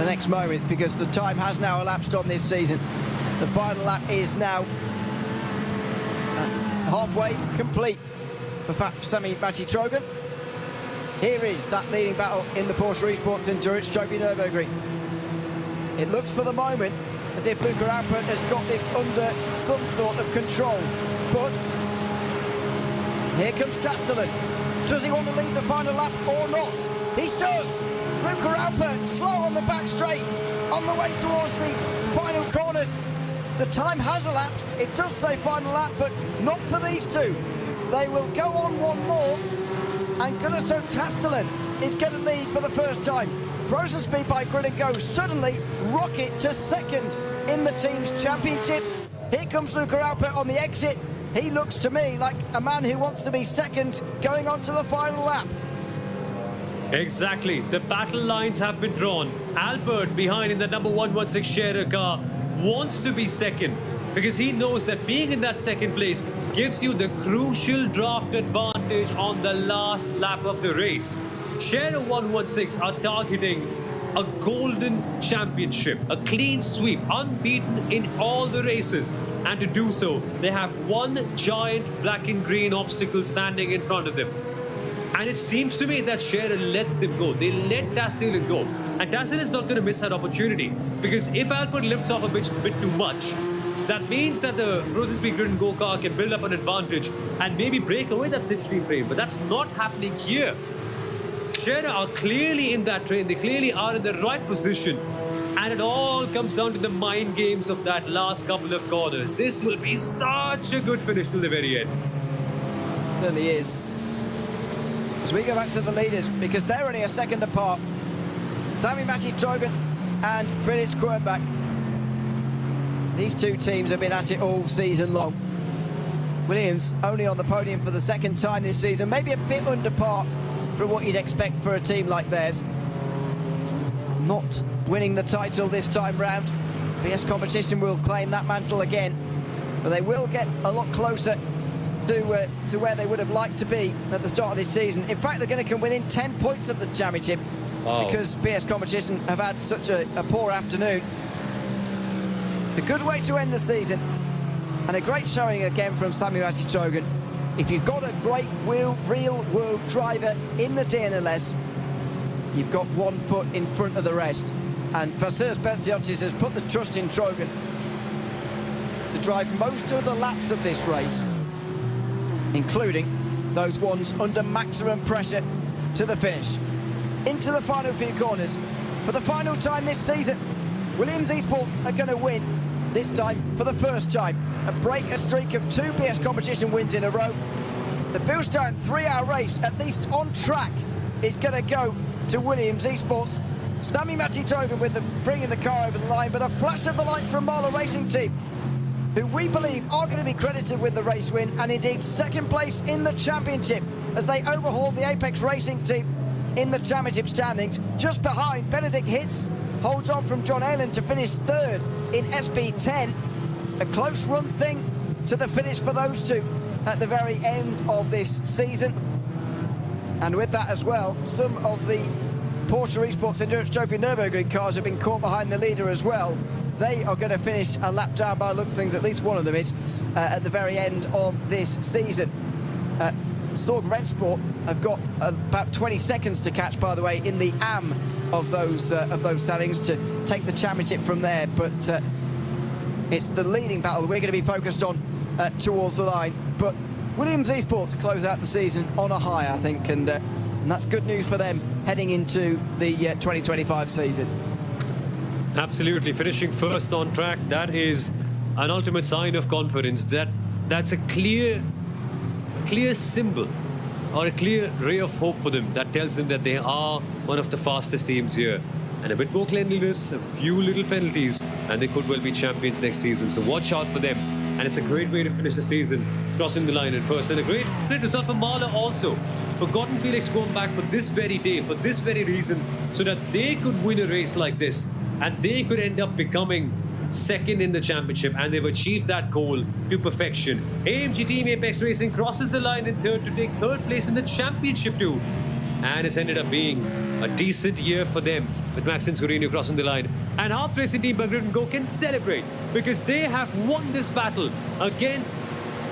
next moments, because the time has now elapsed on this season. The final lap is now halfway complete for Sami Matti-Trojan. Here is that leading battle in the Porsche Esports Endurance Trophy Nürburgring. It looks for the moment as if Luca Alpert has got this under some sort of control, but here comes Tastelin. Does he want to lead the final lap or not? He does! Luca Alpert slow on the back straight, on the way towards the final corners. The time has elapsed. It does say final lap, but not for these two. They will go on one more, and Gunnarsson Tastelin is going to lead for the first time. Frozen Speed by Grid and Go suddenly rocket to second in the team's championship. Here comes Luca Alpert on the exit. He looks to me like a man who wants to be second going on to the final lap. Exactly. The battle lines have been drawn. Albert, behind in the number 116 Scherer car, wants to be second because he knows that being in that second place gives you the crucial draft advantage on the last lap of the race. Scherer 116 are targeting a golden championship, a clean sweep, unbeaten in all the races. And to do so, they have one giant black and green obstacle standing in front of them. And it seems to me that Scherer let them go. They let Tastelin go. And Tastelin is not going to miss that opportunity, because if Albert lifts off a bit too much, that means that the Frozen Speed Grid and Go car can build up an advantage and maybe break away that slipstream frame. But that's not happening here. Scherer are clearly in that train. They clearly are in the right position. And it all comes down to the mind games of that last couple of corners. This will be such a good finish till the very end. It really is. As we go back to the leaders, because they're only a second apart. Sami Matti-Trojan and Felix Kronbach. These two teams have been at it all season long. Williams only on the podium for the second time this season, maybe a bit under par for what you'd expect for a team like theirs. Not winning the title this time round. PS Competition will claim that mantle again, but they will get a lot closer to where they would have liked to be at the start of this season. In fact, they're going to come within 10 points of the championship because PS Competition have had such a poor afternoon. A good way to end the season, and a great showing again from Sami Matti-Trojan. If you've got a great real-world driver in the DNLS, you've got 1 foot in front of the rest. And Vasilis Betziotis has put the trust in Trojan to drive most of the laps of this race, including those ones under maximum pressure to the finish. Into the final few corners. For the final time this season, Williams Esports are going to win, this time for the first time, and break a streak of 2 BS competition wins in a row. The Bilstein 3-hour race, at least on track, is going to go to Williams Esports. Stami Matitogen with bringing the car over the line, but a flash of the light from Marla Racing Team, who we believe are going to be credited with the race win, and indeed second place in the championship as they overhaul the Apex Racing Team in the championship standings. Just behind, Benedict Hitz holds on from John Aylan to finish third in SP10. A close run thing to the finish for those two at the very end of this season. And with that as well, some of the Porsche Esports Endurance Trophy Nürburgring cars have been caught behind the leader as well. They are going to finish a lap down by the looks of things, at least one of them is, at the very end of this season. Sorg Rennsport have got about 20 seconds to catch, by the way, in the AM of those standings to take the championship from there. But it's the leading battle we're going to be focused on towards the line. But Williams Esports close out the season on a high, I think, and that's good news for them heading into the 2025 season. Absolutely, finishing first on track, that is an ultimate sign of confidence. That's a clear symbol or a clear ray of hope for them that tells them that they are one of the fastest teams here. And a bit more cleanliness, a few little penalties, and they could well be champions next season. So watch out for them. And it's a great way to finish the season, crossing the line in first. And a great result for Marla also. Forgotten Felix going back for this very day, for this very reason, so that they could win a race like this. And they could end up becoming second in the championship, and they've achieved that goal to perfection. AMG Team Apex Racing crosses the line in third to take third place in the championship too. And it's ended up being a decent year for them, with Maxine Scorino crossing the line. And Harp Racing Team by Grid & Go can celebrate because they have won this battle against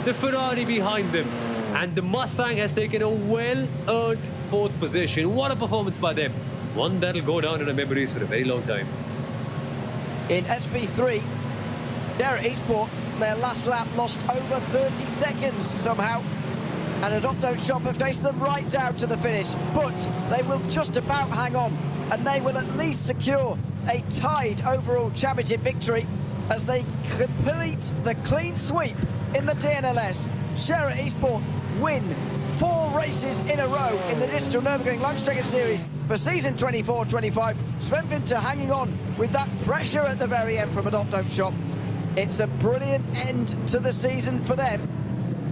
the Ferrari behind them. And the Mustang has taken a well-earned fourth position. What a performance by them. One that'll go down in the memories for a very long time. In SP3, they're at Esports. Their last lap lost over 30 seconds somehow. And Adopt Don't Shop have raced them right down to the finish. But they will just about hang on. And they will at least secure a tied overall championship victory as they complete the clean sweep in the DNLS. Share at Esports win 4 races in a row in the Digital Nürburgring Langstrecke Series for season 24-25. Sven Winter hanging on with that pressure at the very end from Adopt Don't Shop. It's a brilliant end to the season for them.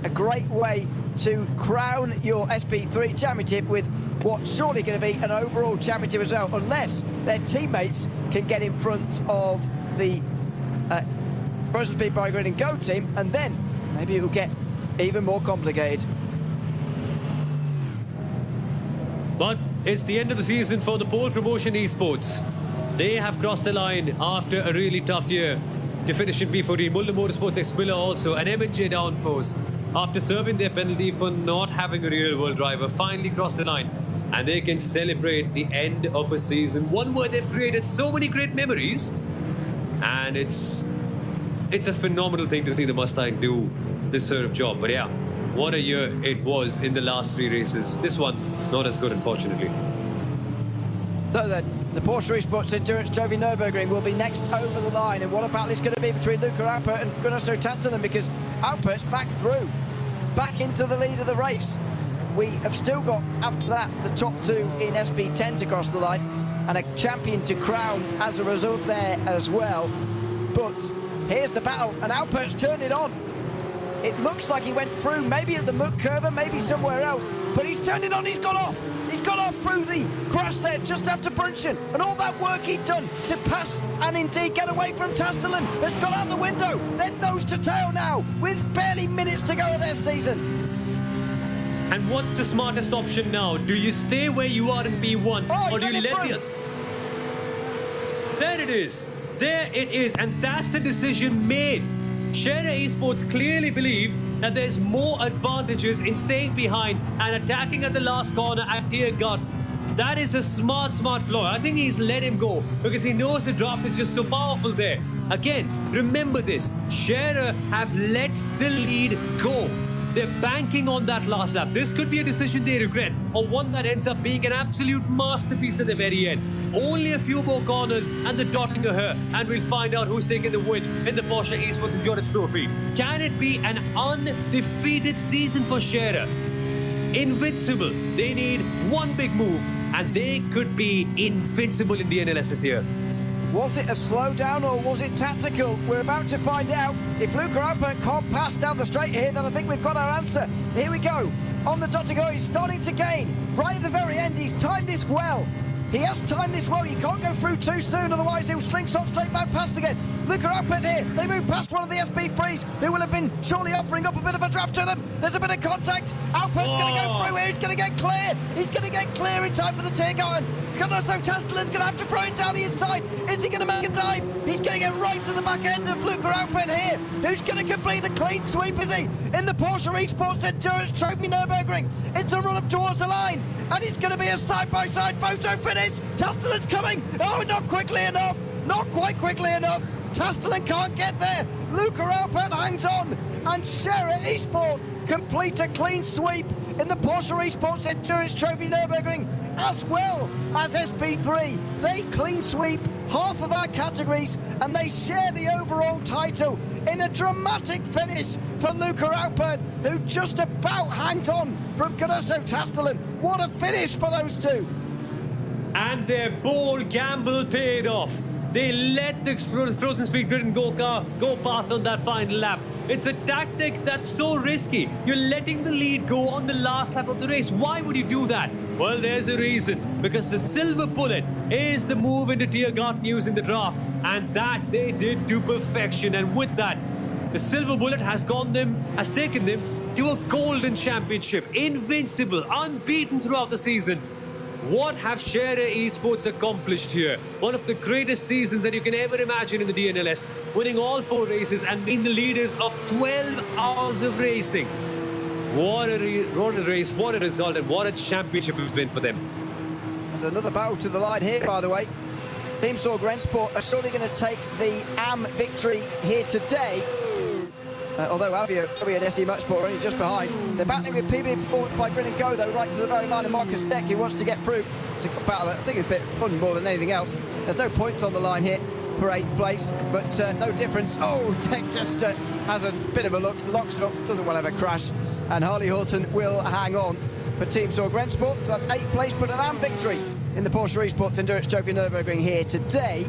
A great way to crown your SP3 championship with what's surely going to be an overall championship as well, unless their teammates can get in front of the Frozen Speed by Grid & Go team, and then maybe it will get even more complicated. But it's the end of the season for the pole promotion esports. They have crossed the line after a really tough year to finish in P14. Mulder Motorsports X Miller also, and M&J Downforce, after serving their penalty for not having a real world driver, finally crossed the line. And they can celebrate the end of a season, one where they've created so many great memories. And it's a phenomenal thing to see the Mustang do this sort of job. But yeah, what a year it was in the last 3 races. This one, not as good, unfortunately. So then, the Porsche Esports Endurance Trophy Nürburgring will be next over the line. And what a battle it's going to be between Luca Alpert and Gunnar Sotastanen, because Alpert's back through, back into the lead of the race. We have still got, after that, the top 2 in SP10 to cross the line, and a champion to crown as a result there as well. But here's the battle, and Alpert's turned it on. It looks like he went through, maybe at the Muck Curve, maybe somewhere else, but he's turned it on, he's got off. He's got off through the grass there just after Brunchen, and all that work he'd done to pass and indeed get away from Tastelen has gone out the window. They're nose to tail now with barely minutes to go of their season. And what's the smartest option now? Do you stay where you are in P1, or do you let the... There it is. There it is. And that's the decision made. Scherer Esports clearly believe that there's more advantages in staying behind and attacking at the last corner at Dear God That is a smart ploy. I think he's let him go because he knows the draft is just so powerful there. Again, remember this. Scherer have let the lead go. They're banking on that last lap. This could be a decision they regret, or one that ends up being an absolute masterpiece at the very end. Only a few more corners and the dotting of her, and we'll find out who's taking the win in the Porsche Esports Endurance Trophy. Can it be an undefeated season for Scherer? Invincible. They need one big move, and they could be invincible in the DNLS this year. Was it a slowdown or was it tactical? We're about to find out. If Luca Alpert can't pass down the straight here, then I think we've got our answer. Here we go. On the dot to go, he's starting to gain. Right at the very end, he's timed this well. He has timed this well. You can't go through too soon, otherwise he'll slingshot straight back past again. Luca Alpert here. They move past one of the SP3s, who will have been surely offering up a bit of a draft to them. There's a bit of contact. Alpert's going to go through here. He's going to get clear. He's going to get clear in time for the Tiergarten. Cardoso Tastalin's going to have to throw it down the inside. Is he going to make a dive? He's going to get right to the back end of Luca Alpert here. Who's going to complete the clean sweep, is he? In the Porsche Esports Endurance Trophy Nürburgring. It's a run up towards the line. And it's going to be a side-by-side photo finish. Tastalin's coming. Oh, not quickly enough. Not quite quickly enough. Tastelin can't get there. Luca Alpert hangs on. And Scherer Esport complete a clean sweep in the Porsche Esports Endurance Trophy Nürburgring, as well as SP3. They clean sweep half of our categories, and they share the overall title in a dramatic finish for Luca Alpert, who just about hangs on from Cardoso Tastelin. What a finish for those two. And their bold gamble paid off. They let the Frozen Speed Grid and go past on that final lap. It's a tactic that's so risky. You're letting the lead go on the last lap of the race. Why would you do that? Well, there's a reason. Because the silver bullet is the move into Tiergarten news in the draft. And that they did to perfection. And with that, the silver bullet has taken them to a golden championship. Invincible, unbeaten throughout the season. What have Scherer Esports accomplished here? One of the greatest seasons that you can ever imagine in the DNLS, winning all 4 races and being the leaders of 12 hours of racing. What a race, what a result, and what a championship it's been for them. There's another battle to the line here, by the way. Team Sorg Rensport are surely going to take the AM victory here today. Although Avia and SE Motorsport are only just behind. They're battling with PB Performance by Grin and Go, though, right to the very line of Marcus Deck, who wants to get through. It's a good battle. I think it's a bit fun more than anything else. There's no points on the line here for 8th place, but no difference. Oh, Deck just has a bit of a look, locks up, doesn't want to have a crash, and Harley Horton will hang on for Team Sorg Rensport. So that's 8th place, but an AM victory in the Porsche Esports Endurance Trophy Nürburgring here today.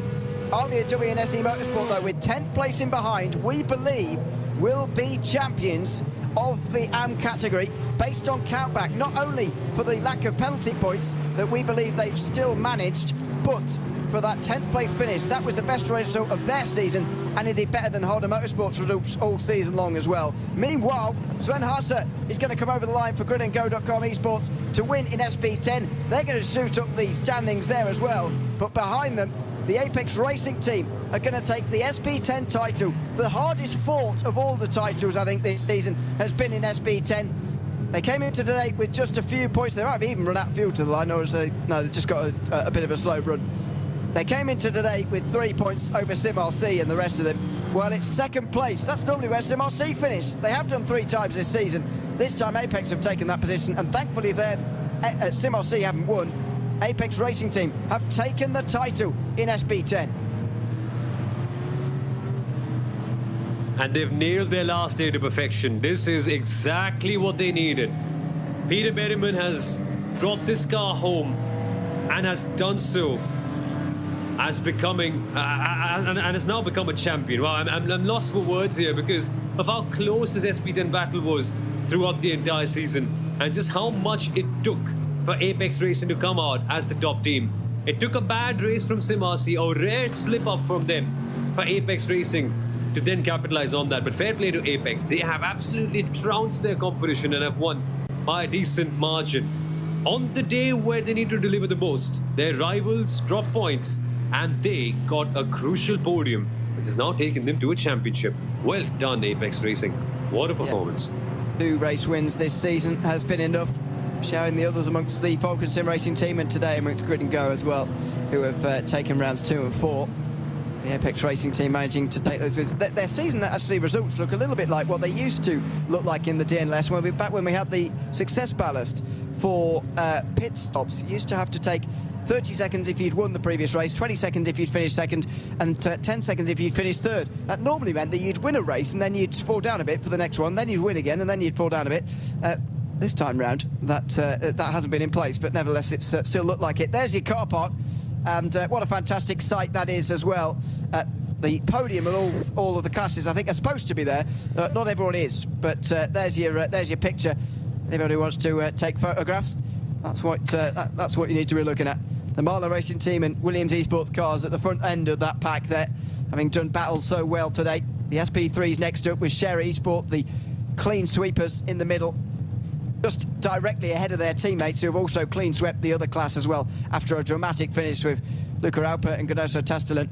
Avia and SE Motorsport, though, with 10th place in behind, we believe will be champions of the AM category based on countback, not only for the lack of penalty points that we believe they've still managed, but for that 10th place finish. That was the best result of their season, and it did better than Honda Motorsports results all season long as well. Meanwhile, Sven Hasse is going to come over the line for gridandgo.com Esports to win in SP10. They're going to shoot up the standings there as well, but behind them, the Apex Racing team are going to take the SP10 title. The hardest fought of all the titles, I think, this season has been in SP10. They came into today with just a few points. They might have even run out of fuel to the line, or they just got a bit of a slow run. They came into today with 3 points over SimRC and the rest of them. Well, it's 2nd place. That's normally where SimRC finish. They have done 3 times this season. This time Apex have taken that position, and thankfully SimRC haven't won. Apex Racing Team have taken the title in SP10. And they've nailed their last day to perfection. This is exactly what they needed. Peter Berryman has brought this car home and has done so as becoming and has now become a champion. Well, I'm lost for words here because of how close this SP10 battle was throughout the entire season, and just how much it took for Apex Racing to come out as the top team. It took a bad race from SimRC, a rare slip up from them, for Apex Racing to then capitalize on that. But fair play to Apex. They have absolutely trounced their competition and have won by a decent margin. On the day where they need to deliver the most, their rivals dropped points and they got a crucial podium, which has now taken them to a championship. Well done, Apex Racing. What a performance. Yeah. 2 race wins this season has been enough. showing the others amongst the Falcon Sim Racing team, and today amongst Grid and Go as well, who have taken rounds 2 and 4. The Apex Racing team managing to take those wins. Their season actually results look a little bit like what they used to look like in the DNLS when we had the success ballast for pit stops. You used to have to take 30 seconds if you'd won the previous race, 20 seconds if you'd finished second, and 10 seconds if you'd finished third. That normally meant that you'd win a race and then you'd fall down a bit for the next one, then you'd win again and then you'd fall down a bit. This time round, that hasn't been in place, but nevertheless, it's still looked like it. There's your car park, and what a fantastic sight that is as well. The podium and all of the classes, I think, are supposed to be there. Not everyone is, but there's your picture. Anybody who wants to take photographs, that's what you need to be looking at. The Marlow Racing team and Williams Esports cars at the front end of that pack there, having done battle so well today. The SP3's next up with Sherry Esports, the clean sweepers in the middle, just directly ahead of their teammates who have also clean swept the other class as well after a dramatic finish with Luca Alper and Godoso Tastelen.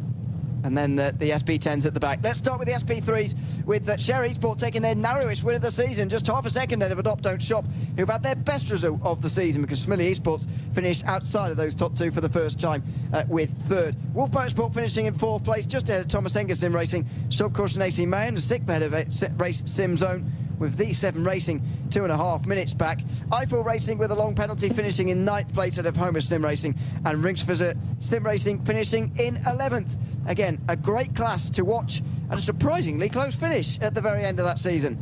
And then the SP10s at the back. Let's start with the SP3s with Sherry Esports taking their narrowest win of the season, just half a second ahead of Adopt Don't Shop, who've had their best result of the season because Smiley Esports finished outside of those top 2 for the first time with 3rd. Wolf Motorsport finishing in 4th place, just ahead of Thomas Enger Sim Racing, Shop Caution AC Mayan, 6th ahead of Race Sim Zone, with V7 Racing 2.5 minutes back. Eiffel Racing with a long penalty finishing in 9th place out of Homer Sim Racing, and Ringsfizzer Sim Racing finishing in 11th. Again, a great class to watch and a surprisingly close finish at the very end of that season.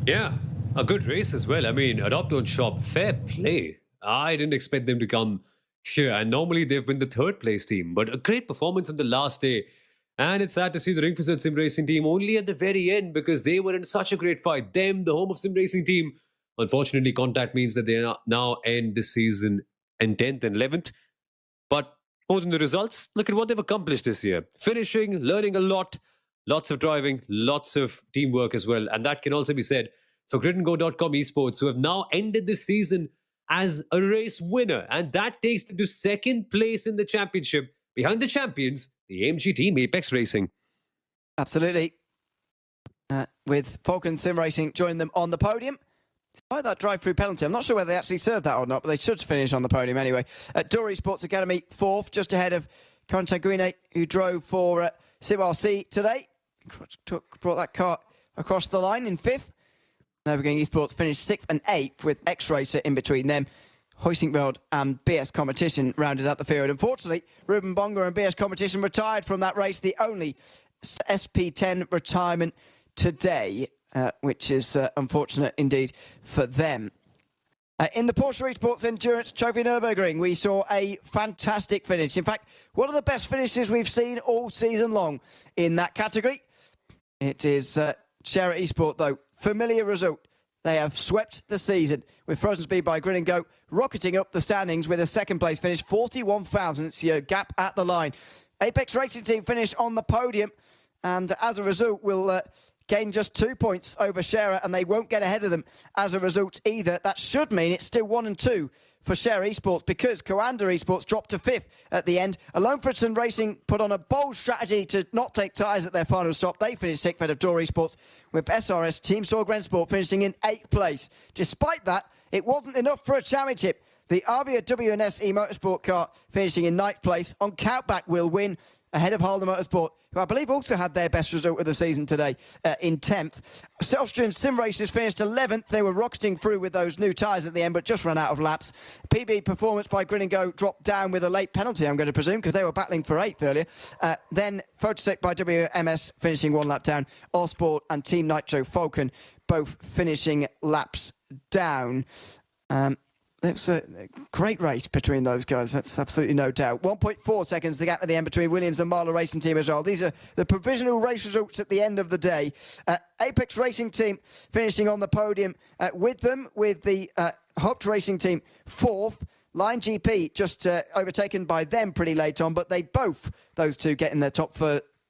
Yeah, a good race as well. I mean, Adopt Don't Shop, fair play. I didn't expect them to come here, and normally they've been the 3rd place team, but a great performance on the last day. And it's sad to see the Ringfizzer Sim Racing team only at the very end because they were in such a great fight. Them, the home of Sim Racing team. Unfortunately, contact means that they now end this season in 10th and 11th. But more than the results, look at what they've accomplished this year. Finishing, learning a lot, lots of driving, lots of teamwork as well. And that can also be said for gridandgo.com Esports, who have now ended this season as a race winner. And that takes them to 2nd place in the championship, behind the champions, the AMG team Apex Racing. Absolutely. With Falcon Sim Racing joining them on the podium. Despite that drive-through penalty, I'm not sure whether they actually served that or not, but they should finish on the podium anyway. Dory Sports Academy 4th, just ahead of Contaguine, who drove for SimRC today. Brought that car across the line in 5th. Nürburgring Esports finished 6th and 8th with X-Racer in between them. Hoisingveld and BS Competition rounded out the field. Unfortunately, Ruben Bonga and BS Competition retired from that race, the only SP10 retirement today, which is unfortunate indeed for them. In the Porsche Esports Endurance Trophy Nürburgring, we saw a fantastic finish. In fact, one of the best finishes we've seen all season long in that category. It is Sherry Esports, though. Familiar result. They have swept the season with Frozen Speed by Grid and Go, rocketing up the standings with a 2nd place finish, 41 thousandths gap at the line. Apex Racing Team finish on the podium, and as a result will gain just 2 points over Scherer, and they won't get ahead of them as a result either. That should mean it's still 1 and 2 for Sherry Esports because Coanda Esports dropped to 5th at the end. Alone Fritzen Racing put on a bold strategy to not take tyres at their final stop. They finished 6th ahead of Door Esports, with SRS Team Sorgren Sport finishing in 8th place. Despite that, it wasn't enough for a championship. The Avia WNS e-Motorsport car finishing in 9th place. On Countback will win ahead of Halder Motorsport, who I believe also had their best result of the season today in 10th. Austrian Sim Racers finished 11th. They were rocketing through with those new tyres at the end, but just ran out of laps. PB Performance by Grid and Go dropped down with a late penalty, I'm going to presume, because they were battling for 8th earlier. Then Photosec by WMS finishing 1 lap down. Allsport and Team Nitro Falcon both finishing laps down. It's a great race between those guys, that's absolutely no doubt. 1.4 seconds the gap at the end between Williams and Marlow Racing Team as well. These are the provisional race results at the end of the day. Apex Racing Team finishing on the podium with them, with the Hopt Racing Team 4th. Line GP just overtaken by them pretty late on, but those two getting their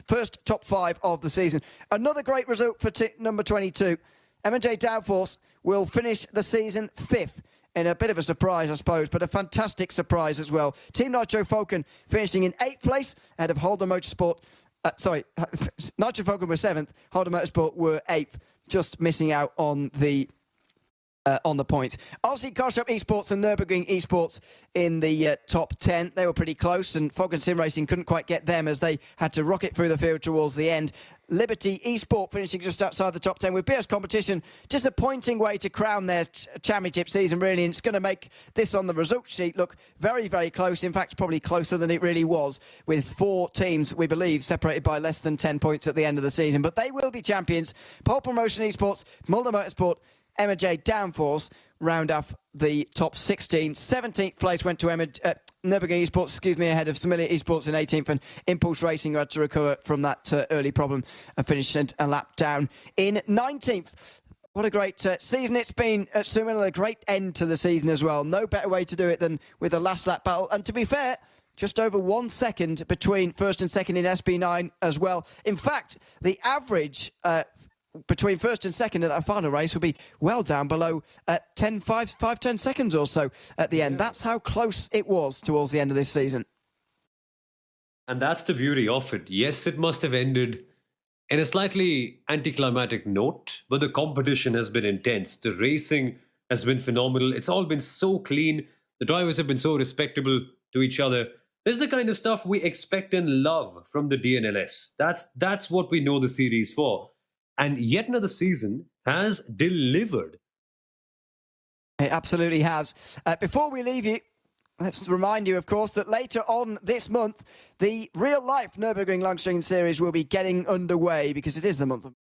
first top 5 of the season. Another great result for number 22. M&J Downforce will finish the season 5th. In a bit of a surprise, I suppose, but a fantastic surprise as well. Team Nitro Falcon finishing in 8th place ahead of Holder Motorsport. Nitro Falcon were 7th, Holder Motorsport were 8th, just missing out on the on the points. Aussie Car Shop Esports and Nürburgring Esports in the top 10. They were pretty close, and Fog and Sim Racing couldn't quite get them as they had to rocket through the field towards the end. Liberty Esport finishing just outside the top 10 with BS Competition. Disappointing way to crown their championship season, really, and it's going to make this on the results sheet look very, very close. In fact, probably closer than it really was, with 4 teams, we believe, separated by less than 10 points at the end of the season. But they will be champions. Pole Promotion Esports, Mulder Motorsport, Emma-J Downforce round off the top 16. 17th place went to Nürburgring Esports, ahead of Similia Esports in 18th, and Impulse Racing, who had to recover from that early problem and finished a lap down in 19th. What a great season it's been at Similia, a great end to the season as well. No better way to do it than with a last lap battle. And to be fair, just over 1 second between first and second in SP9 as well. In fact, the average between first and second at that final race will be well down below 10 seconds or so at the end. That's how close it was towards the end of this season. And that's the beauty of it. Yes, it must have ended in a slightly anticlimactic note, but the competition has been intense. The racing has been phenomenal. It's all been so clean. The drivers have been so respectable to each other. This is the kind of stuff we expect and love from the DNLS. That's what we know the series for. And yet another season has delivered. It absolutely has. Before we leave you, let's remind you, of course, that later on this month, the real-life Nürburgring Langstrecken Series will be getting underway, because it is the month of